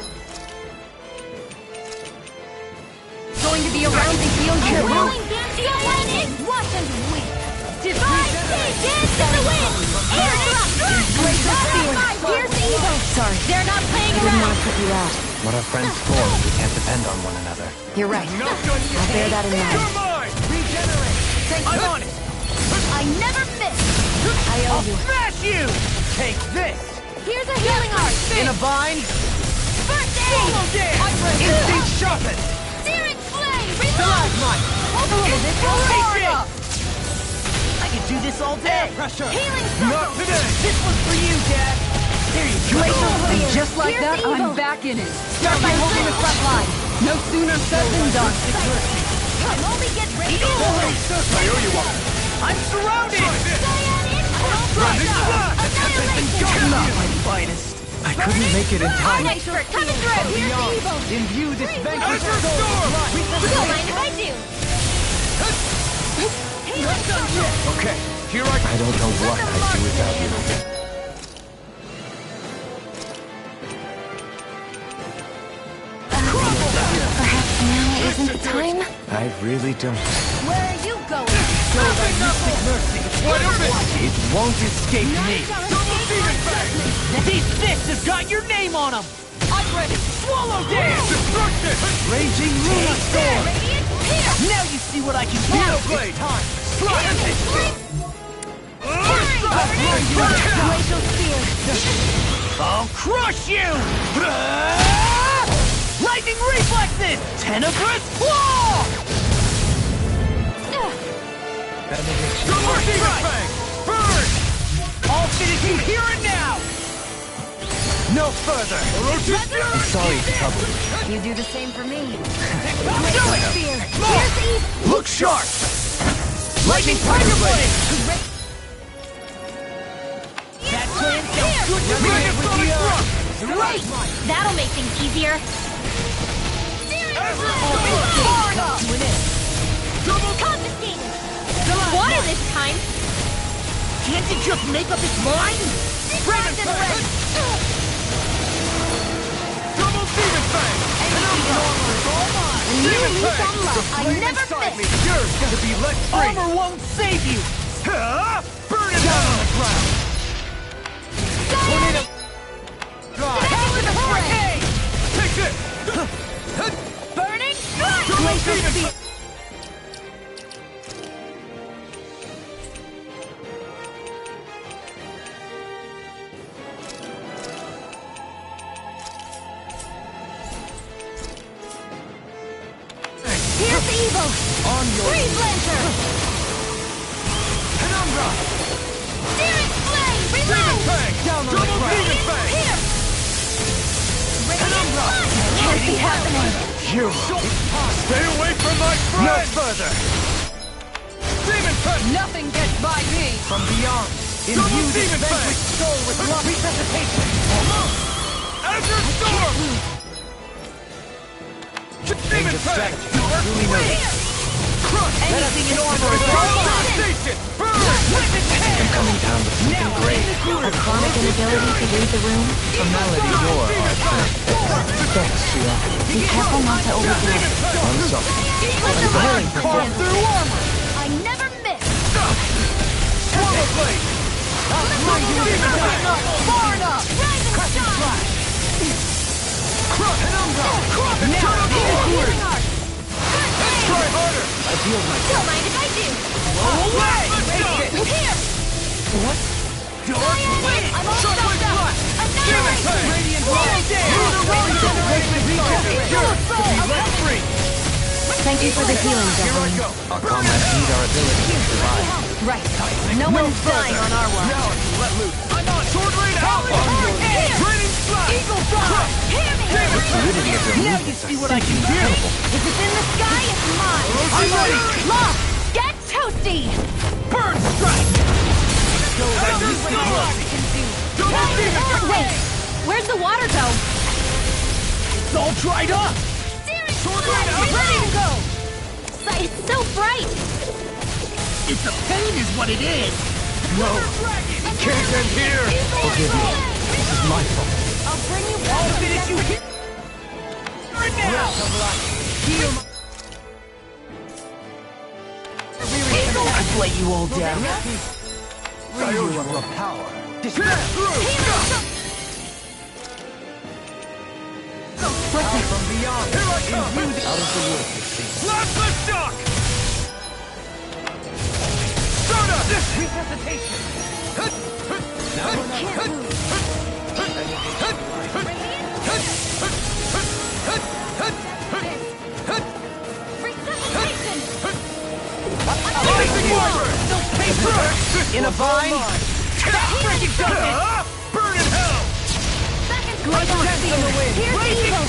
going to be around to heal you. I'm willing to watch and weep. Divide, dance in the wind. Air drop, Glacial Spear. Here's evil. Sorry, they're not playing around. I didn't want to put you out. What are friends for if we can't depend on one another? You're right. I'll bear that in mind. You're mine! Regenerate! I'm on it! I never miss. I owe I'll you. smash you! Take this! Here's a healing art. In a bind? First aid. Solo dance! Instinct sharpened! Searing flame. Reload. Stalagmite! This will Take it! I could do this all day. Pressure! Healing Not circle. today! This one's for you, Dad! There you go! And just like Here's that, evil. I'm back in it. Start by holding the front line. No sooner said than done. I'm only getting ready. I owe you one! I'm surrounded! Not my finest. I couldn't make it in time. Expert coming through. Here's evil. Imbue this vanquished Azure soul! Don't mind if I do. Okay, here I don't know what I'd do without you. Perhaps now isn't the time? I really don't. Where are you going? It won't escape me! These fists have got your name on them! I'm ready! Swallow dance! Destruction! Raging Luna Storm! Now you see what I can do! Blade! Time! Slide it! Glacial Spear. I'll crush you! Lightning reflexes! Tenebrous claw! Double strike! Burn! I'll finish you here and now! No further! I'm sorry to trouble you. You do the same for me. Glacial Spear. Here's evil. Look sharp! Lightning Tiger Blade! That plan sounds good to me! Great. That'll make things easier. Confiscated. Water this time. Can't you just make up his mind? Dragon Breath. Double Demon Fang! New lease on life. I never miss. You're gonna be let free! Armor won't save you! Burn it down on the ground! Tornado! Hell in the fray! Take this! Burning. Double Demon Fang! Here's evil. On your Freeze Lancer. Penumbra! Searing flame. Demon Reload. Fang! Down on the ground! Demon Fang! Here. Penumbra! Can't be happening. You! Stay away from my friend! No further! Demon Fang! Nothing gets by me. From beyond! Imbue this vanquished soul with love resuscitation! Almost! Azure Storm! Demon Fang! Crush! Anything in armor is all station! Burn! I'm coming down with something great. A chronic inability to read the room? A melody your art. Thanks, Shira. Be careful not to overdo it. I'm sorry. Carve through armor! I never miss. Swallow Blade! Demon Fang! Far enough. Rising Star. Crush! Penumbra! Crush! Eternal Glory! Try harder! I healed myself. Don't mind if I do. Away! Here. What? Dark Wind! I'm all Sharp stuffed up. Blast! Demon Annihilate. Fang! Radiant Blast! Let free! Thank you for the healing, Here I gentlemen. go! Our comrades need our ability to survive. Right. No one's dying on our watch. Now I can let loose! I'm on! Sword Raid out! Draining Slash! Eagle Fly! Hear me. The fluidity of your Now you movements see are what I can simply do! incredible. If it's in the sky, it's mine. I'm ready! Lost. Get toasty. Burn Strike! Azure Storm! Double Demon Fang! Wait. Where'd the water go? It's all dried up! Sword Raid out! Ready to go. It's so bright. It's a pain is what it is. No! Can't end here! Forgive me. This is my fault. I'll bring you back. All finish you here! Right now! I've let you all down. Your power. From beyond! Here I come! Out of the woods, it seems. Blast the shock! Soda! Resuscitation! In a vine? Burn in hell! No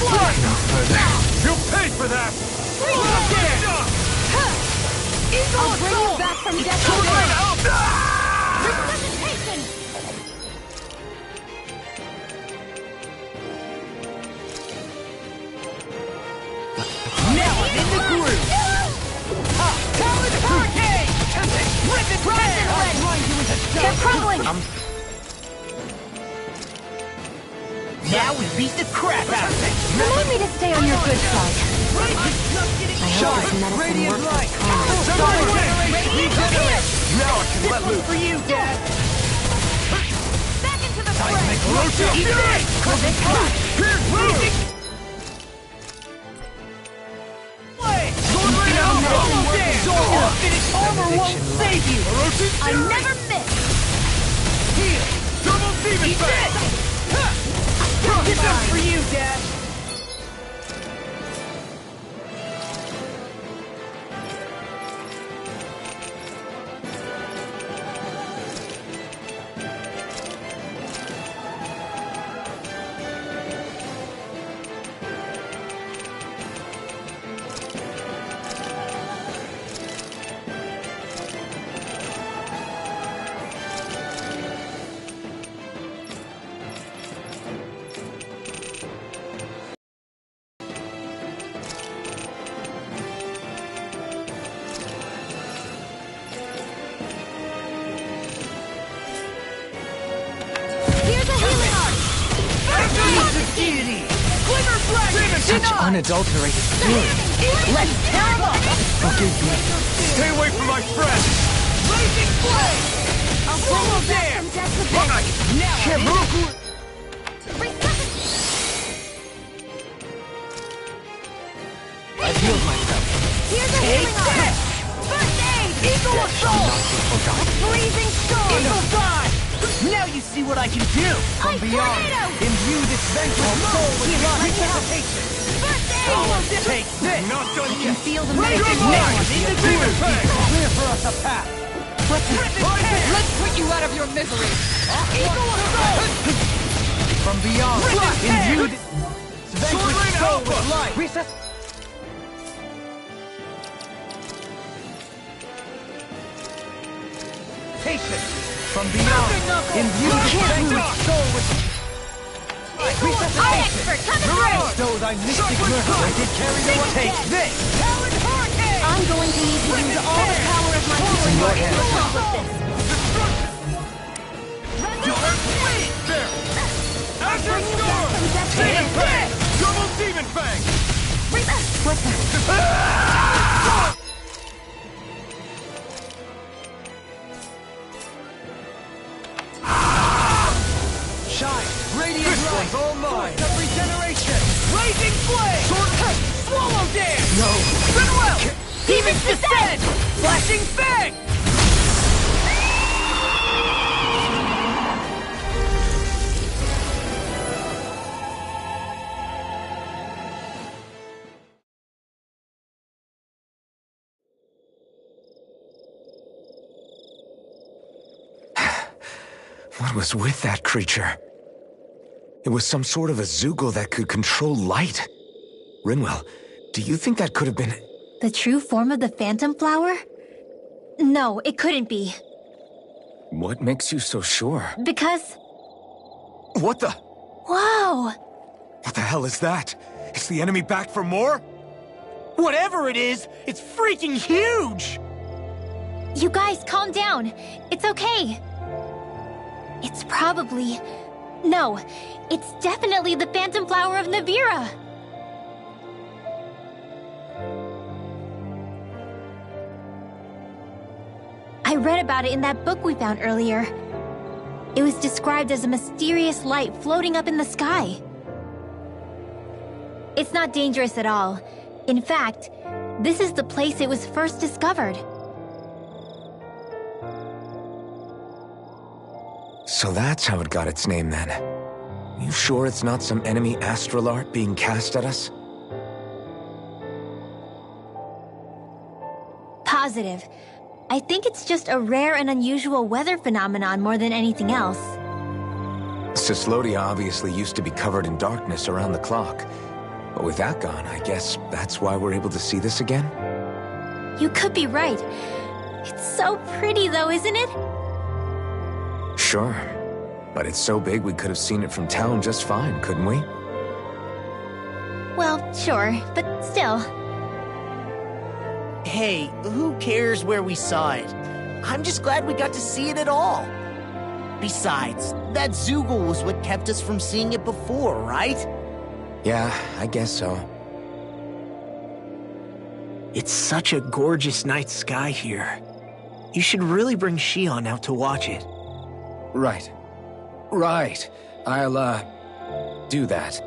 further. You'll pay for that! I'll bring you back from death. Resuscitation! Now I'm in the groove! Talent Hurricane! Rip it down! I'll grind you into dust! They're crumbling! Now we beat the crap out of it! Remind me to stay on your good side. I hope this medicine Radiant works light! as promised. Regenerate! Now I can let loose! For you, Dad! Back into the Time to fray! make Rocha! Eat this! Cosmic Crush! Here's Raging! Armor won't save you! I never miss! Heal! Double demon Eat fang! this! This one's for you, Dad! Such unadulterated fury. Let's tear him up! Forgive me. Stay away from my friend! Blazing flame! I'll bring you back from death to death. Now I'm in the groove! I've healed myself. Here's a healing arm! First aid! Eagle Death shall Assault! not be forgotten. Freezing storm! Eagle Dive! Now you see what I can do! From Ice beyond, tornado! imbue this vengeful soul with resuscitation! First aid! Take this! Not done You can yet! feel the Raise magic your now! mind! In the Demon demon fang! Clear for us a path! Let's put you out of your misery! Eagle Assault! From beyond, imbue this vanquished soul with life! Patience! From beyond, imbue this vanquished soul with Eye expert, coming through! those I mystic murder, I did carry the one. Take this! Talent Hurricane! I'm going to need to use all the power of my healing your word to hand. accomplish this. There! Azure Bring you back Storm! from death to Demon death. Fang! Double Demon Fang! What's that? Shine! Radiant This light! one's all mine! Source of regeneration! Blazing flame! Sword! Swallow dance! No! Farewell! Demons descend! Flashing fang! What was with that creature? It was some sort of a Zoogle that could control light. Rinwell, do you think that could have been... The true form of the Phantom Flower? No, it couldn't be. What makes you so sure? Because... What the... Wow! What the hell is that? Is the enemy back for more? Whatever it is, it's freaking huge! You guys, calm down. It's okay. It's probably... No, it's definitely the Phantom Flower of Navira! I read about it in that book we found earlier. It was described as a mysterious light floating up in the sky. It's not dangerous at all. In fact, this is the place it was first discovered. So that's how it got its name then. You sure it's not some enemy astral art being cast at us? Positive. I think it's just a rare and unusual weather phenomenon more than anything else. Cyslodia obviously used to be covered in darkness around the clock. But with that gone, I guess that's why we're able to see this again? You could be right. It's so pretty though, isn't it? Sure. But it's so big we could have seen it from town just fine, couldn't we? Well, sure, but still. Hey, who cares where we saw it? I'm just glad we got to see it at all. Besides, that Zoogle was what kept us from seeing it before, right? Yeah, I guess so. It's such a gorgeous night sky here. You should really bring Shion out to watch it. Right. Right. I'll, do that.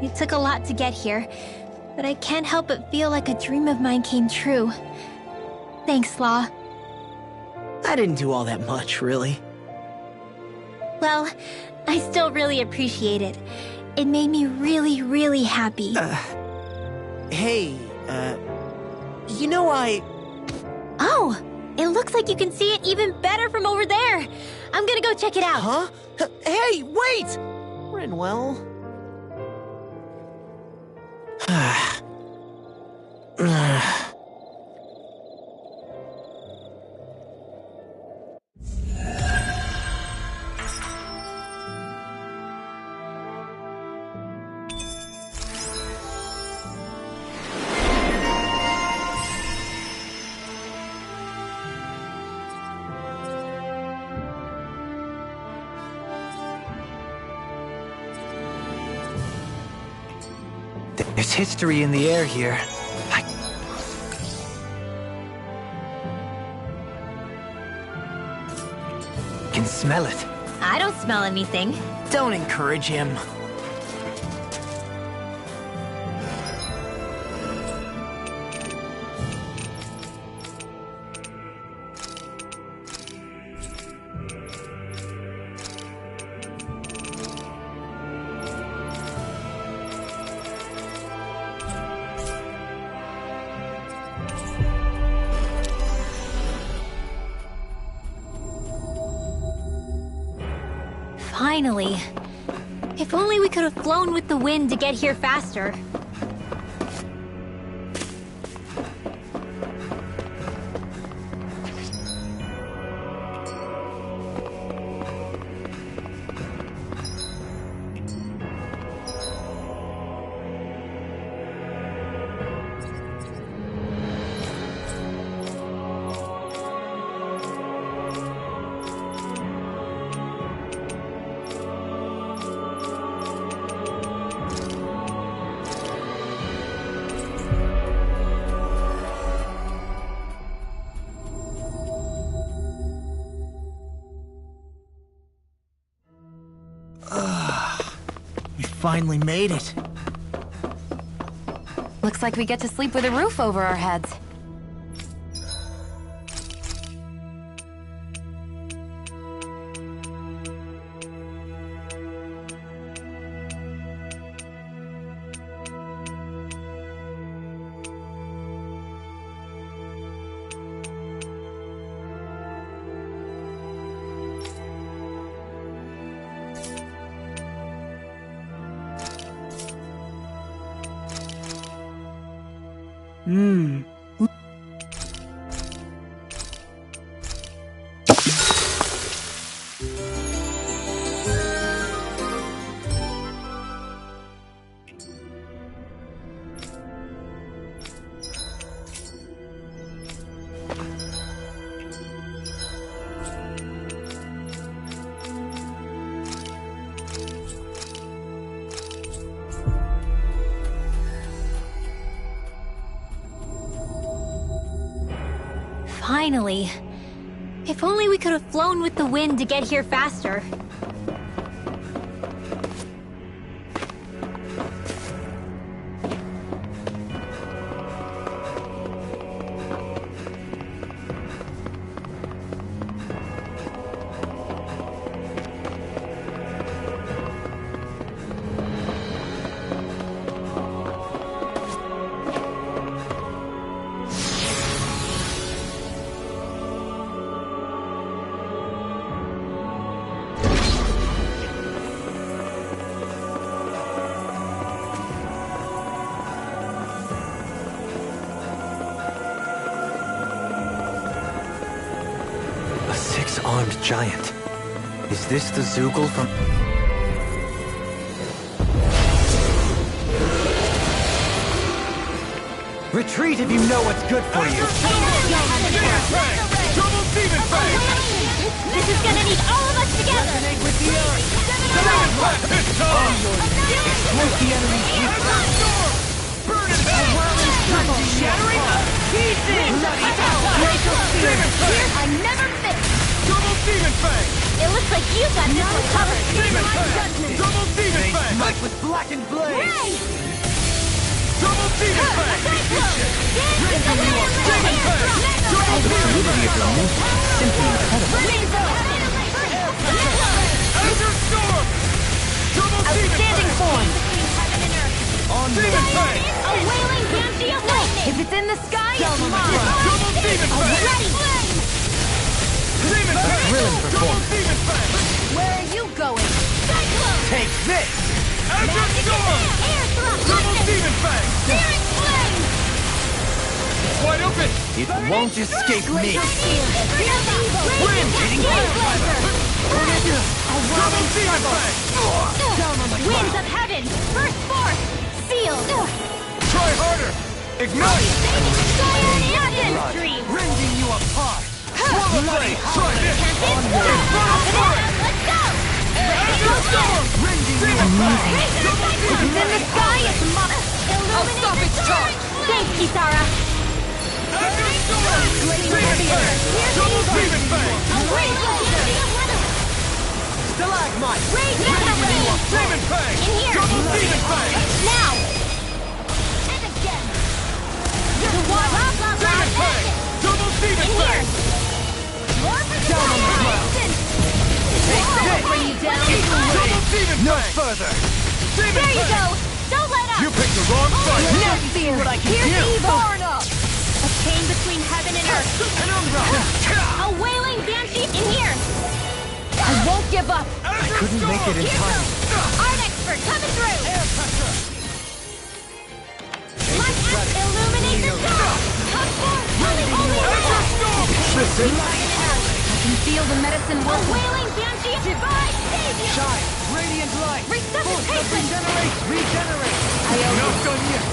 It took a lot to get here, but I can't help but feel like a dream of mine came true. Thanks, Law. I didn't do all that much, really. Well, I still really appreciate it. It made me really, really happy. Hey, you know Oh! It looks like you can see it even better from over there! I'm gonna go check it out! Huh? Hey, wait! Rinwell? There's history in the air here. I can smell it. I don't smell anything. Don't encourage him. Finally. If only we could have flown with the wind to get here faster. Finally made it. Looks like we get to sleep with a roof over our heads. Finally. If only we could have flown with the wind to get here faster. Armed giant. Is this the Zoogle from... Retreat if you know what's good for you! Double Demon Fang! This is gonna need all of us together! Resonate with the earth! It's time! Exploit the enemy's weakness! Burn it hell! Shattering the pieces! Bloody hell! I never miss! Double Demon Fang! It looks like you got this one covered! Demon Fang! Double Demon Fang! Smite with blackened blade! Ray! Double Demon Fang! Demon Fang! Double Demon Fang! Simply incredible. Azure Storm! Double Demon Outstanding Fang! form! On Demon Fang! A wailing banshee of lightning! If it's in the sky, it's mine! Double Demon Fang! Ready! Demon Fang! Thrilling Double performance. Demon Fang! Where are you going? Cyclone! Take this! Azure Storm! Air thrust! Double Demon Fang! Searing flame! Wide open! It won't escape me! Wind! Double Demon Fang! Winds of heaven! First force! Sealed! Try harder! Ignite! Stream! Rending you apart! Swallow Blade! Try this! Let's go! Rending you Amazing! If it's in the sky, it's mine! I'll stop its charge! Thanks, Kisara! Azure Storm! Demon Fang! Double Demon Fang! Stalagmite! Demon Fang! In here! Double Demon Fang! Now! And again! The one! Demon Fang! Double Demon In here! Fang! More for the bring you down! Double Demon No Fang! further! Demon There you Fang! go! Don't let up! You picked the wrong fight! No fear! what I can Here's do. evil! A chain between heaven and earth! Penumbra! A wailing banshee in here! I won't give up! I couldn't make it in time. Art expert coming through! Air pressure! Light out! Illuminate the sky! Come forth! Holy Azure Storm! Listen! I can feel the medicine working! A wailing banshee! Divine savior! Shine! Radiant light! Resuscitation! Regenerate! Not done yet!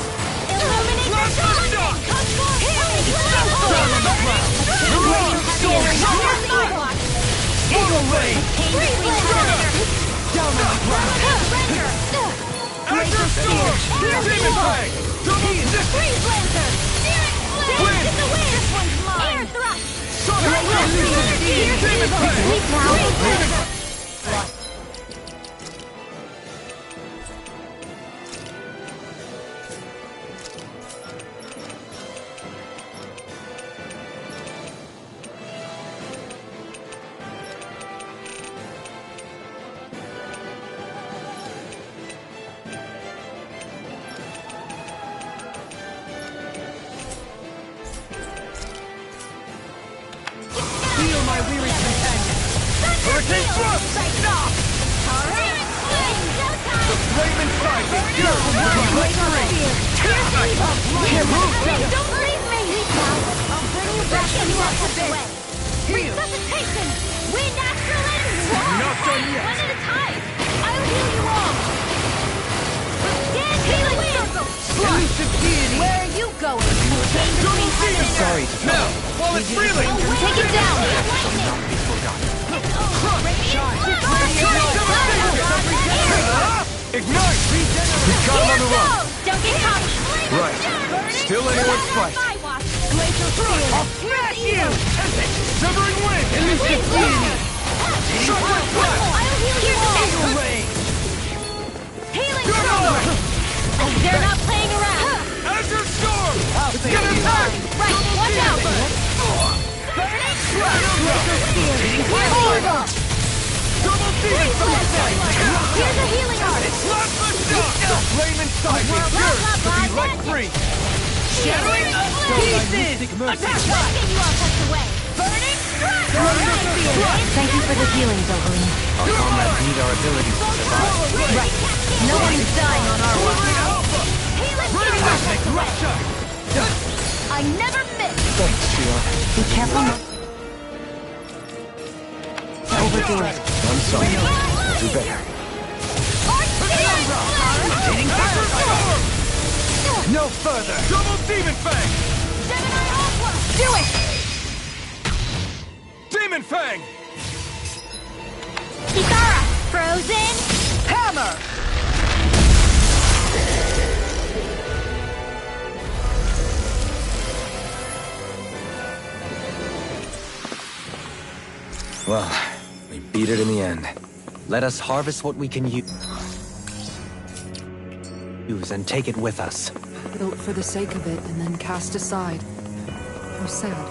Illuminate the Plasma sky! shock! Come forth! Swallow Blade! Down on the ground! Azure Storm! Demon Fang! Double Freeze Lancer! Wind! This one's mine! Air thrust! Sonic Demon Fang! Demon Fang! Heal my weary companion! Hurricane Thrust! Stop! The flame inside is pure! Right free! Don't leave me! I'll bring you back and you are put away! Resuscitation! Wind Astrolin! Not done yet! One at a time! I'll heal you all! Stand healing circle! Elusive deity! Where are you going? Chain between heaven and earth! Sorry to Now, while it's freely! Take it down! not be forgotten. Ignite! We've got him on the run! Don't get caught! Right. Still anyone's fight. Glacial I'll smash you! Severing wind! Elusive deity! Shockwave blast! I'll heal you all! Eagle ray! Healing Good power! order! As they're not playing around! Azure Storm! I'll It's save gonna you. attack! Right, watch out! Burning Horrible! Double demon fang! Here's a healing art! Blast the shot! The flame inside me Blah, yearns blah, to blah, be let magic. free! Shattering Pieces! Attack! Let's get you all tucked away! Burning Strike! Thank you for the healing, Zovaline. Our comrades need our abilities to survive. Right. No one is dying on our watch. Healing power! I never miss! Thanks, Shield. Be careful not to overdo it. I'm sorry. I'll do better. No further! Double demon fang! Do it! Demon fang! Kitara! Frozen! Hammer! Well, we beat it in the end. Let us harvest what we can use and take it with us. Built for the sake of it and then cast aside. How sad.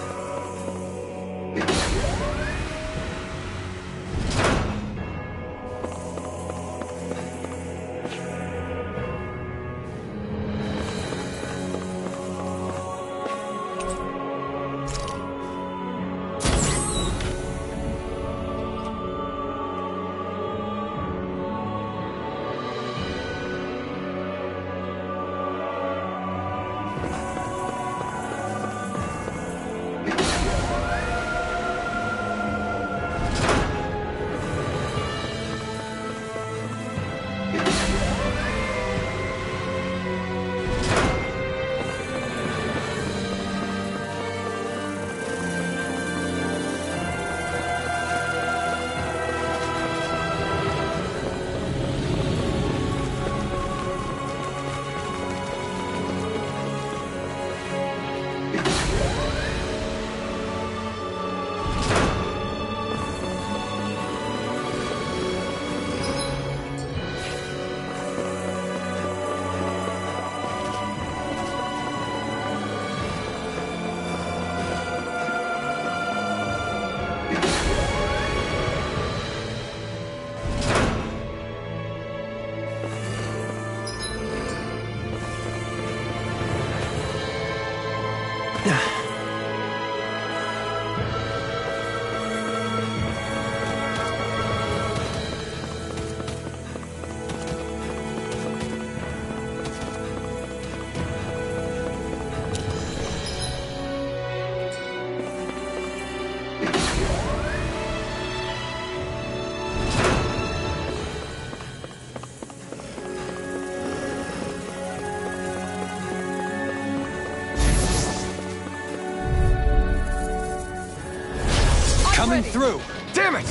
Coming through! Damn it!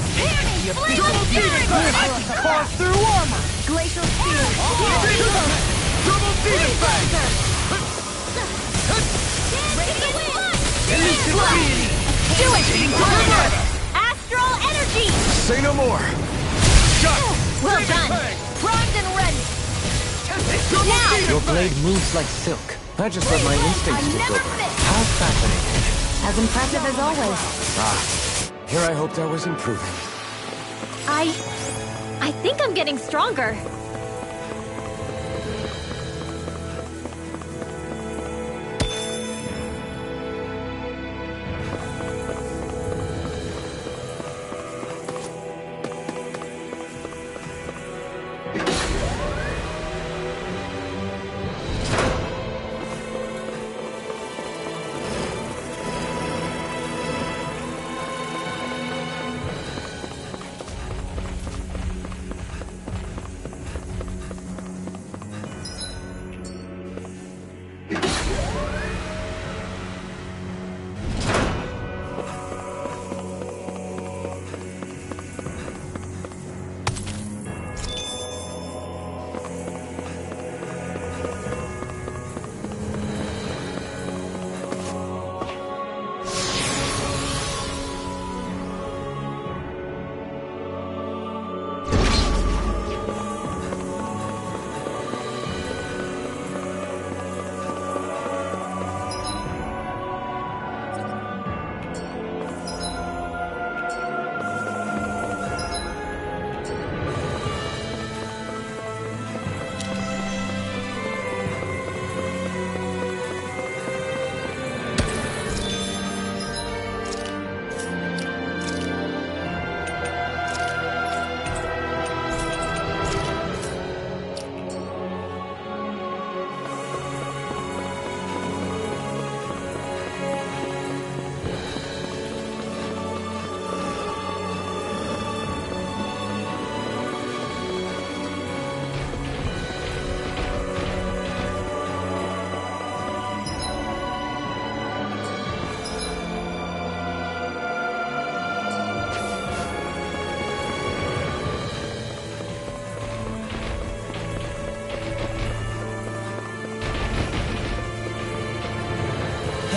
Double demon fang! I can carve through armor! Glacial Spear! Double demon fang! Elusive deity! Do it! Astral Energy! Say no more! Well done! Primed and ready! Now! Your blade moves like silk. I just let my instincts I take never over. miss! How fascinating. As impressive as always. Here I hoped I was improving. I think I'm getting stronger.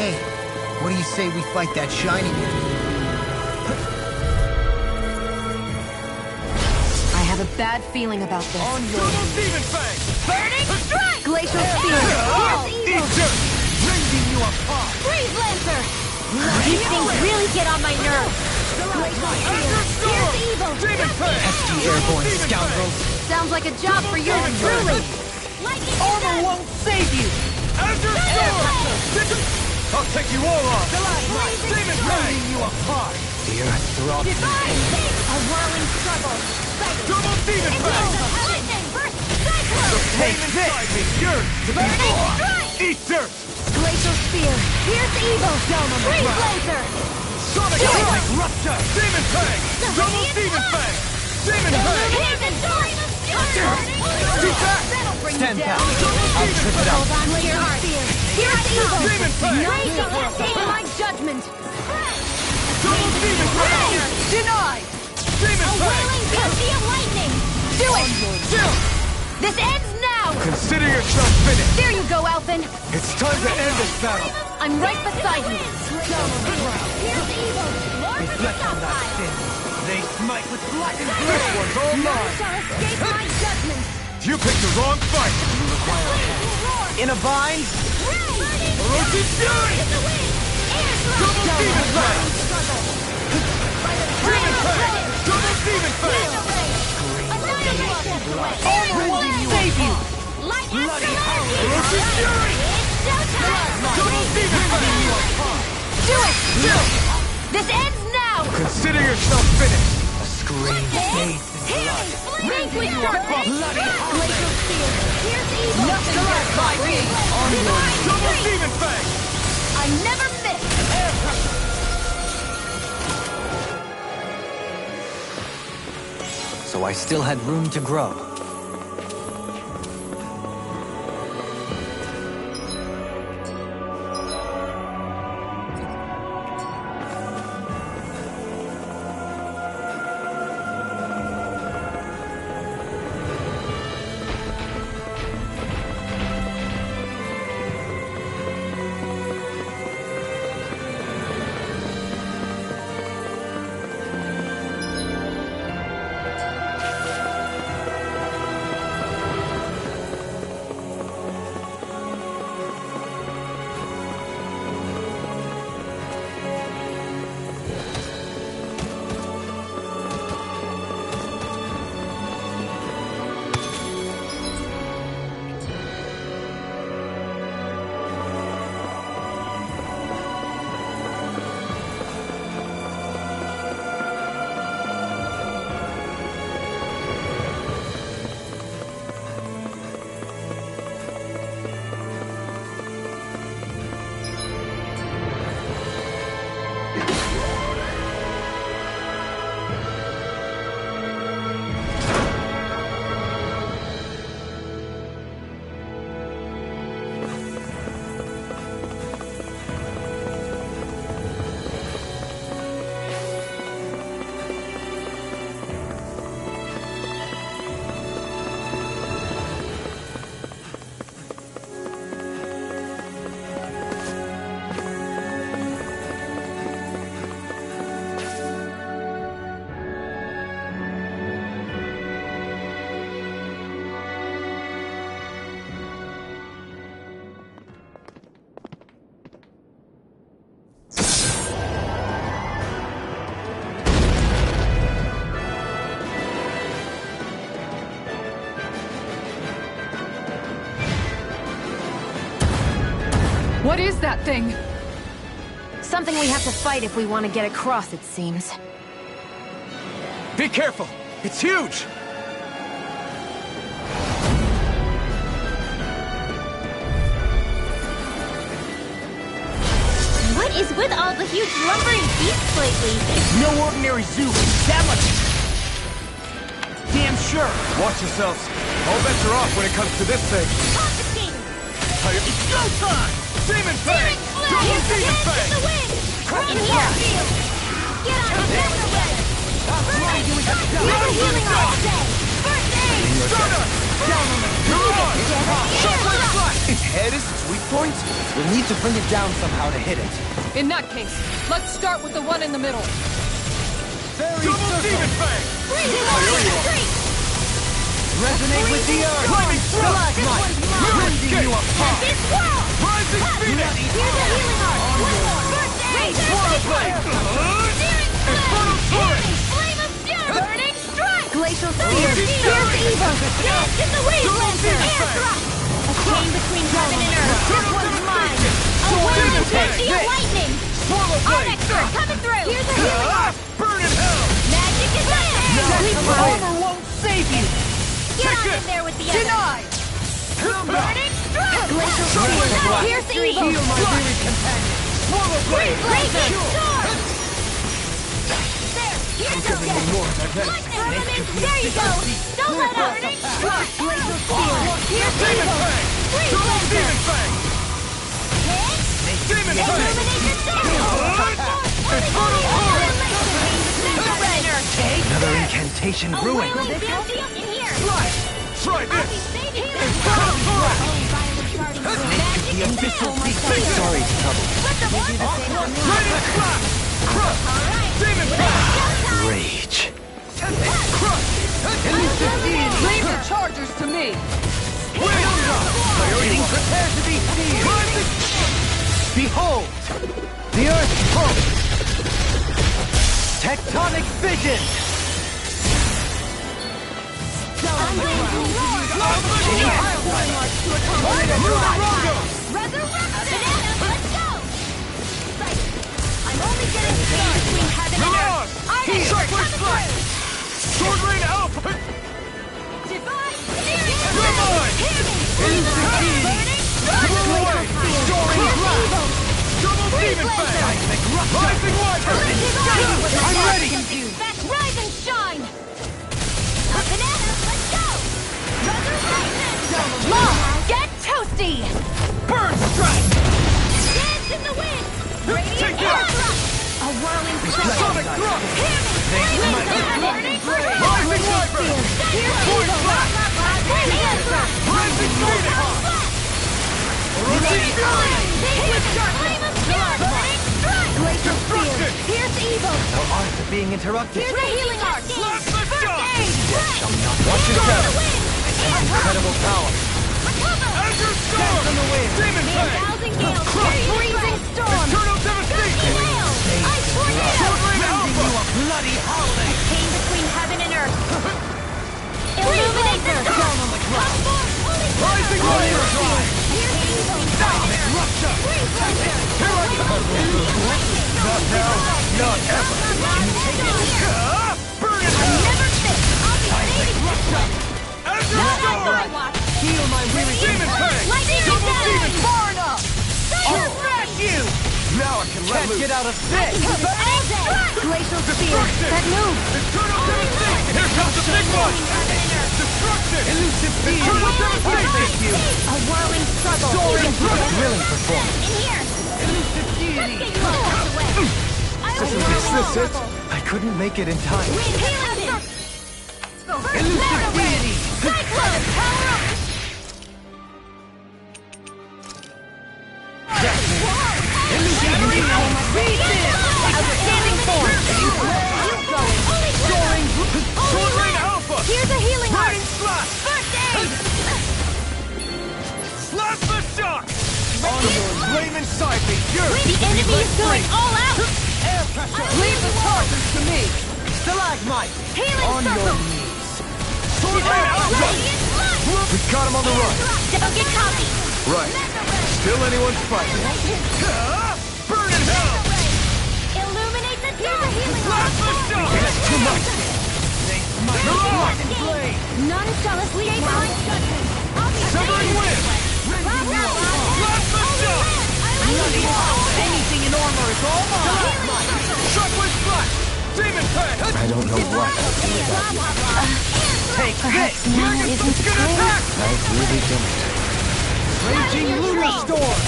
Hey, what do you say we fight that shiny one? I have a bad feeling about this. On your Demon Fang! Burning strike! Glacial Spear! Eat dirt! Rending you apart! Freeze Lancer! These things really get on my nerves. Here's evil! Demon Fang! Pesky airborne scoundrels. Sounds like a job for yours truly. Armor won't save you! Azure Storm! I'll take you all off! Demon Fang! You apart! The earth throbs in pain. A whirling struggle. Double Demon Fang! Lightning burst cyclone! Take this! Yours to be Burning born! strike! Eat dirt! Glacial Spear! Here's evil! Freeze Lancer! Sonic Strike! Rupture! Demon Fang! Double Demon Fang! Demon Fang! Too fast! Stand back. I'll trip it Hold out. on to your heart. Here's evil! Demon Fang! Nice in my judgment! Double Demon Fang! Denied! Demon A Fang! whirling guilty of lightning! Do it! Still! This ends now! Consider yourself finished. There you go, Alphen! It's time to end this battle. I'm right beside you! Here's evil! Lord of the Reflect on thy Southside! sins. They smite with blood and This blood. one's all None mine. shall escape my judgment! You picked the wrong fight. In a bind? Ferocious Fury! Double Demon Fang! Demon Fang! Double Demon Fang! Armor won't save you! Ferocious Fury! Double Demon Fang! Do it! This ends now! Consider yourself finished. A scream bathed in blood. Vanquish darkness! Glacial Spear! Here's evil! Nothing gets by me! Double Demon Fang! I never miss! So I still had room to grow. What is that thing? Something we have to fight if we want to get across, it seems. Be careful. It's huge. What is with all the huge lumbering beasts lately? It's no ordinary zoo. That much. Damn sure. Watch yourselves. All bets are off when it comes to this thing. It's go time! Demon Fang! Double Demon Fang! In here! Get on, get away! Healing all day! First aid! your death. Its head is its weak point? We'll need to bring it down somehow to hit it. In that case, let's start with the one in the middle. Double Demon Fang! Resonate with the earth! Stalagmite! Rending you apart! Rising Phoenix! Here's a healing arc! Swirl Blade! Infernal Torrent! Flame of Fury! Burning Strike! Glacial Spear! Here's evil! Dance in the Wind Lancer! Air Thrust! A chain between heaven and earth! This one's mine! A wind and Tokyo Lightning! Swallow Blade! Onyxer coming through! Here's a healing arc! Burn in hell! Magic is there! Armor won't save you! Get on in there with the others! Denied! Burning Strike! Glacial Spear! Here's evil! Heal my weary companion! Swallow Blade! Radiant Storm! There! Here's a Lightning! There you go! Don't let up! Glacial Spear! Here's Demon evil! Fang! Freeze Double Lancer! Demon Fang! Demon Fang! Illuminate the Infernal Torrent! Another incantation ruined. In here! Try this! Infernal Torrent! The Abyssal Peak! Sorry to trouble. Radiant Slash! Crush! Demon Fang! Rage. Crush! Leave the chargers to me! Prepare to be seared! Behold! The Earth's pulse! Tectonic vision! Sword Rain Alpha! Double Demon Fang! Rising Wyvern! I'm ready! That's Rise and Shine! Banana, let's go! Resurrect! Mom, get toasty! Burn Strike! Dance in the wind! Take Radiant that! A whirling Sonic Thrust! Burning Rising Wyvern! Point Flash! Rising Phoenix! Routine Fury! Destruction! Here's evil! Thou art being interrupted. Here's a healing arc! Blast the shot! Shall not watch it go. Incredible power. Azure Storm! Demon Fang! Freezing Storm! Eternal Devastation! Ice Tornado! Sword Rain Alpha! Bloody howling! Chain between heaven and earth! Illuminate the storm! Rising Warrior Drive! Here's evil! Rupture! Freeze Lancer! Here I come! Not now, not ever! Burn it hell! Never fit! I'll be saving you! Azure Storm! Heal my weary Demon Fang! Lightning Double is Demon! Far enough! Fresh! You! Now I can let Can't loose! get out of this! Glacial Spear! Destruction! That move! Eternal Devastation! Here comes the big one! Destruction! Elusive beam! Eternal Devastation! You! A whirling struggle! Soaring Thrilling performance. In here! Elusive deity! Get close away! Is this it? I couldn't make it in time. Elusive deity! Cyclone! Power up! Outstanding form! Sword Rain Alpha! Here's a healing arc! Burning Slash! First aid! Slash the shot! Flame inside me! The enemy is going all out! Air pressure! Leave the chargers to me! Stalagmite! Healing On your circle! knees! Sword Rain Alpha! Radiant blood! We've got him on the run. Don't get cocky! Right. Still anyone's fighting. Burn in hell! Illuminate the dark! Slash the shot! Too much. Mirage! Non-Stellus liaison! Severing Wind! Slash the shot! Anything in armor is all mine! Shockwave Flash! Demon Fang! I don't know what I'll do without you. Take this! Now isn't Get attack! I really don't. Raging Lunar Storm!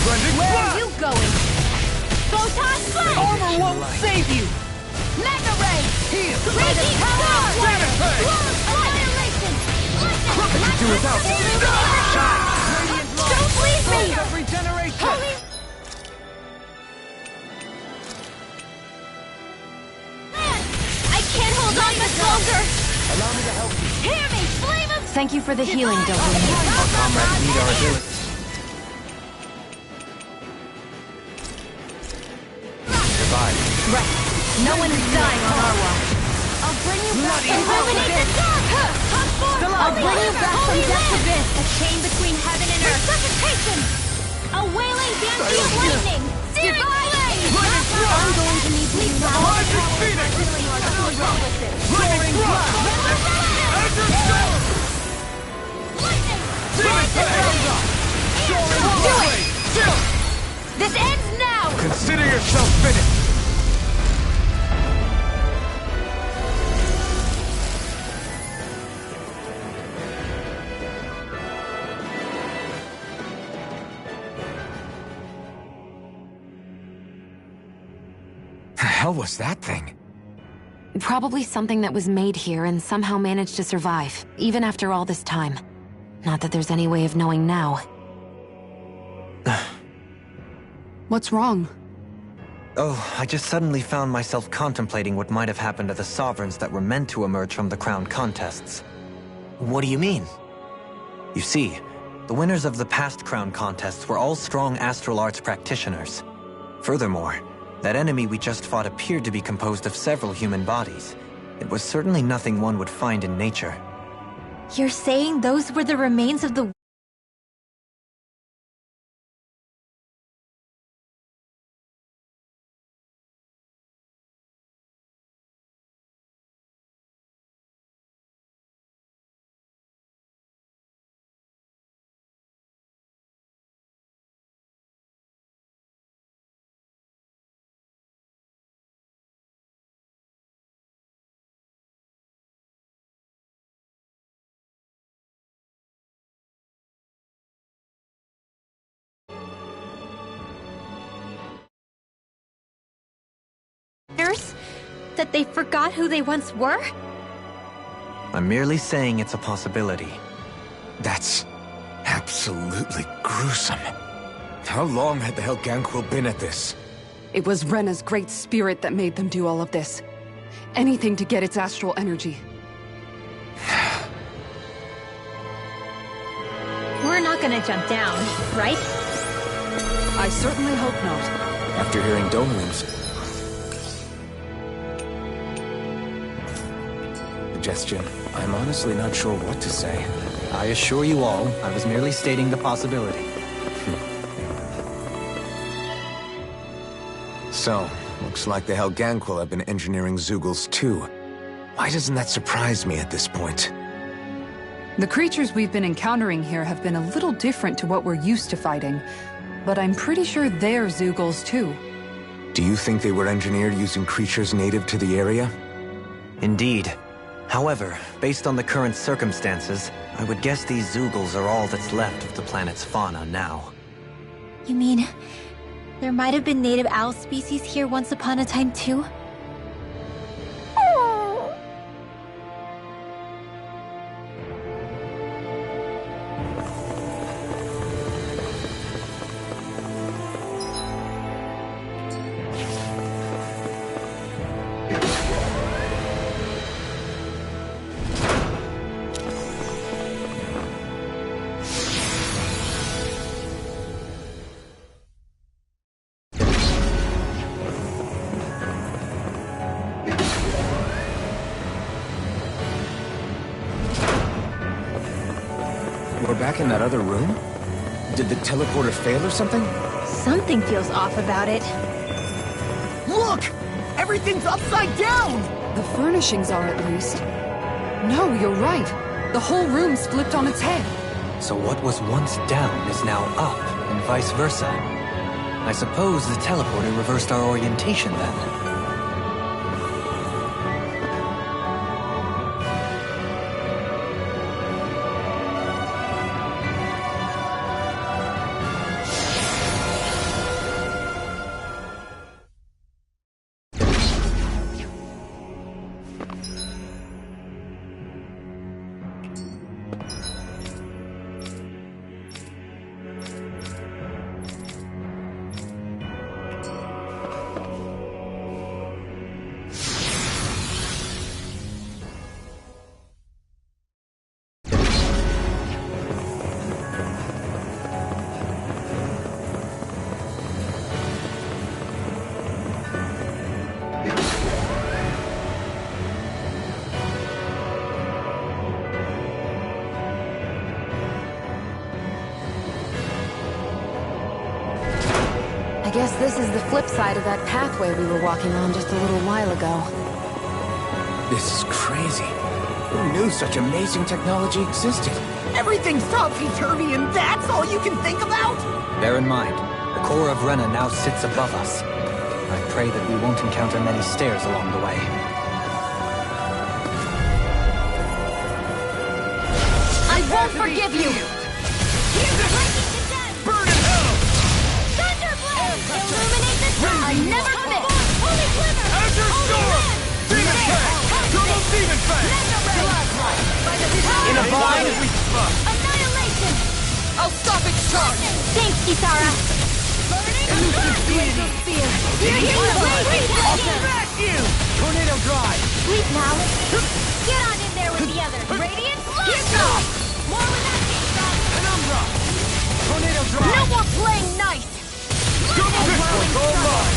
Blending Where are Blast! you going? Photon Flame! Armor won't save you! Mega Ray! Heal! Raging Power! Demon Fang! Annihilation! I could do without. Don't leave me! Of regeneration! Holy... Man, I can't hold on much longer! Allow me to help you. Hear me! Flame of... Thank you for the healing, Dogen. Our comrades need our ability. Survive. Right. No one is dying on our watch. I'll bring you back from illuminate the dark! I'll bring you back from death's abyss! A chain between heaven and earth! Resuscitation! A wailing banshee of lightning! Searing flame! I'm going to need to use all the power of my healing arts to deal with this! Soaring blast! Azure Storm! Lightning! Demon Penumbra! Soaring blade! This ends now! Consider yourself finished. The hell was that thing? Probably something that was made here and somehow managed to survive, even after all this time. Not that there's any way of knowing now. What's wrong? Oh, I just suddenly found myself contemplating what might have happened to the sovereigns that were meant to emerge from the crown contests. What do you mean? You see, the winners of the past crown contests were all strong astral arts practitioners. Furthermore, that enemy we just fought appeared to be composed of several human bodies. It was certainly nothing one would find in nature. You're saying those were the remains of the... That they forgot who they once were? I'm merely saying it's a possibility. That's absolutely gruesome. How long had the Helganquil been at this? It was Rena's great spirit that made them do all of this. Anything to get its astral energy. We're not gonna jump down, right? I certainly hope not. After hearing Donolin's suggestion, I'm honestly not sure what to say. I assure you all, I was merely stating the possibility. So, looks like the Helganquil have been engineering Zeugles too. Why doesn't that surprise me at this point? The creatures we've been encountering here have been a little different to what we're used to fighting, but I'm pretty sure they're Zeugles too. Do you think they were engineered using creatures native to the area? Indeed. However, based on the current circumstances, I would guess these Zeugles are all that's left of the planet's fauna now. You mean, there might have been native owl species here once upon a time too? We're back in that other room? Did the teleporter fail or something? Something feels off about it. Look! Everything's upside down! The furnishings are, at least. No, you're right. The whole room's flipped on its head. So what was once down is now up, and vice versa. I suppose the teleporter reversed our orientation then. I guess this is the flip side of that pathway we were walking on just a little while ago. This is crazy. Who knew such amazing technology existed? Everything's topsy-turvy and that's all you can think about? Bear in mind, the core of Rena now sits above us. I pray that we won't encounter many stairs along the way. I won't forgive you! Burn in hell! Thunderblade! Illuminate the sun! I never miss! Holy Glimmer! Azure Storm! Demon Fang! Double Demon Fang! In a vine! Annihilation! I'll stop its charge! Thanks, Kisara! Blazer Spear! Here's I'll smash you! Tornado Drive! Sleep now! Get on in there with the others! Radiant Blast! More with that Kisara! Penumbra! Tornado Drive! No more playing nice! Double Pistol! All mine!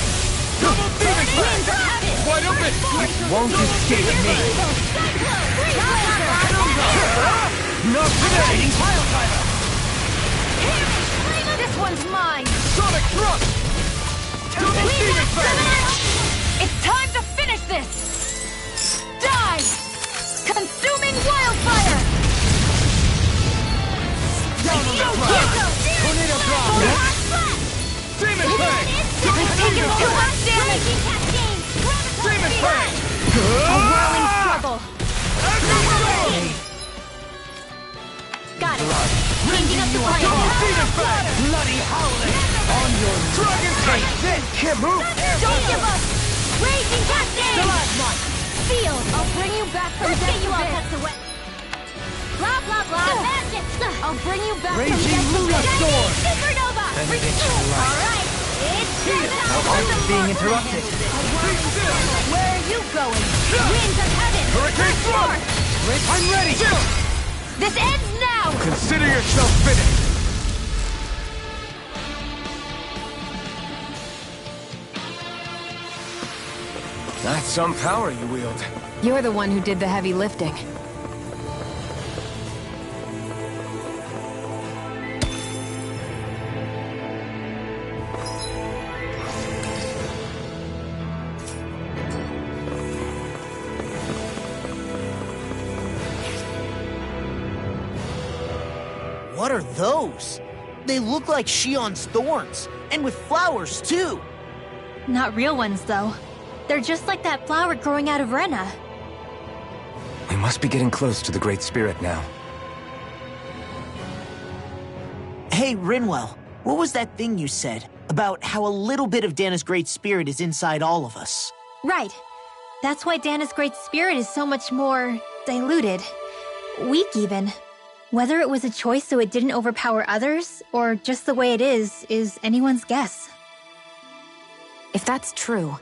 Double Demon Fang! Wide open! Won't escape me! Not today! Pile Driver! This one's mine! Sonic Thrust! Double Demon Fang! It's time to finish this! Die! Consuming Wildfire! Tornado Drive! Demon Fang! I've taken too much damage! Demon Fang! A whirling struggle! Got it! Changing up the plan! Demon Fang! Bloody howling! On your Dragon Fang! Can't move! Don't give up! Raging Cascade! Stalagmite! Seal! I'll bring you back from death to wet. Blah, blah, blah. Magic! I'll bring you back Raging from death to Luna wet. Storm! Supernova! Benediction light. Alright! It's I'm being interrupted. Where are you going? Winds of heaven! Hurricane Storm! I'm ready! This ends now! Consider yourself finished! That's some power you wield. You're the one who did the heavy lifting. What are those? They look like Shion's thorns, and with flowers too. Not real ones, though. They're just like that flower growing out of Rena. We must be getting close to the Great Spirit now. Hey, Rinwell, what was that thing you said about how a little bit of Dana's Great Spirit is inside all of us? Right. That's why Dana's Great Spirit is so much more diluted. Weak, even. Whether it was a choice so it didn't overpower others, or just the way it is anyone's guess. If that's true,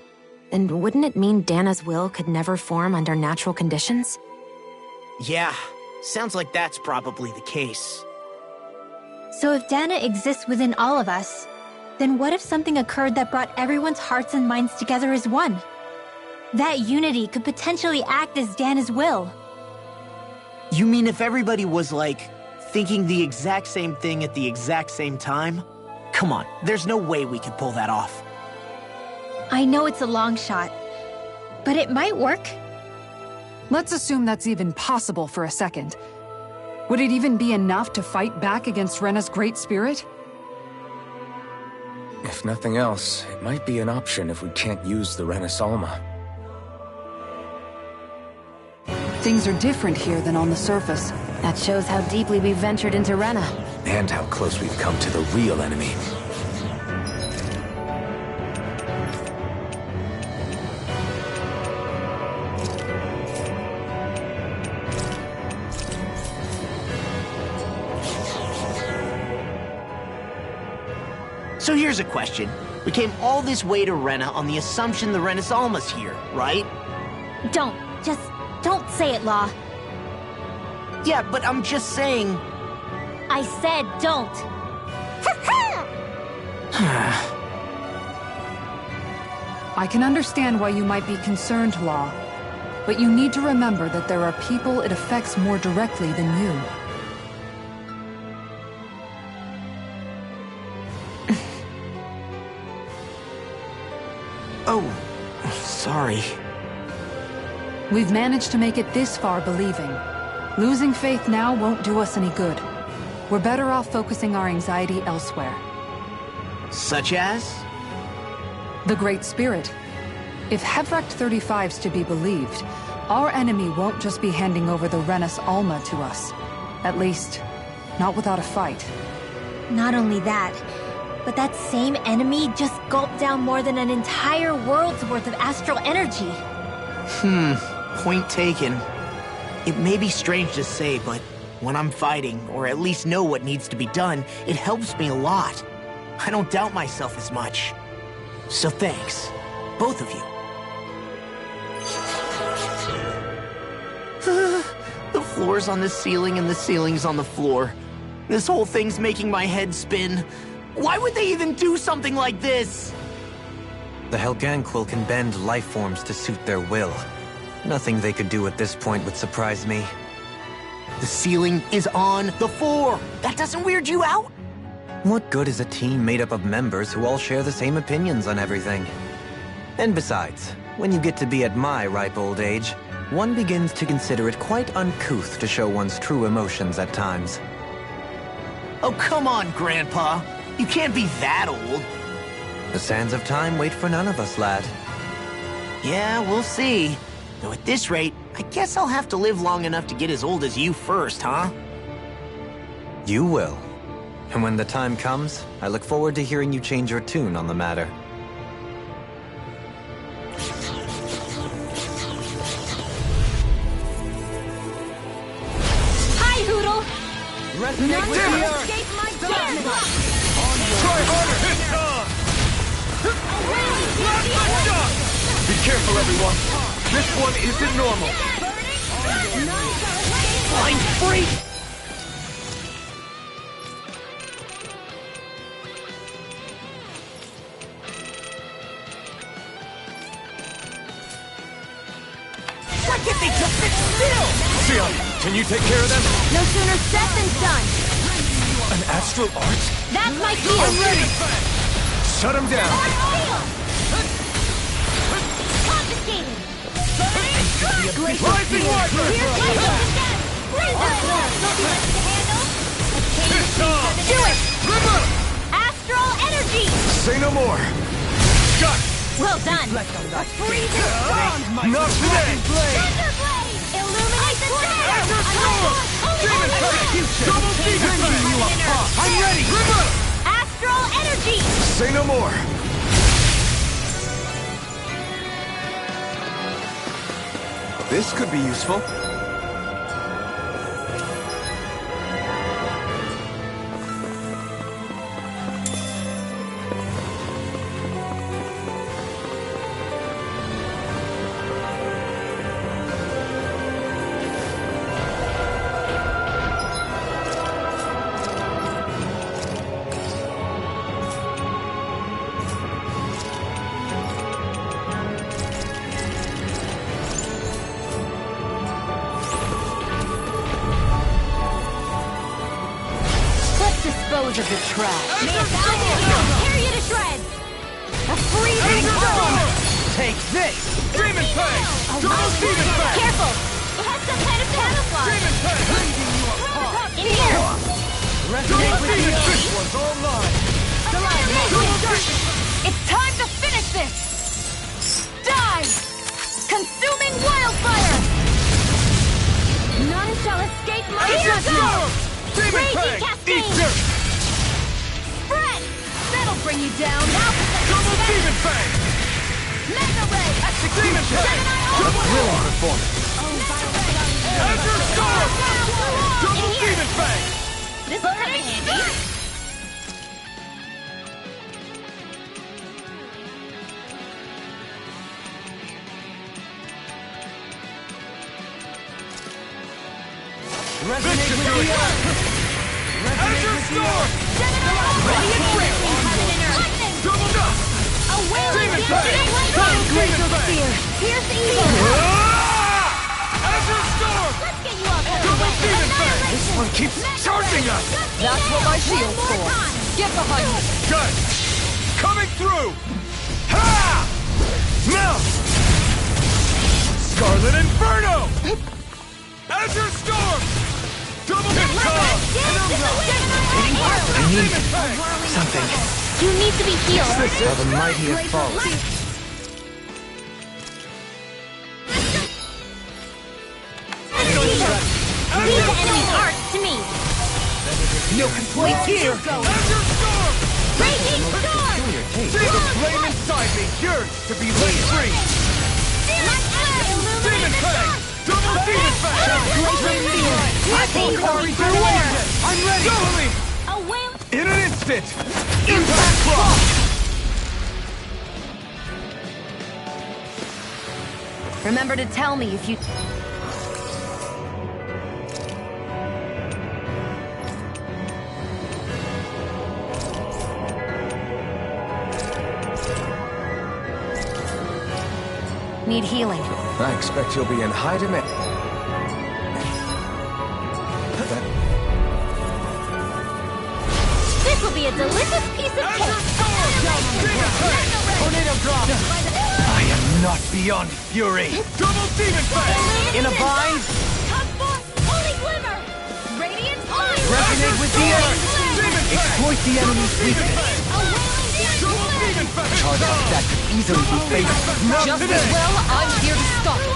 then wouldn't it mean Dana's will could never form under natural conditions? Yeah, sounds like that's probably the case. So if Dana exists within all of us, then what if something occurred that brought everyone's hearts and minds together as one? That unity could potentially act as Dana's will. You mean if everybody was, like, thinking the exact same thing at the exact same time? Come on, there's no way we could pull that off. I know it's a long shot, but it might work. Let's assume that's even possible for a second. Would it even be enough to fight back against Rena's Great Spirit? If nothing else, it might be an option if we can't use the Renasalma. Things are different here than on the surface. That shows how deeply we've ventured into Rena. And how close we've come to the real enemy. So here's a question. We came all this way to Rena on the assumption the Renasalma's here, right? Just don't say it, Law. Yeah, but I'm just saying... I said don't. I can understand why you might be concerned, Law. But you need to remember that there are people it affects more directly than you. Oh, sorry. We've managed to make it this far believing. Losing faith now won't do us any good. We're better off focusing our anxiety elsewhere. Such as? The Great Spirit. If Hevrecht 35's to be believed, our enemy won't just be handing over the Renis Alma to us. At least, not without a fight. Not only that, but that same enemy just gulped down more than an entire world's worth of astral energy. Point taken. It may be strange to say, but when I'm fighting, or at least know what needs to be done, it helps me a lot. I don't doubt myself as much. So thanks, both of you. The floor's on the ceiling and the ceiling's on the floor. This whole thing's making my head spin. Why would they even do something like this? The Helganquil can bend life forms to suit their will. Nothing they could do at this point would surprise me. The ceiling is on the floor. That doesn't weird you out? What good is a team made up of members who all share the same opinions on everything? And besides, when you get to be at my ripe old age, one begins to consider it quite uncouth to show one's true emotions at times. Oh, come on, Grandpa. You can't be that old. The sands of time wait for none of us, lad. Yeah, we'll see. Though at this rate, I guess I'll have to live long enough to get as old as you first, huh? You will. And when the time comes, I look forward to hearing you change your tune on the matter. Hi, Hootle! Resonate with None the shall earth! escape my judgment! Try harder! Hit on! Be careful, everyone! This one isn't normal! Blind freak! Why can't they just sit still? Sion, can you take care of them? No sooner said than done! An astral art? That's my field! I'm ready! Shut him down! Confiscated! Rising Wiper! Do it! Astral energy! Say no more! Got it! Well done! A freezing storm! Not today! Thunderblade! Illuminate the Demon Execution! Double demon blade! I'm ready! Astral energy! Say no more! This could be useful. Dispose of the trash. Tear you to shreds! A freezing storm! Take this! Demon Fang! Double Demon Fang! Careful! It has some kind of camouflage! Demon Fang! In here! Resonate with the earth! This one's all mine! It's time to finish this! Die! Consuming wildfire! None shall escape my judgment! Demon Raging Fang! cascade! Eat dirt! Spread! That'll bring you down! Now Double Demon Fang! Mega Ray! Demon Fang! Thrilling performance. Azure Storm! Double Demon Fang! This will come in handy! Resonate with the earth! Azure Storm! Double dust! A wailing Demon damage! Fang! Glacial Spear! Pierce evil! Azure Storm! Let's get you off that Double Demon Fang! This one keeps charging us! That's what my shield's for. Get behind me! Got it! Coming through! Ha! Violent Inferno! Azure Storm! Double hit time! I need something. You need to be healed. How the mighty have fallen. Leave the enemy's arts to me. No complaints here! Azure Storm! Raging storm! See the flame inside me yearns to be let free! Demon Fang! Double Demon Fang! I think through war! I'm ready! Doubly! A whale! In an instant! Impact Block! Remember to tell me if you... Need healing. I expect you'll be in high demand. This will be a delicious piece of cake! Tornado drop! I am not beyond fury. Double Demon Fang! In a bind, Holy glimmer! Radiant on! resonate with the earth! Demon Fang! Exploit the enemy's weakness! Double Demon Fang! Charge off that could easily be fatal. Not Just today! as well, I'm here to stop it.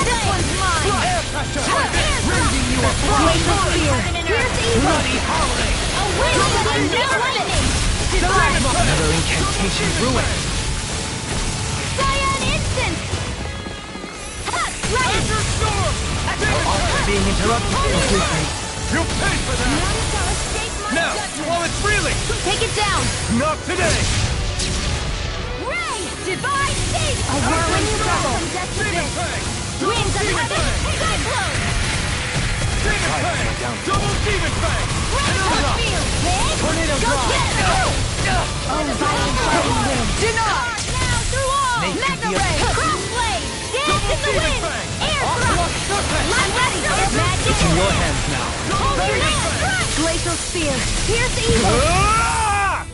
This one's mine! Air pressure! Raising you up front! Glacial spear! Pierce evil! Bloody howling! A wind that never lightning! Another incantation ruined. Cyan instant! Azure Storm! Being interrupted completely. You'll pay for that! Now, while it's reeling! Take it down! Not today! Ray! Divine Seed! A whirling circle! Demon Fang! Winds of heaven! Cyclone! Demon Fang! Double Demon Fang! Rainbow spear! Tornado Go drop! get it! Oh, violent fighting wind! Denied! Now through all! Make it Mega be a- ray! Cross blade! Dance in the wind! Air thrust! I'm ready! Magic! It's in your hands now. Hold your hand! Glacial spear! Pierce evil! Ah!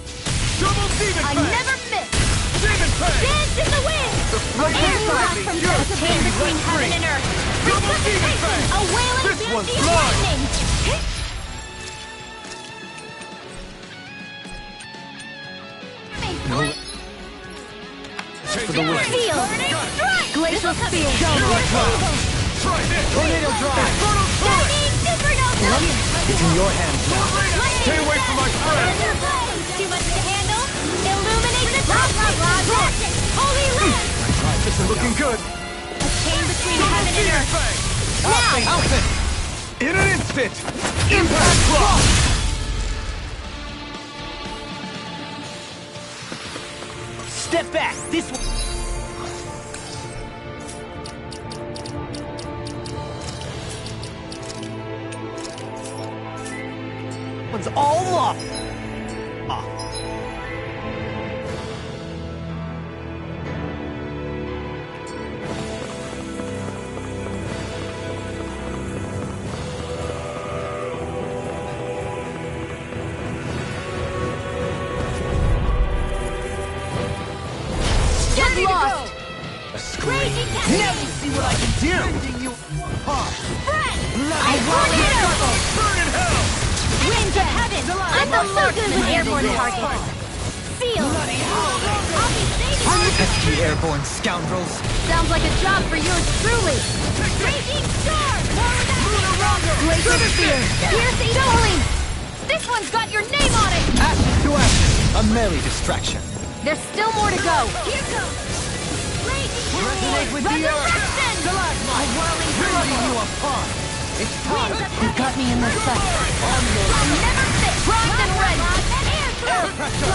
Double Demon I Fang! never miss! Demon Fang! Dance in the wind! Air thrust from death! A chain between heaven and earth! Double Demon Fang! A wailing This one's Byzantine mine! lightning! For the win. Feel! Glacial spear! Try this! Tornado drop! Infernal Torrent! Supernova! It's in your hands now. Stay away from my friend! Too much to handle? Illuminate the top! Magic! Holy land! This is looking good. A chain between heaven and Demon earth! Fang! Now! In an instant! Impact Block! Step back! This one! One's all lost! Get lost! A scream. Raging Now cascade! you see what I can do! Rending you apart! Friend! I Tornado! Burn in hell! Winds of heaven! I'm the marksman airborne target! Feel! I'll be saving Pesky airborne scoundrels. Sounds like a job for yours truly! Raging storm! Glacial spear! Pierce evil! This one's got your name on it! Ashes to ashes. A merry distraction. There's still more to go! Here comes! Raging Resonate with the earth! resurrection! Rending you apart! It's time! You got me in this fight. I'll never fit! Primed and ready! Air pressure!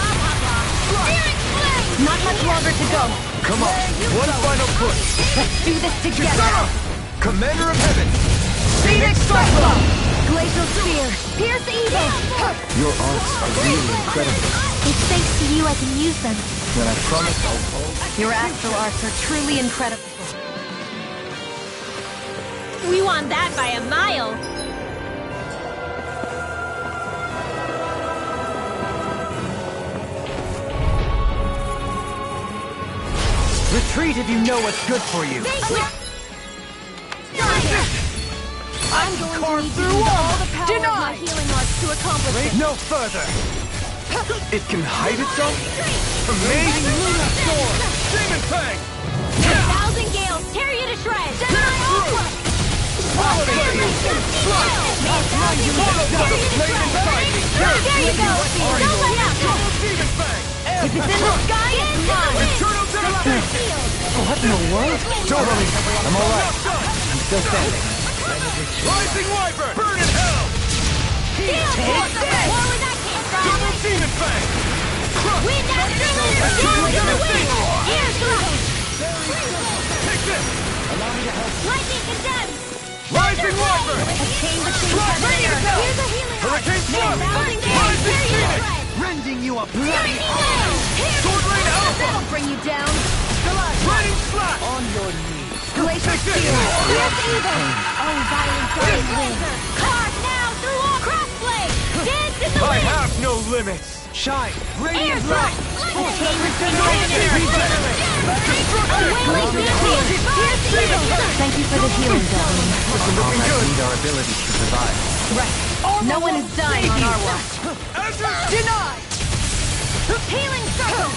Spirit flame! Not much longer to go. Come on, one final push. Let's do this together! Commander of Heaven! Phoenix Cyclone! Glacial spear! Pierce evil! Your arts are really incredible. It's thanks to you I can use them. Then I promise I'll hold. Your astral arts are truly incredible. We won that by a mile! Retreat. Retreat if you know what's good for you. I'm going to need to use all the power of my healing arts to accomplish it. No further. It can hide itself? Amazing Luna Sword. Demon Fang! 1,000 gales tear you to shreds. There you go. Don't let up. Demon Fang! If it's in the sky, it's mine. Eternal Demon! What in the world? Don't worry, I'm alright. I'm still standing. Rising Wyvern! Burn in hell! Double Demon Fang! Wind after wind, down to the wind. Ear thrust. Take this! Lightning condemned. Rising Wyvern! A chain between heaven and earth. Here's a healing arc. Hurricane Flood! 1,000 gales tear you to shreds. Rending you a bloody Sword Rain Alpha! That'll bring you down. Raining Slash! on your knees. Glacial Take this! Steel. Here's evil. Oh, violent guardian wind. Carve now through all crossblade. Dance in the I wind. have no limits! Shine. Air Radiant thrust. light. A chain between heaven and earth. A wailing champion. Here's evil. Thank you for the healing, darling. All that need our ability to survive. No one is dying on our watch. Denied. Healing circle.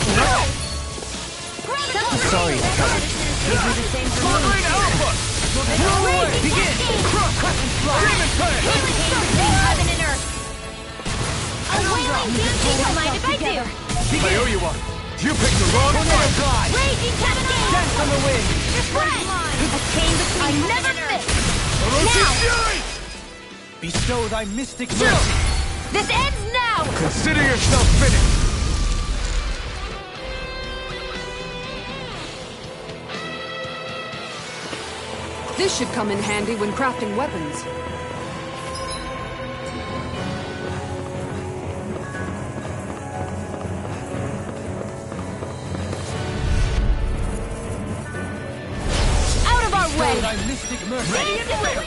Sorry to cover. These are the same for Sword me. Rain Alpha! Begin. Demon Fang! Healing circle between heaven and earth. A wailing champion. Don't mind if I do. I owe you one. You picked the wrong fight! Raging cascade. Dance on the wind. Spread. A chain between heaven and earth. Ferocious Fury! Bestow thy mystic mercy. This ends now. Consider yourself finished! This should come in handy when crafting weapons. Out of our way. Thy mystic mercy. Ready and will.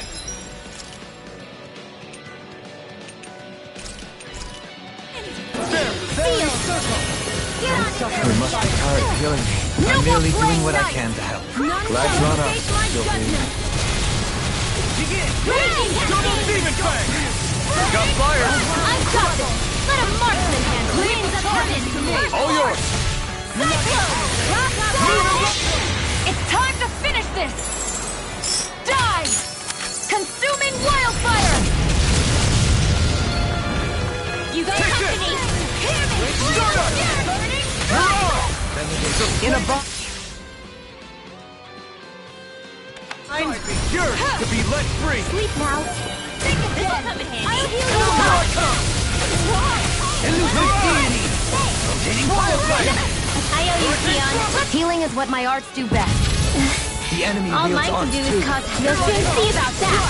We must be tired of killing me. I'm merely doing what I can to help. Glad you're on us, Sylvain. Double Demon Fang! Got fire! Unstoppable. Let a marksman handle. Wings of heaven to me. All yours! It's time to finish this. Die! Consuming wildfire. You got Take company. Hear me. Stardust! Burning. In a box. Yours to be let free! Sleep now. Take a bit. I'll heal you. Here I come! Elusive deity. Rotating wildfire. I owe you, Sion. Healing is what my arts do best. The enemy All wields mine can arts do too. is cause. You'll soon see about that.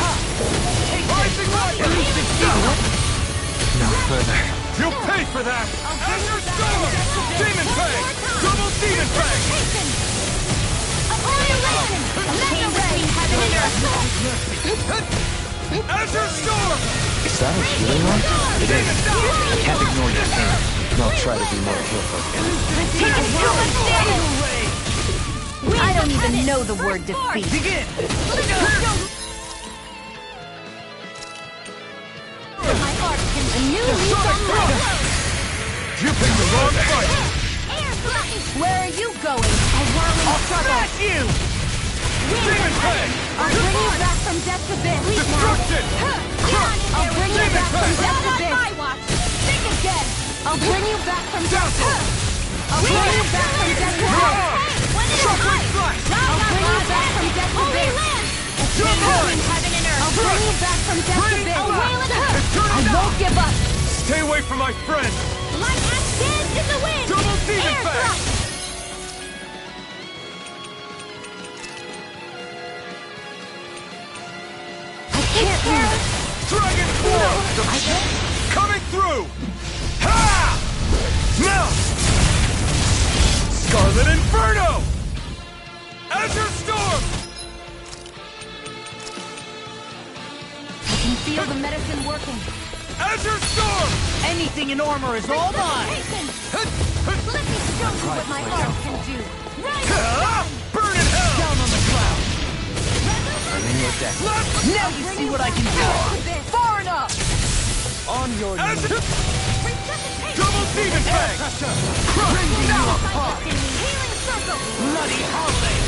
Rising Wyvern! No further. You'll pay for that! Azure Storm! Demon Fang! Double Demon Fang! Azure Storm! Is that a healing one? It is. I can't ignore your pain. I'll try to be more careful. I don't even know the word defeat. Begin. My heart can a new lease on life. You picked the wrong fight! Where are you going? A whirling trouble. Smash you. Demon Fang! I'll bring you back from death's abyss. Destruction! I'll bring you back from death's abyss. Think again. I'll bring you back from death's abyss. I'll bring you back from death's abyss. Shockwave Flash! I'll bring you back from death's abyss. Heaven and earth. I'll bring you back from death's abyss. I'll wail it up. I won't give up. Stay away from my friend! Light axe dance in the wind. Double Demon Air Fang! thrust. Can't lose. Dragon Force! Coming through! Ha! Now! Scarlet Inferno! Azure Storm! I can feel the medicine working. Azure Storm! Anything in armor is all mine. Hasten! Let me show you what my arm can do. Right! Ha! deck. Now you see what I can do. Far enough. On your knees. Double demon fang! Rending you apart. Healing circle! Bloody holiday.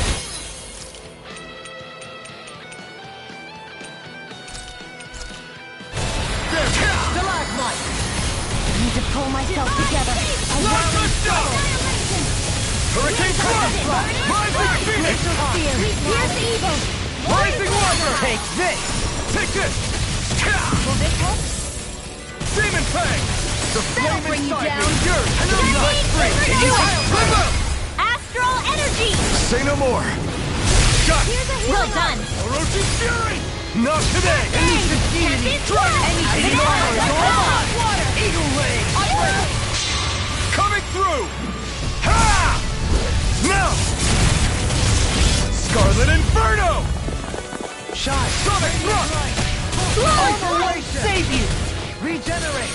Stalagmite. I need to pull myself together. Hurricane Crush! Rising Phoenix! Here's evil! Rising Water! Take this. Take this! Will this help? Demon Fang! The flame bring you inside down. me is yours! Not free! Astral energy! Say no more! Shot! Here's a healing. Well done. Orochi's Fury! Not today! Elusive deity. Anything armor is on. Eagle ray. Coming through! Ha! Now! Scarlet Inferno! Shine. Sonic Thrust! Isolation. Save you. Regenerate.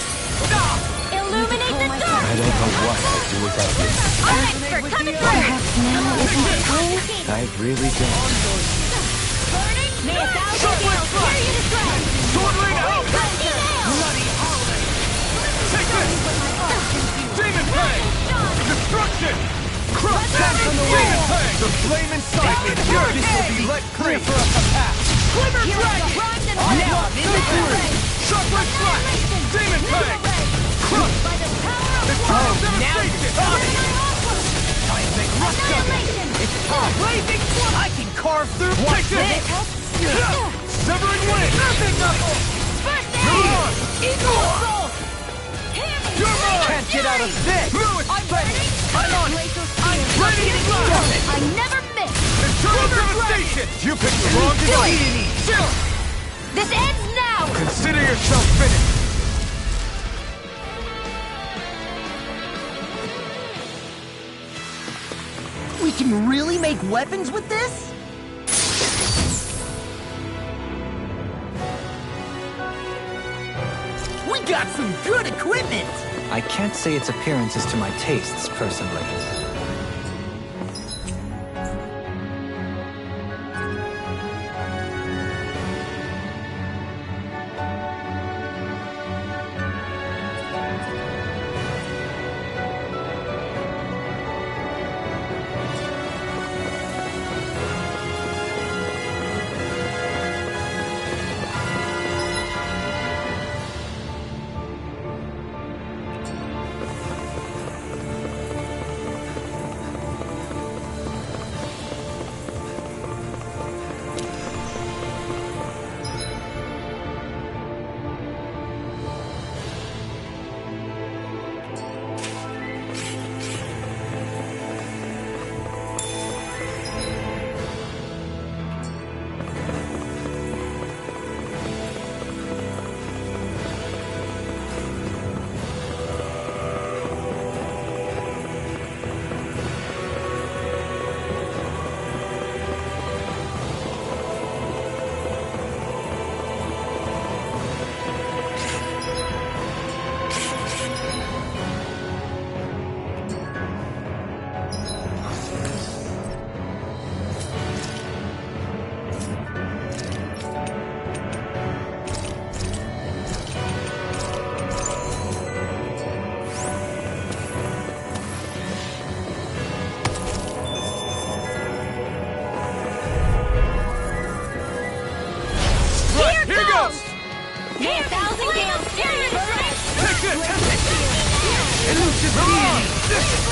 Illuminate the dark! I don't know what I'd do without you. I'm expert coming through! Perhaps now isn't the time? I really don't. Burning! May a thousand gales tear you to shreds! Sword Rain out! Bloody holiday. Take this! Demon Fang! Destruction! Crush! Demon Fang! The flame inside me is yours! This will be let free! For us to pass. Glimmer Dragon! Now I'm in the fury. Shockwave Slash! Demon Fang! Crush! It's time of devastation! Time to make rust of it. It's time. Blazing Sword. I can carve through. Take this! Severing Wing! Perfect knuckle. You're on! Eagle assault. You're mine! Can't get out of this. Lewis! I'm ready. I'm on it. I'm Ready ready to to go. I never miss! Eternal devastation! You picked the wrong device! Chill! This ends now! Consider yourself finished! We can really make weapons with this? We got some good equipment! I can't say its appearance is to my tastes, personally.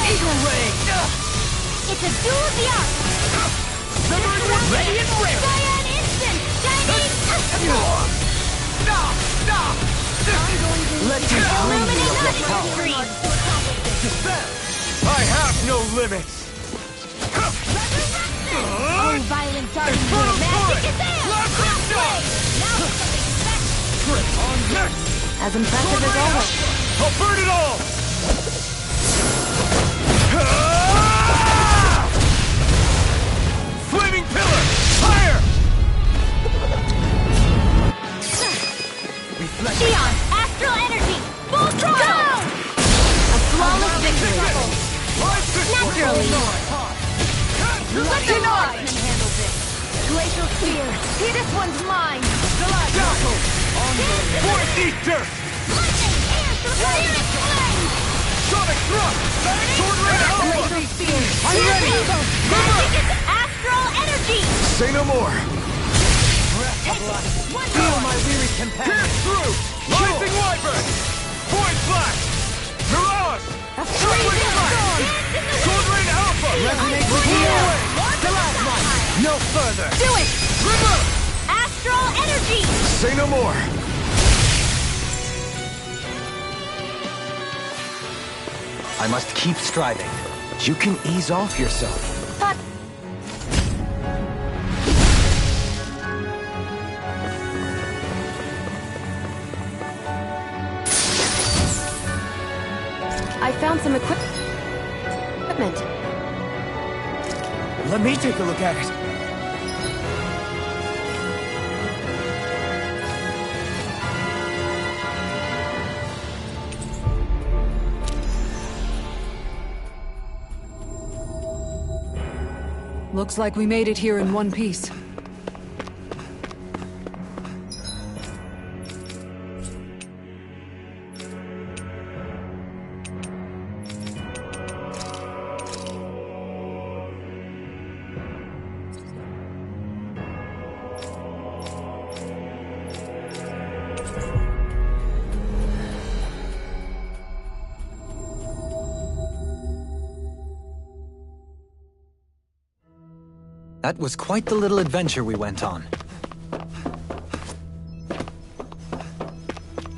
Eagle ray! It's a duel of the arts! Ready and ready! Cyan instant! Chinese! Let me bring you your power! I have no limits! Oh, violent darting magic is there! Crossblade! Now for something special! As impressive as always. I'll burn it all! Flaming pillar! Fire! Xion! Astral energy! Full throttle! A flawless victory! Naturally! Let the Lord can handle this! Glacial Spear! See, this one's mine! Void Eater! Spirit Flame! Sonic Thrust! Sword Rain Alpha! Glacial Spear! I'm ready! Magic is astral energy! Say no more! Feel my weary companion. Pierce through! Rising Wyvern! Void Blast! Mirage! Freezing Storm! Sword Rain Alpha! Resonate with the air. Stalagmite. No further. Do it! River! Astral energy! Say no more! I must keep striving. You can ease off yourself. But I found some equipment. Let me take a look at it. Looks like we made it here in one piece. That was quite the little adventure we went on.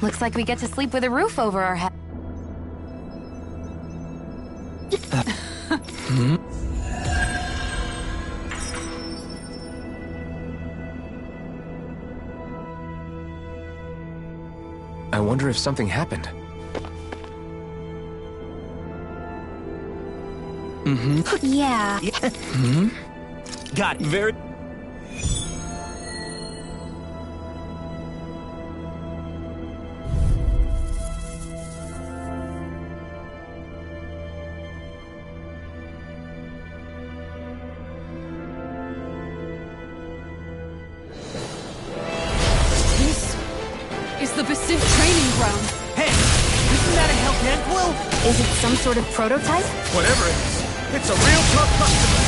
Looks like we get to sleep with a roof over our head. I wonder if something happened. Yeah. Got it. Very. This is the Basint training ground. Hey, isn't that a Hellcat Quill? Is it some sort of prototype? Whatever it is, it's a real tough customer.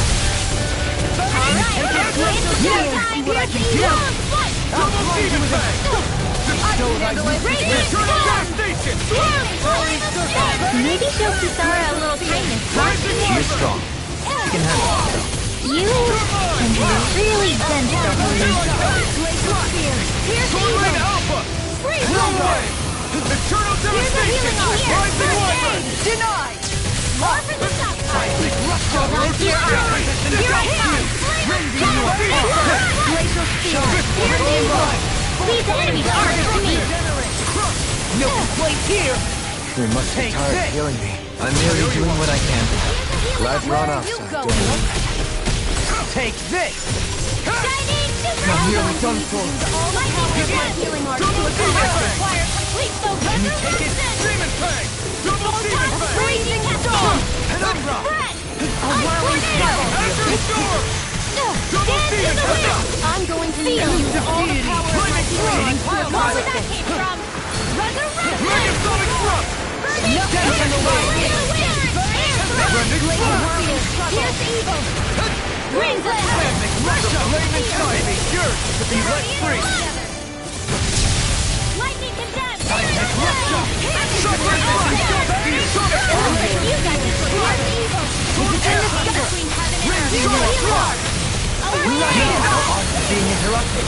See what I can do! Double Demon Fang! Eternal Devastation! Maybe show Kisara a little kindness, huh? She's strong. She can handle it. You can be really gentle. Sword Rain Alpha! Whirlwind! Eternal Devastation! Rising Wyvern! Denied! More for the top! Hold on to your eyes! Here I come! Glacial Spear! These enemies aren't for me! No complaints here. You must be Take tired of this. healing me. I'm merely doing what I can. Glad you're on our You side, go, Daniel. Take this. I'm nearly done for. healing art to a requires complete Take it! Demon Fang! Double Demon Fang! Freezing Storm! Penumbra! Azure Storm! Double Demon Fang! I'm going to feel all the power of my Flaming Where that came from? Resurrect! Megasonic Thrust! Death in the way! Here's evil! Rings Flaming Tide! Yours to be let free! Lightning condemned! Suffering Sonic You got this one! Here's evil! Between heaven and earth! Sonic Fly! Being interrupted.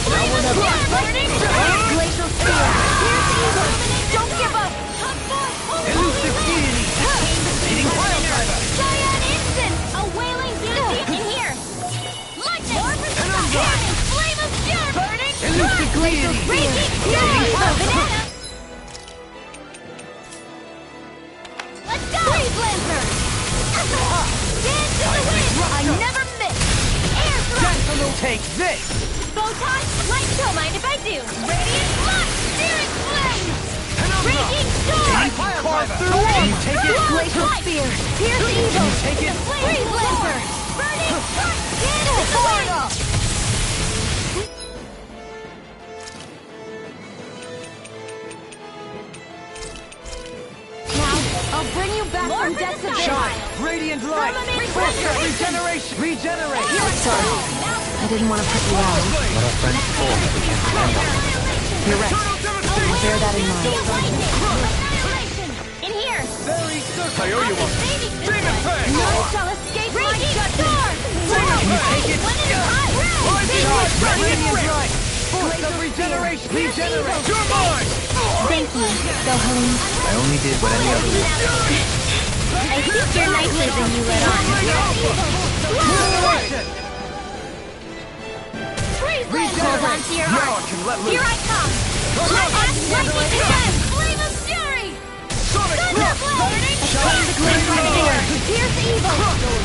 Now or never! Glacial Spear! Here's evil! Don't give up! Elusive deity. Eating wild driver. Giant instant! A wailing beauty in here! Lightning! Burning flame of fury! Burning Elusive deity. Raging fury! Banana! Let's go! Freeze Lancer! Dance in the wind! I never miss! Air thrust! Take this. Photon! Light, don't mind if I do! Radiant Blast! Spirit Flame! Raging Storm! Carve through. Can you take it? Glacial Spear! Here's evil! Take it. Freeze Lancer! Burning Strike! back from death to Shine! Radiant light! Regeneration! Regenerate! Sorry. I didn't want to put you out. Let our friends fall if we can't depend on them. You're right. I'll bear that in mind. In here! Very certain! I owe you one. Demon Fang! None shall escape my judgment! Can you take it? When it is hot! Shine! Radiant light! Force of regeneration! Regenerate! You're mine! Thank you, Gohalim. I only did what any other would. I think you're nicer than you let on. Hold on to your Now I heart! can let loose. Here I come! Let us lightning again! Flame of fury! Thunder blade! Chain the gleam from fear! Pierce evil!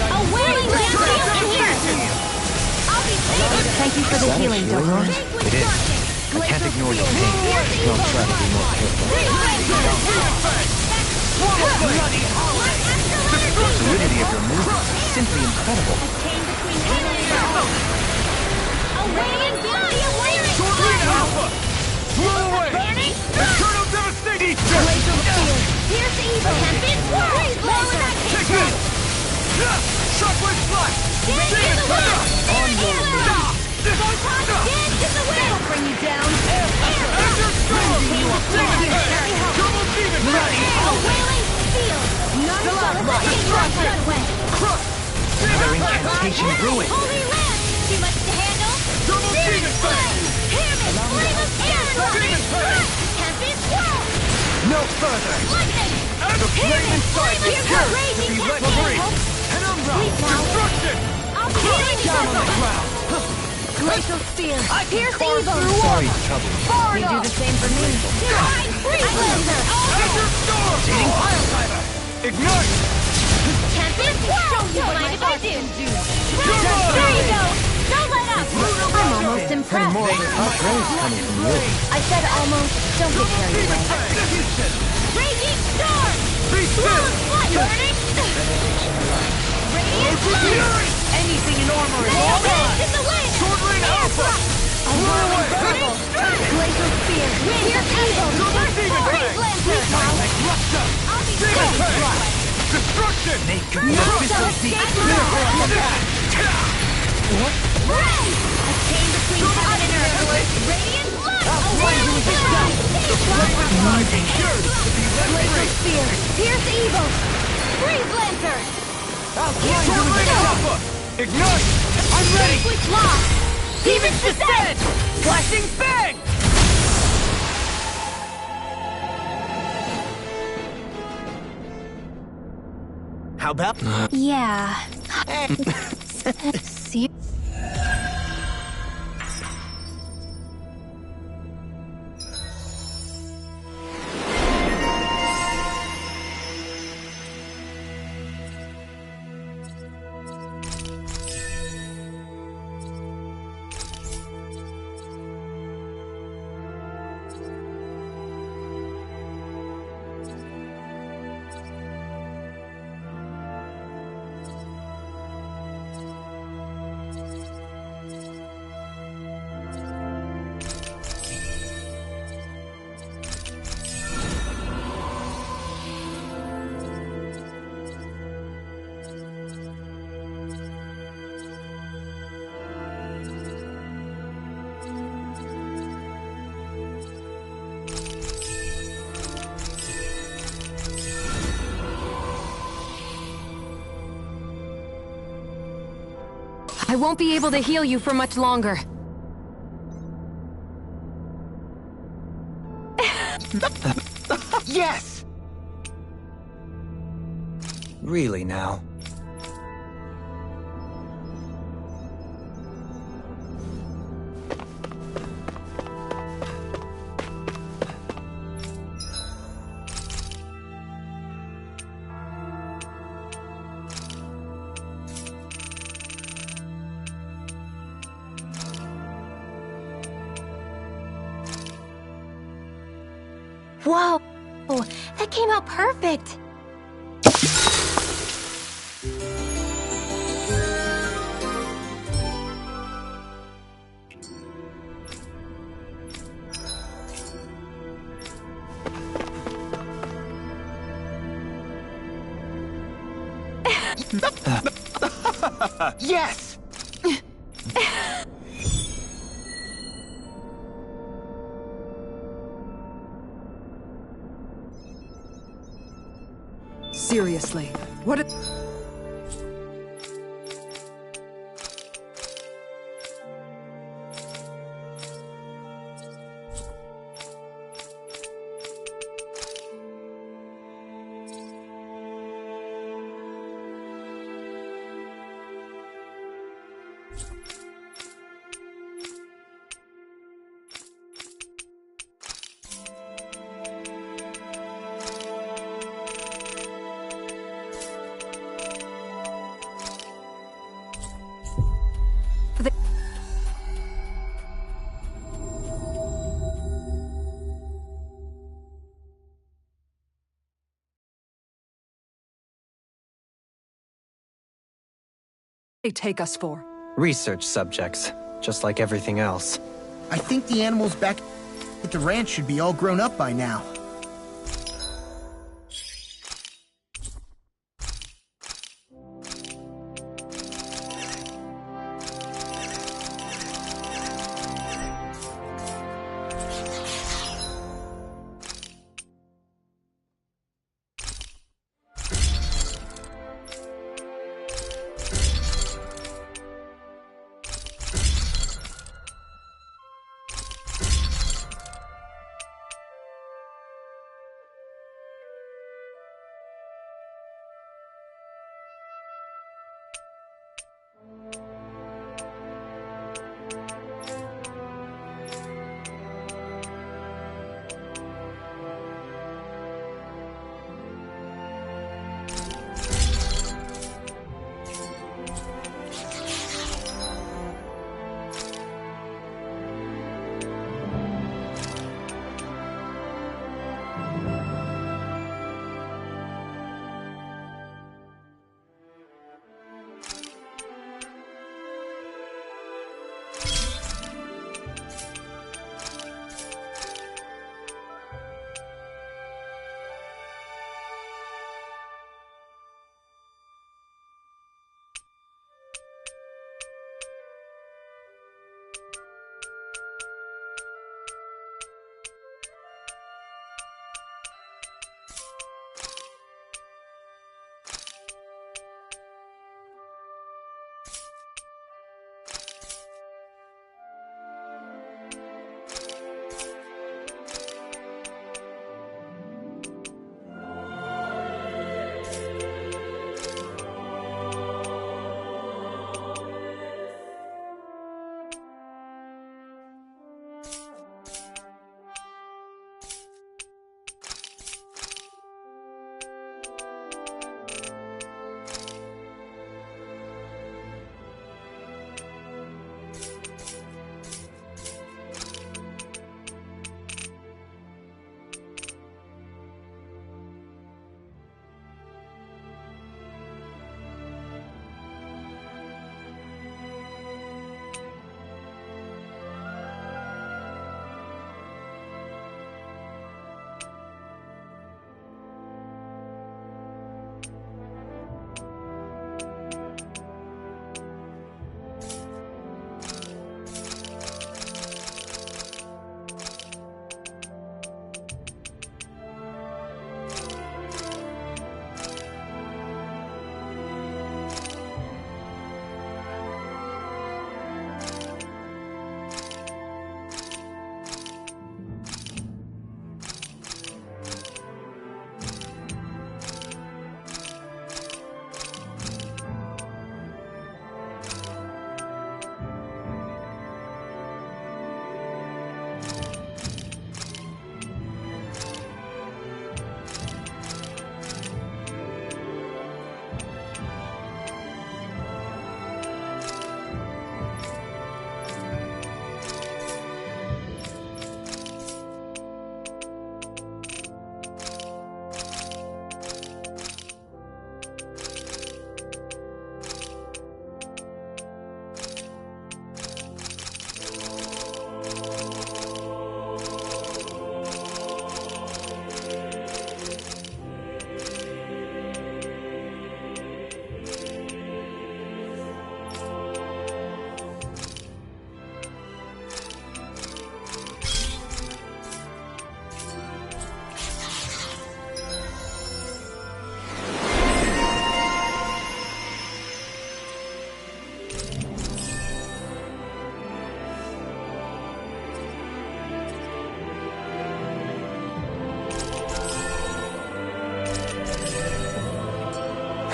A wailing champion in here! I'll be safe! Thank you for the healing, Gohan. It is. I can't ignore your pain. I'll try to be more careful. The fluidity of your movement is simply incredible. A wailing champion! Blow away! Burning! Eternal devastation! Glacial spear! Pierce evil! Tempest swirl! Blow in that Take this! Shockwave flash! Demon Fang! On your Photon dance in the wind! That'll bring you down! Azure Storm! Demon Fang! Double Demon Fang! A wailing steel! None shall escape my judgment! Another incantation ruined. Holy land! Too much to handle? Double Demon Fang! Hear me! Flame of Demon Fang! Tempest swirl! No further! Lightning! The flame inside Here's is your yours to raging be let tempest! free! Penumbra! Destruction! I'll be healing Down on the circle! ground! Glacial spear! Pierce evil! Sorry to trouble you. They do the same for me. Divine Freeze Laser! Azure Storm! Dating pile driver! Ignite! Tempest swirl! Don't mind if I do. You're There mine! you go! Don't let up! I'm almost impressed. More praise coming from you. I said almost. Don't get carried away. Execution! Raging storm! Be still! Burning! Radiant Fury! Anything in armor is all Dance mine! in the wind! Sword Rain Alpha! A whirling circle! Glacial spear! Pierce evil! Double Demon Freeze Fang! Lancer! I'll be Demon safe! Fang! Destruction! Naked None abyssal shall deep. escape my Ray! A chain between heaven and earth! Radiant light! A wailing flame! Glacial spear! Pierce evil! Freeze Lancer! Sword Rain Alpha! Ignite! I'm ready! Switch lock! Demons descend! Flashing bang! How about? Yeah. See? I won't be able to heal you for much longer. Yes! Really now? Whoa! That came out perfect! Yes! Seriously, what a... they take us for? Research subjects, just like everything else. I think the animals back at the ranch should be all grown up by now.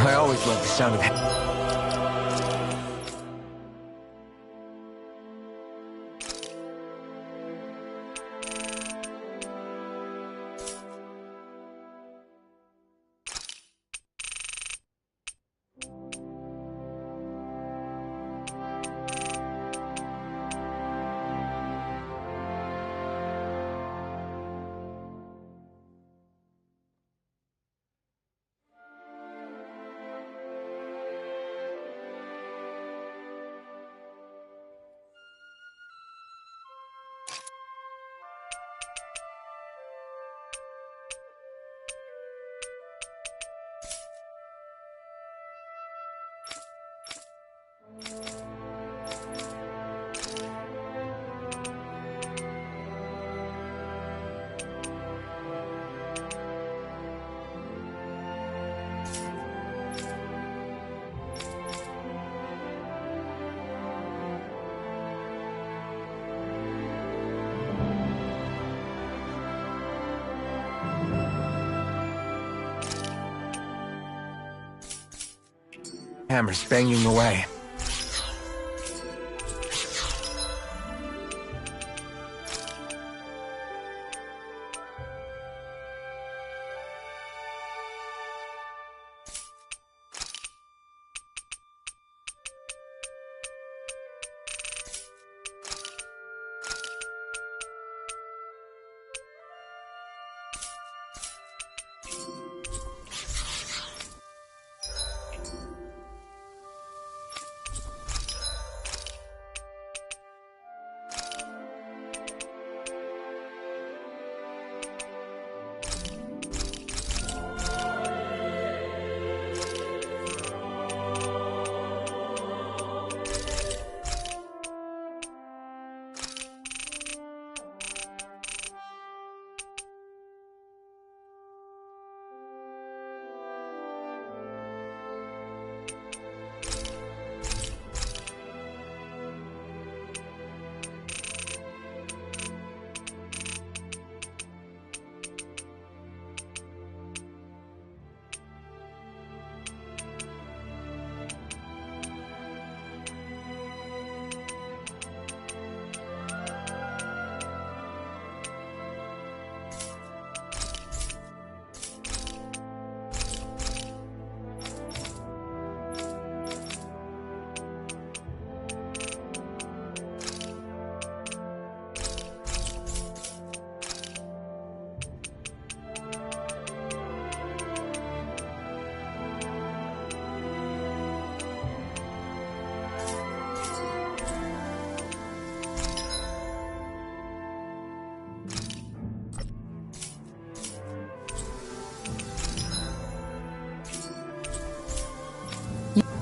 I always love the sound of... Hammer's banging away.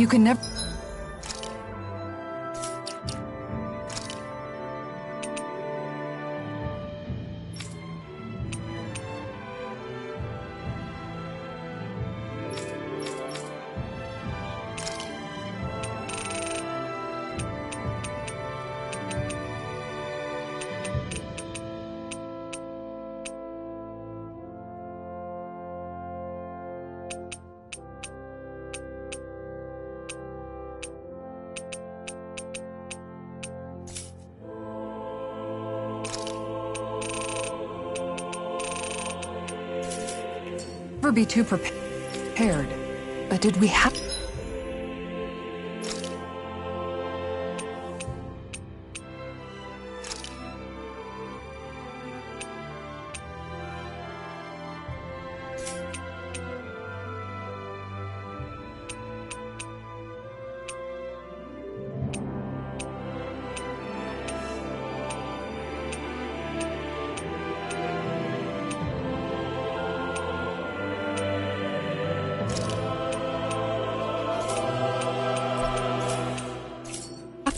You can never... be too prepared. But did we have...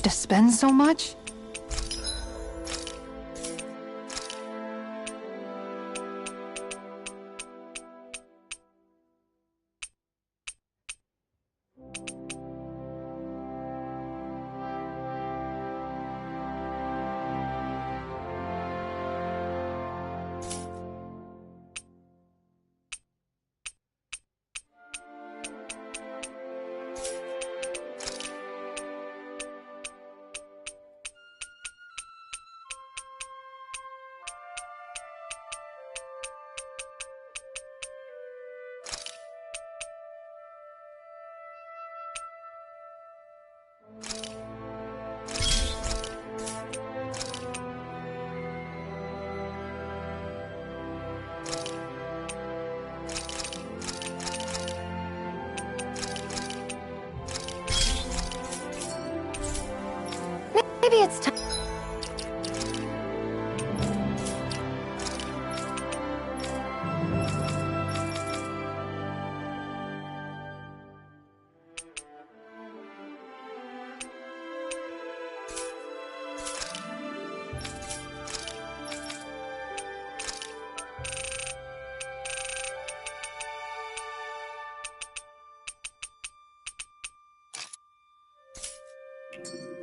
to spend so much? Maybe it's time.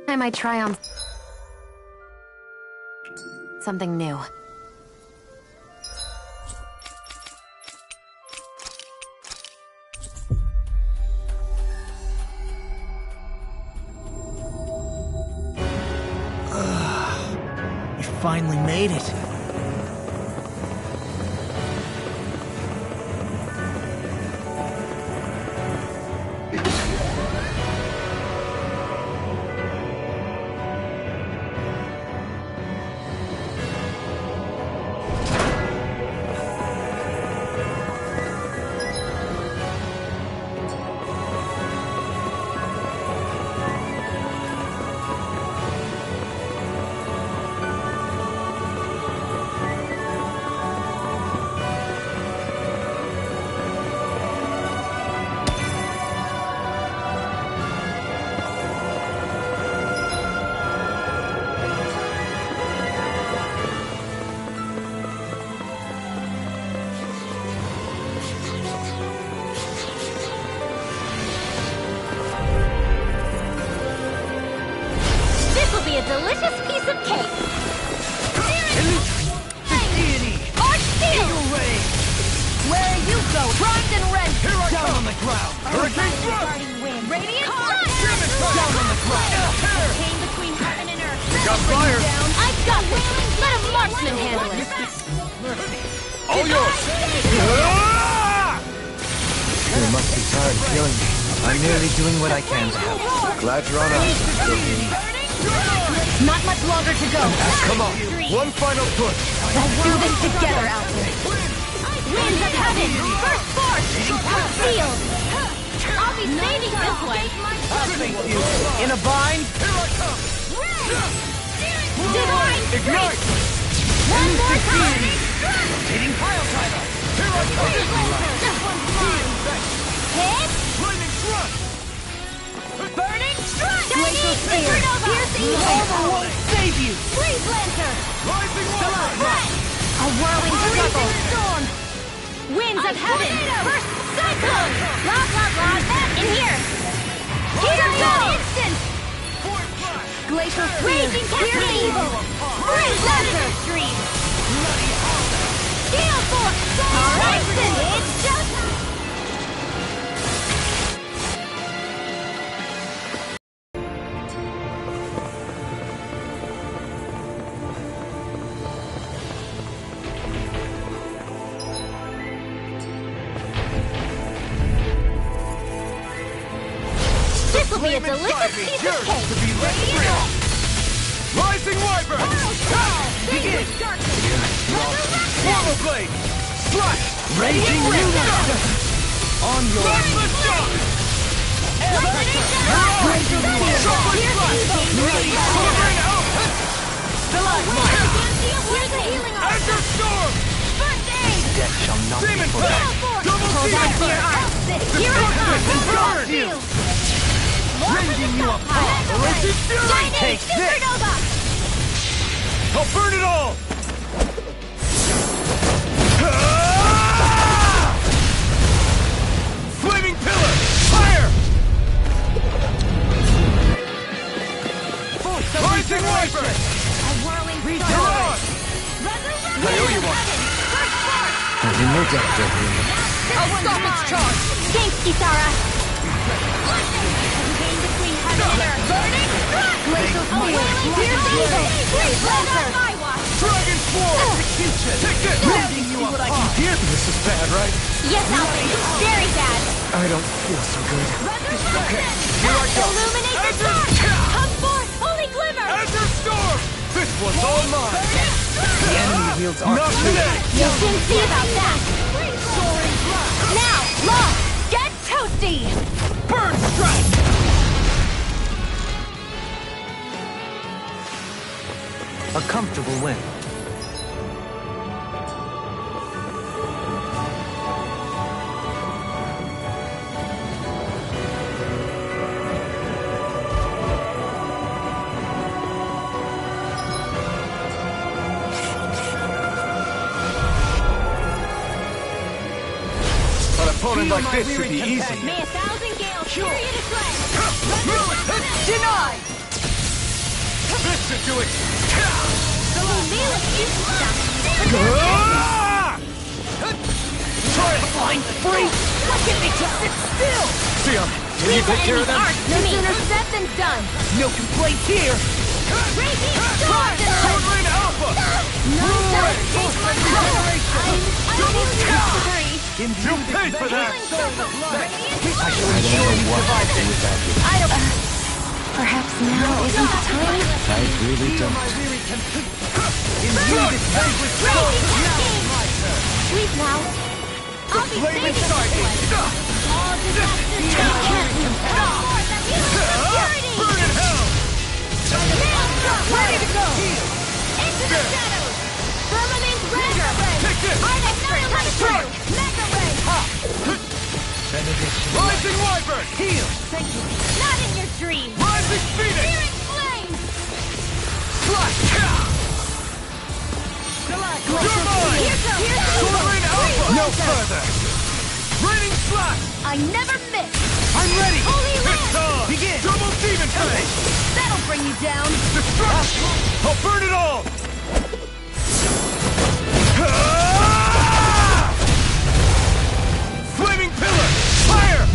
I might try on something new. You finally made it. A delicious piece of cake. Eagle Ray! Where are you going? Primed and rent! Here I down come! On the ground! Hurricane Thrust! Radiant down on the ground! Came between heaven and earth. We got fire! I've got wailing. Let a marksman handle it. All yours! You must be tired of killing me. I'm merely doing what I can to help. Glad you're on us. Not much longer to go. Come on, one final push. Let's do this together, Alfred. Winds of heaven, first force, sealed. I'll be saving this one. In a bind? Divine Ignite! One more time. Hitting pile driver! Here I come. This one's mine. Hit. Lightning thrust! Burning strike! Glacial Spear! Pierce evil! Over won't save you! Freeze Lancer! Rising Water! A whirling circle! Storm! Winds of heaven! First cyclone! Blah blah blah! In here! Here go! Instant! Glacial Spear! Pierce evil! Freeze Lancer! Stream! Gale Force! Alright then! It's showtime! This will be a delicious piece of cake! Rising Wyvern! Begin! Swallow Blade! Slash! Raging Lunar! On your Restless Shock! Raging Lunar! Sovereign Out! Azure Storm! Death shall not be Demon forgotten. Pack! Double Hold on to your arms! Here I come! Burn! Rending you apart! Erosive Fury! Take this! Supernova! I'll burn it all! Flaming Pillar! Fire! Rising Wyvern! A whirling You're storm! on! I owe you one. I've been no doubt there, William. I'll stop its charge! Thanks, Kisara! Came between heaven and earth! Burning strike! Glacial Spear! Pierce evil! Freeze Lancer! Dragon Sword! Execution! Take this! Rending you apart! This is bad, right? Yes, Alfred! Very bad! I don't feel so good. Resurrection! Here I go! Illuminate the dark! one's all mine! The enemy wields arc. Not today! You'll soon see about that! Now, Law, get toasty! Burn strike! A comfortable win. An opponent like this should be easy. May 1,000 gales carry you to slay! Denied! This should do it! Try to find free! Why can't they just sit still? Sion, can you take care of them? No sooner said than done! No complaints here! Raging storm! Swordling Alpha! None shall escape my power! You paid for that! Perhaps now isn't the time? I really don't. Sleep now! I'll be Flaming safe! Sergeant! All disasters Burn in hell! ready to go! Into the shadows! Firmament red! Take this! Annihilation! Mega ray! Rising Wyvern! Heal! Thank you. Not in your dreams! Rising Phoenix! Spirit flame! Slash! You're mine! Here goes! Swordling Alpha! Free No Lancer! further! Raining Slash! I never miss! I'm ready! Holy It's Lance! on! Begin! Double Demon Fang! That'll bring you down! Destruction! I'll burn it all! Flaming Pillar! Fire!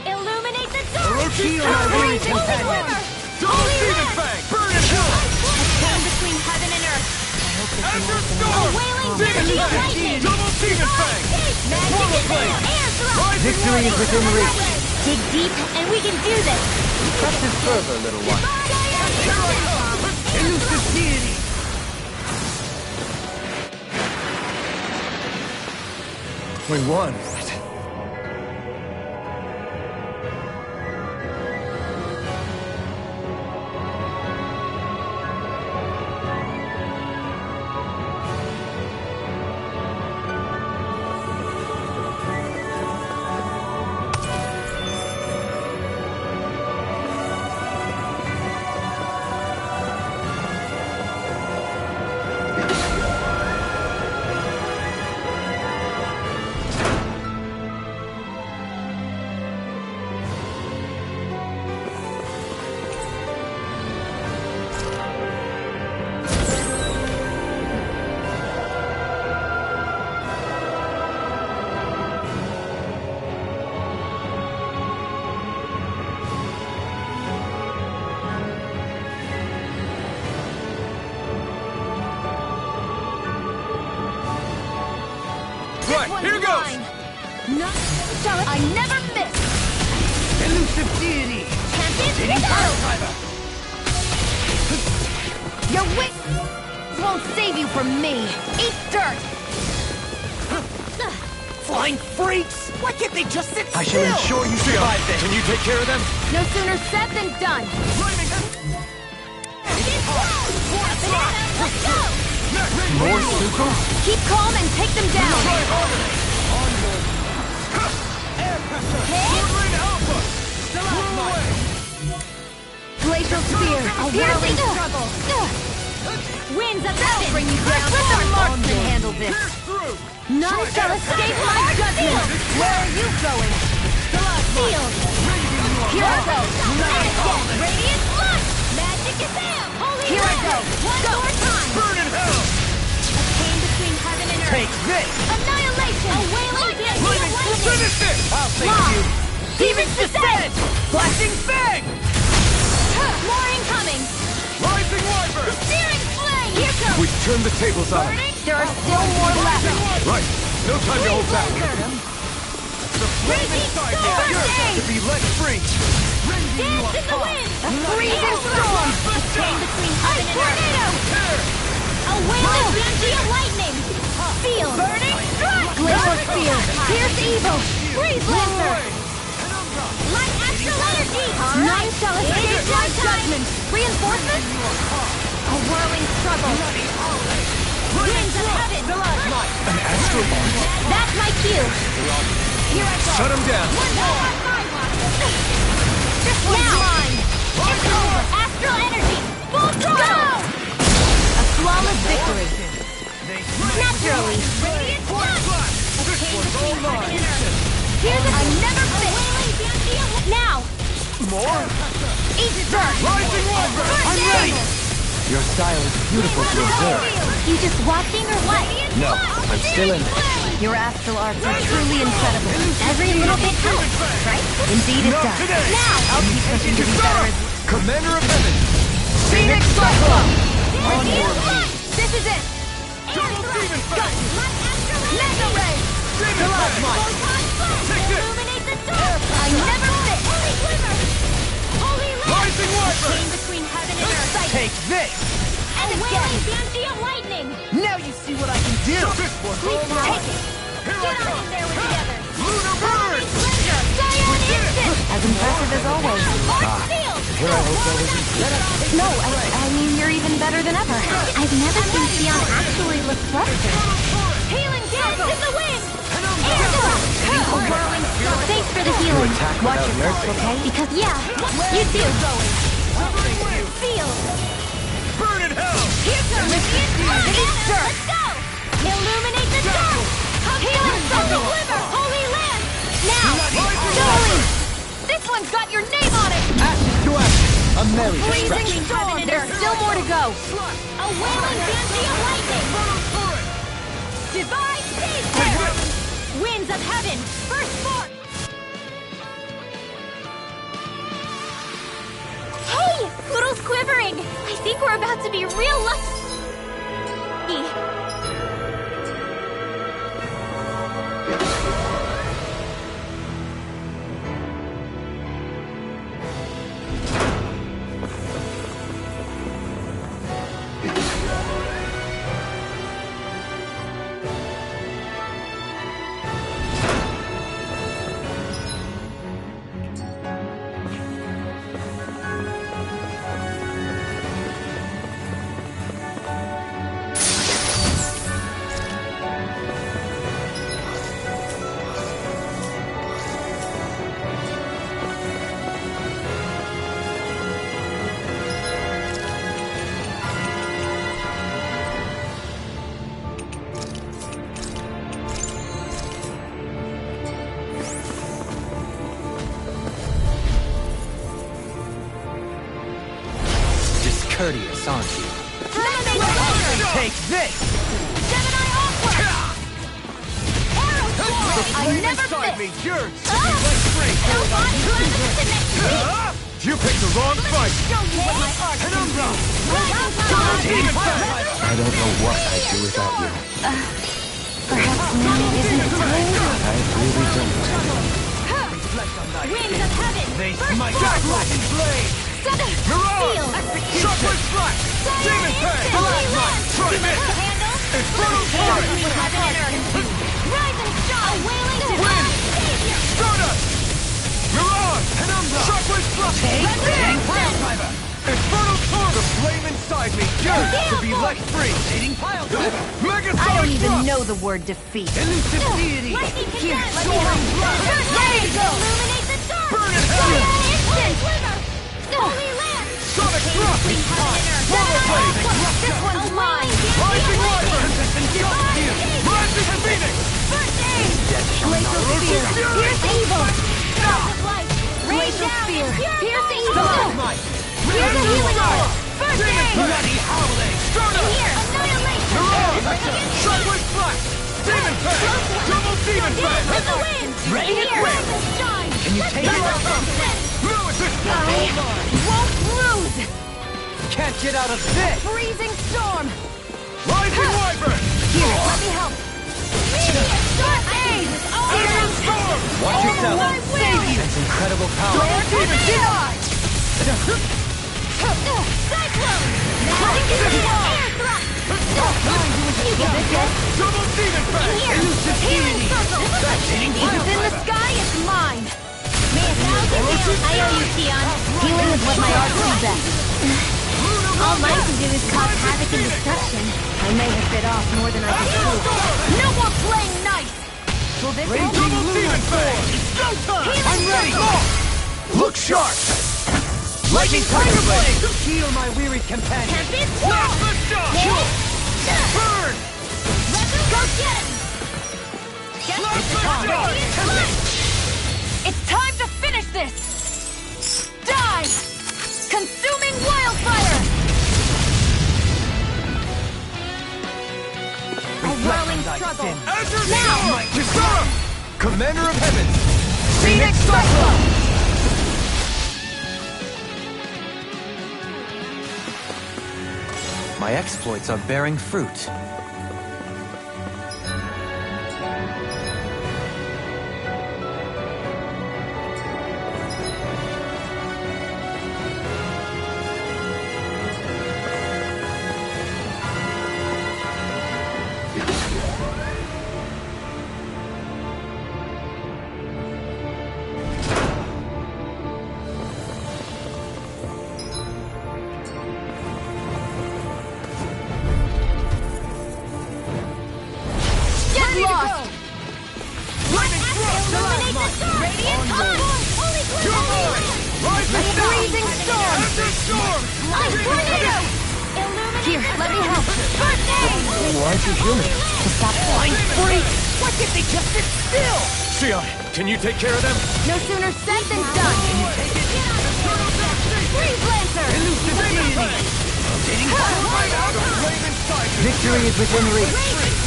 Illuminate the dark! Orochi on Holy Holy Quiver! Double Holy Demon Lance! Fang! Burn it hell! A chain between heaven and earth! After A Storm! wailing Demon energy of Fang! lightning! Double Demon Fang! Magic Mortal is Blade! air thrust! Rising Victory is within reach. Dig deep, and we can do this! Press this further, little one. Elusive deity! We won. Right, here goes! No, I never miss! Elusive deity! Champion, go! Your wit won't save you from me! Eat dirt! Flying freaks! Why can't they just sit I still? shall ensure you survive this. Can you take care of them? No sooner said than done! Let's go! More Suko? Keep calm and take them down! Try harder! Air pressure! Swordling Alpha! Stalagmite! Glacial Spear, a whirling struggle! Winds of heaven! Bring you down! Let the marksman handle this! Pierce through! None shall escape my judgment! Where are you going? Field! Here I go! Radiant Flush! Magic is out! Holy Here I go! One more time! Burn in hell! A chain between heaven and earth! Take this! Annihilation! A wailing Lightning! Finish it! I'll thank Law. you! Demon's Descent! Flashing Fang! More incoming! Rising Wyvern! Searing Flame! Here comes! We've turned the tables on them. There are still more left! Right. No time to hold back. The flaming Raging side Storm! to be let free! Rending you Dance in the apart! wind! Freezing storm! A chain between heaven and earth! A wailing banshee of lightning! Feel! Burning strike! Glacial spear! Pierce evil! Freeze lancer! Light astral energy! Nine celestial judgment! Reinforcements? A whirling struggle! Winds of heaven! An astral launch? That's my cue! Here I go! Shut him down! One more on my watch! This one's mine! It's over! Astral energy! Full throttle! A flawless victory! Naturally! Radiant flash! A chain between heaven and earth! Here's a never fit! Now! More? Eat dirt! Rising Wyvern! I'm ready! Your style is beautiful to observe. You just watching or what? No, I'm still in there. Your astral arts are truly incredible. Every little bit counts, right? Indeed it does. Now! I'll keep pushing to be better. Commander of Heaven! Phoenix Cyclone! This is it! Mega Ray! Illuminate the dark! I never fit! Holy Quiver! Holy Rising Wyvern! Chain between heaven and earth! Take this! And a wailing banshee of lightning! Now you see what I can do! Please take it! Get on in there with the others! Lunar Bird! Scion Instant! As impressive as always. Here I hope that was incredible. No, I mean, you're even better than ever. I've never seen Sion actually look flustered. Healing dance in the wind! A whirling struggle! Thanks for the healing. Watch yourself, okay? Because, yeah, you do. Feel! Burn in hell! Here's the radiant flash! Let's go! Illuminate the dark! Healing struggle! Holy land! Now! Jolie! This one's got your name on it! Ashes to ashes! A merry Freezing distraction. storm! There's still more to go! A wailing banshee of lightning! Divine save! Winds of heaven! First form! Hey! Poodle's quivering! I think we're about to be real lucky. Courteous, aren't you? Take this! Gemini Aqua! Arrow Sword! I never fit! Me, yours! You picked the wrong fight! I don't know what I'd do without you. Perhaps now isn't the time. I really don't. Winds of heaven! They First smite form! flashing blade! Feel! Shockwave Flash! Demon Fang! Try it! Infernal Fury! Rising Star! A wailing divine savior! Stardust! Mirage! Shockwave Flash! Infernal Torch! The flame inside me yearns to be let free! Mega I don't even Thrust! know the word defeat. Elusive deity! Here, let me help. Ready to go! Illuminate the dark! Burn in hell! Instant! Holy land! Sonic Thrust! Mortal Blade! This one's mine! Rising Wyvern! Rising Phoenix! First aid! Glacial Spear! Pierce evil! Glacial Spear! Pierce evil! Here's a healing orb! First aid! Bloody howling! Stardust! Here! Annihilation! Mirage! Shockwave Flash! Demon Fang! Double Demon Fang! With the wind! Ready to Here! quit! Shine! Can you take it? Won't lose! Can't get out of this! Freezing storm! Rising Wyvern! Here, let me help! Start aid! Searing Storm! Watch yourself! Save you! That's incredible power. Denied! Cyclone! Now air thrust! Double demon fang! Healing circle! What's in the sky is mine! I owe you, Tion. Healing is what my art do best. All mine can do is cause havoc and destruction. I may have bit off more than I could chew. No more playing nice! Will this Raging demon fang! It's go time! I'm ready! Look sharp! Lightning Tiger Blade! Heal my wearied companion! Tempest! Plasma shock! Burn! Go get him! Plasma shock! It's time to finish this! Die! Consuming wildfire! A whirling struggle! Now! Kisara! Commander of Heavens! Phoenix Cyclone! My exploits are bearing fruit. Can you take care of them? No sooner said than done! Freeze Lancer! Victory is within reach.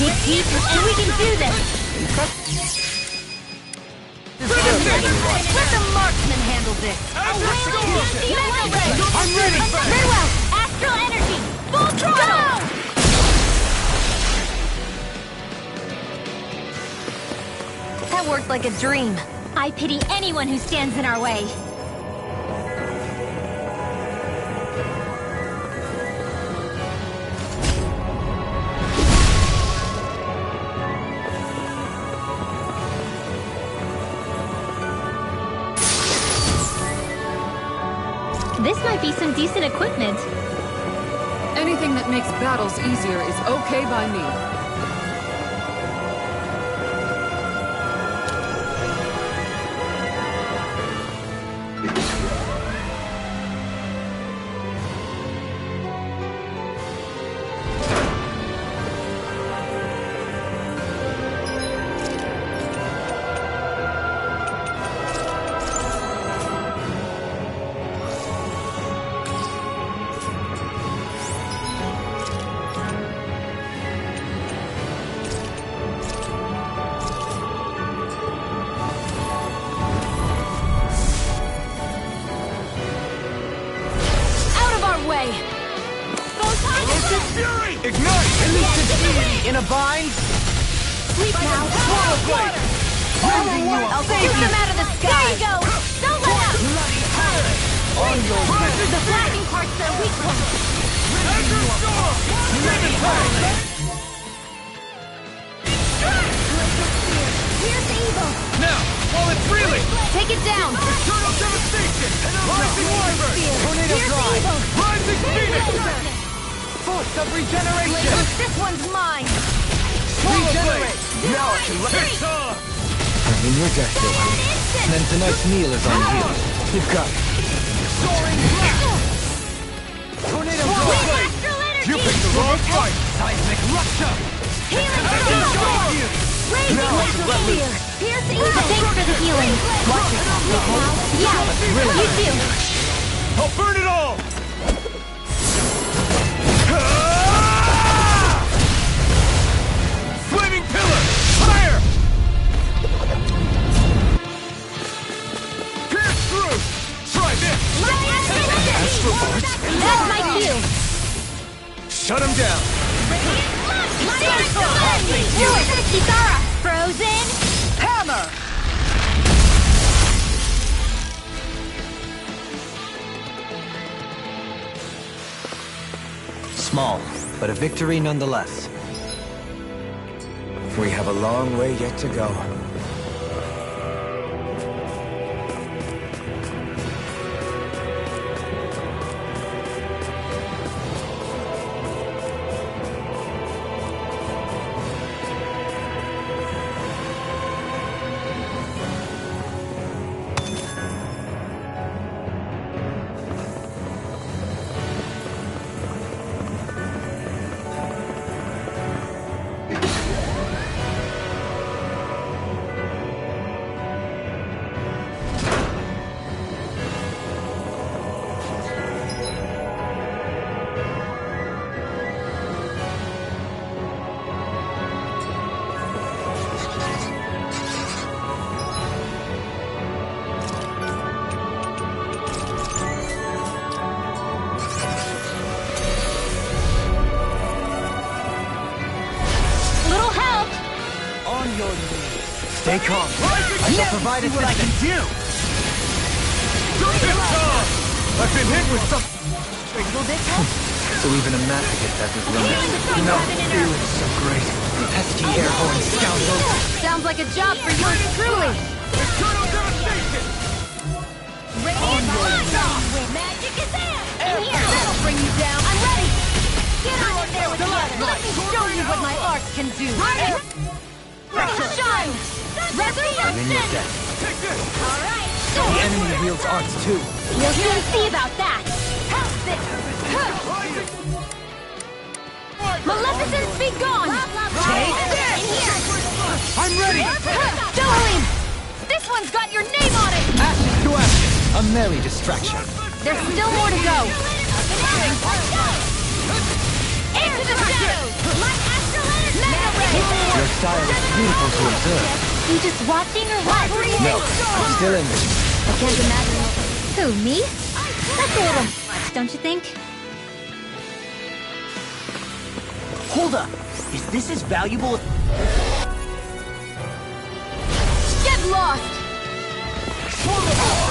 Dig deep, and we can do this! Let the marksman handle this! I'm ready! Very well! Astral energy! Full throttle! That worked like a dream. I pity anyone who stands in our way. This might be some decent equipment. Anything that makes battles easier is okay by me. In a bind? Sleep now! Swallow blade! I'll shoot them out of the sky! There you go! Don't let up! On your way! The flashing part's their weak point! Here's the evil! Now, while it's reeling! Take it down! Eternal devastation! Rising wyvern! Tornado drive! Rising phoenix! Force of regeneration! This one's mine! Regenerate! Now I can let It's on! I'm in your death, Johan. Then tonight's meal is on you. You've got it. Soaring blast! Tornado With drive! astral energy! You picked the wrong fight! Seismic rupture! Healing Angel circle! Guardian! Raging laser spear! Pierce the evil! Thanks for the healing! Watch it! Yeah, you too! I'll burn it all! Flaming pillar! Fire! Pierce through! Try this! Astral Force! That's my cue! Shut him down! Kisara! Frozen! Hammer! but a victory nonetheless. We have a long way yet to go. Stay calm. I shall provide what I can do. I've been hit with some... So even a masochist has his limits. No feeling so great. Pesky airborne scoundrels. Sounds like a job for yours truly. Eternal devastation! Magic is in! In here! That'll bring you down! I'm ready! Get on in there with the others! Let me show you what my arts can do! Shine! Resurrection! I'm in your debt. Take this! Alright! The enemy wields arts too. We'll soon see about that! How's this? Maleficence be gone! Take this! In here! I'm ready! Jolene! This one's got your name on it! Ashes to ashes. A merry distraction. There's still more to go! Into the shadows! My astral energy! Your style is beautiful to observe. You just watching or what? No, I'm still in this. I can't imagine. Who, me? That's a little much, don't you think? Hold up. Is this as valuable as... Get lost!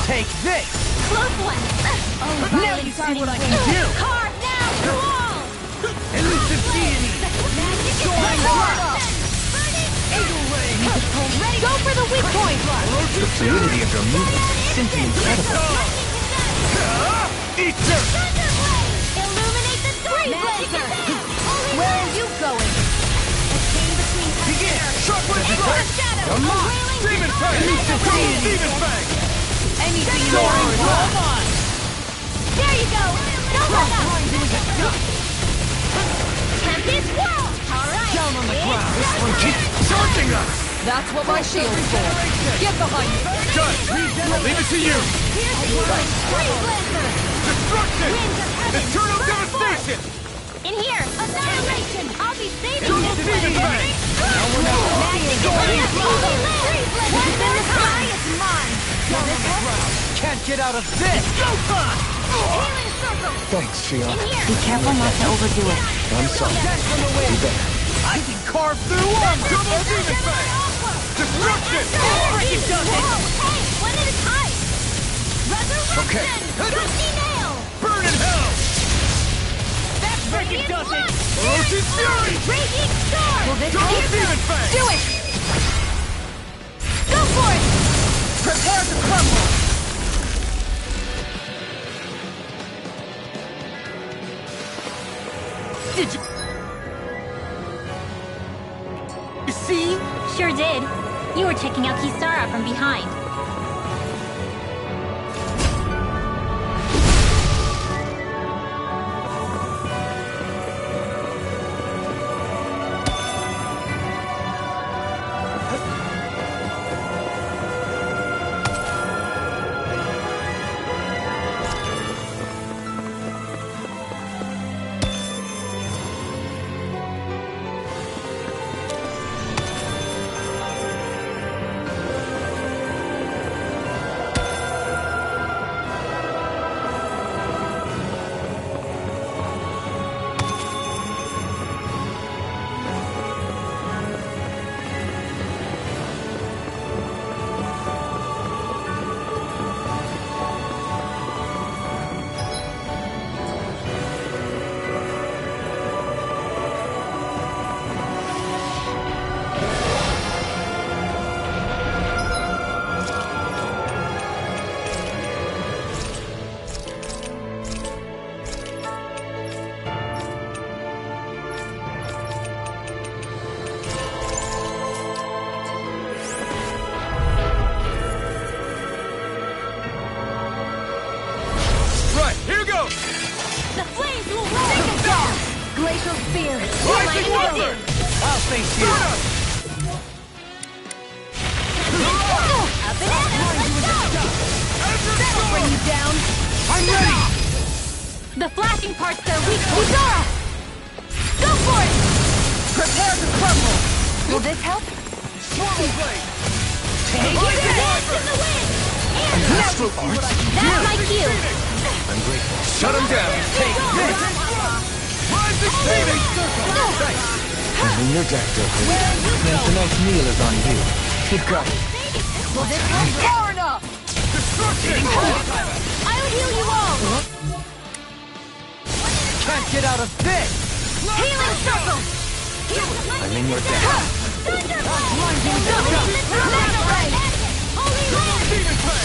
Take this! Close one! Oh, Now you see what I can do! Carve down to all! Elusive deity! Magic is Soaring right! Eagle ray! Ready? Go for the weak point! The fluidity of your movement is simply incredible. Eat dirt! Illuminate the three blazer! Where are you going? A chain between Begin! Sharp with the the shadow! Come on! Demon Fang! Elusive deity! Demon Fang! Anything you want! Come on! There you go! Don't let up! Tempest Whirl! Alright! Down on the ground! This one keeps charging us! That's what my shield's for. Get behind me. Good! Leave it to you! Here's the Eagle! Freeze Lancer! Destruction! Winds of heaven! Eternal Burn devastation! In here! Annihilation! I'll be saving Double you! Demon Fang! Magic is in the What's in the sky is mine! Down on the ground! Can't get out of this! Go time! Healing circle! Thanks, Shion. In here! Be careful not to overdo it. I'm sorry. Death from the wind! I can carve through one! Double Demon Fang! Destruction! Freaking does it! Hey, one at a time! Resurrection! Okay. Gusty nail! Burn in hell! That freaking does it! Ferocious Fury! Raging storm! Will this Double help? Demon Fang! Do it! Go for it! Prepare to crumble! Did you see? Sure did. You were checking out Kisara from behind. Glacial Spear! Rising Weapon! I'll face you! A banana! Let's go! That'll bring you down! I'm ready! The flashing part's their weak point! Eudora! Go for it! Prepare to crumble! Will this help? Swallow Blade! Take it! Dance in the wind! Astral Arts? That's my cue! I'm grateful. Shut him down! Take this! Rising Phoenix Circle! I'm in your deck, Goku. Then tonight's meal is on you. Keep going. Will this help? Far enough! Destruction! I'll heal you all! Can't get out of this! Healing Circle! I'm in your deck.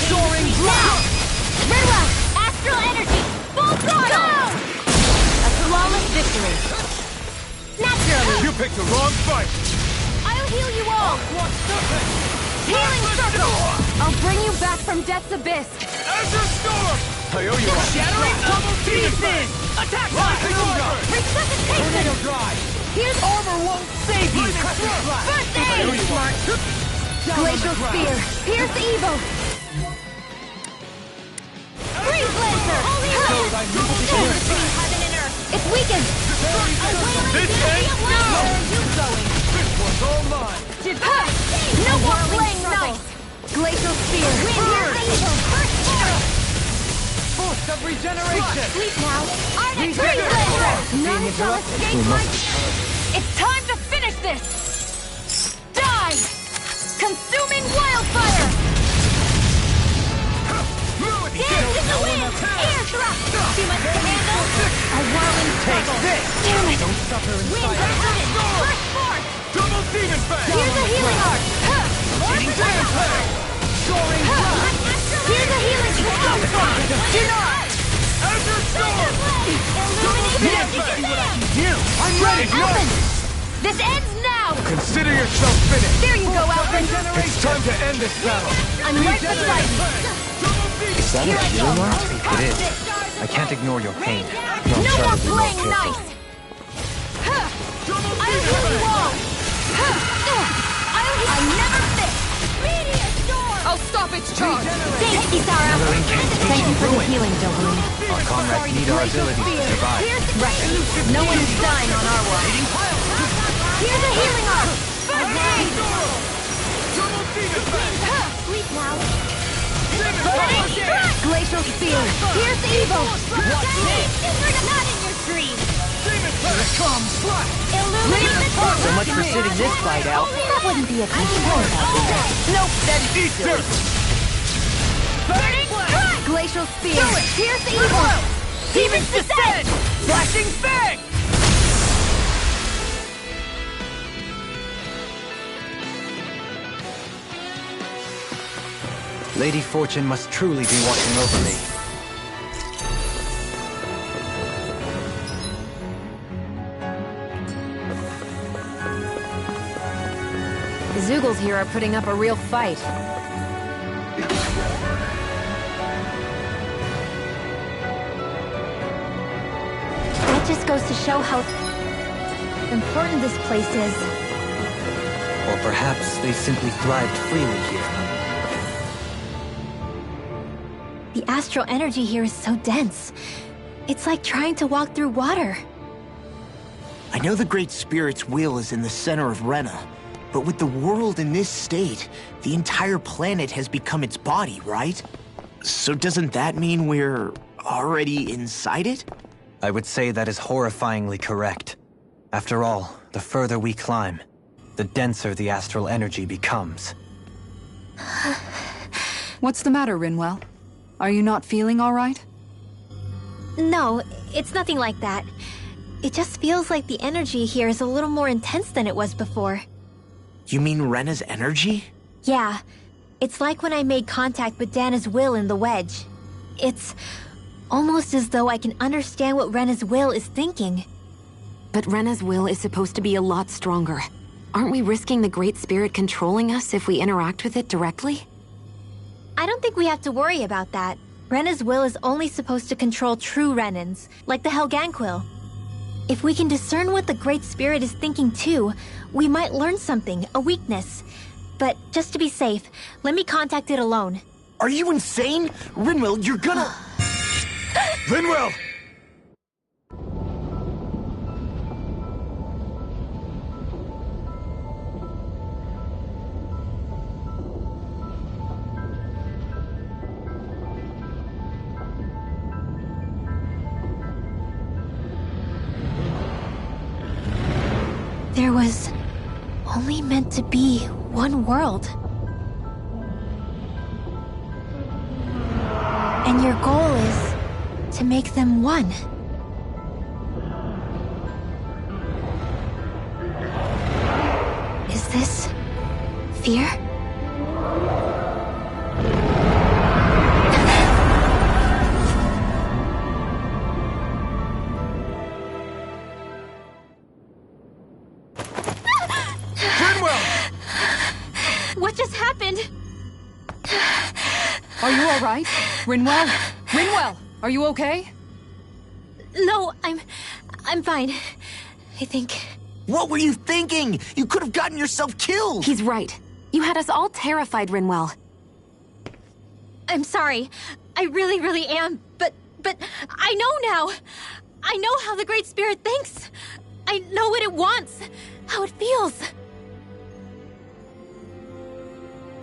Soaring Blast! Rinwa! Astral Energy! Full throttle! A flawless victory! Naturally! You picked the wrong fight! I'll heal you all! Healing Circle! I'll bring you back from Death's Abyss! Azure Storm! I owe you one. Shattering double pieces! Attack! Rising Ogre! Resuscitation! Tornado Drive! Here's Armor won't save you! First aid! Glacial Spear! Pierce evil! Freeze Lancer! Between heaven and earth! It's weakened! This ends now! Where are you going? This one's all mine! No more playing nice! Glacial Spear! Pierce evil! Force of regeneration! Sleep now! Arctic Freeze Lancer! None shall escape my... It's time to finish this! Die! Consuming Wildfire! Dance in the wind! Air thrust! Too much to handle? A whirling struggle! Damn it! Don't suffer in Wind silence! burden! First force! Double Demon Fang! Here's a healing arc! Demon Fang! Soaring Blast! Here's a healing strike! Denied! Azure Storm! Illuminating command! I'm ready! Alvin! This ends now! Consider yourself finished! There you go, Alvin! It's time to end this battle! I'm right beside you! Is that a healing art? It is. I can't ignore your pain. No more playing nice! I'll heal you all! I never miss! Meteor Storm! I'll stop its charge! Thanks, Isara! Thank you for the healing, Doberman. Our comrades need our ability to survive. Right. No one is dying on our watch. Here's a healing arc! First aid! Sleep now. Glacial Spear! Pierce evil! Not in your dreams! Illuminate the So much for sitting this fight out. That wouldn't be a control. Nope, that'd be silly. Glacial Spear! Pierce evil! Demon's Descent! Flashing Fang! Lady Fortune must truly be watching over me. The Zoogles here are putting up a real fight. That just goes to show how important this place is. Or perhaps they simply thrived freely here. The astral energy here is so dense. It's like trying to walk through water. I know the Great Spirit's will is in the center of Rena, but with the world in this state, the entire planet has become its body, right? So doesn't that mean we're already inside it? I would say that is horrifyingly correct. After all, the further we climb, the denser the astral energy becomes. What's the matter, Rinwell? Are you not feeling all right? No, it's nothing like that. It just feels like the energy here is a little more intense than it was before. You mean Rena's energy? Yeah. It's like when I made contact with Dana's will in the wedge. It's almost as though I can understand what Rena's will is thinking. But Rena's will is supposed to be a lot stronger. Aren't we risking the Great Spirit controlling us if we interact with it directly? I don't think we have to worry about that. Rena's will is only supposed to control true Renans, like the Helganquil. If we can discern what the Great Spirit is thinking too, we might learn something, a weakness. But just to be safe, let me contact it alone. Are you insane? Rinwell, you're gonna... Rinwell! There was only meant to be one world. And your goal is to make them one. Is this fear? What just happened? Are you all right? Rinwell? Rinwell, are you okay? No, I'm fine. I think... What were you thinking? You could have gotten yourself killed! He's right. You had us all terrified, Rinwell. I'm sorry. I really am. But I know now. I know how the Great Spirit thinks. I know what it wants. How it feels.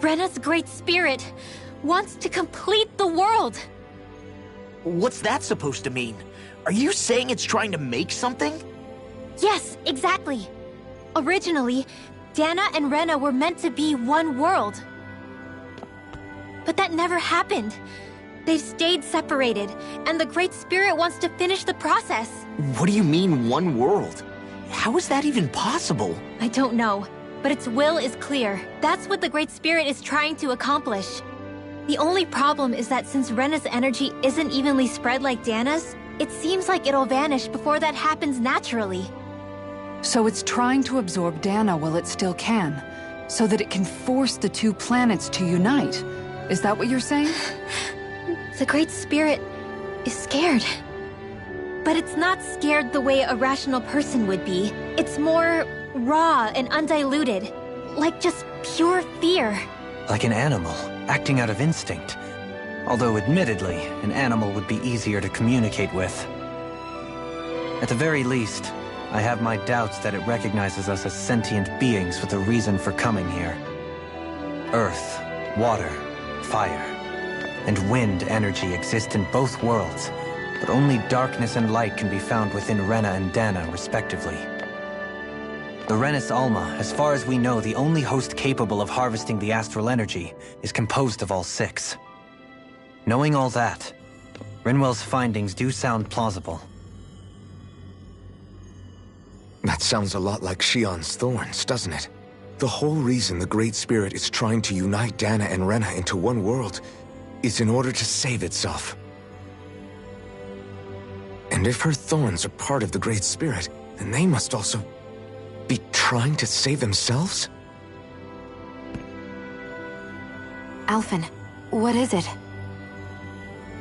Rena's Great Spirit wants to complete the world. What's that supposed to mean? Are you saying it's trying to make something? Yes, exactly. Originally, Dana and Rena were meant to be one world. But that never happened. They've stayed separated, and the Great Spirit wants to finish the process. What do you mean, one world? How is that even possible? I don't know, but its will is clear. That's what the Great Spirit is trying to accomplish. The only problem is that since Rena's energy isn't evenly spread like Dana's, it seems like it'll vanish before that happens naturally. So it's trying to absorb Dana while it still can, so that it can force the two planets to unite. Is that what you're saying? The Great Spirit is scared. But it's not scared the way a rational person would be. It's more raw and undiluted, like just pure fear. Like an animal, acting out of instinct. Although admittedly, an animal would be easier to communicate with. At the very least, I have my doubts that it recognizes us as sentient beings with a reason for coming here. Earth, water, fire, and wind energy exist in both worlds, but only darkness and light can be found within Rena and Dana, respectively. The Renis Alma, as far as we know, the only host capable of harvesting the astral energy, is composed of all six. Knowing all that, Rinwell's findings do sound plausible. That sounds a lot like Shion's thorns, doesn't it? The whole reason the Great Spirit is trying to unite Dana and Rena into one world is in order to save itself. And if her thorns are part of the Great Spirit, then they must also be trying to save themselves? Alphen, what is it?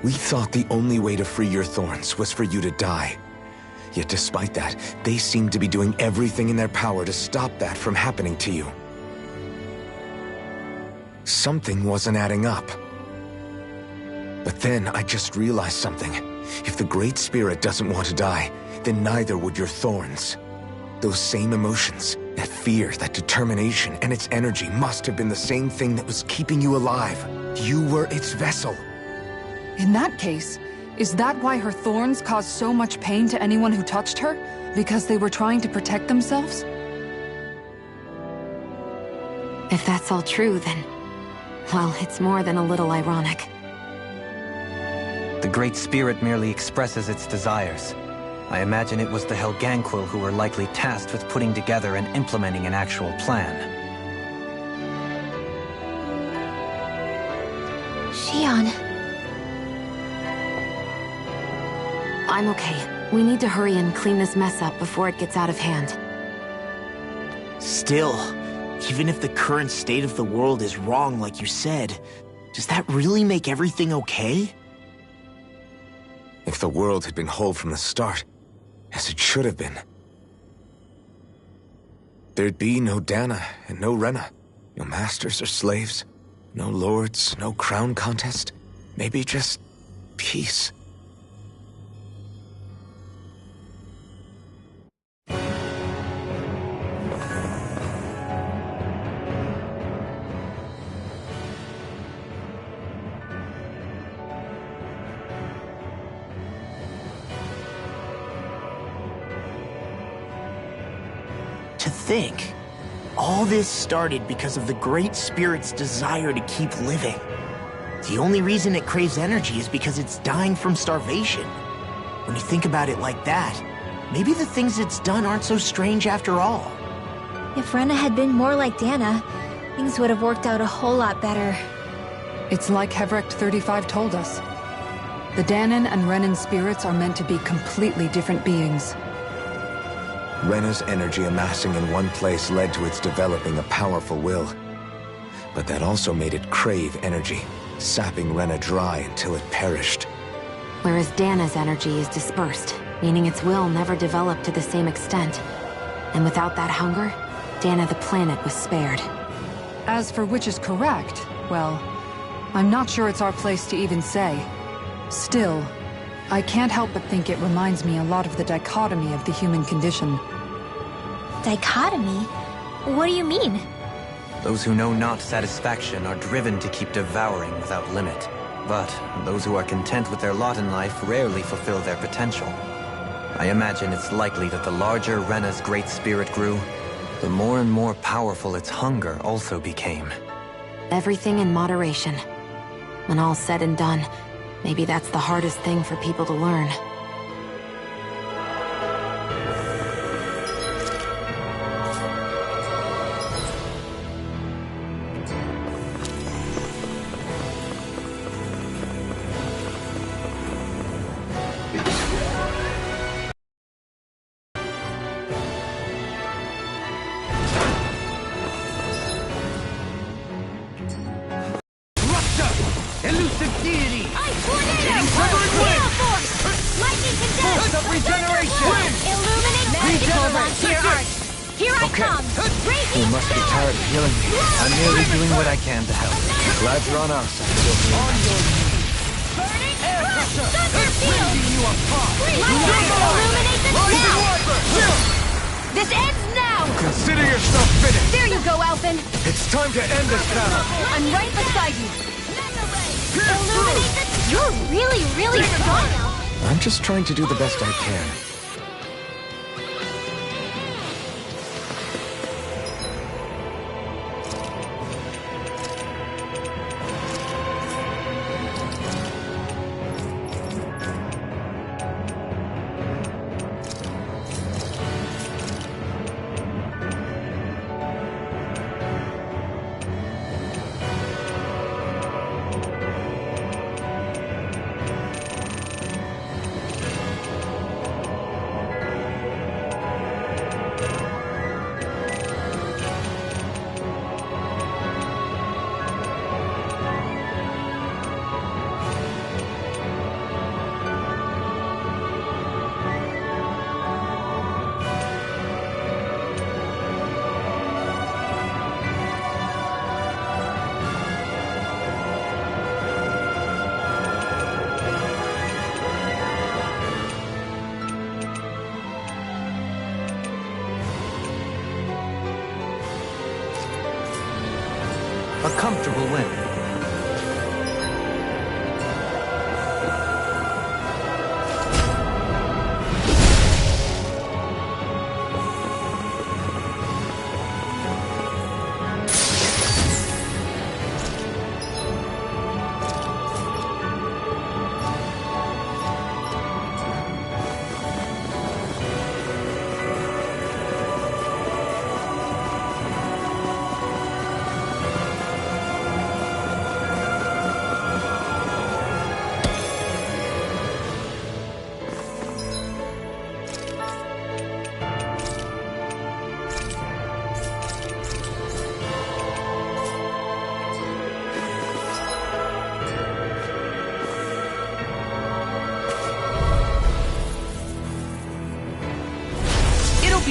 We thought the only way to free your thorns was for you to die. Yet despite that, they seem to be doing everything in their power to stop that from happening to you. Something wasn't adding up. But then I just realized something. If the Great Spirit doesn't want to die, then neither would your thorns. Those same emotions, that fear, that determination, and its energy must have been the same thing that was keeping you alive. You were its vessel. In that case, is that why her thorns caused so much pain to anyone who touched her? Because they were trying to protect themselves? If that's all true, then... well, it's more than a little ironic. The Great Spirit merely expresses its desires. I imagine it was the Helganquil who were likely tasked with putting together and implementing an actual plan. Shion... I'm okay. We need to hurry and clean this mess up before it gets out of hand. Still, even if the current state of the world is wrong like you said, does that really make everything okay? If the world had been whole from the start, as it should have been. There'd be no Dana and no Rena. No masters or slaves. No lords, no crown contest. Maybe just peace. To think, all this started because of the Great Spirit's desire to keep living. The only reason it craves energy is because it's dying from starvation. When you think about it like that, maybe the things it's done aren't so strange after all. If Rena had been more like Dana, things would have worked out a whole lot better. It's like Hevrecht 35 told us. The Danan and Renan spirits are meant to be completely different beings. Rena's energy amassing in one place led to its developing a powerful will. But that also made it crave energy, sapping Rena dry until it perished. Whereas Dana's energy is dispersed, meaning its will never developed to the same extent. And without that hunger, Dana the planet was spared. As for which is correct, well, I'm not sure it's our place to even say. Still, I can't help but think it reminds me a lot of the dichotomy of the human condition. Dichotomy? What do you mean? Those who know not satisfaction are driven to keep devouring without limit. But those who are content with their lot in life rarely fulfill their potential. I imagine it's likely that the larger Rena's great spirit grew, the more and more powerful its hunger also became. Everything in moderation. When all's said and done, maybe that's the hardest thing for people to learn. Elusive deity! Ice tornado! Hitting Severing Wind! Force! Lightning condense! Of regeneration! Illuminate magical frontier art! Here I come! You must be tired of healing me. I'm merely doing what I can to help. Glad you're on our side. On your knees! Burning Air crush! pressure! Thunder field! Rending you apart! Illuminate the Rising now! Viper! This ends now! Consider yourself finished. There you go, Alphen! It's time to end this battle. I'm right beside you! Illuminate the... You're really, really strong, Alphen! I'm just trying to do the best I can.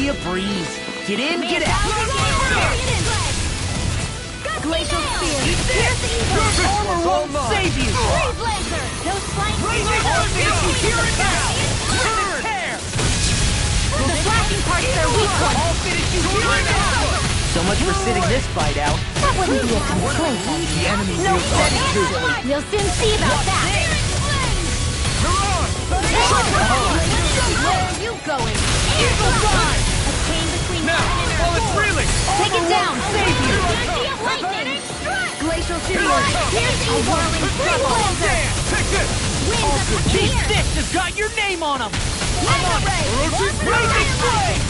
be a breeze. Get in, get out. Glacial Spear. Here's the evil. Armor won't save you. Freeze Lancer. Those flying Here and now. Tear. The flashing part's their weak point. I'll finish you here and now. So much for sitting this fight out. That wouldn't be a complaint. The enemy No, will set it too. We'll soon see about that. Where are you going? Evil Guy. A chain between Now, heaven and earth. while it's reeling. Take it down. Save you. Energy of lightning. Glacial Spear. Here's the whirling struggle. Take this. Winds of These fear. sticks have got your name on them. Mega Ray. Blazing Flame.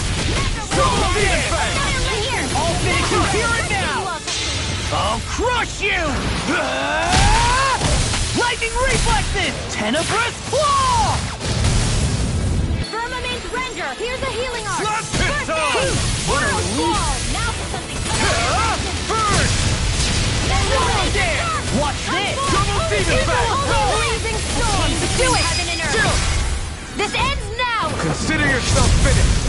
I'll finish you here and now. I'll crush you. Lightning Reflexes. Tenebrous Claw. Firmament Render. Here's a healing art. Slap pit time. Whirlpool. Now for something. Burn. Watch this. Double Demon Bang. Blazing storm. Do it. Heaven and earth. This ends now. Consider yourself finished.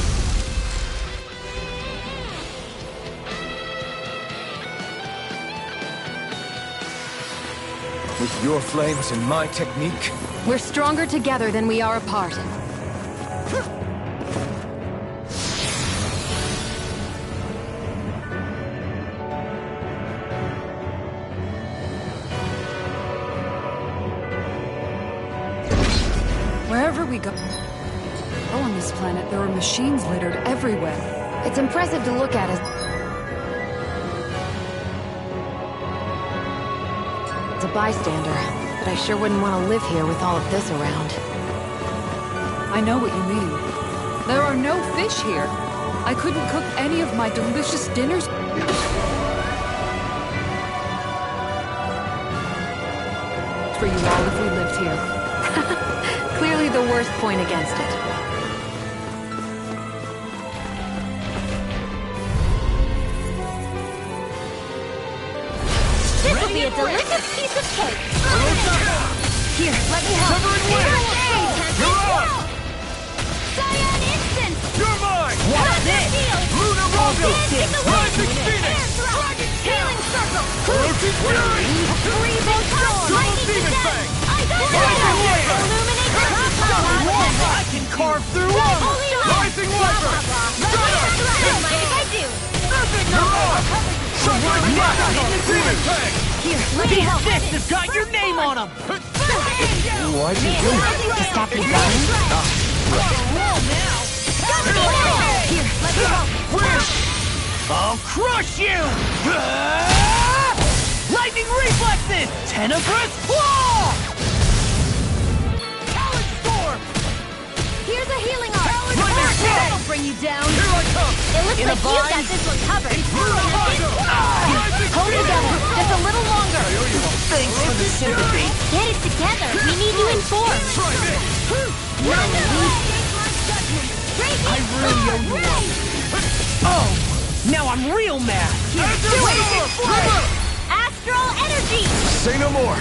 With your flames and my technique, We're stronger together than we are apart. Wherever we go on this planet, there are machines littered everywhere. It's impressive to look at as a bystander, but I sure wouldn't want to live here with all of this around. I know what you mean. There are no fish here. I couldn't cook any of my delicious dinners. For you all if we lived here. Clearly the worst point against it. This will be a delicious piece of cake. Here, let me help. Cyan Instant. You're mine. Watch this. Luna Rondo. Rising Phoenix. Healing Circle. Roach's Fury. Breathing Storm. Lightning Descent. Illuminate the I can carve through armor. Rising Viper. I do. Demon Tank. Here, let me help. This has got your name on them. why'd you do it? To stop you running? Here, let me help. I'll crush you. Lightning Reflexes. Tenebrous Claw. Talon Storm. Here's a healing art. That'll bring you down. Here I come. It looks In a like you bind. got this one covered. Rising Hold Phoenix. together, just a little longer. Thanks for the sympathy. Get it together. We need you informed. Try this. I really owe you one. Oh, now I'm real mad. Astral energy. Say no more.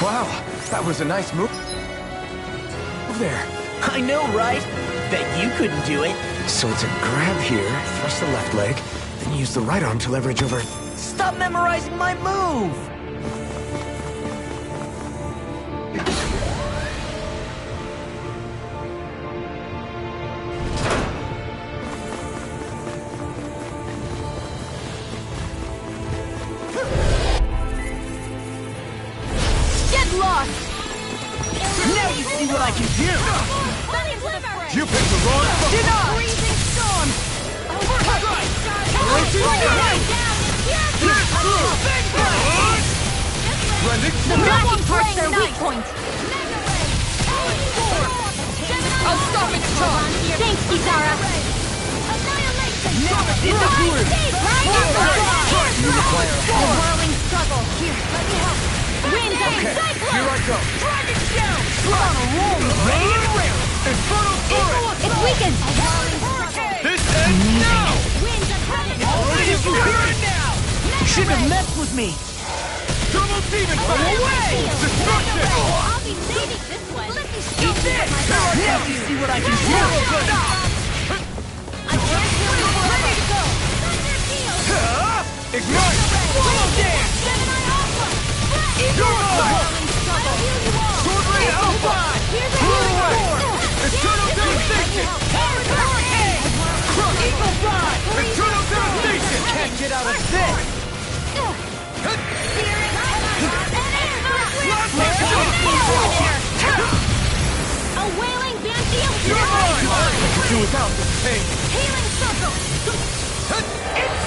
Wow, that was a nice move. There. I know, right? Bet you couldn't do it. So it's a grab here, thrust the left leg, then use the right arm to leverage over. Stop memorizing my move. Get lost. Now you see what I can do. You picked the wrong button. Freezing storm. The blocking part's their weak point. I'll stop its charge. Thanks, Kitara. In the blue. The whirling struggle. Here, let me help. Winds of Cyclone. Here I go. Dragon down. On a roll. Rain and rail. Infernal Torrent! It's weakened. This ends now. Winds of heaven. I'll finish you here and now. You shouldn't have messed with me. Double demon fang! Away! Destruction! I'll be saving this one. Let me show Eat this! Now you see what I can do! I can't kill you more. Ready to go! Thunder field! Ignite! Follow there! Gemini Alpha! You're mine! I'll heal you all! Sword Ray Alpha! Here's a Pull healing away! sword! Eternal devastation! Eagle Rod! Eternal devastation! Can't get out of this! A wailing banshee of You're mine! fire! I could do without this pain. Healing circle!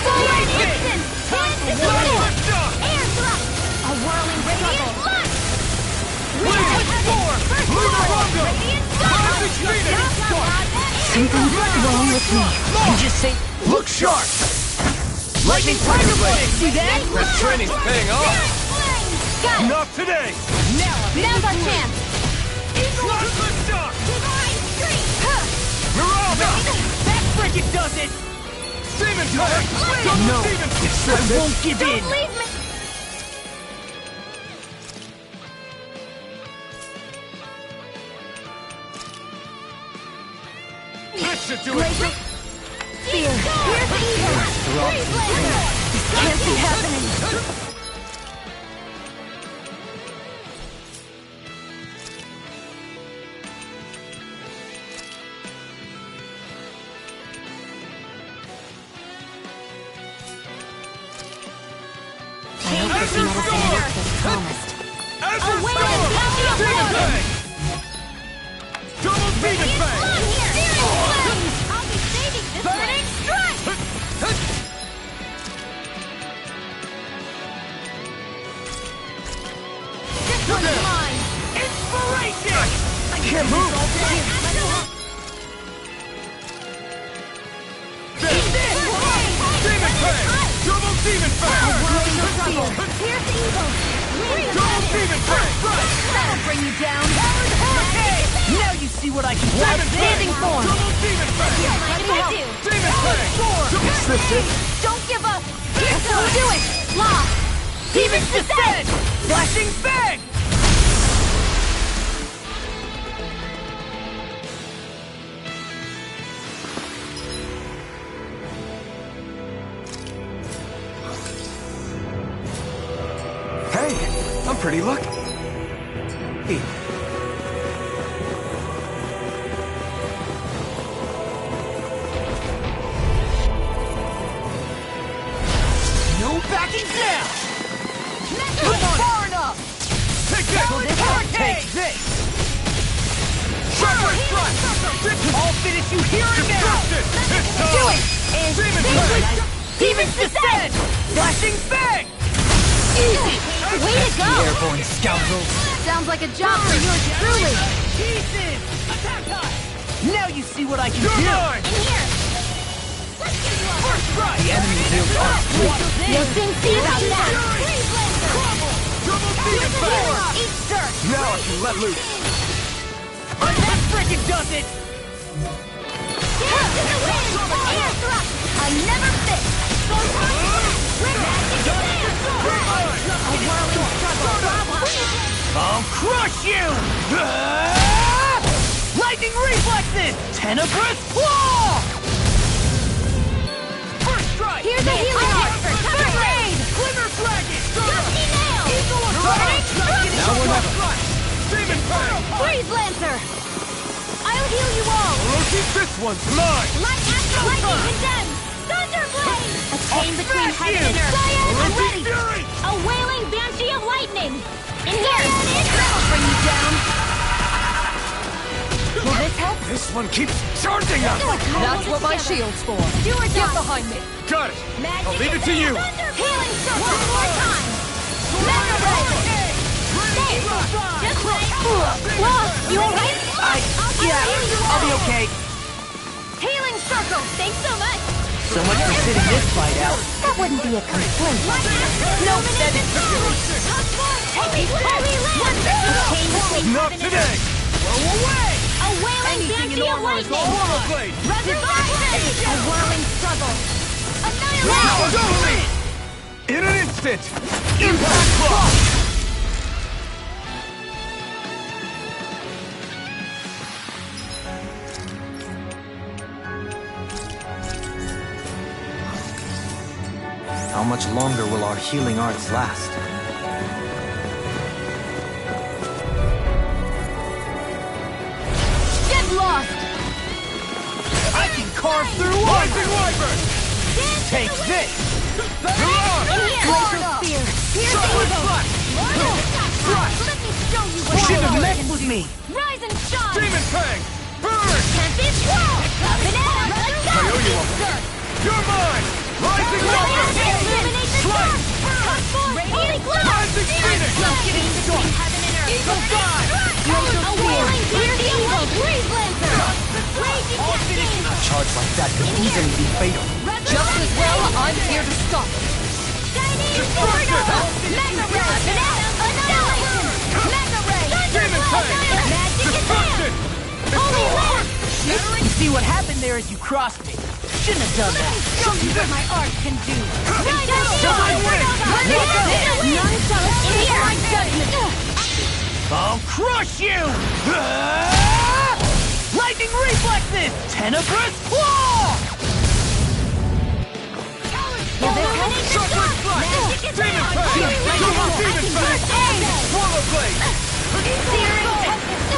Fire Instant! Hand Lift up! Air thrust! A whirling radiant blast! Blazing Spore! Lunar Rondo! Rising Phoenix! Something's wrong with me. You just say, Look sharp! Lightning Tiger Blade! See that? That training's paying off! Got it! Not today! Now's our chance! Not lift up! Divine Streak! Miranda! That frigate does it! Demon Fang! Double No, Demon I won't give in! Don't leave me! That should do it! Fear! Here's the evil! Freeze laser! This can't be happening! I hope this medicine works as promised. Azure Away Storm! with the Demon Alpha! Fang! Double Demon Fang! I'll be saving this Burning Strike! This one's mine! Inspiration! I can't move! Demon Fang! Double Demon Fang! Here's the evil! Double Demon Fang! That'll bring you down! Now you see what I can do! Standing form! Double Demon Fang! Demon Fang! Is this it? Don't give up! Here's how we do it! Law! Demon's Descent! Flashing Fang! Hey, I'm pretty lucky. No backing down! Not far enough! Take this! Take this! Shockwave Strike! I'll finish you here and now! Destruction! It's time! Do it! Demon Fang! Demon's Descent! Flashing Fang! Easy! Way to go! Airborne scoundrels. Sounds like a job for yours truly! Pieces! Attack time! Now you see what I can You're do! mine! In here! Let's get you up! First strike! The enemy Fields are weak. You'll soon see about that! Freeze laser! Double Demon Fang! Eat dirt! Now I can let loose. That frickin' does it! Here's to the wind! Air thrust! I never fit! I'll crush you! Lightning reflexes! Tenebrous claw! First strike! Here's a healing heart for First raid! Glimmer dragon! Dusty nail! Eagle of Burning Now we're never. Demon Fang! Freeze Lancer! I'll heal you all! This one's mine! Light Astral Lightning condemned! Thunder Blade! A chain between smash heaven you! and earth! I'm ready! Fury! A wailing banshee of lightning! In here! That'll bring you down! Will this help? This one keeps charging us! That's what my shield's for. Do or Get die! behind me. Got it! Magic I'll leave it to you! Healing circle! One more time! Mega Blade! Stay! Just wait! Lost! You alright? I'll be okay. Healing circle! Thanks so much! So much for sitting this fight out. That wouldn't be a complaint. No, that is Holy land! Chain between Not heaven and today! Blow away! A wailing Anything in banshee of armor is lightning! all Blade! Resurrection! A whirling struggle! Now Annihilation! go! In an instant! Impact Clock! How much longer will our healing arts last? Get lost! I can carve through Rising Wyvern! Take this! Glacial Spear! Here's Evil! Let me show you what Shouldn't have I messed with me! Rise and shine! Demon Fang! Burn! Can't be swallowed! I owe you one. You're mine! Rising Wyvern! Illuminate the dark! Radiant glow! Rising Phoenix! Getting between heaven and earth! Eagle Dive! Glacial Spear! Here's Evil! Breeze Lancer! Raging Cascade! A charge like that could easily be fatal. Just as well, I'm here to stop it. Shining Supernova! Mega Ray! Annihilation! Mega Ray! Thunderblast! Magic Advance! Holy Lance! You see what happened there as you crossed me. Shouldn't have done that. Show you what my art can do! Rhino None shall escape my judgment! I'll crush you! Lightning Reflexes! Tenebrous Claw! Illuminate the dark! Magic Advance! I can burst air! Swallow Blade! Searing Tempest!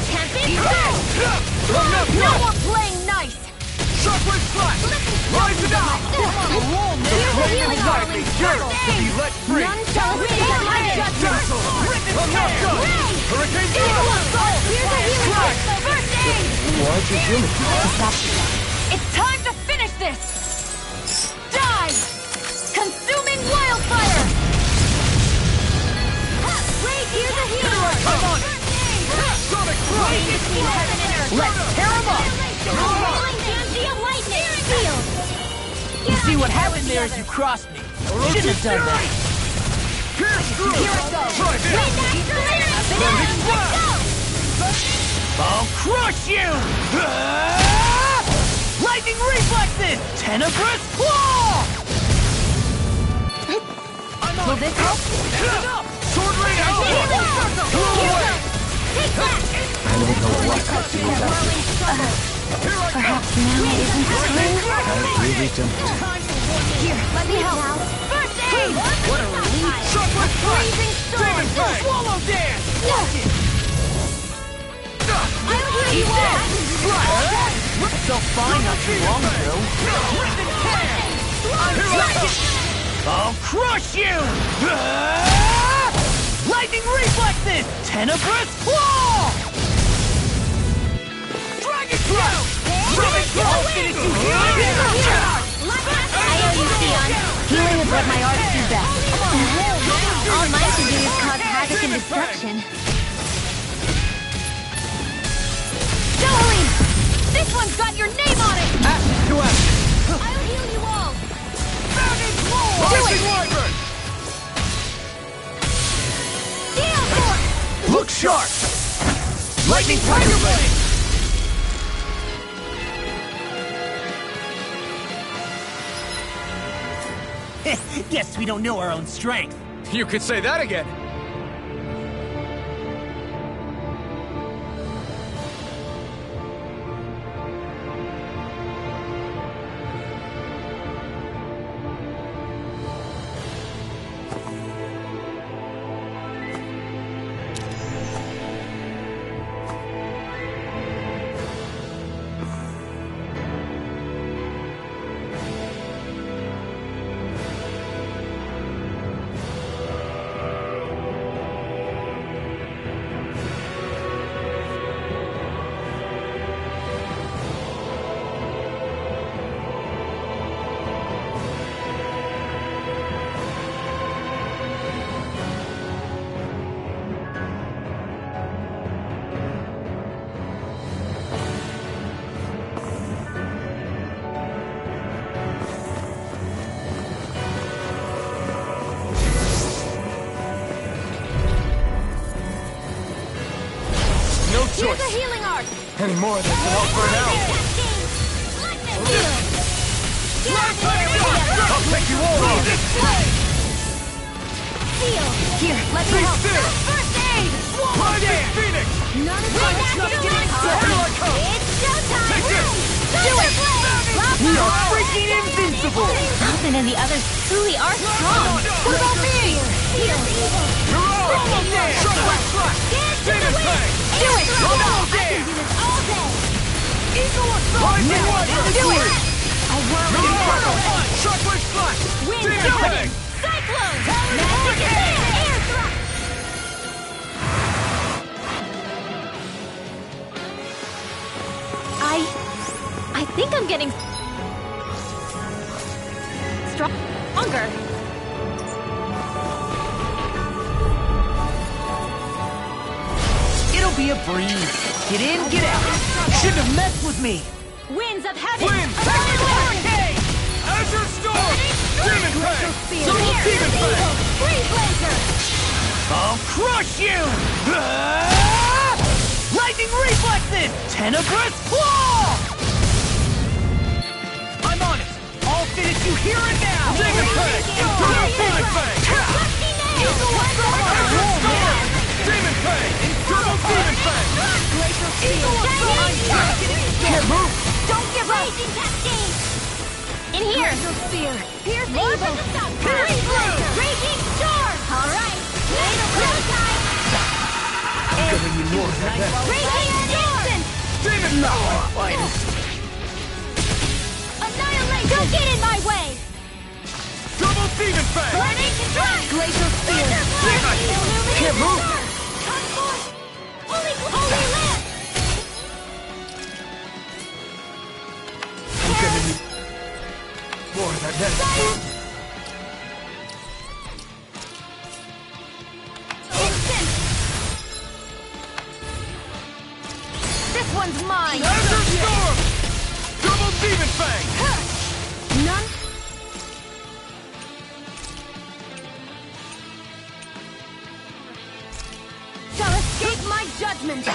Can't be stopped! No more playing nice! Shockwave Slash! Rise it up! The flame inside me yearns to be let free! None shall escape my judgment! I'm not done! Hurricane Blast! Here's a healing touch! First aid! Why'd you heal me? It's time to finish this! Die! Consuming wildfire! Here's a healer! Come on! Sonic Crush! Let's tear him up! You see what happened there as you crossed me. Shouldn't have done that. Pierce through! Here it goes! Try this! Sonic Blast! I'll crush you! Lightning Reflexes! Tenebrous Claw! Will this help? Sword Rain Outlaw! Blow away! Take that! I don't know what I do without you. Perhaps now isn't the time? I really don't. Here, let me help. First aid! What a relief! Shockwave Blazing storm! Demon Fang! Swallow Dance! Watch it! I'll heal you all! So fine not too long ago. I'll crush you! Lightning Reflexes! Tenebrous Claw! Dragon Claw! Dragon Claw! Finish you here! I owe you, Theon. Healing is what my arts do best. All mine can do is cause havoc and destruction. Jolene! This one's got your name on it! Action to action! I'll heal you all! Rising Wyvern! Steel Force! Look sharp! Lightning Tiger Blade! Guess we don't know our own strength. You could say that again. Here's a healing art! Any more of this will help burn out. I'll take you all on! Here, let me help. First aid! Rising Phoenix! None of this is It's showtime! Take this! Do it! We are freaking invincible! Alvin and the others truly are strong. What about me? Feel evil! Almost there! Shockwave Slash! Demon Fang! Do it! Almost I there! can do this all day! Eagle Assault! Rising Wonder! Do it! A whirling Inferno Punch! Shockwave Slash! Wind Demon Fang! Cyclone! Talon Magic Hurricane! Air Thrust! I think I'm getting stronger. It'll be a breeze. Get in, get out. Shouldn't have messed with me. Winds of heaven! Wind! Talon Hurricane! Azure Storm! Demon Fang! Double Demon Fang! Freeze Lancer! I'll crush you! Ah! Lightning Reflexes! Tenebrous Claw! I'm on it! I'll finish you here and now! Demon Fang! Inferno Demon Fang! Eagle Azure Storm! Demon Fang! Inferno Demon Fang! Glacial Steel! Can't move! Don't give up! Raging Cascade! In here! Glacial Spear! Pierce Evil! Freeze Lancer! Raging Storm! Alright! Showtime! Gonna ignore that. Raging Storm! Demon Fang! Annihilate! Don't get in my way! Double Demon Fang! Burning Strike! Glacial Spear! Can't move! Come forth! Holy Land! More of that Instant! This one's mine! Azure Storm! Double Demon Fang! None? Shall escape my judgment!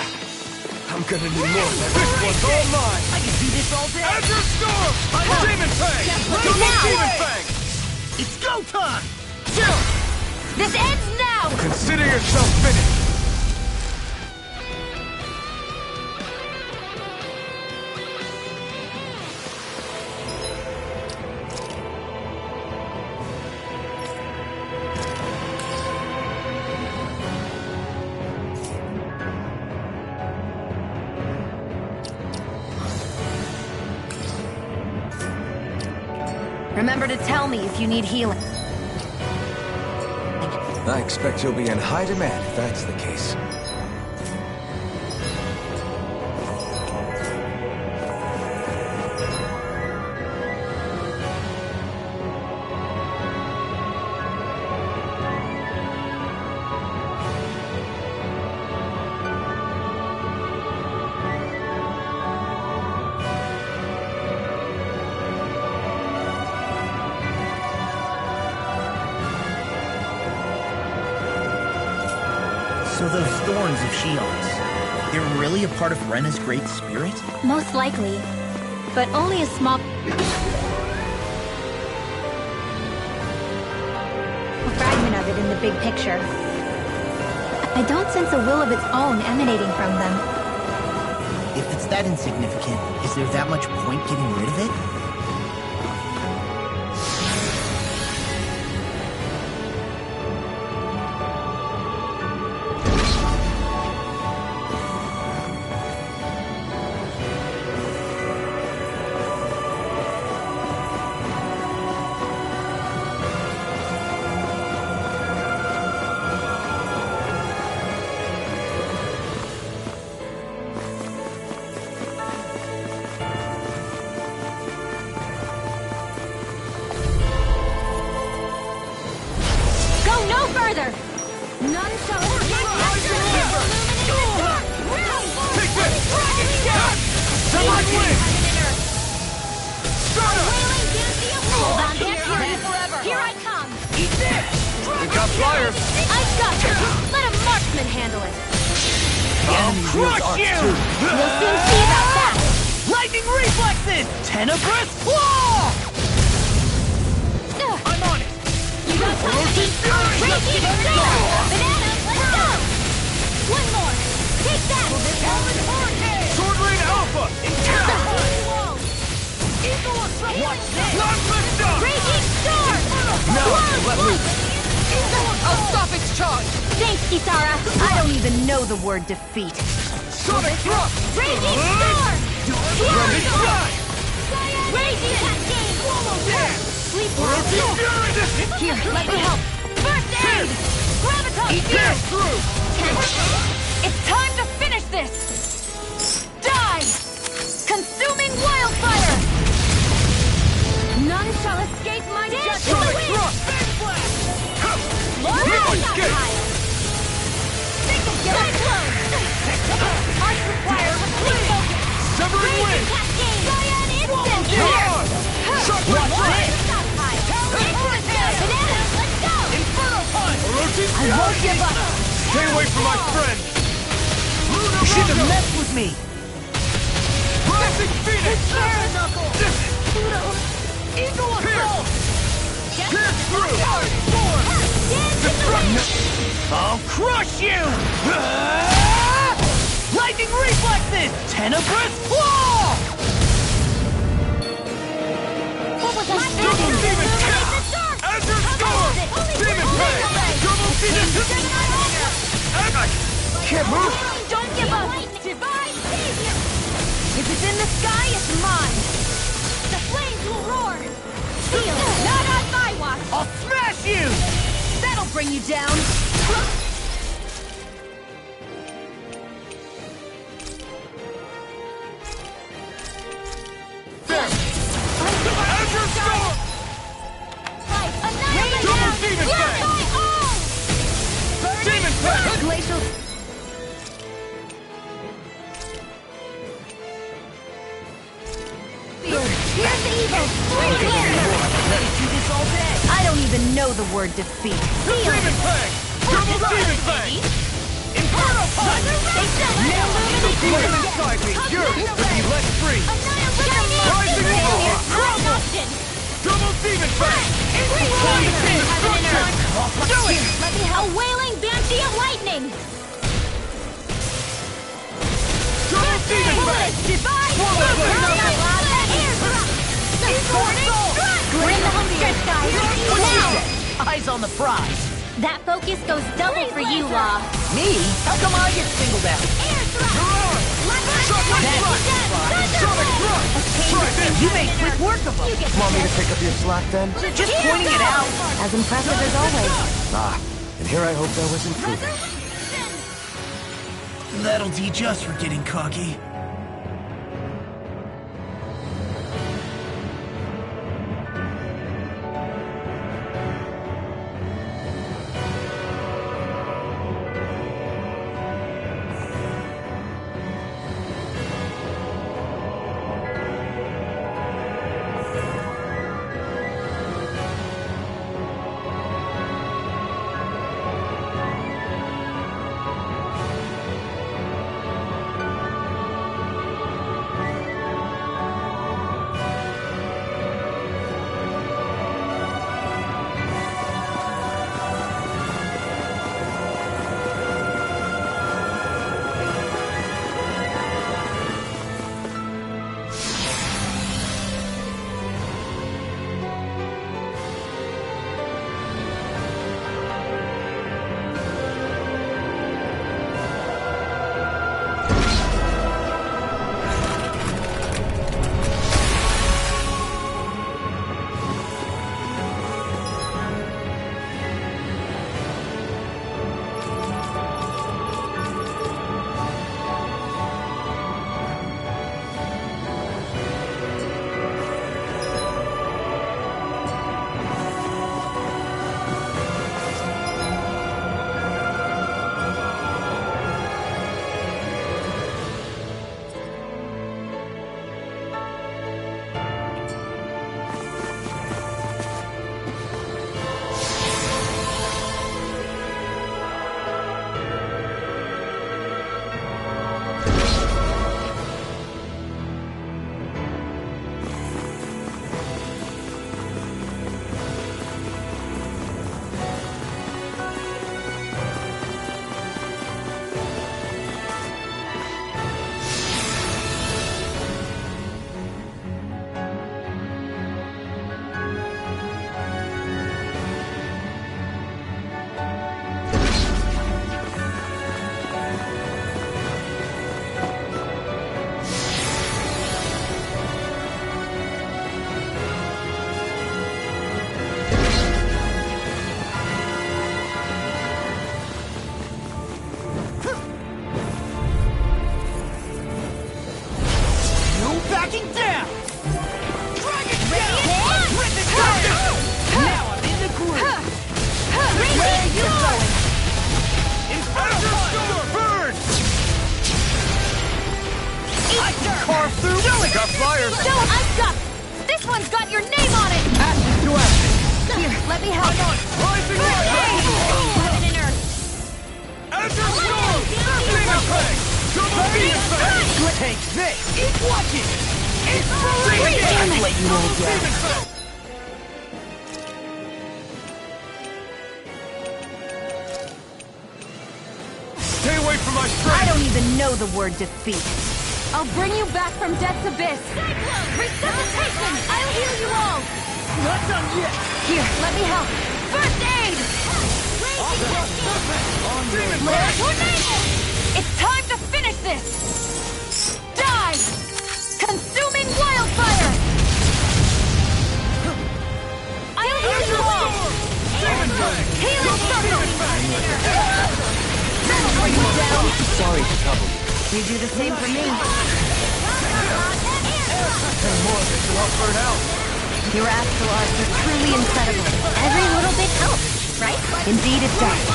I'm gonna need more of that. This one's all mine! I can do this all day. Azure Storm! Demon Fang! Double now. Demon Fang! It's go time! This ends now! Consider yourself finished. Remember to tell me if you need healing. I expect you'll be in high demand if that's the case. So those thorns of Shion's, they're really a part of Rena's Great Spirit? Most likely. But only a small fragment of it in the big picture. I don't sense a will of its own emanating from them. If it's that insignificant, is there that much point getting rid of it? No further! None shall escape my illuminating the dark! Take this! Divine Wind! Hold on, can't hear you forever! Here I come! Eat this! We got flyers! I've got you! Let a marksman handle it! I'll crush you! We'll soon see about that! Lightning Reflexes! Tenebrous Claw! I'm on it! You got something? One more! Take that! Sword Rain Alpha! Watch this! Raging Storm! No, let me... I'll stop its charge! Thanks, Kisara! I don't even know the word defeat. Sonic Thrust! Raging Storm! Running Fly! Raging Cascade! Sleep Orochi well! Fury! Here, let me help! First aid! Graviton! Pierce through! It's time to finish this! Die! Consuming wildfire! None shall escape my judgment! Sonic Thrust! Escape! Severing Wind! I won't give up! Stay away from my friend! You shouldn't have messed with me! Rising Phoenix! Eagle Assault! Pierce through! I'll crush you! Lightning reflexes! Tenebrous Claw! What was I Double thinking? Demon Kill! Azure Storm! Demon Peg! Double Demon Can't move! Don't give up! Divine Savior! If it's in the sky, it's mine! The flames will roar! Feel it! Not on my watch! I'll smash you! That'll bring you down! Azure Storm! Double Demon Peg! Demon Peg! Glacial... Here's the evil! I don't even know the word defeat. Demon Peg! Double Demon Peg! Inferno Punch! Put him inside me! Yours to be let free! Rising Nova! Double Demon Peg! Do it! Let me help! A wailing banshee of lightning! Double Demon Peg! Divine! We're in the home stretch, guys! Now! Eyes on the prize. That focus goes double for you, Law. Me? How come I get singled out? You made quick work of them. Want me to pick up your slack then? Just pointing it out. As impressive as always. Ah, and here I hoped I was improving. That'll teach us for getting cocky. one's got your name on it! Ashes to ashes! Here, let me help. Rising First water! aid! Heaven and earth! Azure Storm! Demon Fang! Double Demon Fang! Take this! Keep watching! Damn it! Let you all down. Demon Fang! Stay away from my strength! I don't even know the word defeat. I'll bring you back from death's abyss. Resuscitation! I'll heal you all! Not done yet! Here, let me help. First aid! Flare tornado! It's time to finish this! Die! Consuming wildfire! I'll heal you all! Healing circle! That'll bring you down! Sorry to trouble you. You do the same for me. And more of this will all burn out. Your astral arts are truly incredible. Every little bit helps, right? Indeed it does.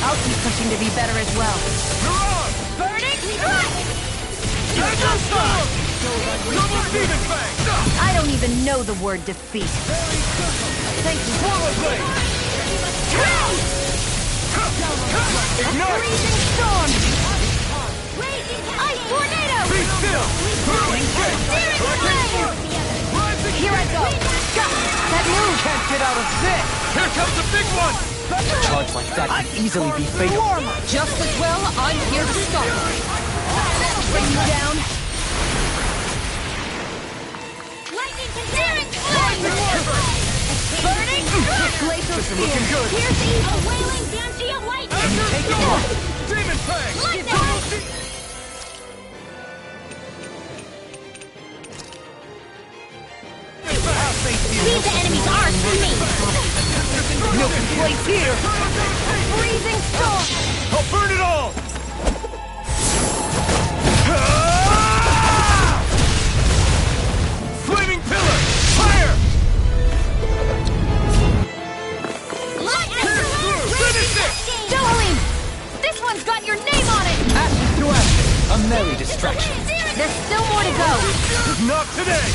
I'll keep pushing to be better as well. Burning strike! Azure Storm! Double Demon Fang! I don't even know the word defeat. Thank you. Swallow Blade! Ignite! Freezing storm! Ice tornado! Be still! Here I go! That move! Can't get out of this! Here comes the big one! A charge like that could easily be fatal. Just as well, I'm here to start. That'll bring you down. Lightning Searing flame! Burning glacial spear! Here's evil! A wailing banshee of lightning! Take it off! Demon Fang! Lightning! Leave the enemy's arms for me! No place here! Freezing storm! I'll burn it all! Flaming pillar! Fire! Finish it! Jolene! This one's got your name on it! Ashes to ashes! A merry distraction. There's still more to go! Not today!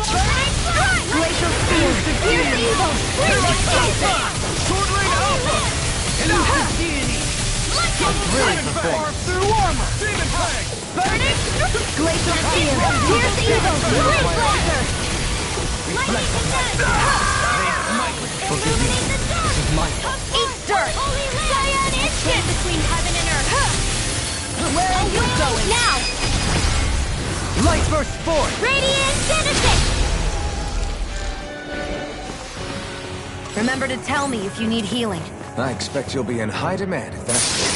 Glacial spear! Here's evil! Freezing Alpha! Sword Lane Alpha! Really pathetic. Through armor! Demon Fang! Burning! Glacial spear! Here's evil! Freeze blaster! Forgive me. This is my fault. Eat dirt! Cyan instant! Between heaven and earth! Where are you going? Now! Light burst forth! Radiant Genesis! Remember to tell me if you need healing. I expect you'll be in high demand if that's the case.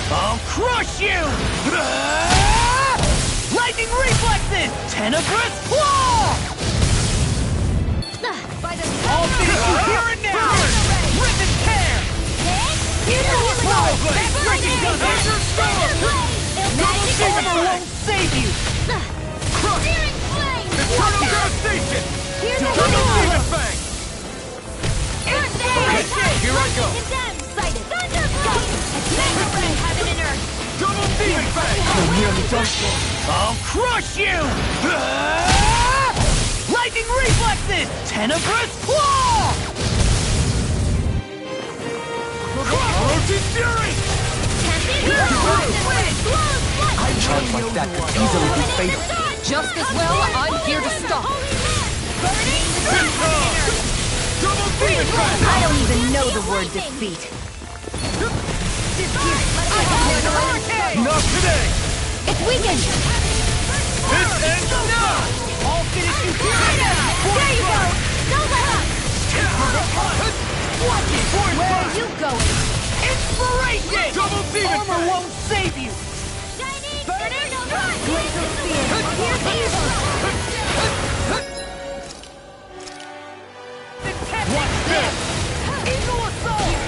I'll crush you! Lightning reflexes! Tenebrous claw! you! Searing flame! Eternal devastation! Here's the Double hero! demon fang! Here I go! Condemned! Sighted! Thunderblade! Annihilate heaven and earth! Double demon fang! I'm nearly done for. I'll crush you! Lightning reflexes! Tenebrous claw! Roach's fury! A charge like that could easily be fatal. Just as well, I'm here to stop. Double demon fang! I don't even know the word defeat. Not today! It's weakened! This ends now! I'll finish you here and now! There you go! Don't let up! Watch it! Where are you going? Inspiration! Double demon Armor fang! won't save you! Glacial Spear! Here's evil! Watch this! Eagle Assault!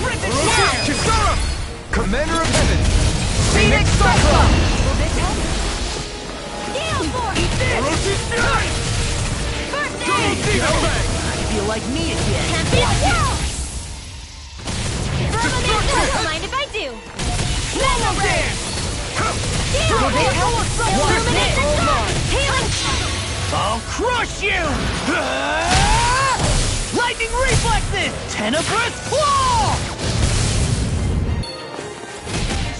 Rip it down! Kisara! Commander of Heaven! Phoenix Cyclone! Will this help? Gale Force! Eat this! Roach's fury! First Double aid! demon fang! I feel like me again. Champion Wall! Don't mind if I do! Swallow Dance! Gale Force! Illumination Charge! Healing! I'll crush you! Lightning reflexes! Tenebrous claw!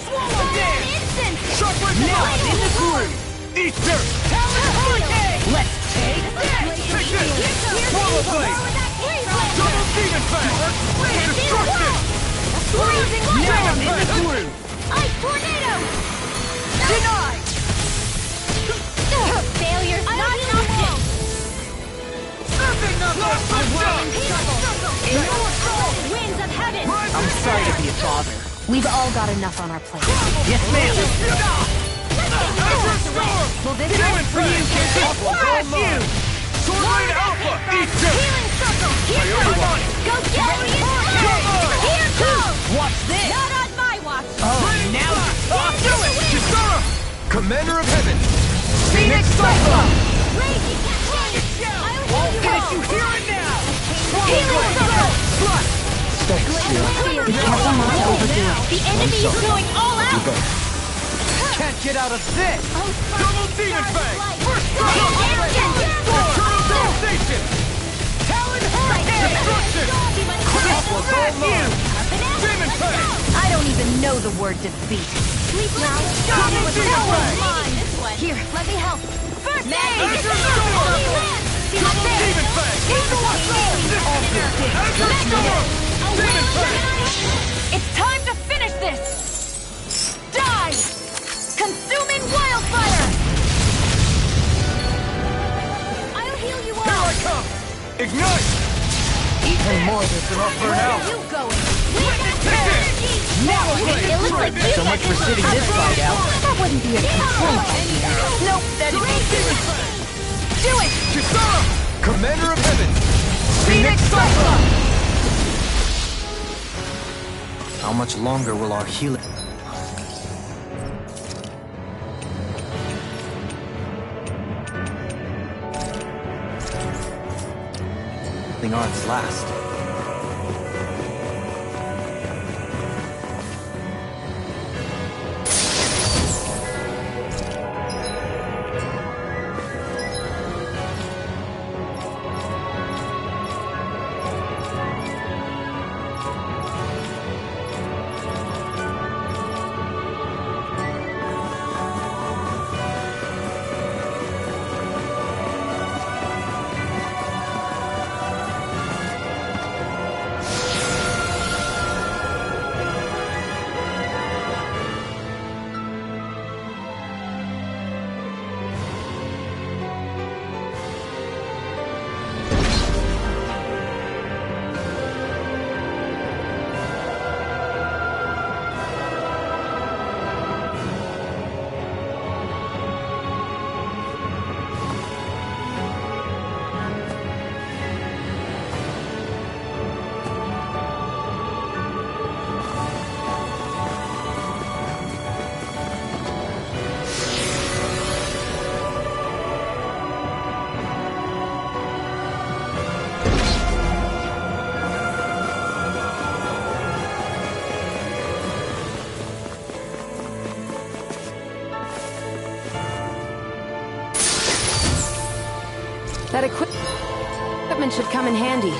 Swallow Dance! Instant! Shockwave Now blow! I'm in the groove! Eat dirt! Talon Hurricane! Let's take this! Take this! Swallow blade! Double demon fang! Destruction! Blazing Now I'm Fire! in the groove! Ice Tornado! Denied! Failure's not an option! Surfing knuckle! Winds of heaven! I'm sorry to be a bother. We've all got enough on our plate. Yes, ma'am! Azure Storm! Will this Demon work? fang! I'll crush you! Sword Rain Alpha! Eat dirt! Healing Circle! Here goes! Go Guardian Fire! Here goes! Watch this! Not on my watch! Oh, now Do it! Kisara! Commander of Heaven! Phoenix Cyclone! Raging I'll finish you here and now! Healing Circle! Be careful not to overdo it. The enemy is going all out! Can't get out of this! Double demon fang! First strike! Eternal devastation! Talon Hurricane! Destruction! Crush you! Demon fang! I don't even know the word defeat. Sleep now! Double demon fang! Here, let me help! First aid! Azure Storm! Double demon fang! Azure Storm! Demon fang! It's time to finish this! Die! Consuming wildfire! I'll heal you Here all! I come! Ignite! Even more than enough for now! You going? Take this! Now it looks like you So much for sitting this fight out. That wouldn't be a complete idea. Nope, that'd be Do it! Kisara! Commander of Heaven! Phoenix Cyclone! How much longer will our healing... arts last? That equipment should come in handy.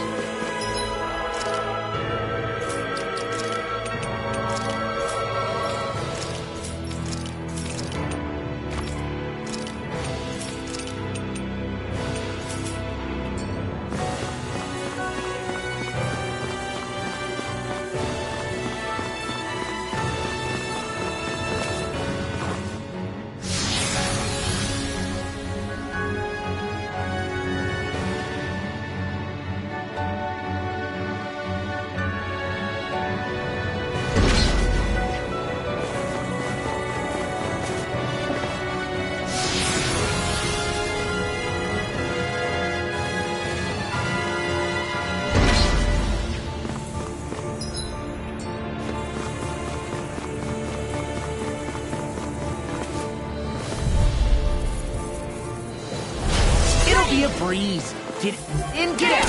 Be a breeze. Get in, get out.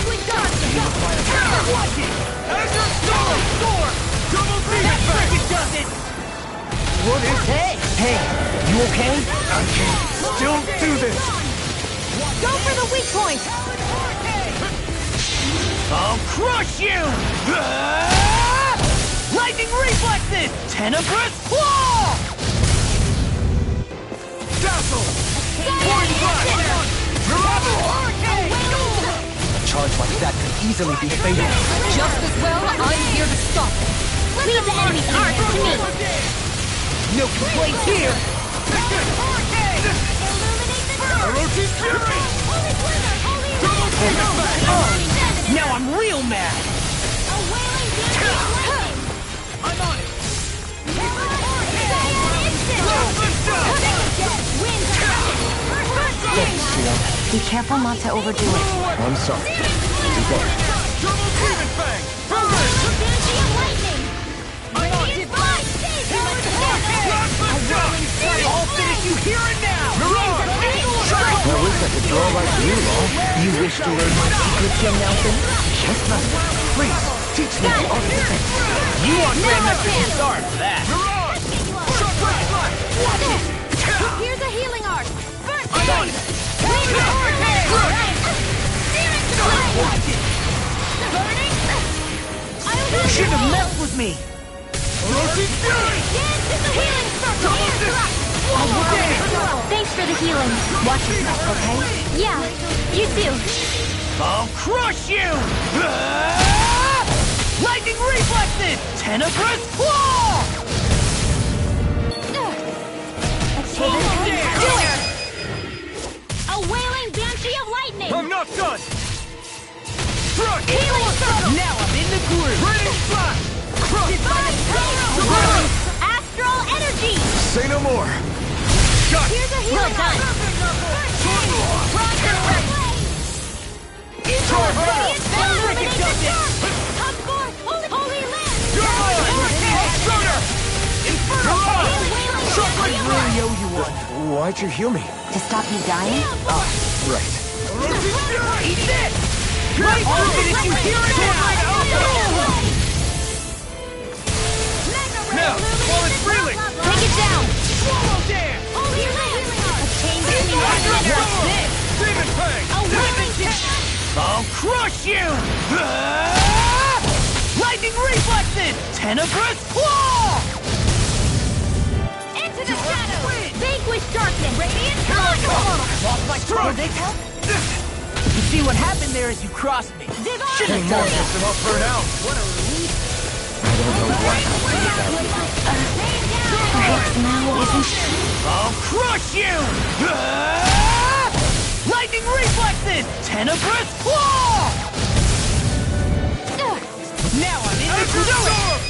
Watch it. Azure Storm. Double demon fang. It does it. What is? Hey, you okay? I can still do this. Go for the weak point! I'll crush you! Lightning reflexes! Tenebrous claw! Dazzle. Point blast. A charge like that could easily be fatal. Just as well, I'm here to stop it. Leave the enemy's arc to me! No complaints here! Orochi's Fury. Now I'm real mad! I'm on it. Be careful not to overdo it. I'm sorry. You go. Double demon fang. Burn. I'll finish you here and now! I wish I could draw like you, Law. You wish to learn my secret, King Nelson? Yes, Master. Please, teach me the art of defense. You want Grandmaster Star for that! Here's a healing arc! First I'm on it. You shouldn't have messed with me! Orochi's Fury. Healing circle! Thanks for the healing. Watch yourself, okay? Yeah, you too. I'll crush you! Lightning reflexes! Tenebrous claw! Do it! A wailing banshee of lightning! I'm not done. Crush. Healing circle! Now I'm in the groove! Raining flash. Crush. Divine astral energy! Say no more. Shot. Here's a healing arc! Come forth! Holy land! Really owe you one. Why'd you heal me? To stop you dying? Right. Eat this! I'll finish you here and now! Now, while it's reeling. Take it down! Swallow dance. Holy land! A chain lightning What's this? Demon fang. A wailing I'll crush you! Lightning reflexes! Tenebrous claw! into the shadows! Vanquish darkness! Radiant dawn! Lost my throat! Did they help? You see what happened there as you crossed me. Any more of this and I'll burn out. What a relief! I don't know what happened without you. Perhaps now isn't... I'll crush you! Lightning reflexes! Tenebrous claw! Now I'm in the groove!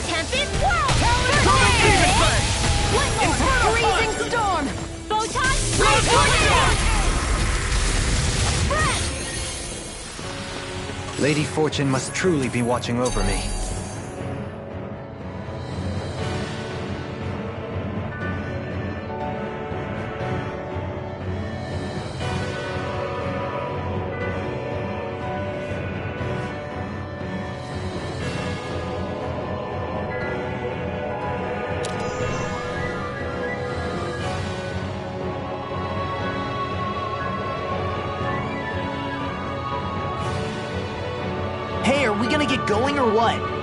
Tempest whirl! One more! Freezing storm! Photon blast! Lady Fortune must truly be watching over me. gonna get going or what?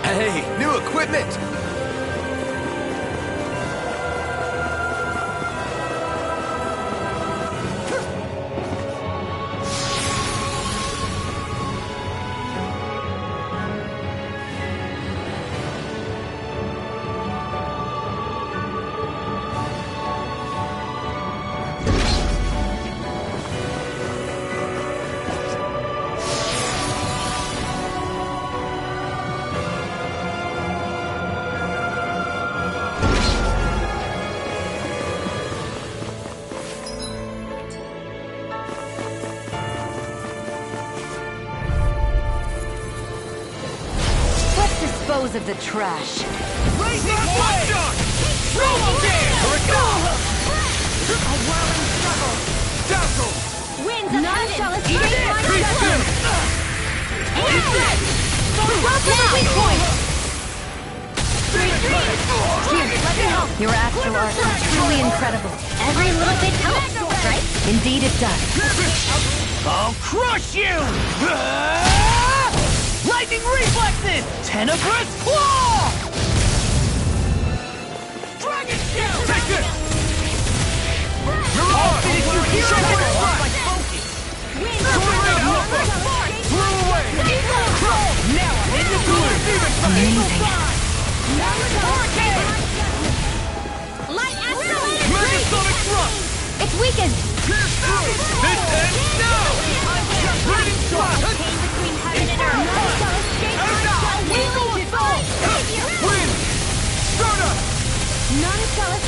Hey, new equipment! Dispose of the trash. Racing Watchdog! Roll again! A whirling struggle. Dazzle! Winds of heaven shall escape my Refill! Reset! Drop to the weak point! Here, let me help. Your astral art is truly incredible. Every little bit helps, right? Indeed it does. I'll crush you! Lightning reflexes! Tenebrous claw! Dragon shield! Take this! I'll finish you here and now! Blew away! Now I'm in the blue! Light astral energy! Megasonic thrust! It's weakened! Pierce through! This ends now! Burning shot! Chain between heaven and earth! Wind! Stardust! Non-Celis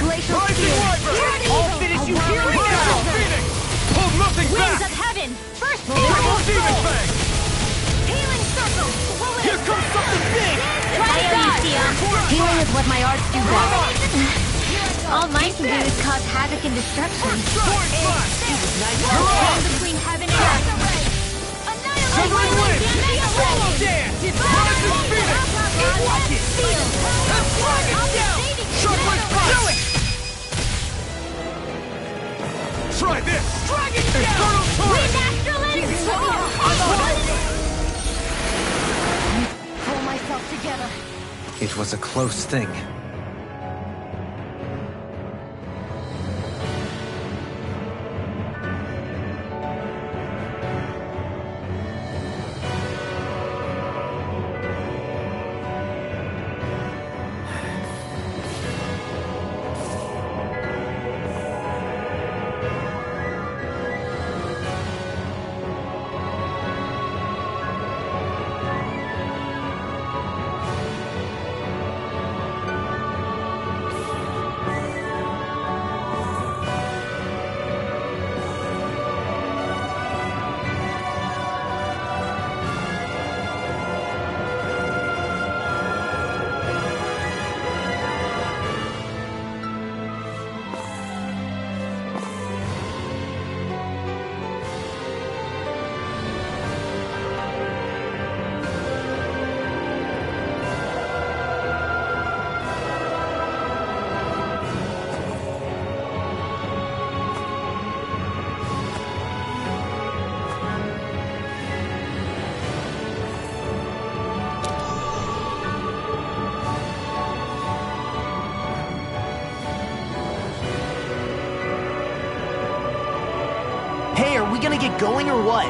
Glacial Spear! I'll finish you here and now! Phoenix! Hold nothing Wings back! of Heaven! First Triple Demon Fang! Healing Circle! Here comes something big! Healing is what my arts do best. All mine can do is cause havoc and destruction. Between heaven and earth! Summoning Wind! Solo Dance! Rising Phoenix! Watch it! Let's drag it down! Sharply do it! Try this! Drag it down! Infernal Torrent! Pull myself together. It was a close thing. Hey, are we gonna get going or what?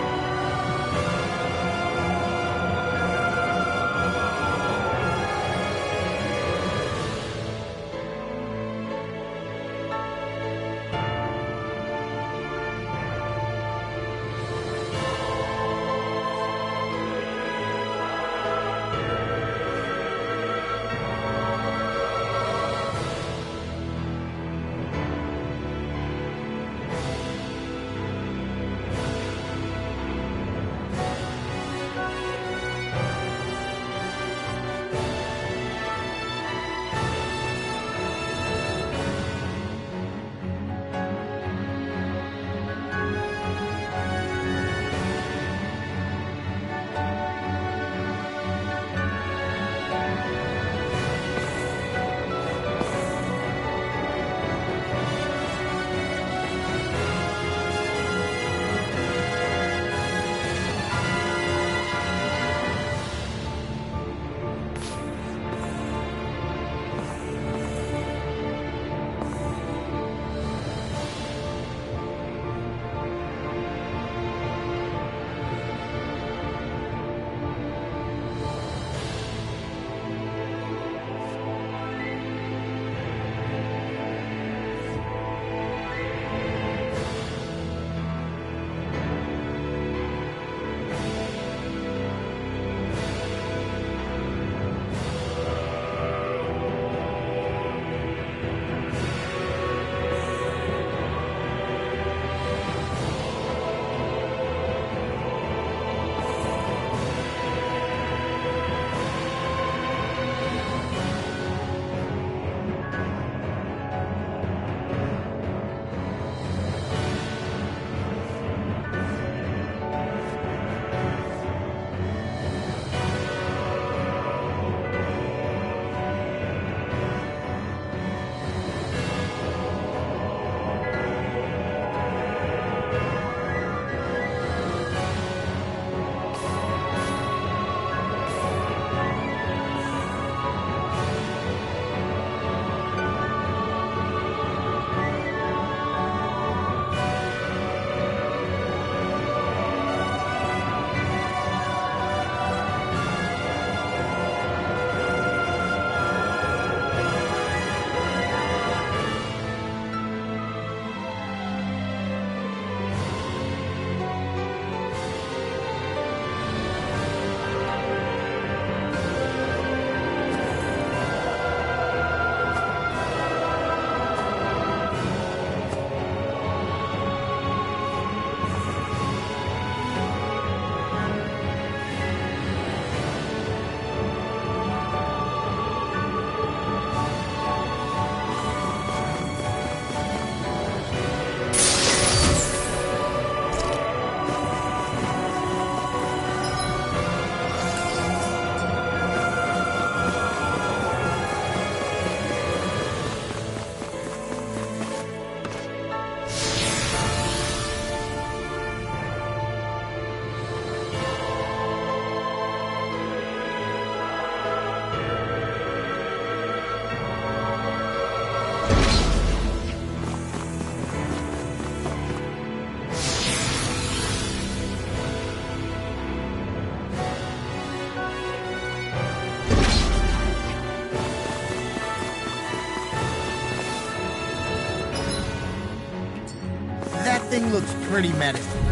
thing looks pretty menacing.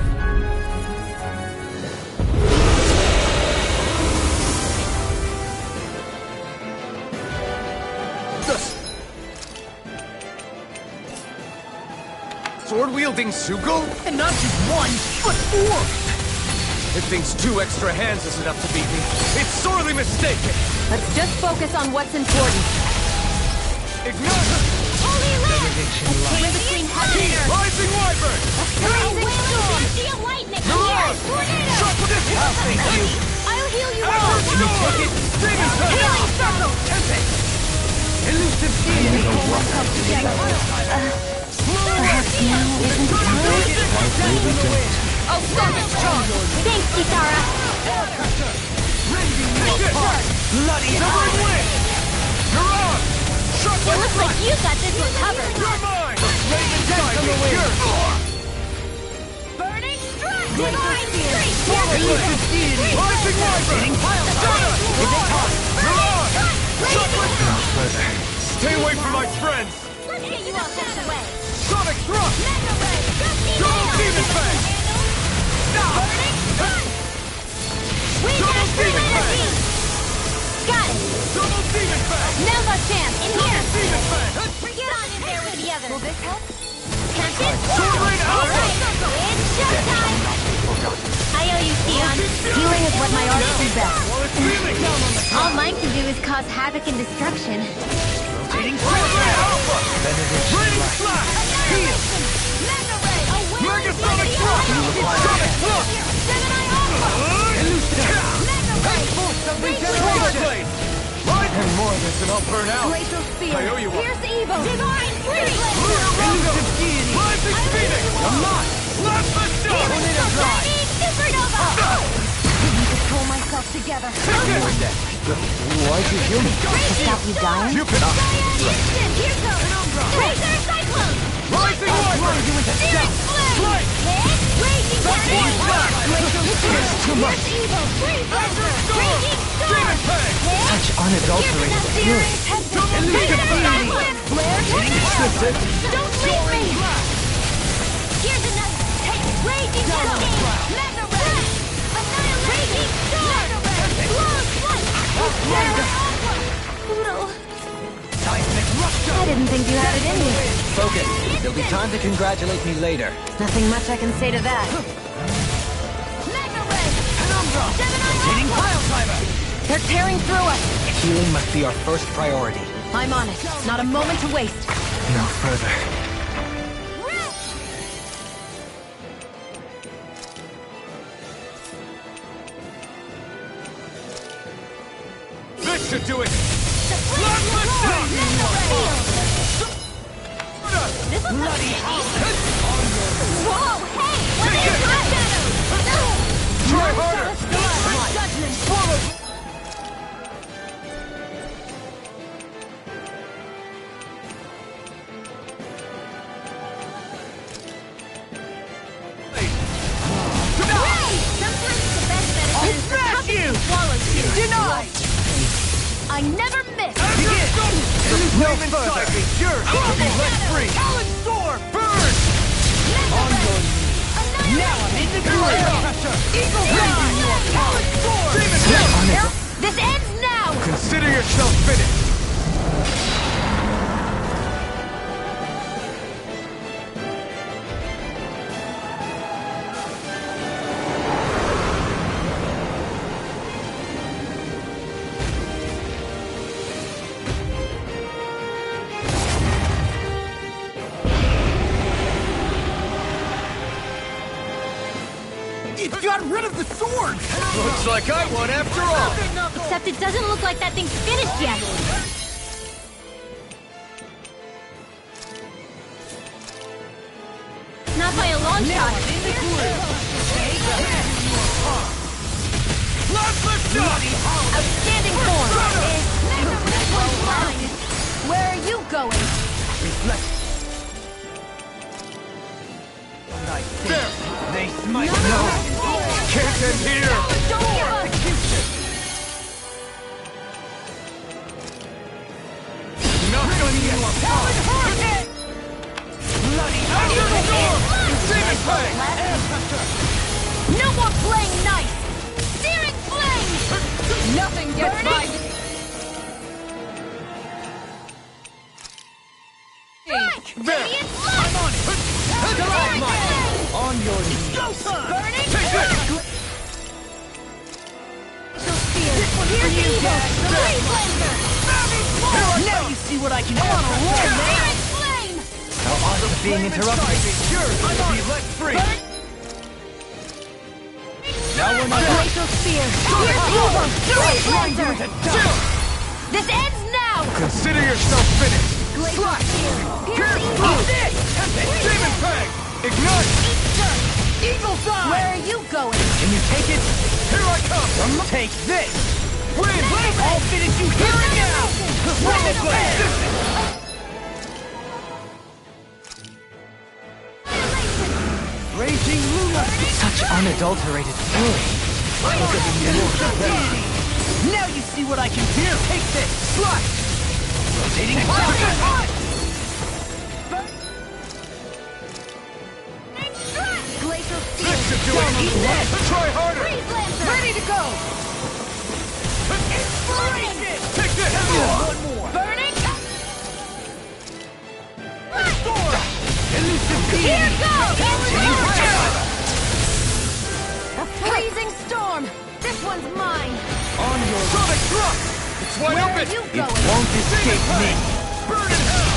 Sword-wielding Zugul? And not just one, but four! It thinks 2 extra hands is enough to beat me. It's sorely mistaken! Let's just focus on what's important. Ignite! Holy Land! A chain between heaven and earth! Rising Wyvern! A blazing storm! Sea of lightning! Milan! Tornado! Shot with this! I'll thank you! I'll heal you all! Azure Storm! Demon Turn! Healing circle! Tempest! Elusive Perhaps now isn't the time? Oh, Storm's charge! Thanks, Kisara! Bloody Severing Wind! You're on! Shot It looks like you got this one covered! You're mine! Raven Tide me! Yours! Burning strike! Divine strength! Rising Wyvern! Stunner! You're on! Shot with Stay away from my friends! Let's get you all sent away! Sonic Thrust! Mega Ray! Double Demon Fang! Burning strike! We got free energy! Got it! Double Demon Fang! Now's our chance! In here! Demon Fang! Get on in there with the others! Will this help? Catch it! Sword Rain All Alpha! right! It's showtime! I owe you, Theon. Healing is what my arts do best. While it's feeling! All mine can do is cause havoc and destruction. Sword Rain Alpha! Raining Slash! Heal! Mega Ray! Megasonic Thrust! Sonic Thrust! Gemini Alpha! Mega Ray! Solar Blade! And more of this and I'll burn out! Glacial Spear! I owe you one! Pierce evil! Divine Freeze! Elusive Deity! Rising Phoenix! I'm not! Blast the Stone! Lightning Supernova! I need to pull myself together. Why'd you heal me? Stop you dying? You can... Instant! Here goes! Razor Cyclone! Rising Wyvern! Phoenix Flame! Raging Tornado! It's too much! Pierce evil! Freeze Laser! Raging Demon Storm! Fang! Such unadulterated fury. Razor Cyclone! Flare Tornado! Don't leave me! Here's another! Take Raging Cascade! Mega Ray! Annihilation! Storm! Blood Flight! Terra Aqua! Poodle. Seismic rupture. I didn't think you had it in you. Focus. There'll be time to congratulate me later. Nothing much I can say to that. Mega Ray! Penumbra. Hitting pile driver. They're tearing through us! Healing must be our first priority. I'm on it. Not a moment to waste. No further. This should do it! Whoa, hey! What is that? Try harder! Denied! I never miss! No further! Yours to be let free! Talon Storm! Burn! Now I'm in the groove! Eagle Fly! Talon Storm! This ends now! Consider yourself finished! It got rid of the sword! Looks like I won after all! Except it doesn't look like that thing's finished yet. Not by a long shot. Outstanding form. Where are you going? Reflect. There! They smite. No! Can't end here! Don't give up! Not gonna get Bloody Storm! Demon No more playing nice! Searing flame! Nothing gets by me! Radiant light! I'm on it! Stalagmite! On your knees! Go time! Burning Take this! Here's evil! Freeze Lancer! Now you see what I can do! Searing flame! How odd of being interrupted. I'm on it! Let free! Now we're not Glacial Spear! Here's evil! Freeze Lancer! This ends now! Consider yourself finished! Glacial Spear! Here's evil! Demon Fang! Ignite! Evil side! Where are you going? Can you take it? Here I come! Take this! Win! I'll finish you here and now! Witness this! Raging Luna! Such unadulterated fury. Now you see what I can do! Take this! Slash! Rotating Glacial Spear! This should do it! Try harder! Freeze Lancer! Ready to go! Inspiration! Take this! One more! Burning! Elusive Here beam! goes! A Freezing storm! This one's mine! On your Sonic Thrust! It's wide Where are open! you It going? won't escape me! Burn in hell!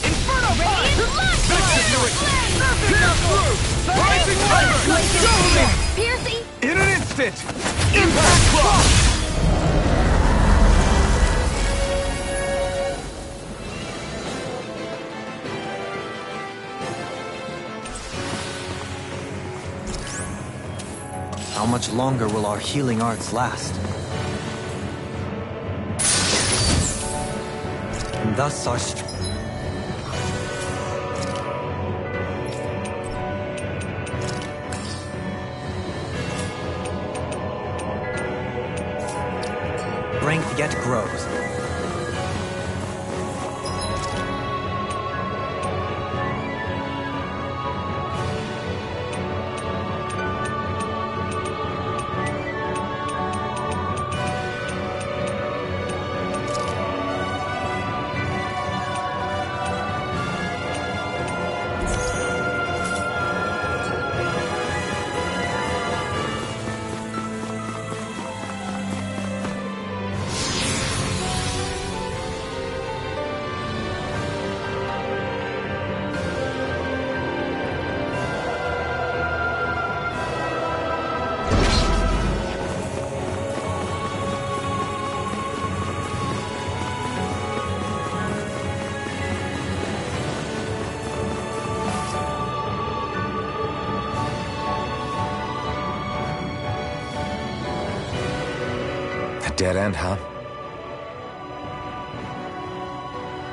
Inferno Radiant light! This should do it! Pierce through! Rising Tiger! Glacial Spear! Piercing! In an instant! Impact Crush! How much longer will our healing arts last? And thus our strength yet grows. Dead end, huh?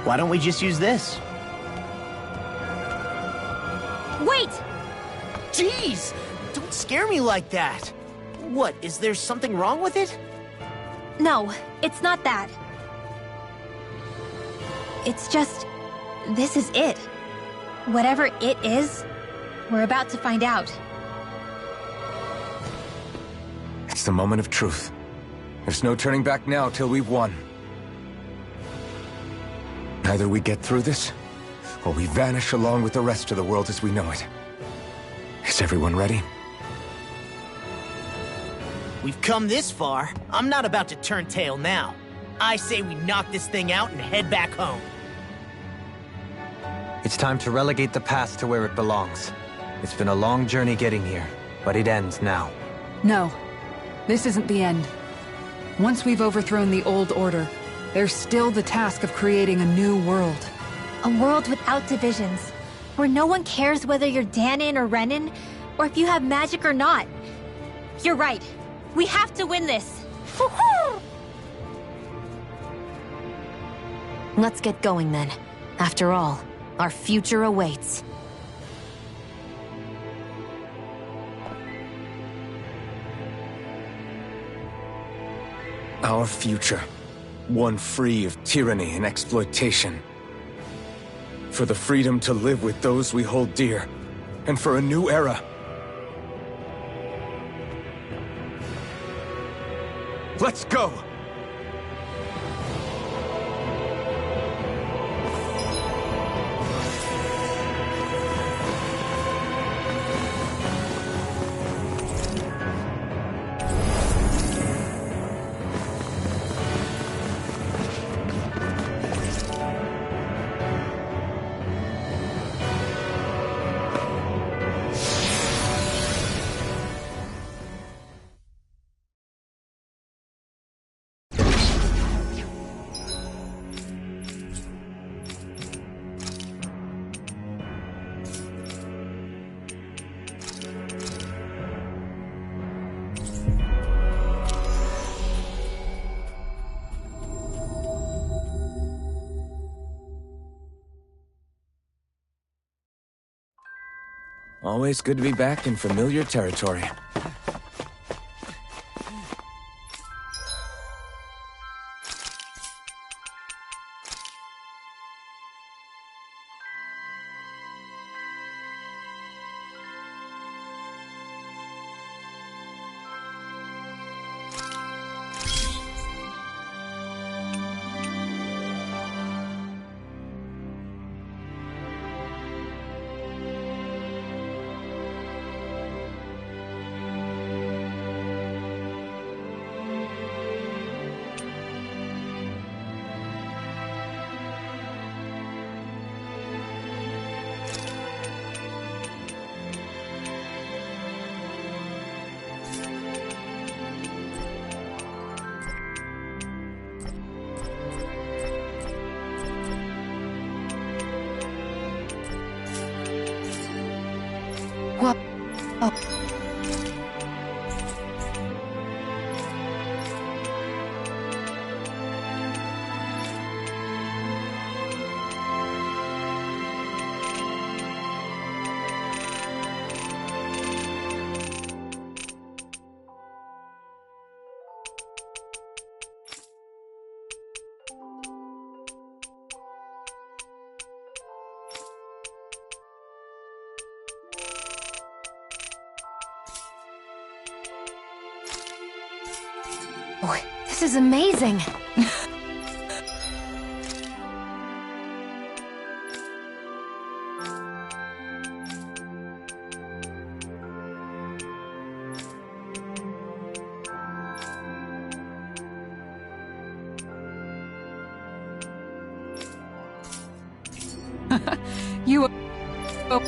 Why don't we just use this? Wait! Jeez! Don't scare me like that! What, is there something wrong with it? No, it's not that. It's just... this is it. Whatever it is, we're about to find out. It's the moment of truth. There's no turning back now till we've won. Either we get through this, or we vanish along with the rest of the world as we know it. Is everyone ready? We've come this far. I'm not about to turn tail now. I say we knock this thing out and head back home. It's time to relegate the past to where it belongs. It's been a long journey getting here, but it ends now. No, this isn't the end. Once we've overthrown the old order, there's still the task of creating a new world. A world without divisions, where no one cares whether you're Danon or Renan, or if you have magic or not. You're right. We have to win this. Woohoo! Let's get going then. After all, our future awaits. Our future. One free of tyranny and exploitation. for the freedom to live with those we hold dear, and for a new era. Let's go! Always good to be back in familiar territory. What? Oh. Boy, this is amazing. You... Oh.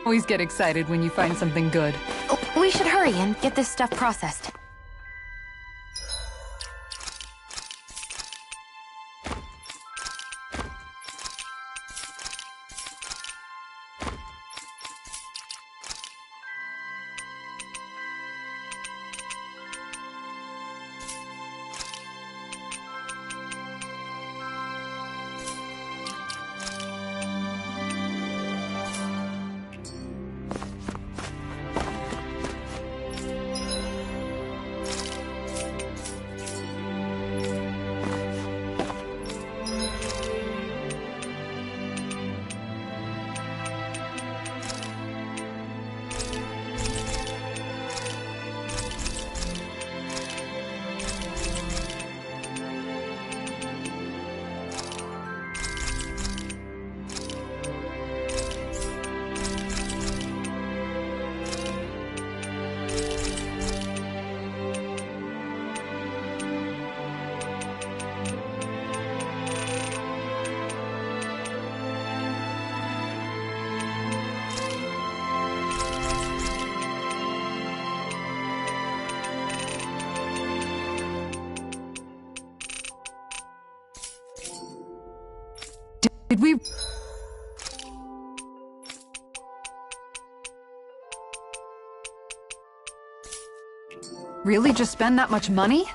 always get excited when you find something good. We should hurry and get this stuff processed. Did we... really just spend that much money?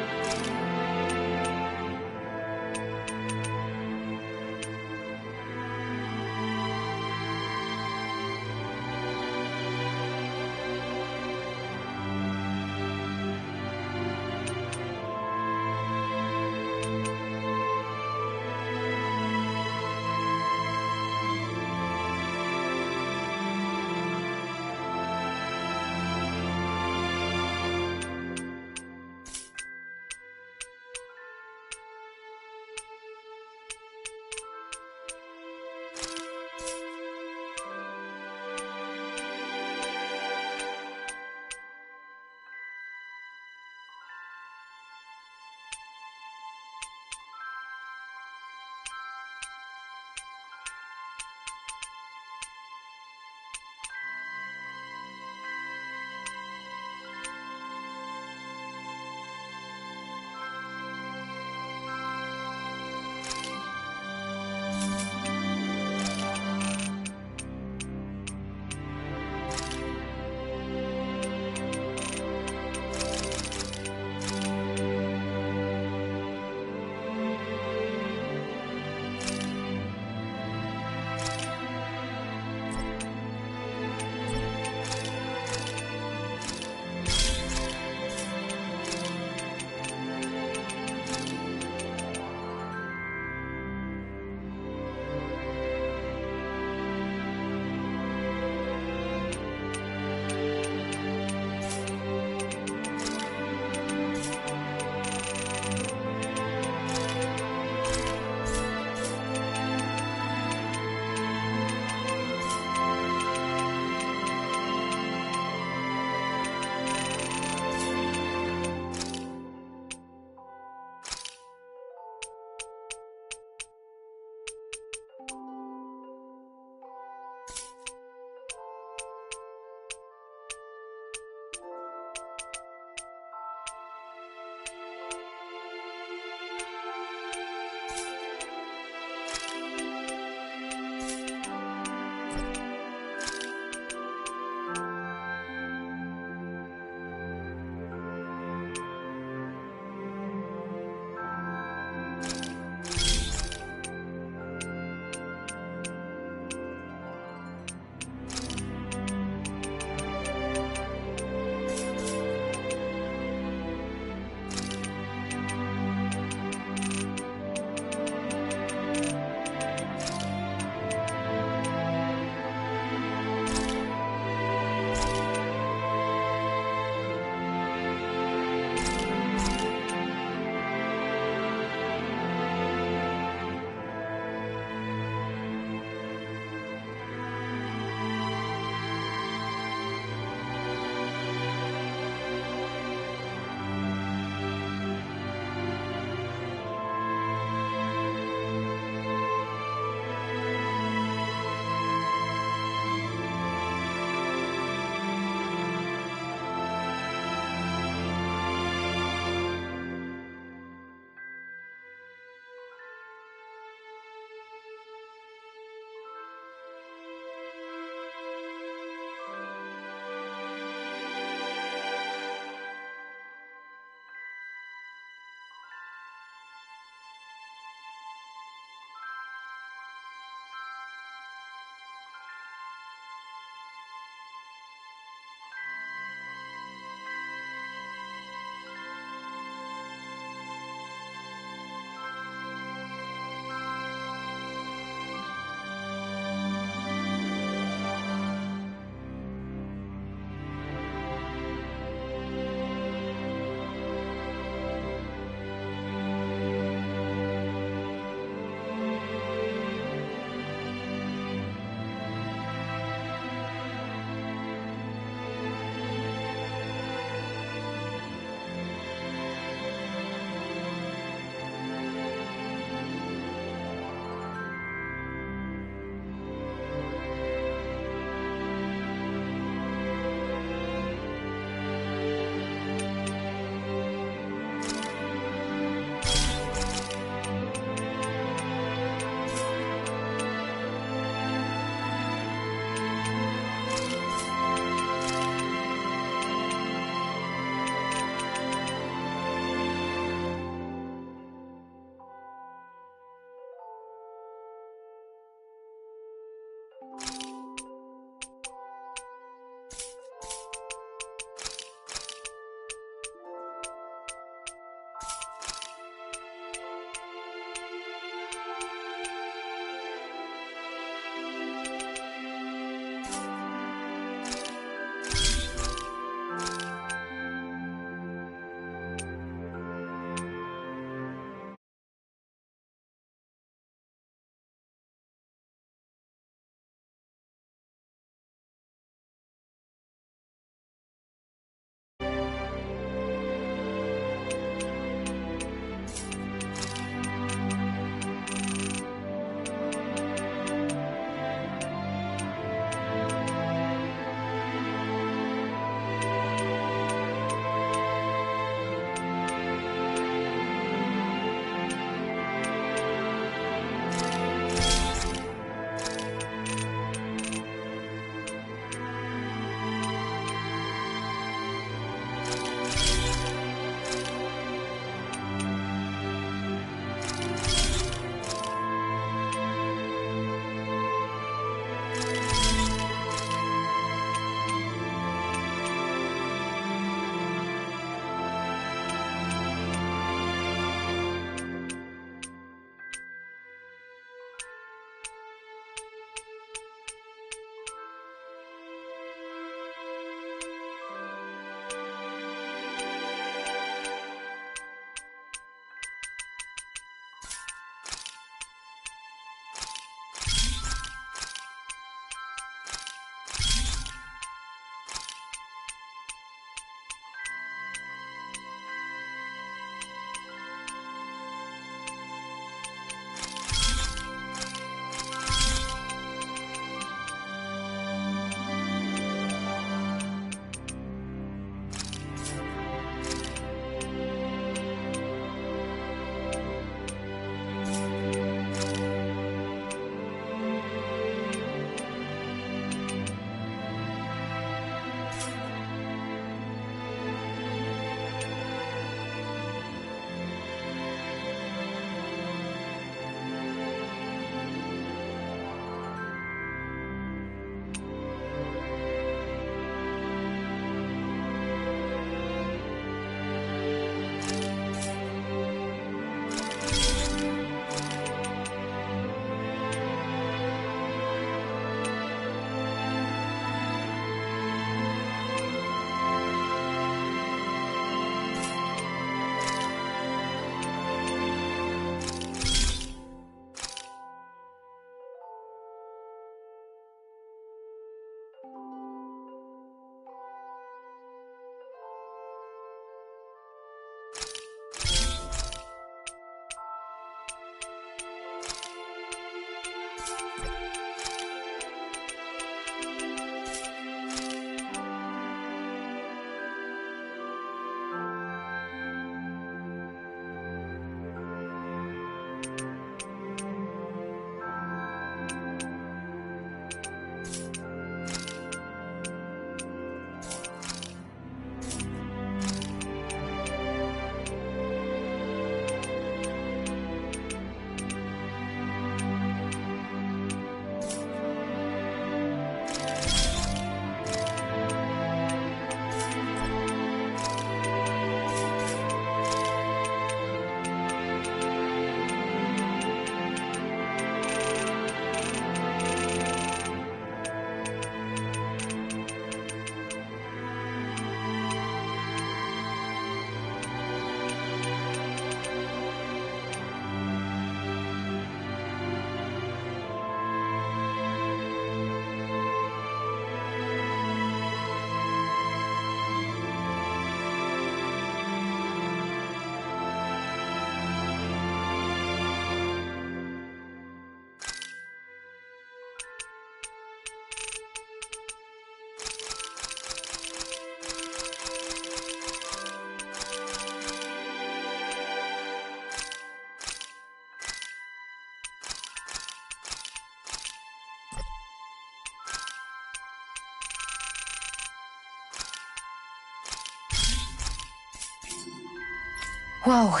Whoa.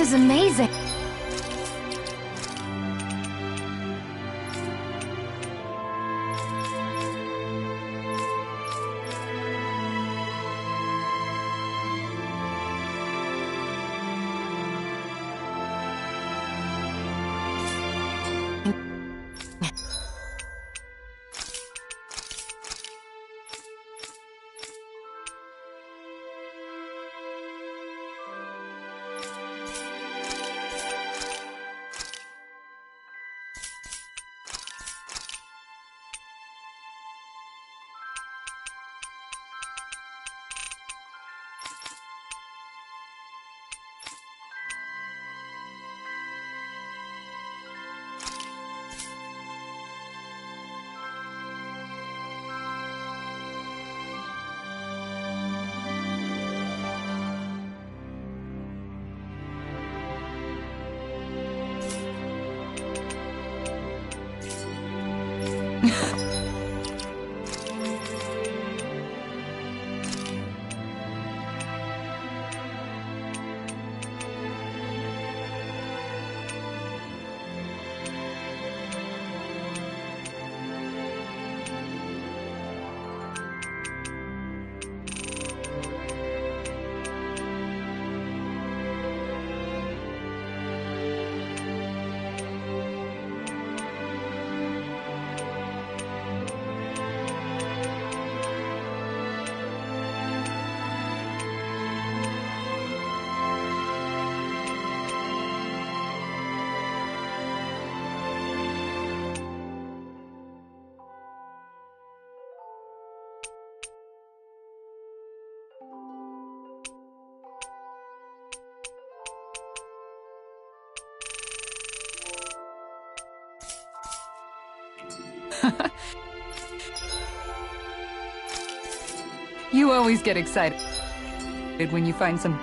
is amazing. You always get excited when you find some...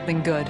something good.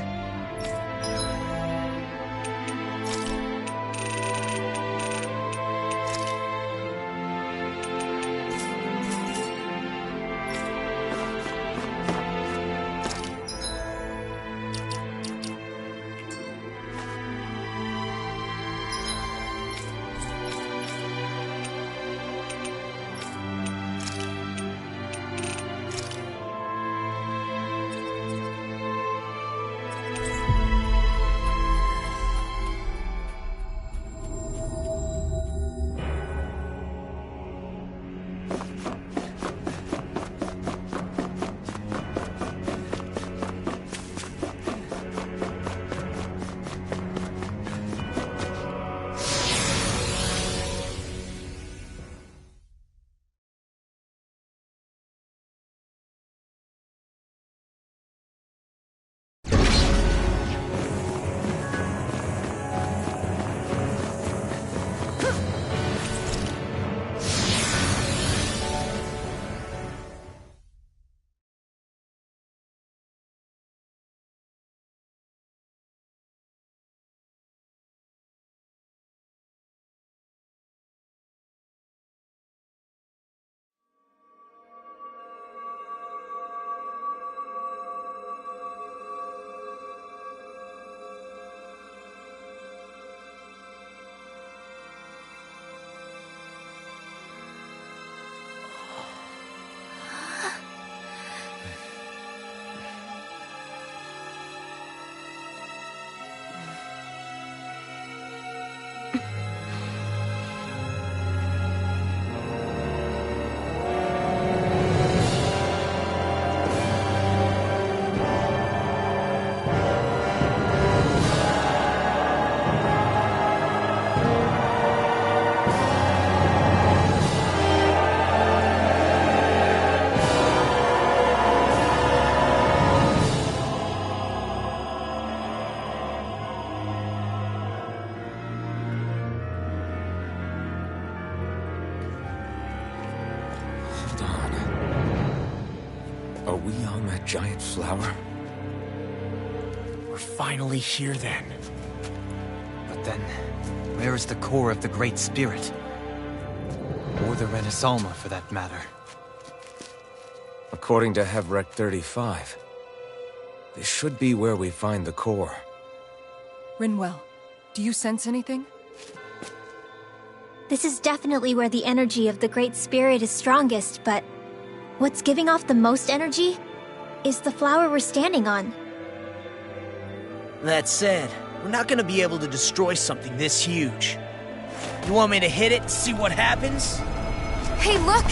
Are we on that giant flower? We're finally here then. But then, where is the core of the Great Spirit? Or the Renaissalma, for that matter? According to Hevrek 35, this should be where we find the core. Rinwell, do you sense anything? This is definitely where the energy of the Great Spirit is strongest, but what's giving off the most energy is the flower we're standing on. That said, we're not gonna be able to destroy something this huge. You want me to hit it and see what happens? Hey, look!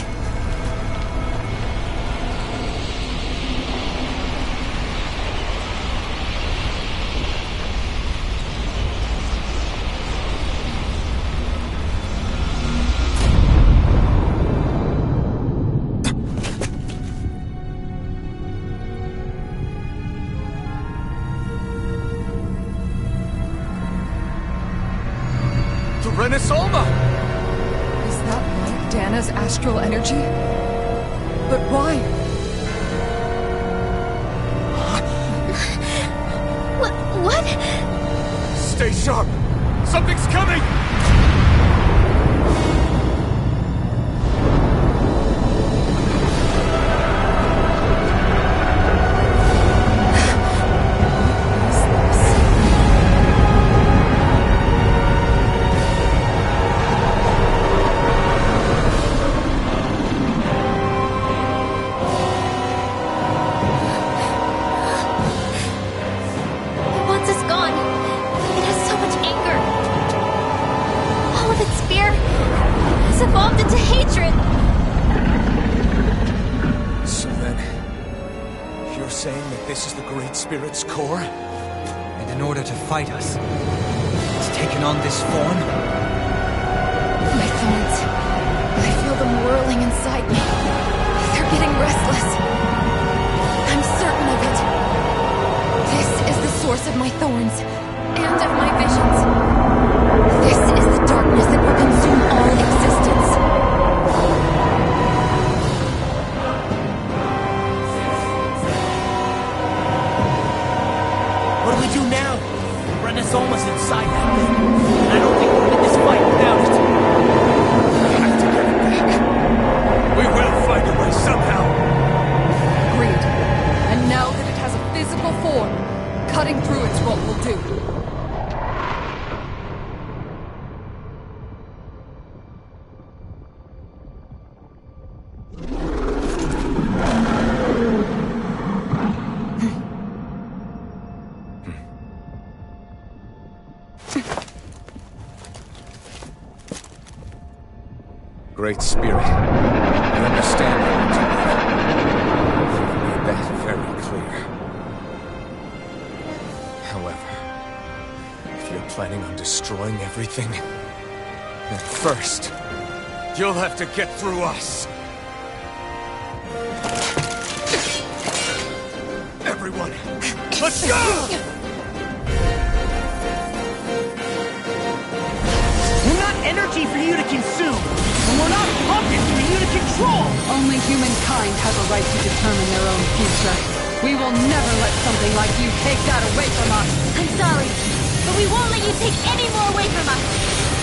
Renaissalma! Is that like Dana's astral energy? But why? What? Stay sharp! Something's coming! Spirit's core? And in order to fight us, it's taken on this form? My thorns. I feel them whirling inside me. They're getting restless. I'm certain of it. This is the source of my thorns, and of my visions. This is the darkness that will consume all existence. What do we do now? Renaissalma's inside that thing. I don't think we'll win this fight without it. We have to get it back. We will find a way somehow. Agreed. And now that it has a physical form, cutting through it's what we'll do. Great Spirit, I understand how to live. You've made that very clear. However, if you're planning on destroying everything, then first, you'll have to get through us. Everyone, let's go! We're not energy for you to consume! And we're not puppets for you to control! Only humankind has a right to determine their own future. We will never let something like you take that away from us! I'm sorry, but we won't let you take any more away from us!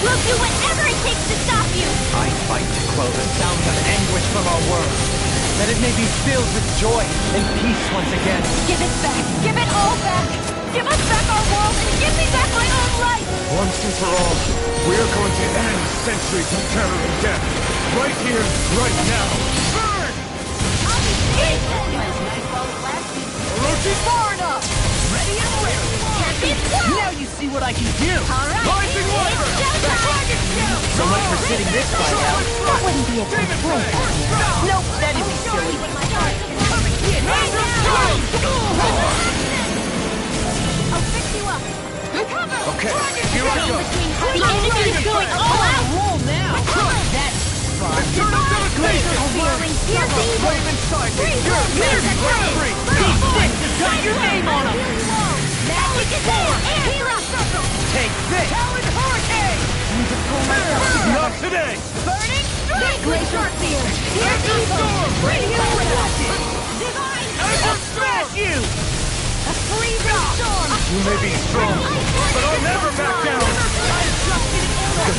We'll do whatever it takes to stop you! I fight to quell the sounds of anguish from our world, that it may be filled with joy and peace once again. Give it back! Give it all back! Give us back our world and give me back my own life! Once and for all, we're going to end centuries of terror and death. Right here, right now. Burn! I'll be Orochi's far enough! Ready and ready! Now you see what I can do! Alright! Rising Wyvern! So much for sitting this fight out. That wouldn't be a good play. Nope, that'd be silly. I'll fix you up. Cover! Okay, here I go. The enemy's going all out! Roll now! That's fun. Let's turn up to the Glacial feeling, here's the evil! Wave inside me. You're Free. These six has got your name on them! Magic is there! Hela! Take this! Talon Hurricane! Need to pull myself together. Not today. Burning Strike! Glacial fear! Here's evil! Storm! Radio Divine smash you! A freezing storm! You may be strong, but I'll never back down! I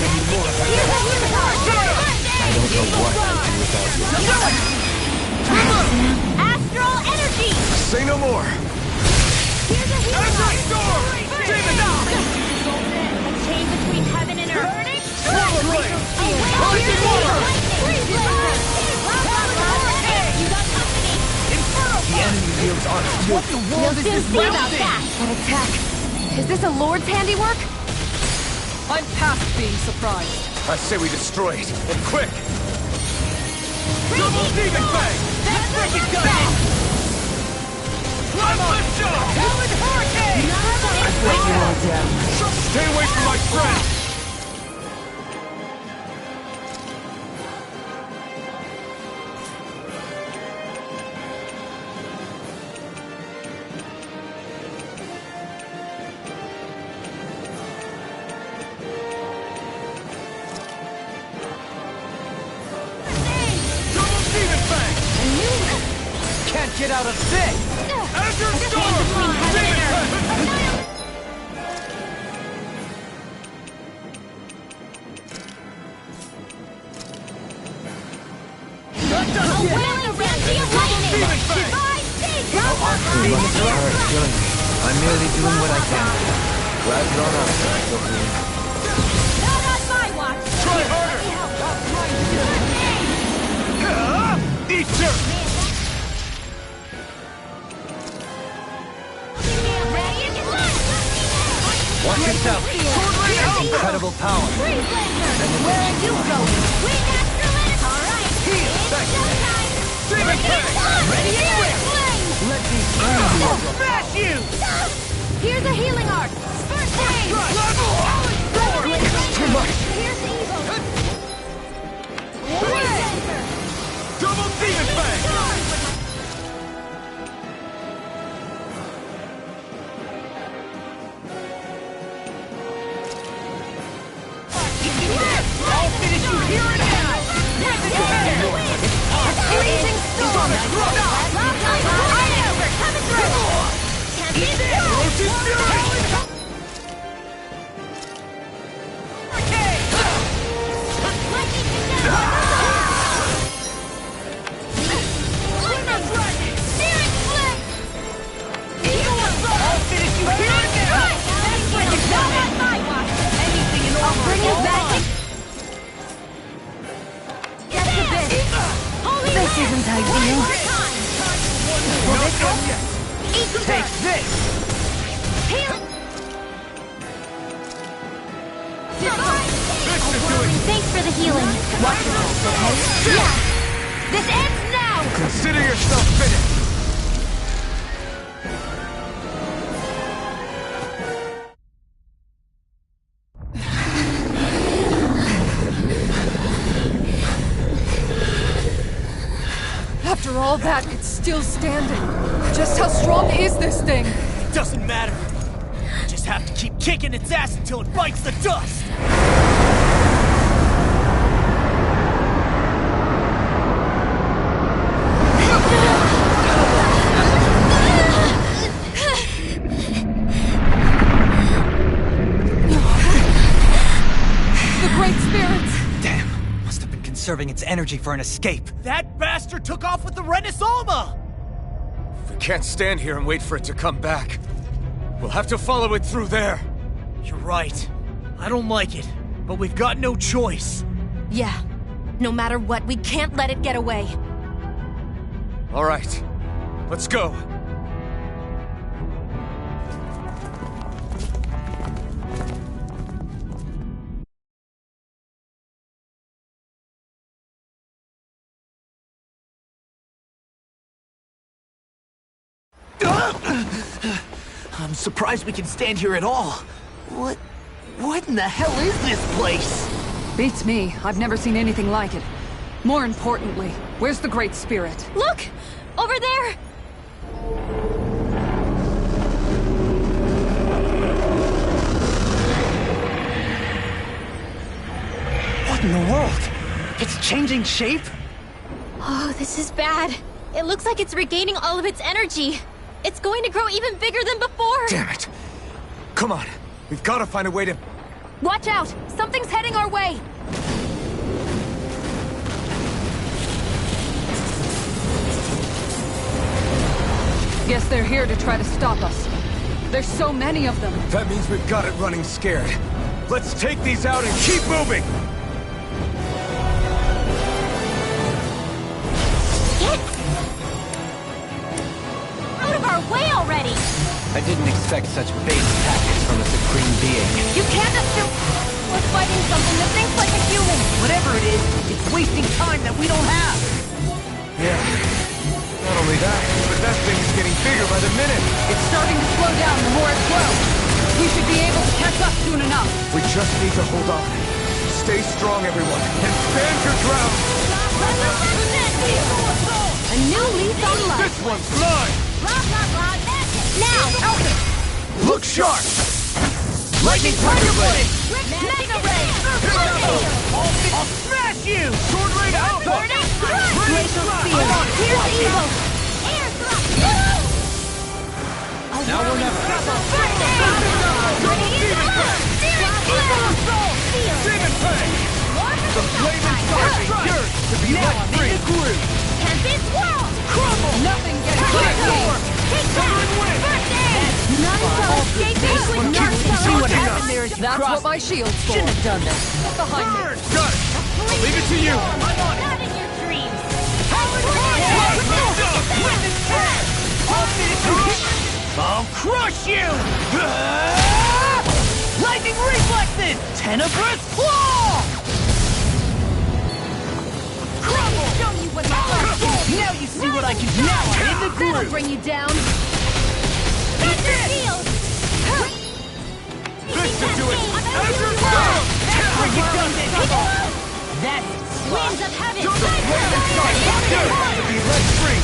don't know what I'd do without you. Astral energy! Say no more! Here's a healing Every heart! storm! Demon down! A chain between heaven and earth! Lava blade! Rising water! The enemy wields armor. What the world is this about That attack. Is this a Lord's handiwork? I'm past being surprised. I say we destroy it, and quick! Double demon fang! Let's break it down! Climb on! Howard Hurricane! I've let you all down. Stay away from my friend! Can't get out of this! Azure Storm! Demon fang! I'm merely doing what I can. Glad you're on our side, Sophie. Not on my watch! Try harder! Eat dirt! Watch yourself! Incredible power! Where are you going? Wing astral energy! Alright! Demon fang! Ready and quick! Let me free you! Smash you! Here's a healing arc! Spurt flame! Too much! Here's evil! Double demon fang! I'll finish you here and now! Freezing storm! Coming through! This isn't ideal. Will this help? Take this! Thanks for the healing. Watch yourself, okay? Yeah! This ends now! Consider yourself finished! After all that, it's still standing. Just how strong is this thing? Doesn't matter. Just have to keep kicking its ass until it bites the dust! The Great Spirits! Damn! Must have been conserving its energy for an escape. That bastard took off with the Renaissama! We can't stand here and wait for it to come back. We'll have to follow it through there. You're right. I don't like it, but we've got no choice. Yeah. No matter what, we can't let it get away. All right, let's go. I'm surprised we can stand here at all. What in the hell is this place? Beats me. I've never seen anything like it. More importantly, where's the Great Spirit? Look! Over there! What in the world? It's changing shape? Oh, this is bad. It looks like it's regaining all of its energy. It's going to grow even bigger than before. Damn it. Come on. We've got to find a way to... Watch out! Something's heading our way! Guess they're here to try to stop us. There's so many of them. That means we've got it running scared. Let's take these out and keep moving! Get out of our way already! I didn't expect such base tactics from a supreme being. You can't assume we're fighting something that thinks like a human. Whatever it is, it's wasting time that we don't have. Yeah. Not only that, but that thing is getting bigger by the minute. It's starting to slow down the more it grows. We should be able to catch up soon enough. We just need to hold on. Stay strong, everyone, and stand your ground! A new leaf on life. This one's mine! Now, Elton! Look sharp! Lightning Thunder Blade! Mega Ray! I'll smash you! Sword Raid Alpha! Burning Crush! Glacial Spear! Here's evil! Air Thrust! Now or never. Demon Fang! The flame inside me yearns to be let free! Tempest Swirl! Crumble! Nothing gets past me. Take that! First aid! None shall escape me with none See shall what escape. happened there as you That's crossed. what my shield's for. Shouldn't have done that. Get behind me. Burn! Got it! I'll leave it to you! Not in your dreams. I'll crush you! Lightning Reflexes! Tenebrous Claw! Crumble! Show you what my heart is. Now you see what I can do! Now I'm in the That'll groove! bring you down. That's it! Shield! This should do it! Azure Cloud! That's where you done it! That's it! Winds of heaven! The flame inside me yearns to be let free!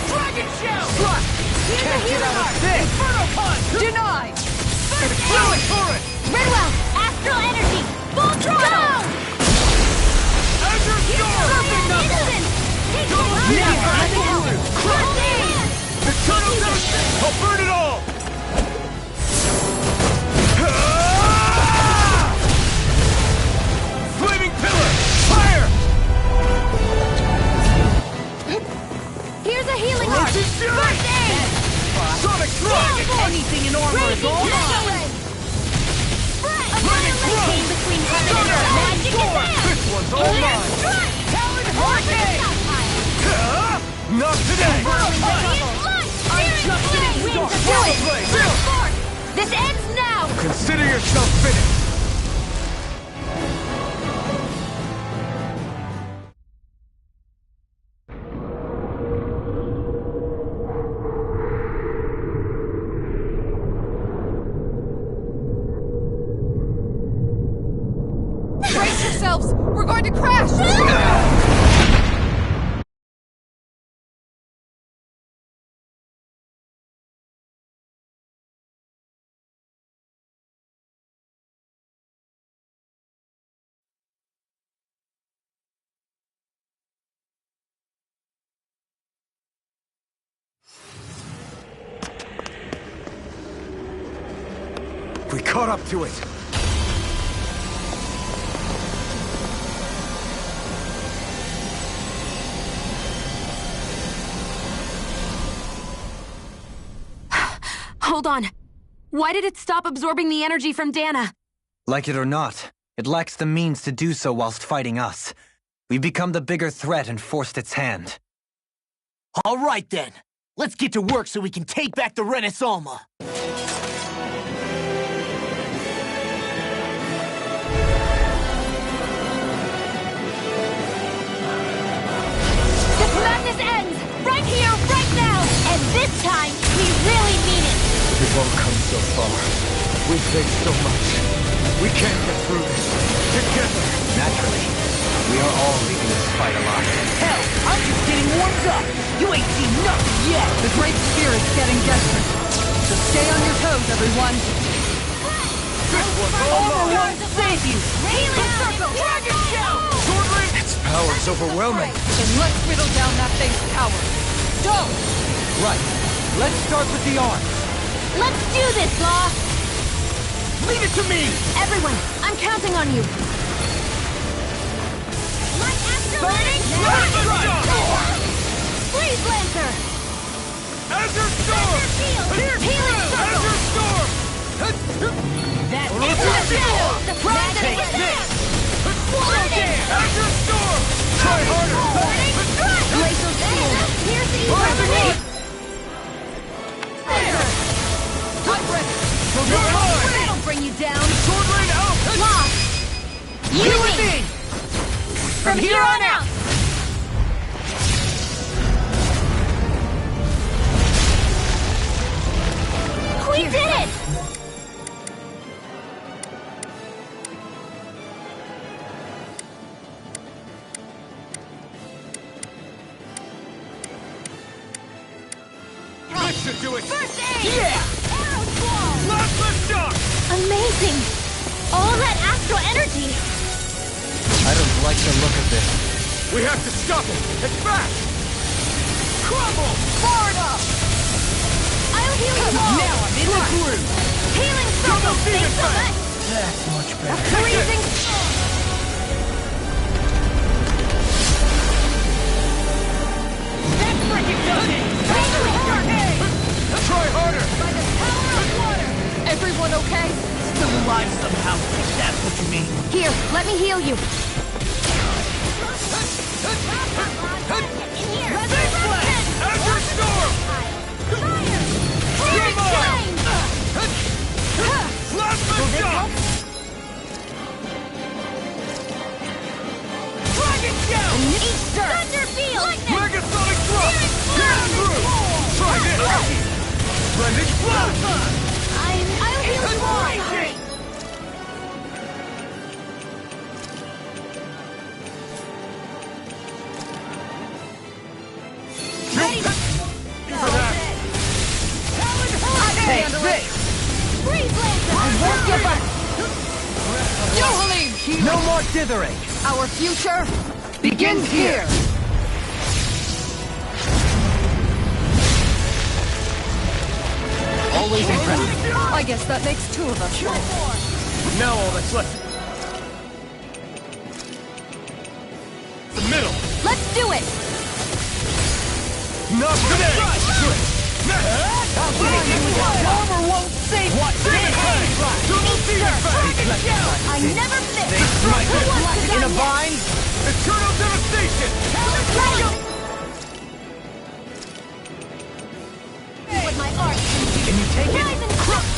Dragon Shell! Can't get out of this! Inferno Punch! Denied! Flowing Torrent! Very well! Astral energy! Full throttle! Azure Storm! Instant! Take Now I'm in the groove! The tunnel goes! I'll burn it all! Flaming Pillar! Fire! Here's a healing arc! First aid! Sonic Strike! Anything in armor is all mine! Flaming Thrust! Came between heaven and earth! Magic is This one's all mine! Talon Hurricane! Not today! I'm just getting started! This ends now! Consider yourself finished! Brace yourselves! We're going to crash! We caught up to it! Hold on. Why did it stop absorbing the energy from Dana? Like it or not, it lacks the means to do so whilst fighting us. We've become the bigger threat and forced its hand. All right then. Let's get to work so we can take back the Renaissance. This madness ends! Right here, right now! And this time, we really mean it! We've all come so far. We've faced so much. We can't get through this. Together! Naturally, we are all leaving this fight alive. Hell, I'm just getting warmed up! You ain't seen nothing yet! The Great Spirit's getting desperate. So stay on your toes, everyone. This one's all Armor mine! won't save you! Healing Circle! Dragon Shell! Sword Ring! It's power's overwhelming. Then let's whittle down that thing's power. Go! Right. Let's start with the arms. Let's do this, Law! Leave it to me! Everyone, I'm counting on you. Light Astral Burning Freeze Lancer! Azure Storm! Healing Circle! Azure Storm! That Shadow! Surprise and Take attack! this! Swallow it! Azure Storm! Try harder! Burning Strike! Glacial Steel! Here's the Rising evil! up! I'm ready! You're mine! That'll bring you down! Sword Rain out! Lost! You and me! From here on out! We did it! This should do it! First aid! Yeah! Arrow Squall! Plasma Shock! Amazing! All that astral energy! I don't like the look of this. We have to stop it! It's back! Crumble! Far enough! I'll heal you all! Now I'm in the groove! Healing Circle! Double Thanks so Demon much! That's much better. Freezing That freaking does it! Try harder! by the power of water! Everyone okay? Still alive somehow, if that's what you mean. Here, let me heal you. Big Flash! Azure Storm! Come on! Plasma Shock! Dragon Shout! Thunderfield! Megasonic Drop! Get through! Try this! Blended Plasma! I'll heal you all! Ready? For that! Take this! Freeze Lancer! I won't give up! Yohalim! No more dithering! Our future begins here! Always impressive. I guess that makes two of us. Now all that's left. The middle! Let's do it! Not today! Armor won't save what? I never miss! They strike Who wants to in a die bind? Eternal Devastation! With my art! Can you take it? Rise and crush!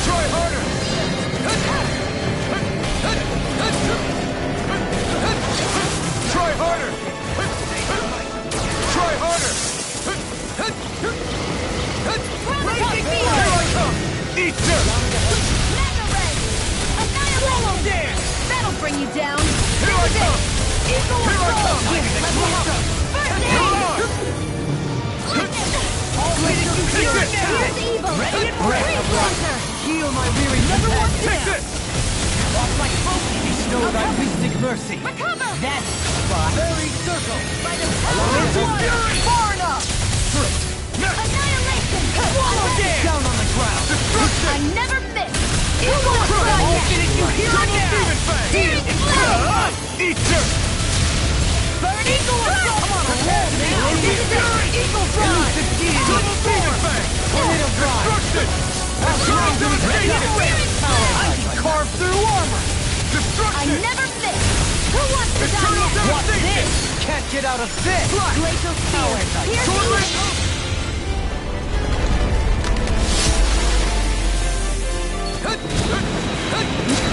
Try harder! Try harder! Try harder! Here I come! Eat this! Swallow dance! That'll bring you down! Here I come! Eagle Here I come! Here, let me help! First aid! Take this! Here's evil! Freeze Lancer! Heal my weary companion. Take this! Off like smoke, bestow thy mystic mercy. Recover! That's spot. Very circle. By the power of water! Far enough. Annihilation! Down on the ground. I never miss! Who wants to die next? You hear it now! Searing flame! Eat this! Burning Storm! Come on, man! This is it! Eagle Drive! Double Demon Fang! Tornado drive. Destruction! Eternal Devastation! I can carve through armor. I Destruction! never miss! Who wants to die Eternal next? Devastation! Can't get out of this. Glacial Steel! Here's Sword evil! Rain!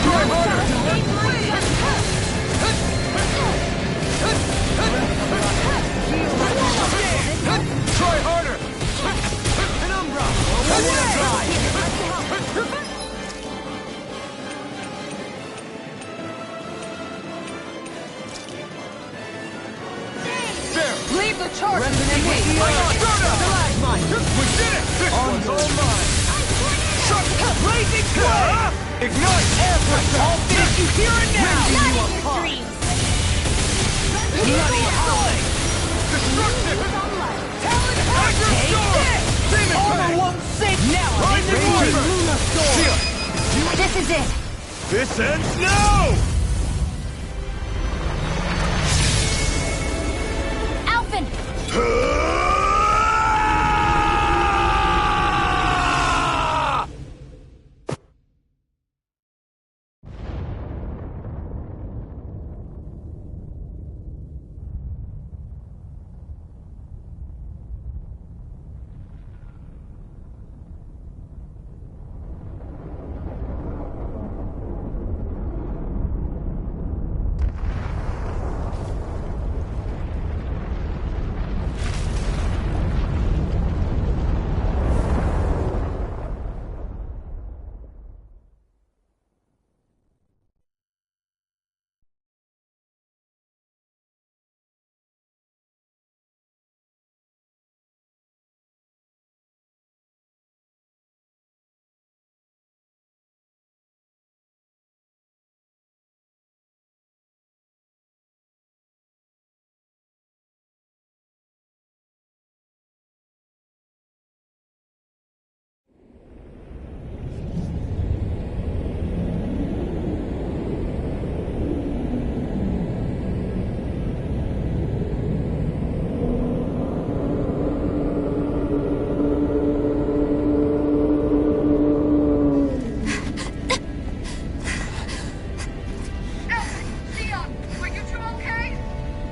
Try harder! the charge! Resonate with the Stalagmite! We did it! This one's all mine! Blazing flame! Ignite! Air pressure! I'll finish you here and now! Not in your dreams! Bloody howling! Destruction! Talon Take this! Demon All Fang! in one sink! Now I'm in the Raging Luna Storm! This is it! This ends now! Alphen!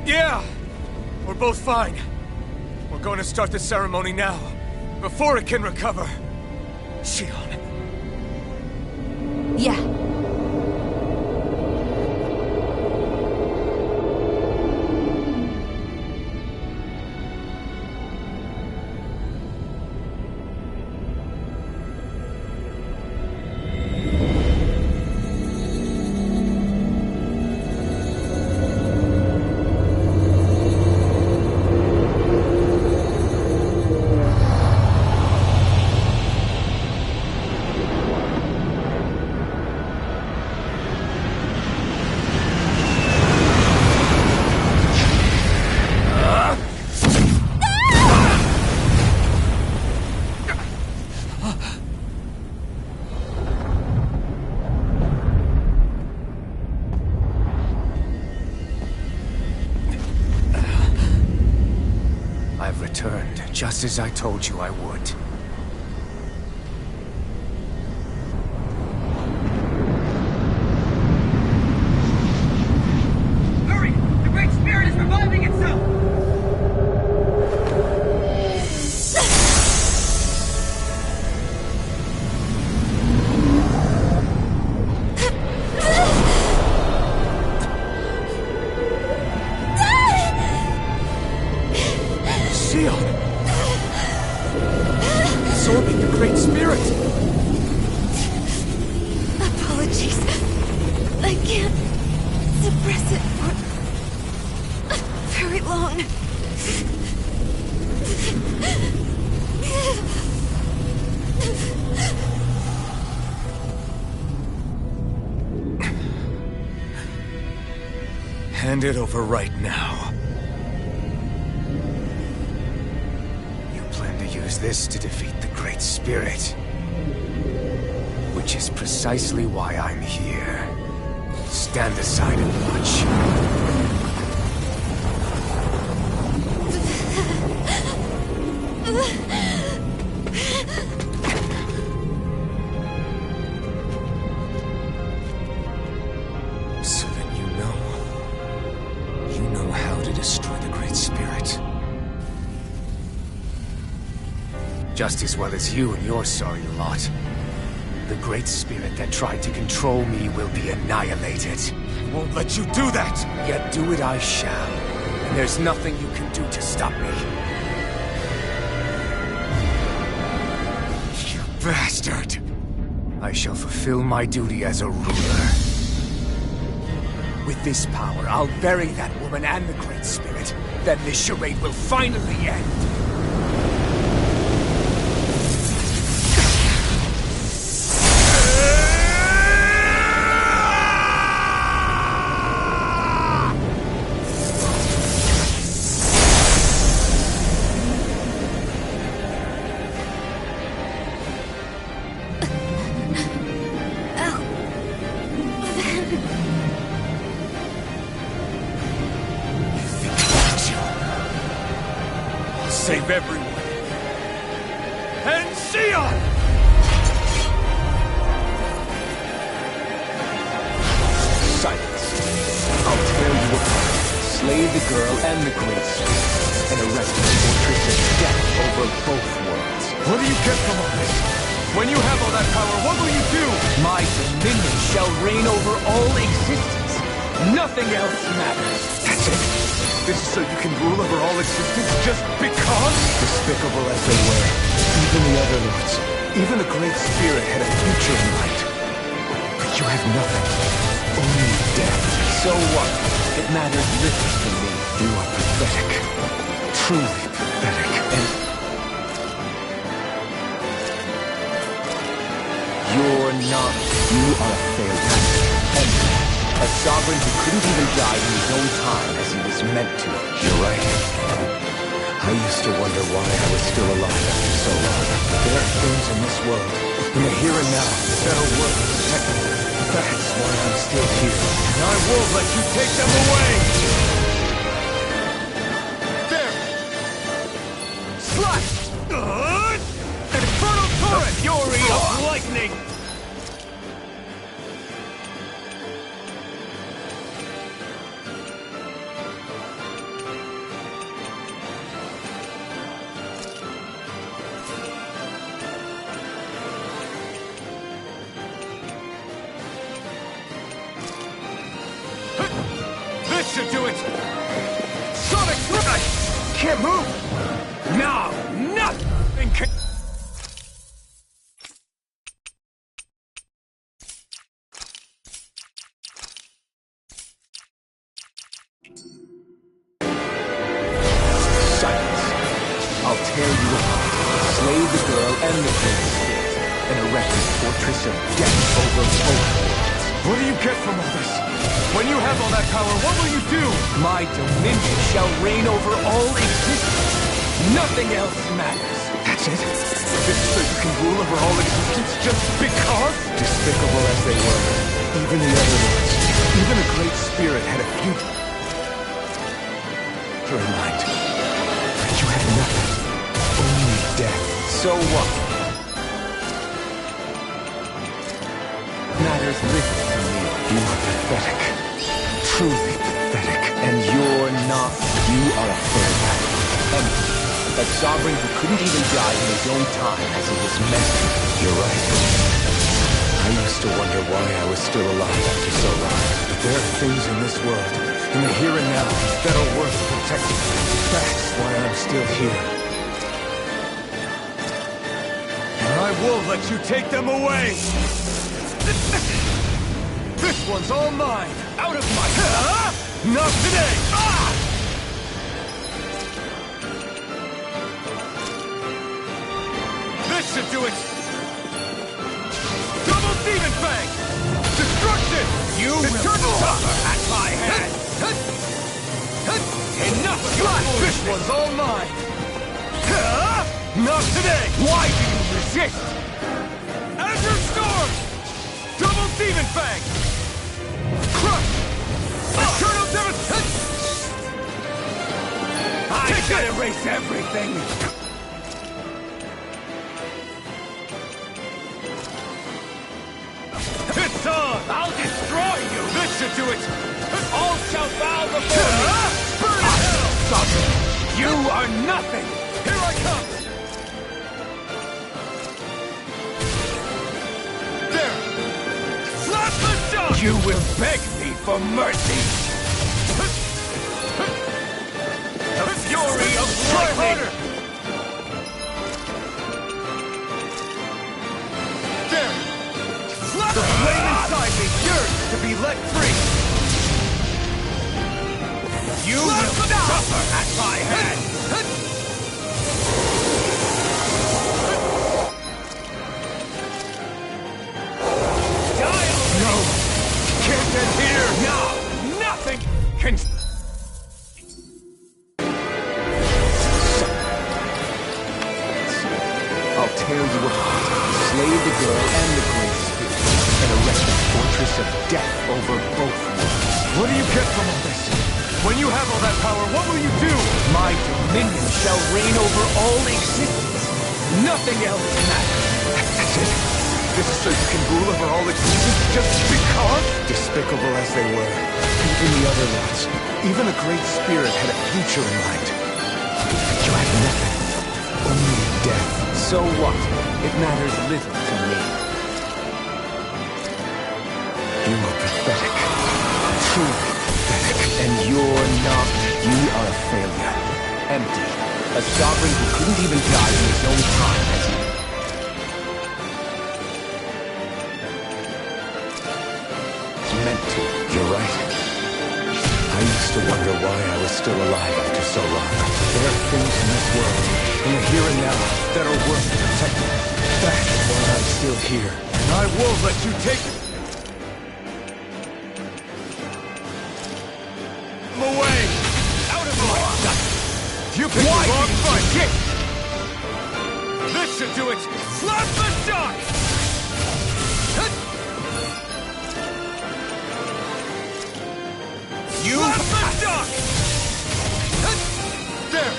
Yeah! We're both fine. We're going to start the ceremony now, before it can recover. Shionne. Yeah. I've returned, just as I told you I would. Hurry! The Great Spirit is reviving itself! Shionne! Absorbing the Great Spirit! Apologies. I can't suppress it for very long. Hand it over right now. You plan to use this to defeat the Great Spirit. Which is precisely why I'm here. Stand aside and watch. So then you know how to destroy the Great Spirit. Just as well as you and your sorry lot. The Great Spirit that tried to control me will be annihilated. I won't let you do that! Yet do it I shall. And there's nothing you can do to stop me. You bastard! I shall fulfill my duty as a ruler. With this power, I'll bury that woman and the Great Spirit, then this charade will finally end. Save everyone. And Sion! Silence. I'll tear you apart, slay the girl and the Great Spirit, and erect a fortress of death over both worlds. What do you get from all this? When you have all that power, what will you do? My dominion shall reign over all existence. Nothing else matters. That's it? This is so you can rule over all existence just because? Despicable as they were, even the other lords, even the Great Spirit had a future in mind. But you have nothing. Only death. So what? It matters little to me. You are pathetic. Truly pathetic. And you're not. You are a failure. Empty. A sovereign who couldn't even die in his own time as he was meant to. You're right. I used to wonder why I was still alive after so long. There are things in this world, in the here and now, that are worth protecting. That's why I'm still here. And I won't let you take them away! There! Slash! An infernal torrent! Fury of lightning! This should do it! Sonic Rush! Can't move! Now, nothing can... Silence. I'll tear you apart, slay the girl and the Great Spirit, and erect a fortress of death over both worlds. What do you get from all this? When you have all that power, what will you do? My dominion shall reign over all existence. Nothing else matters. That's it? This is so you can rule over all existence just because? Despicable as they were, even the other lords, even the Great Spirit had a future in mind. But you have nothing. Only death. So what? Matters little to me. You are pathetic. Truly pathetic. And you're not. You are a failure. Empty. A sovereign who couldn't even die in his own time as he was meant to. You're right. I used to wonder why I was still alive after so long. But there are things in this world, in the here and now, that are worth protecting. That's why I'm still here. And I won't let you take them away! This one's all mine! Out of my... Not today! This should do it! Double Demon Fang! Destruction! You will suffer at my hand! Enough of your foolishness! This one's all mine! Not today! Why do you resist? Azure Storm! Double Demon Fang! Crush! Eternal Devastation! I shall erase everything! It's on! I'll destroy you! This should do it! All shall bow before me! Burn in hell! Son, you are nothing! Here I come! There! Slap the shot! You will beg me for mercy! The fury of lightning! There! The flame inside me yearns to be let free! You will suffer at my hand! No! Can't end here! No! Nothing can... I'll tear you apart, slay the girl and the Great Spirit, and erect a fortress of death over both worlds. What do you get from all this? When you have all that power, what will you do? My dominion shall reign over all existence. Nothing else matters. That's it? This is so you can rule over all existence just because? Despicable as they were, even the other lords, even the Great Spirit had a future in mind. But you had nothing. Only death. So what? It matters little to me. You are pathetic. Truly pathetic. And you're not. You are a failure. Empty. A sovereign who couldn't even die in his own time as you. Meant to. You're right. I used to wonder why I was still alive after so long. There are things in this world, in the here and now, that are worth protecting. That's why I'm still here. And I won't let you take it! Away! Out of my sight! You picked the wrong fight! This should do it! Slap the shock! You duck! There!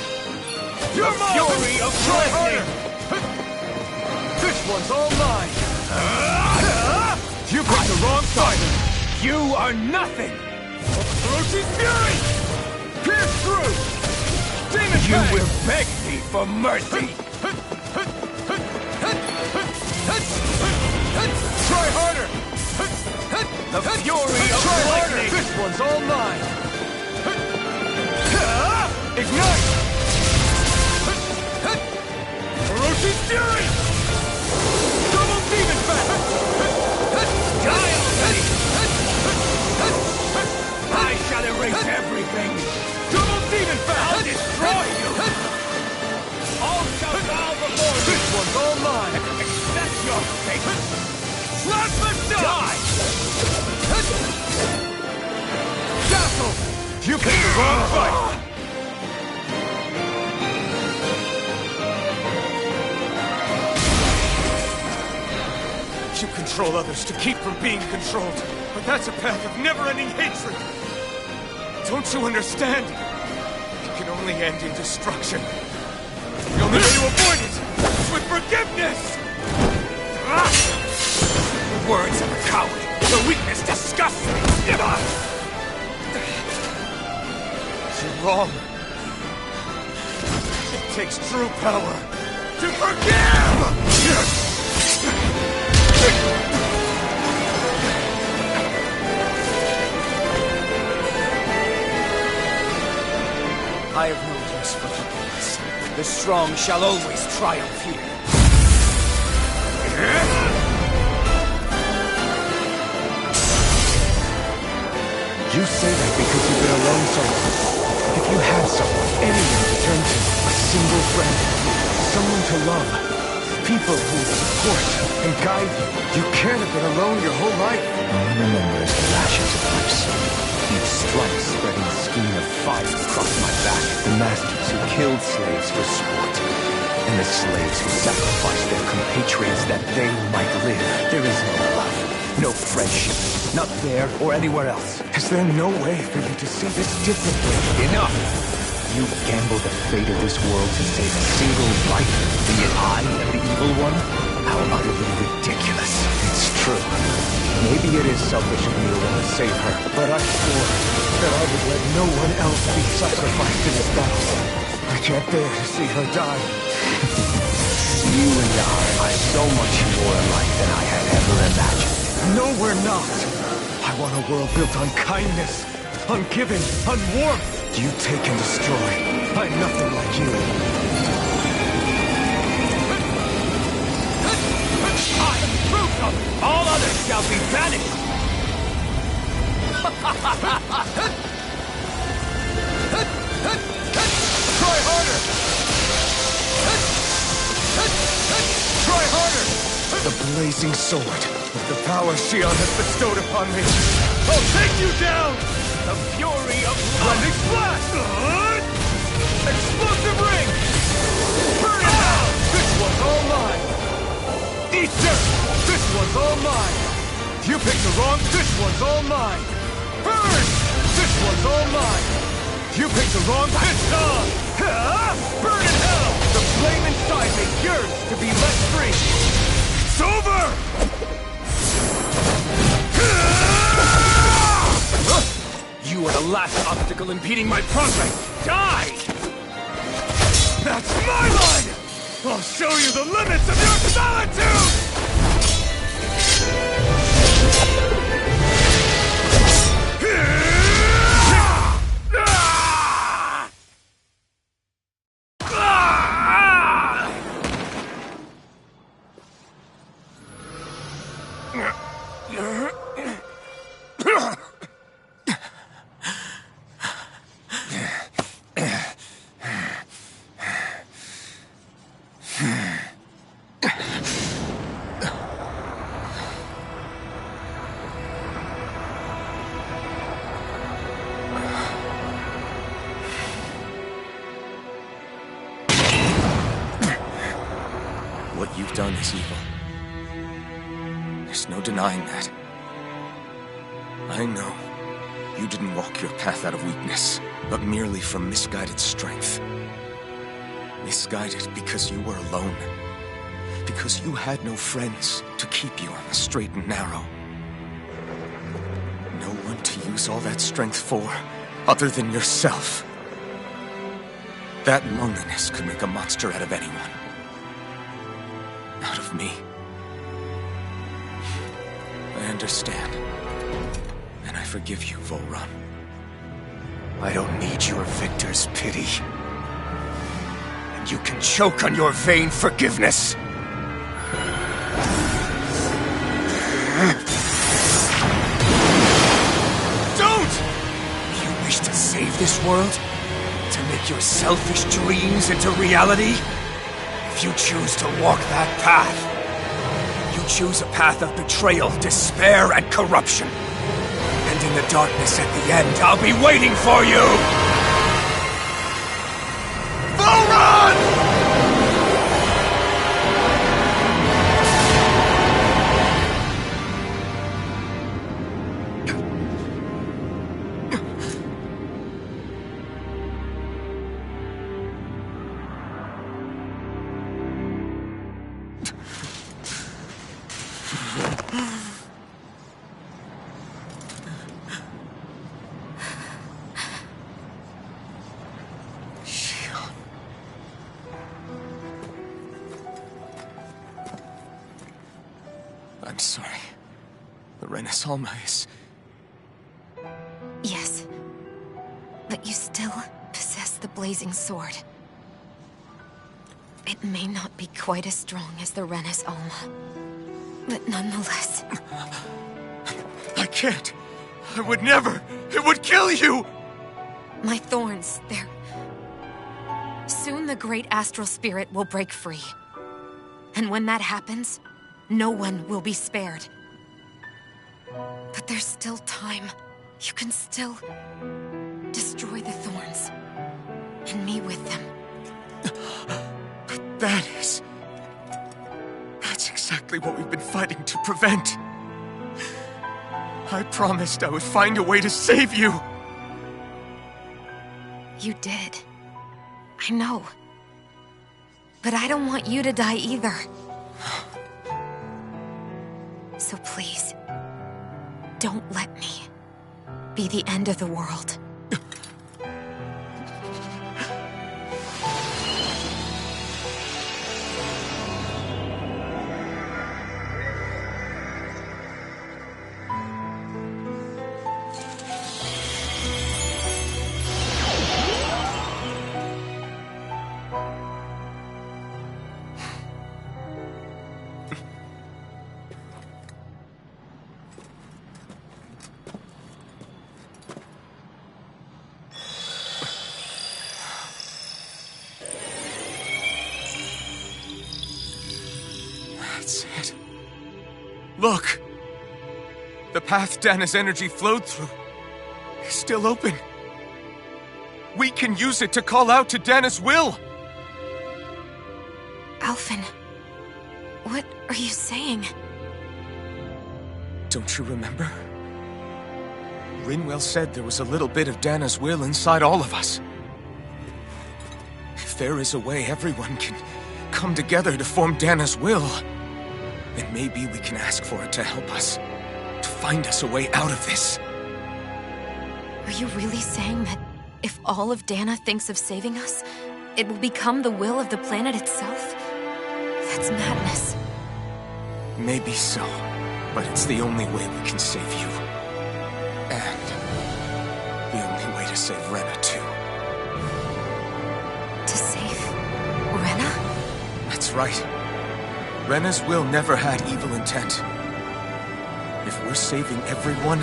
You're the fury of lightning! This one's all mine! You picked the wrong side! You are nothing! Orochi's fury! Pierce through! Demon You Fang. Will beg me for mercy! Try harder! The fury of lightning! This one's all mine! Ignite! Orochi's fury! Double demon fang! Die already! I shall erase everything! Double demon fang! I'll destroy you! All shall bow before you! This one's all mine! Accept your fate! Slap the die! Dazzle! You picked the wrong fight! You control others to keep from being controlled, but that's a path of never-ending hatred! Don't you understand? It can only end in destruction. The only way to avoid it is with forgiveness! The words of a coward! Your weakness disgusts me! You're wrong. It takes true power to forgive! I have no use for forgiveness. The strong shall always triumph here. You say that because you've been alone so long. If you had someone, anyone to turn to, a single friend, someone to love, people who would support and guide you, you can't have been alone your whole life. All I remember is the lashes of whips. Each strike spreading a skein of fire across my back. The masters who killed slaves for sport, and the slaves who sacrificed their compatriots that they might live. There is no love, no friendship, not there or anywhere else. Is there no way for you to see this differently? Enough! You gamble the fate of this world to save a single life, be it I and the evil one? How utterly ridiculous. It's true. Maybe it is selfish of me to want to save her, but I swore that I would let no one else be sacrificed in this battle. I can't bear to see her die. You and I are so much more alike than I had ever imagined. No, we're not. I want a world built on kindness, on giving, on warmth. You take and destroy. I'm nothing like you. I am Truth! All others shall be banished! blazing sword. With the power Shion has bestowed upon me, I'll take you down! The fury of lightning blast! Explosive ring! Burn it out! this one's all mine! Easter! This one's all mine! You picked the wrong, this one's all mine! Burn! This one's all mine! You picked the wrong, this on! Burn in hell! The flame inside me yearns to be let free! It's over! You are the last obstacle impeding my progress! Die! That's my line! I'll show you the limits of your solitude! What you've done is evil. There's no denying that. I know you didn't walk your path out of weakness, but merely from misguided strength. Misguided because you were alone. Because you had no friends to keep you on the straight and narrow. No one to use all that strength for, other than yourself. That loneliness could make a monster out of anyone. Out of me. I understand. And I forgive you, Volrun. I don't need your victor's pity. And you can choke on your vain forgiveness. Don't! You wish to save this world? To make your selfish dreams into reality? If you choose to walk that path, you choose a path of betrayal, despair, and corruption. And in the darkness at the end, I'll be waiting for you! Volrun! I'm sorry. The Renis Alma is... Yes. But you still possess the blazing sword. It may not be quite as strong as the Renis Alma, but nonetheless... I can't! I would never! It would kill you! My thorns, they're... Soon the great astral spirit will break free. And when that happens, no one will be spared. But there's still time. You can still destroy the thorns. And me with them. But that's exactly what we've been fighting to prevent. I promised I would find a way to save you. You did. I know. But I don't want you to die either. So please, don't let me be the end of the world. Look! The path Dana's energy flowed through is still open. We can use it to call out to Dana's will! Alphen, what are you saying? Don't you remember? Rinwell said there was a little bit of Dana's will inside all of us. If there is a way everyone can come together to form Dana's will, then maybe we can ask for it to help us, to find us a way out of this. Are you really saying that if all of Dana thinks of saving us, it will become the will of the planet itself? That's madness. Maybe so, but it's the only way we can save you. And the only way to save Rena, too. To save Rena? That's right. Rena's will never had evil intent. If we're saving everyone,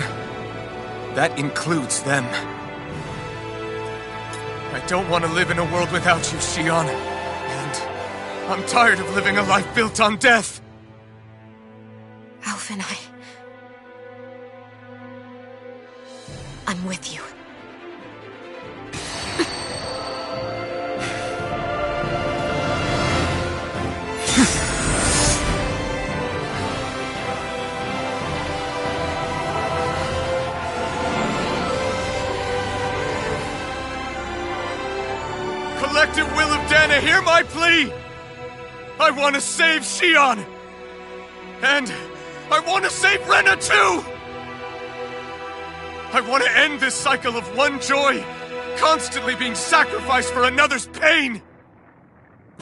that includes them. I don't want to live in a world without you, Xion. And I'm tired of living a life built on death. Alphen, I'm with you. Collective will of Dana, hear my plea! I want to save Xion! And I want to save Rena too! I want to end this cycle of one joy, constantly being sacrificed for another's pain!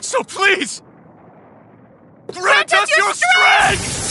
So please, grant us your strength!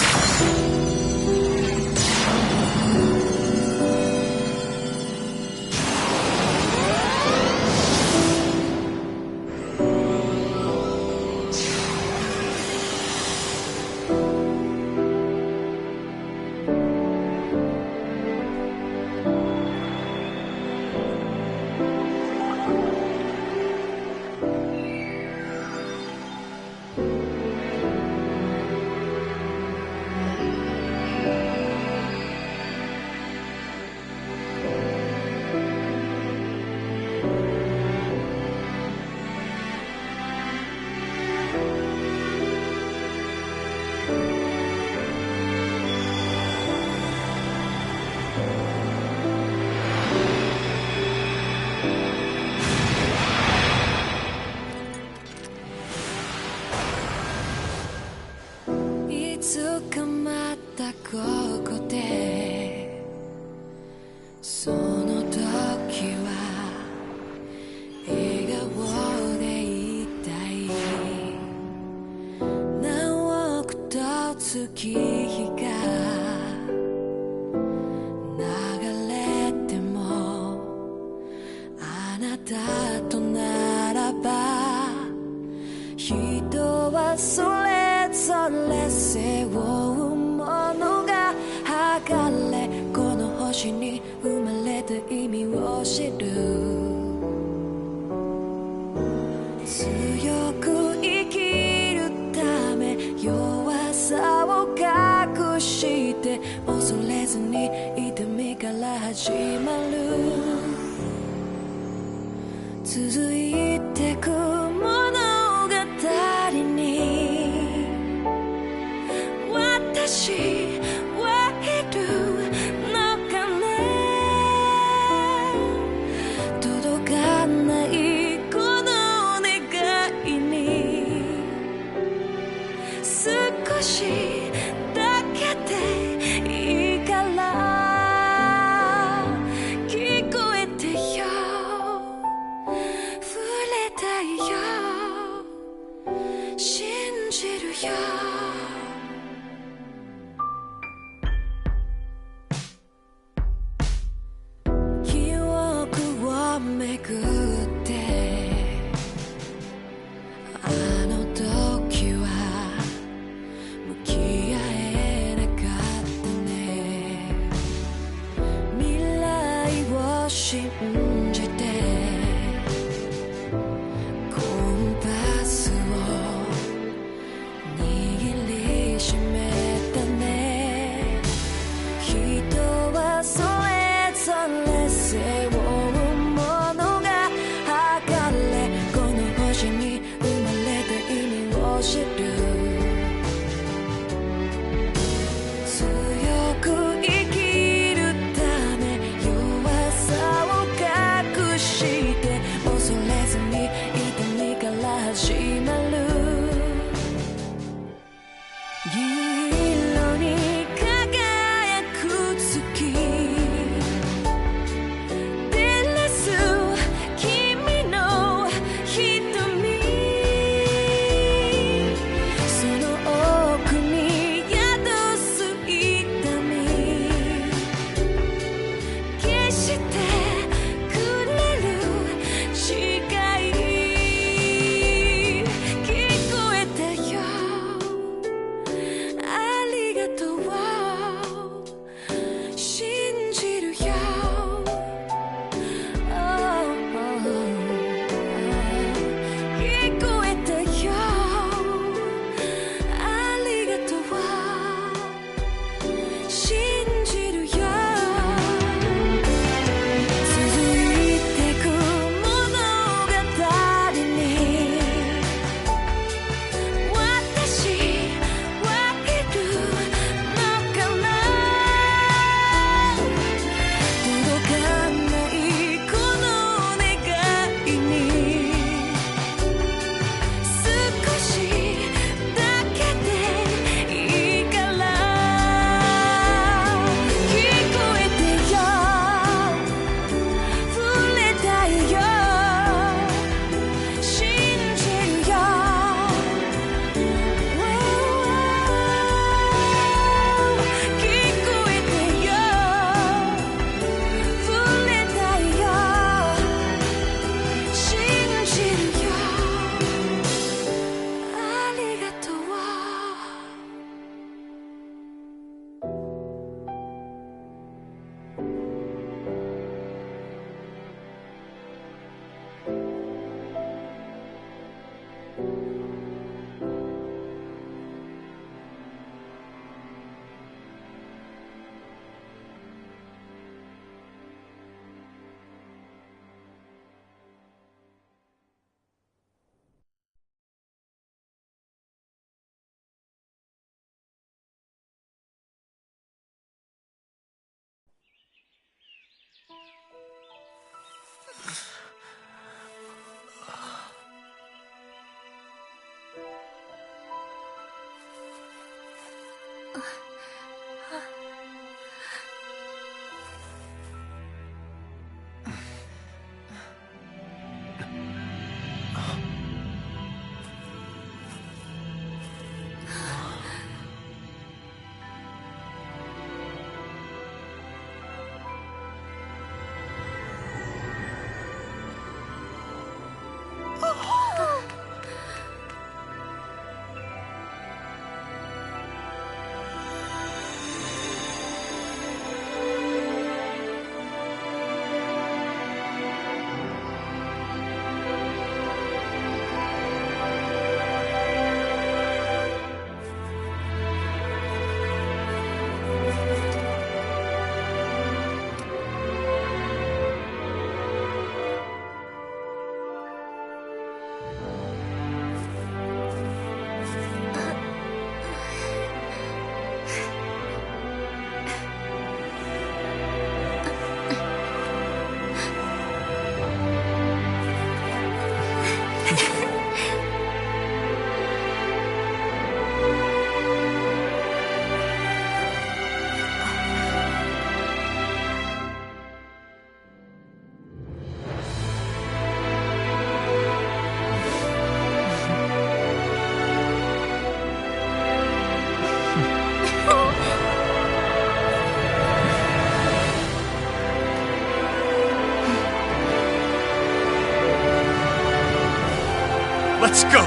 Let's go!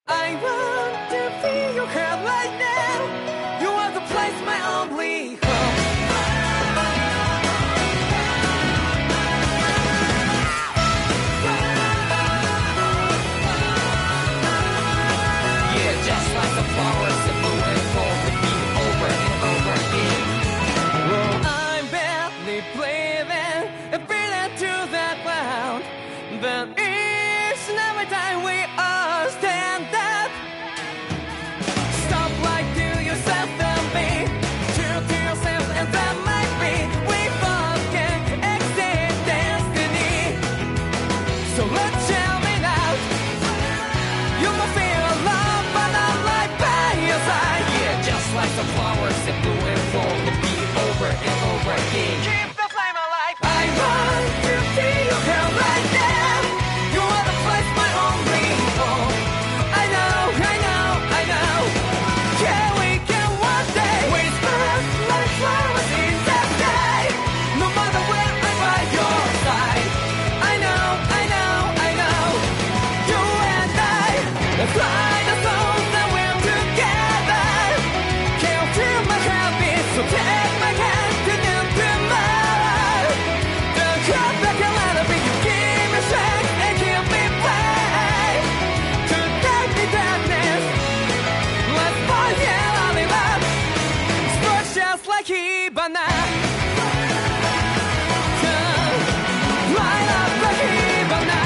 I want to feel your heart right now. You are the place, my only home. Yeah, just like the flowers that bloom and fall, repeat over and over again. Well, I'm barely breathing and breathing to that ground, but each and every time we all stand up. Stop like to yourself and me, true to yourself, and that might be we both can exceed destiny. So let's jam it out. You will feel love, but I'm right by your side. Yeah, just like the flowers that bloom and fall, repeat over and over again. Keep the flame alive. I want to feel your hair right now. You are the place, my only home. I know, I know, I know. Yeah, we can one day whisper like flowers in the sky. No matter where I'm by your side. I know, I know, I know. You and I fly the souls that we're together. Can't feel my heartbeat, so take my hand to new tomorrow. Don't come back and let it be. You give me strength and give me faith to take the darkness. Let's find it all in love. Sparks just like Hibana. Light up like Hibana.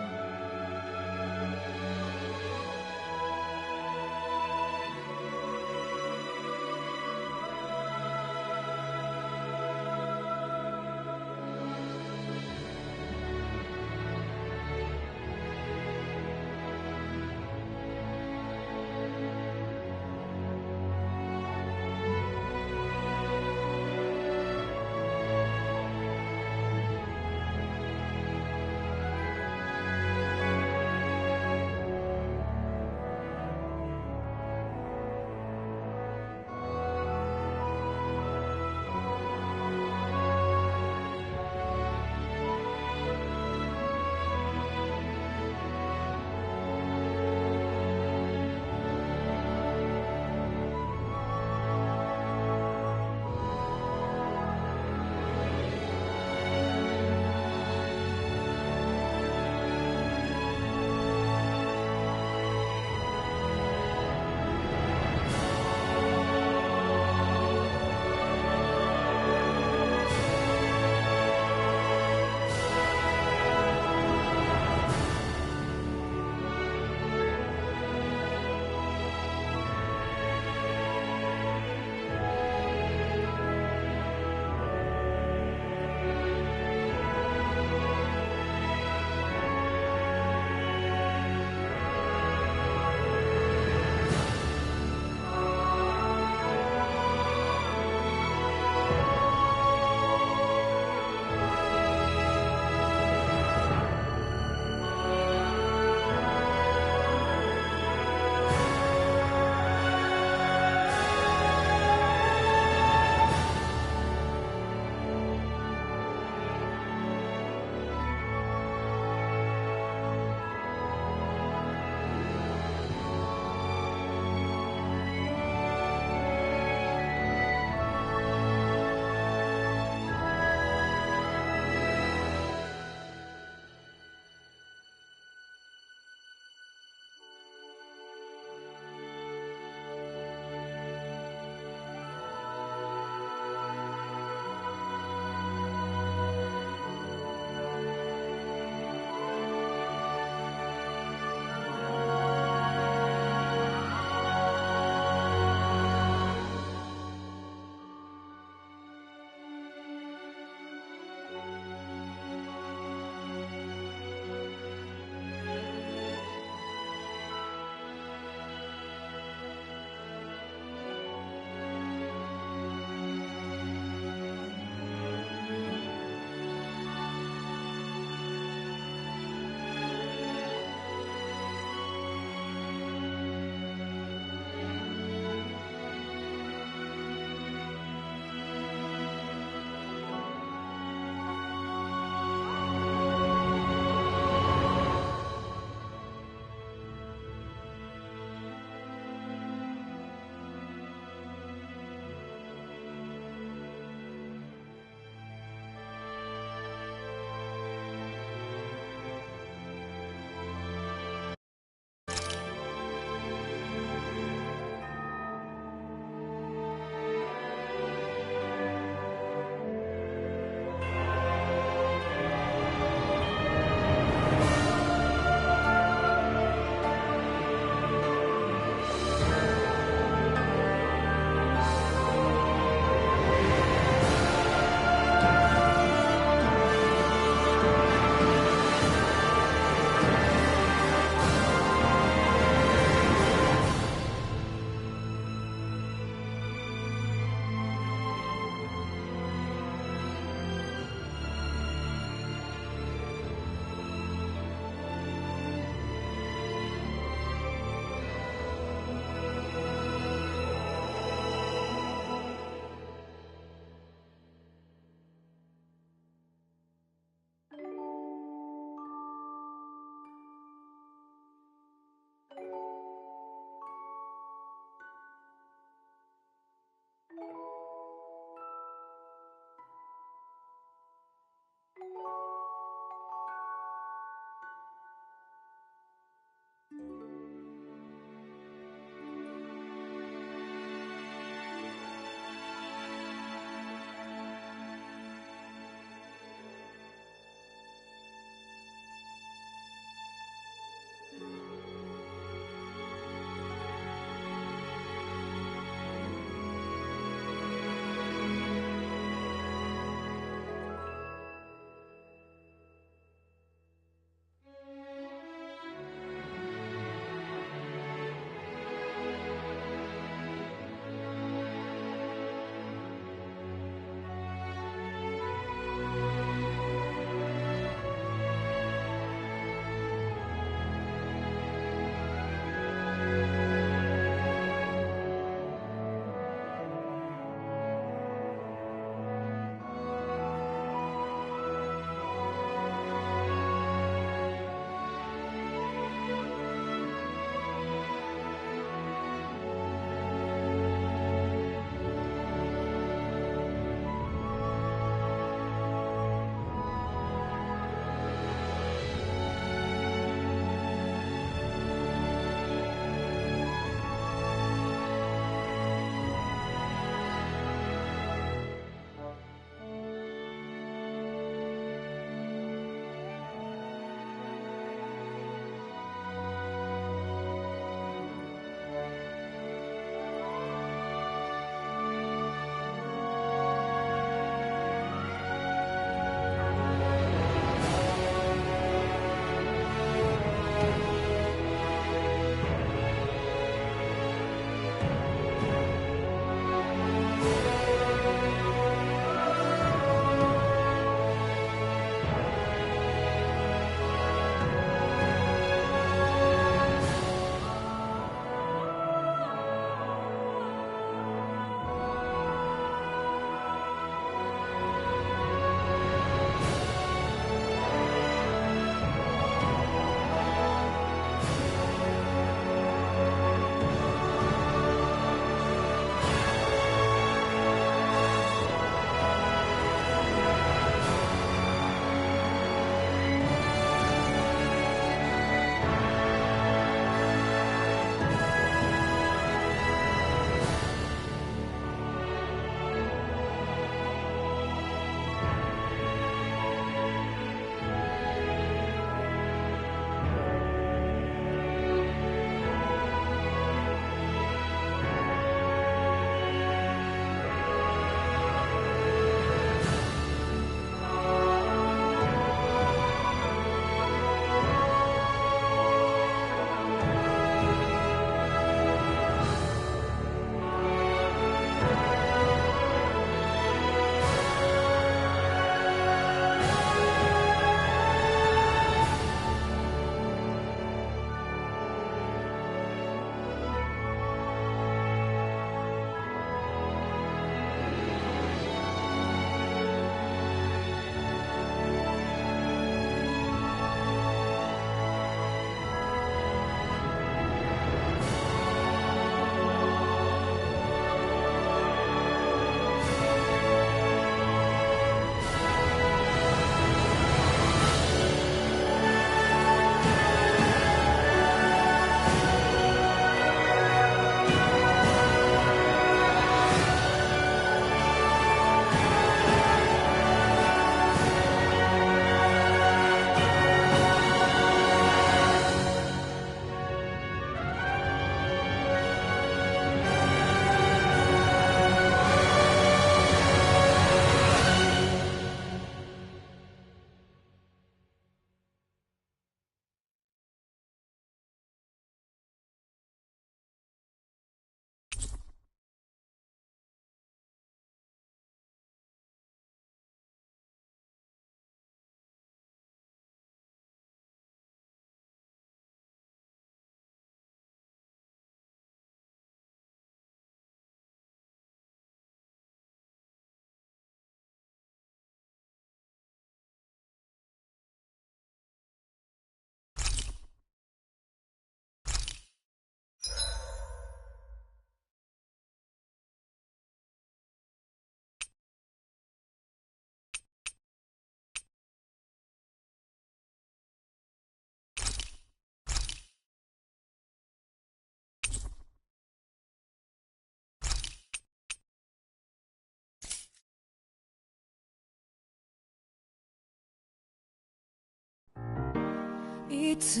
いつ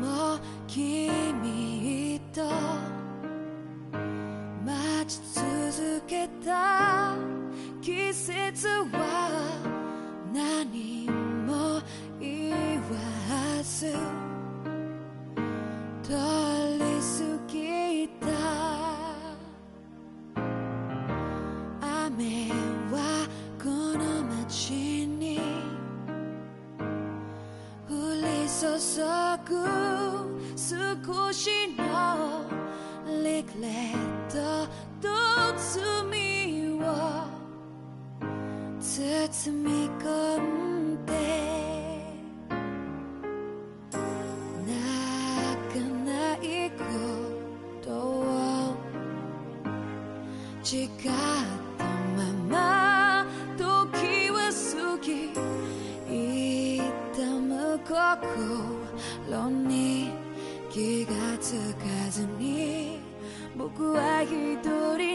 も君と待ち続けた季節は何も言わず通り過ぎた。雨はこの街に降り注ぐ少しのリグレットと罪を包み込んで泣かないことを誓ったまま時は過ぎ痛む心に気がつかずに僕は一人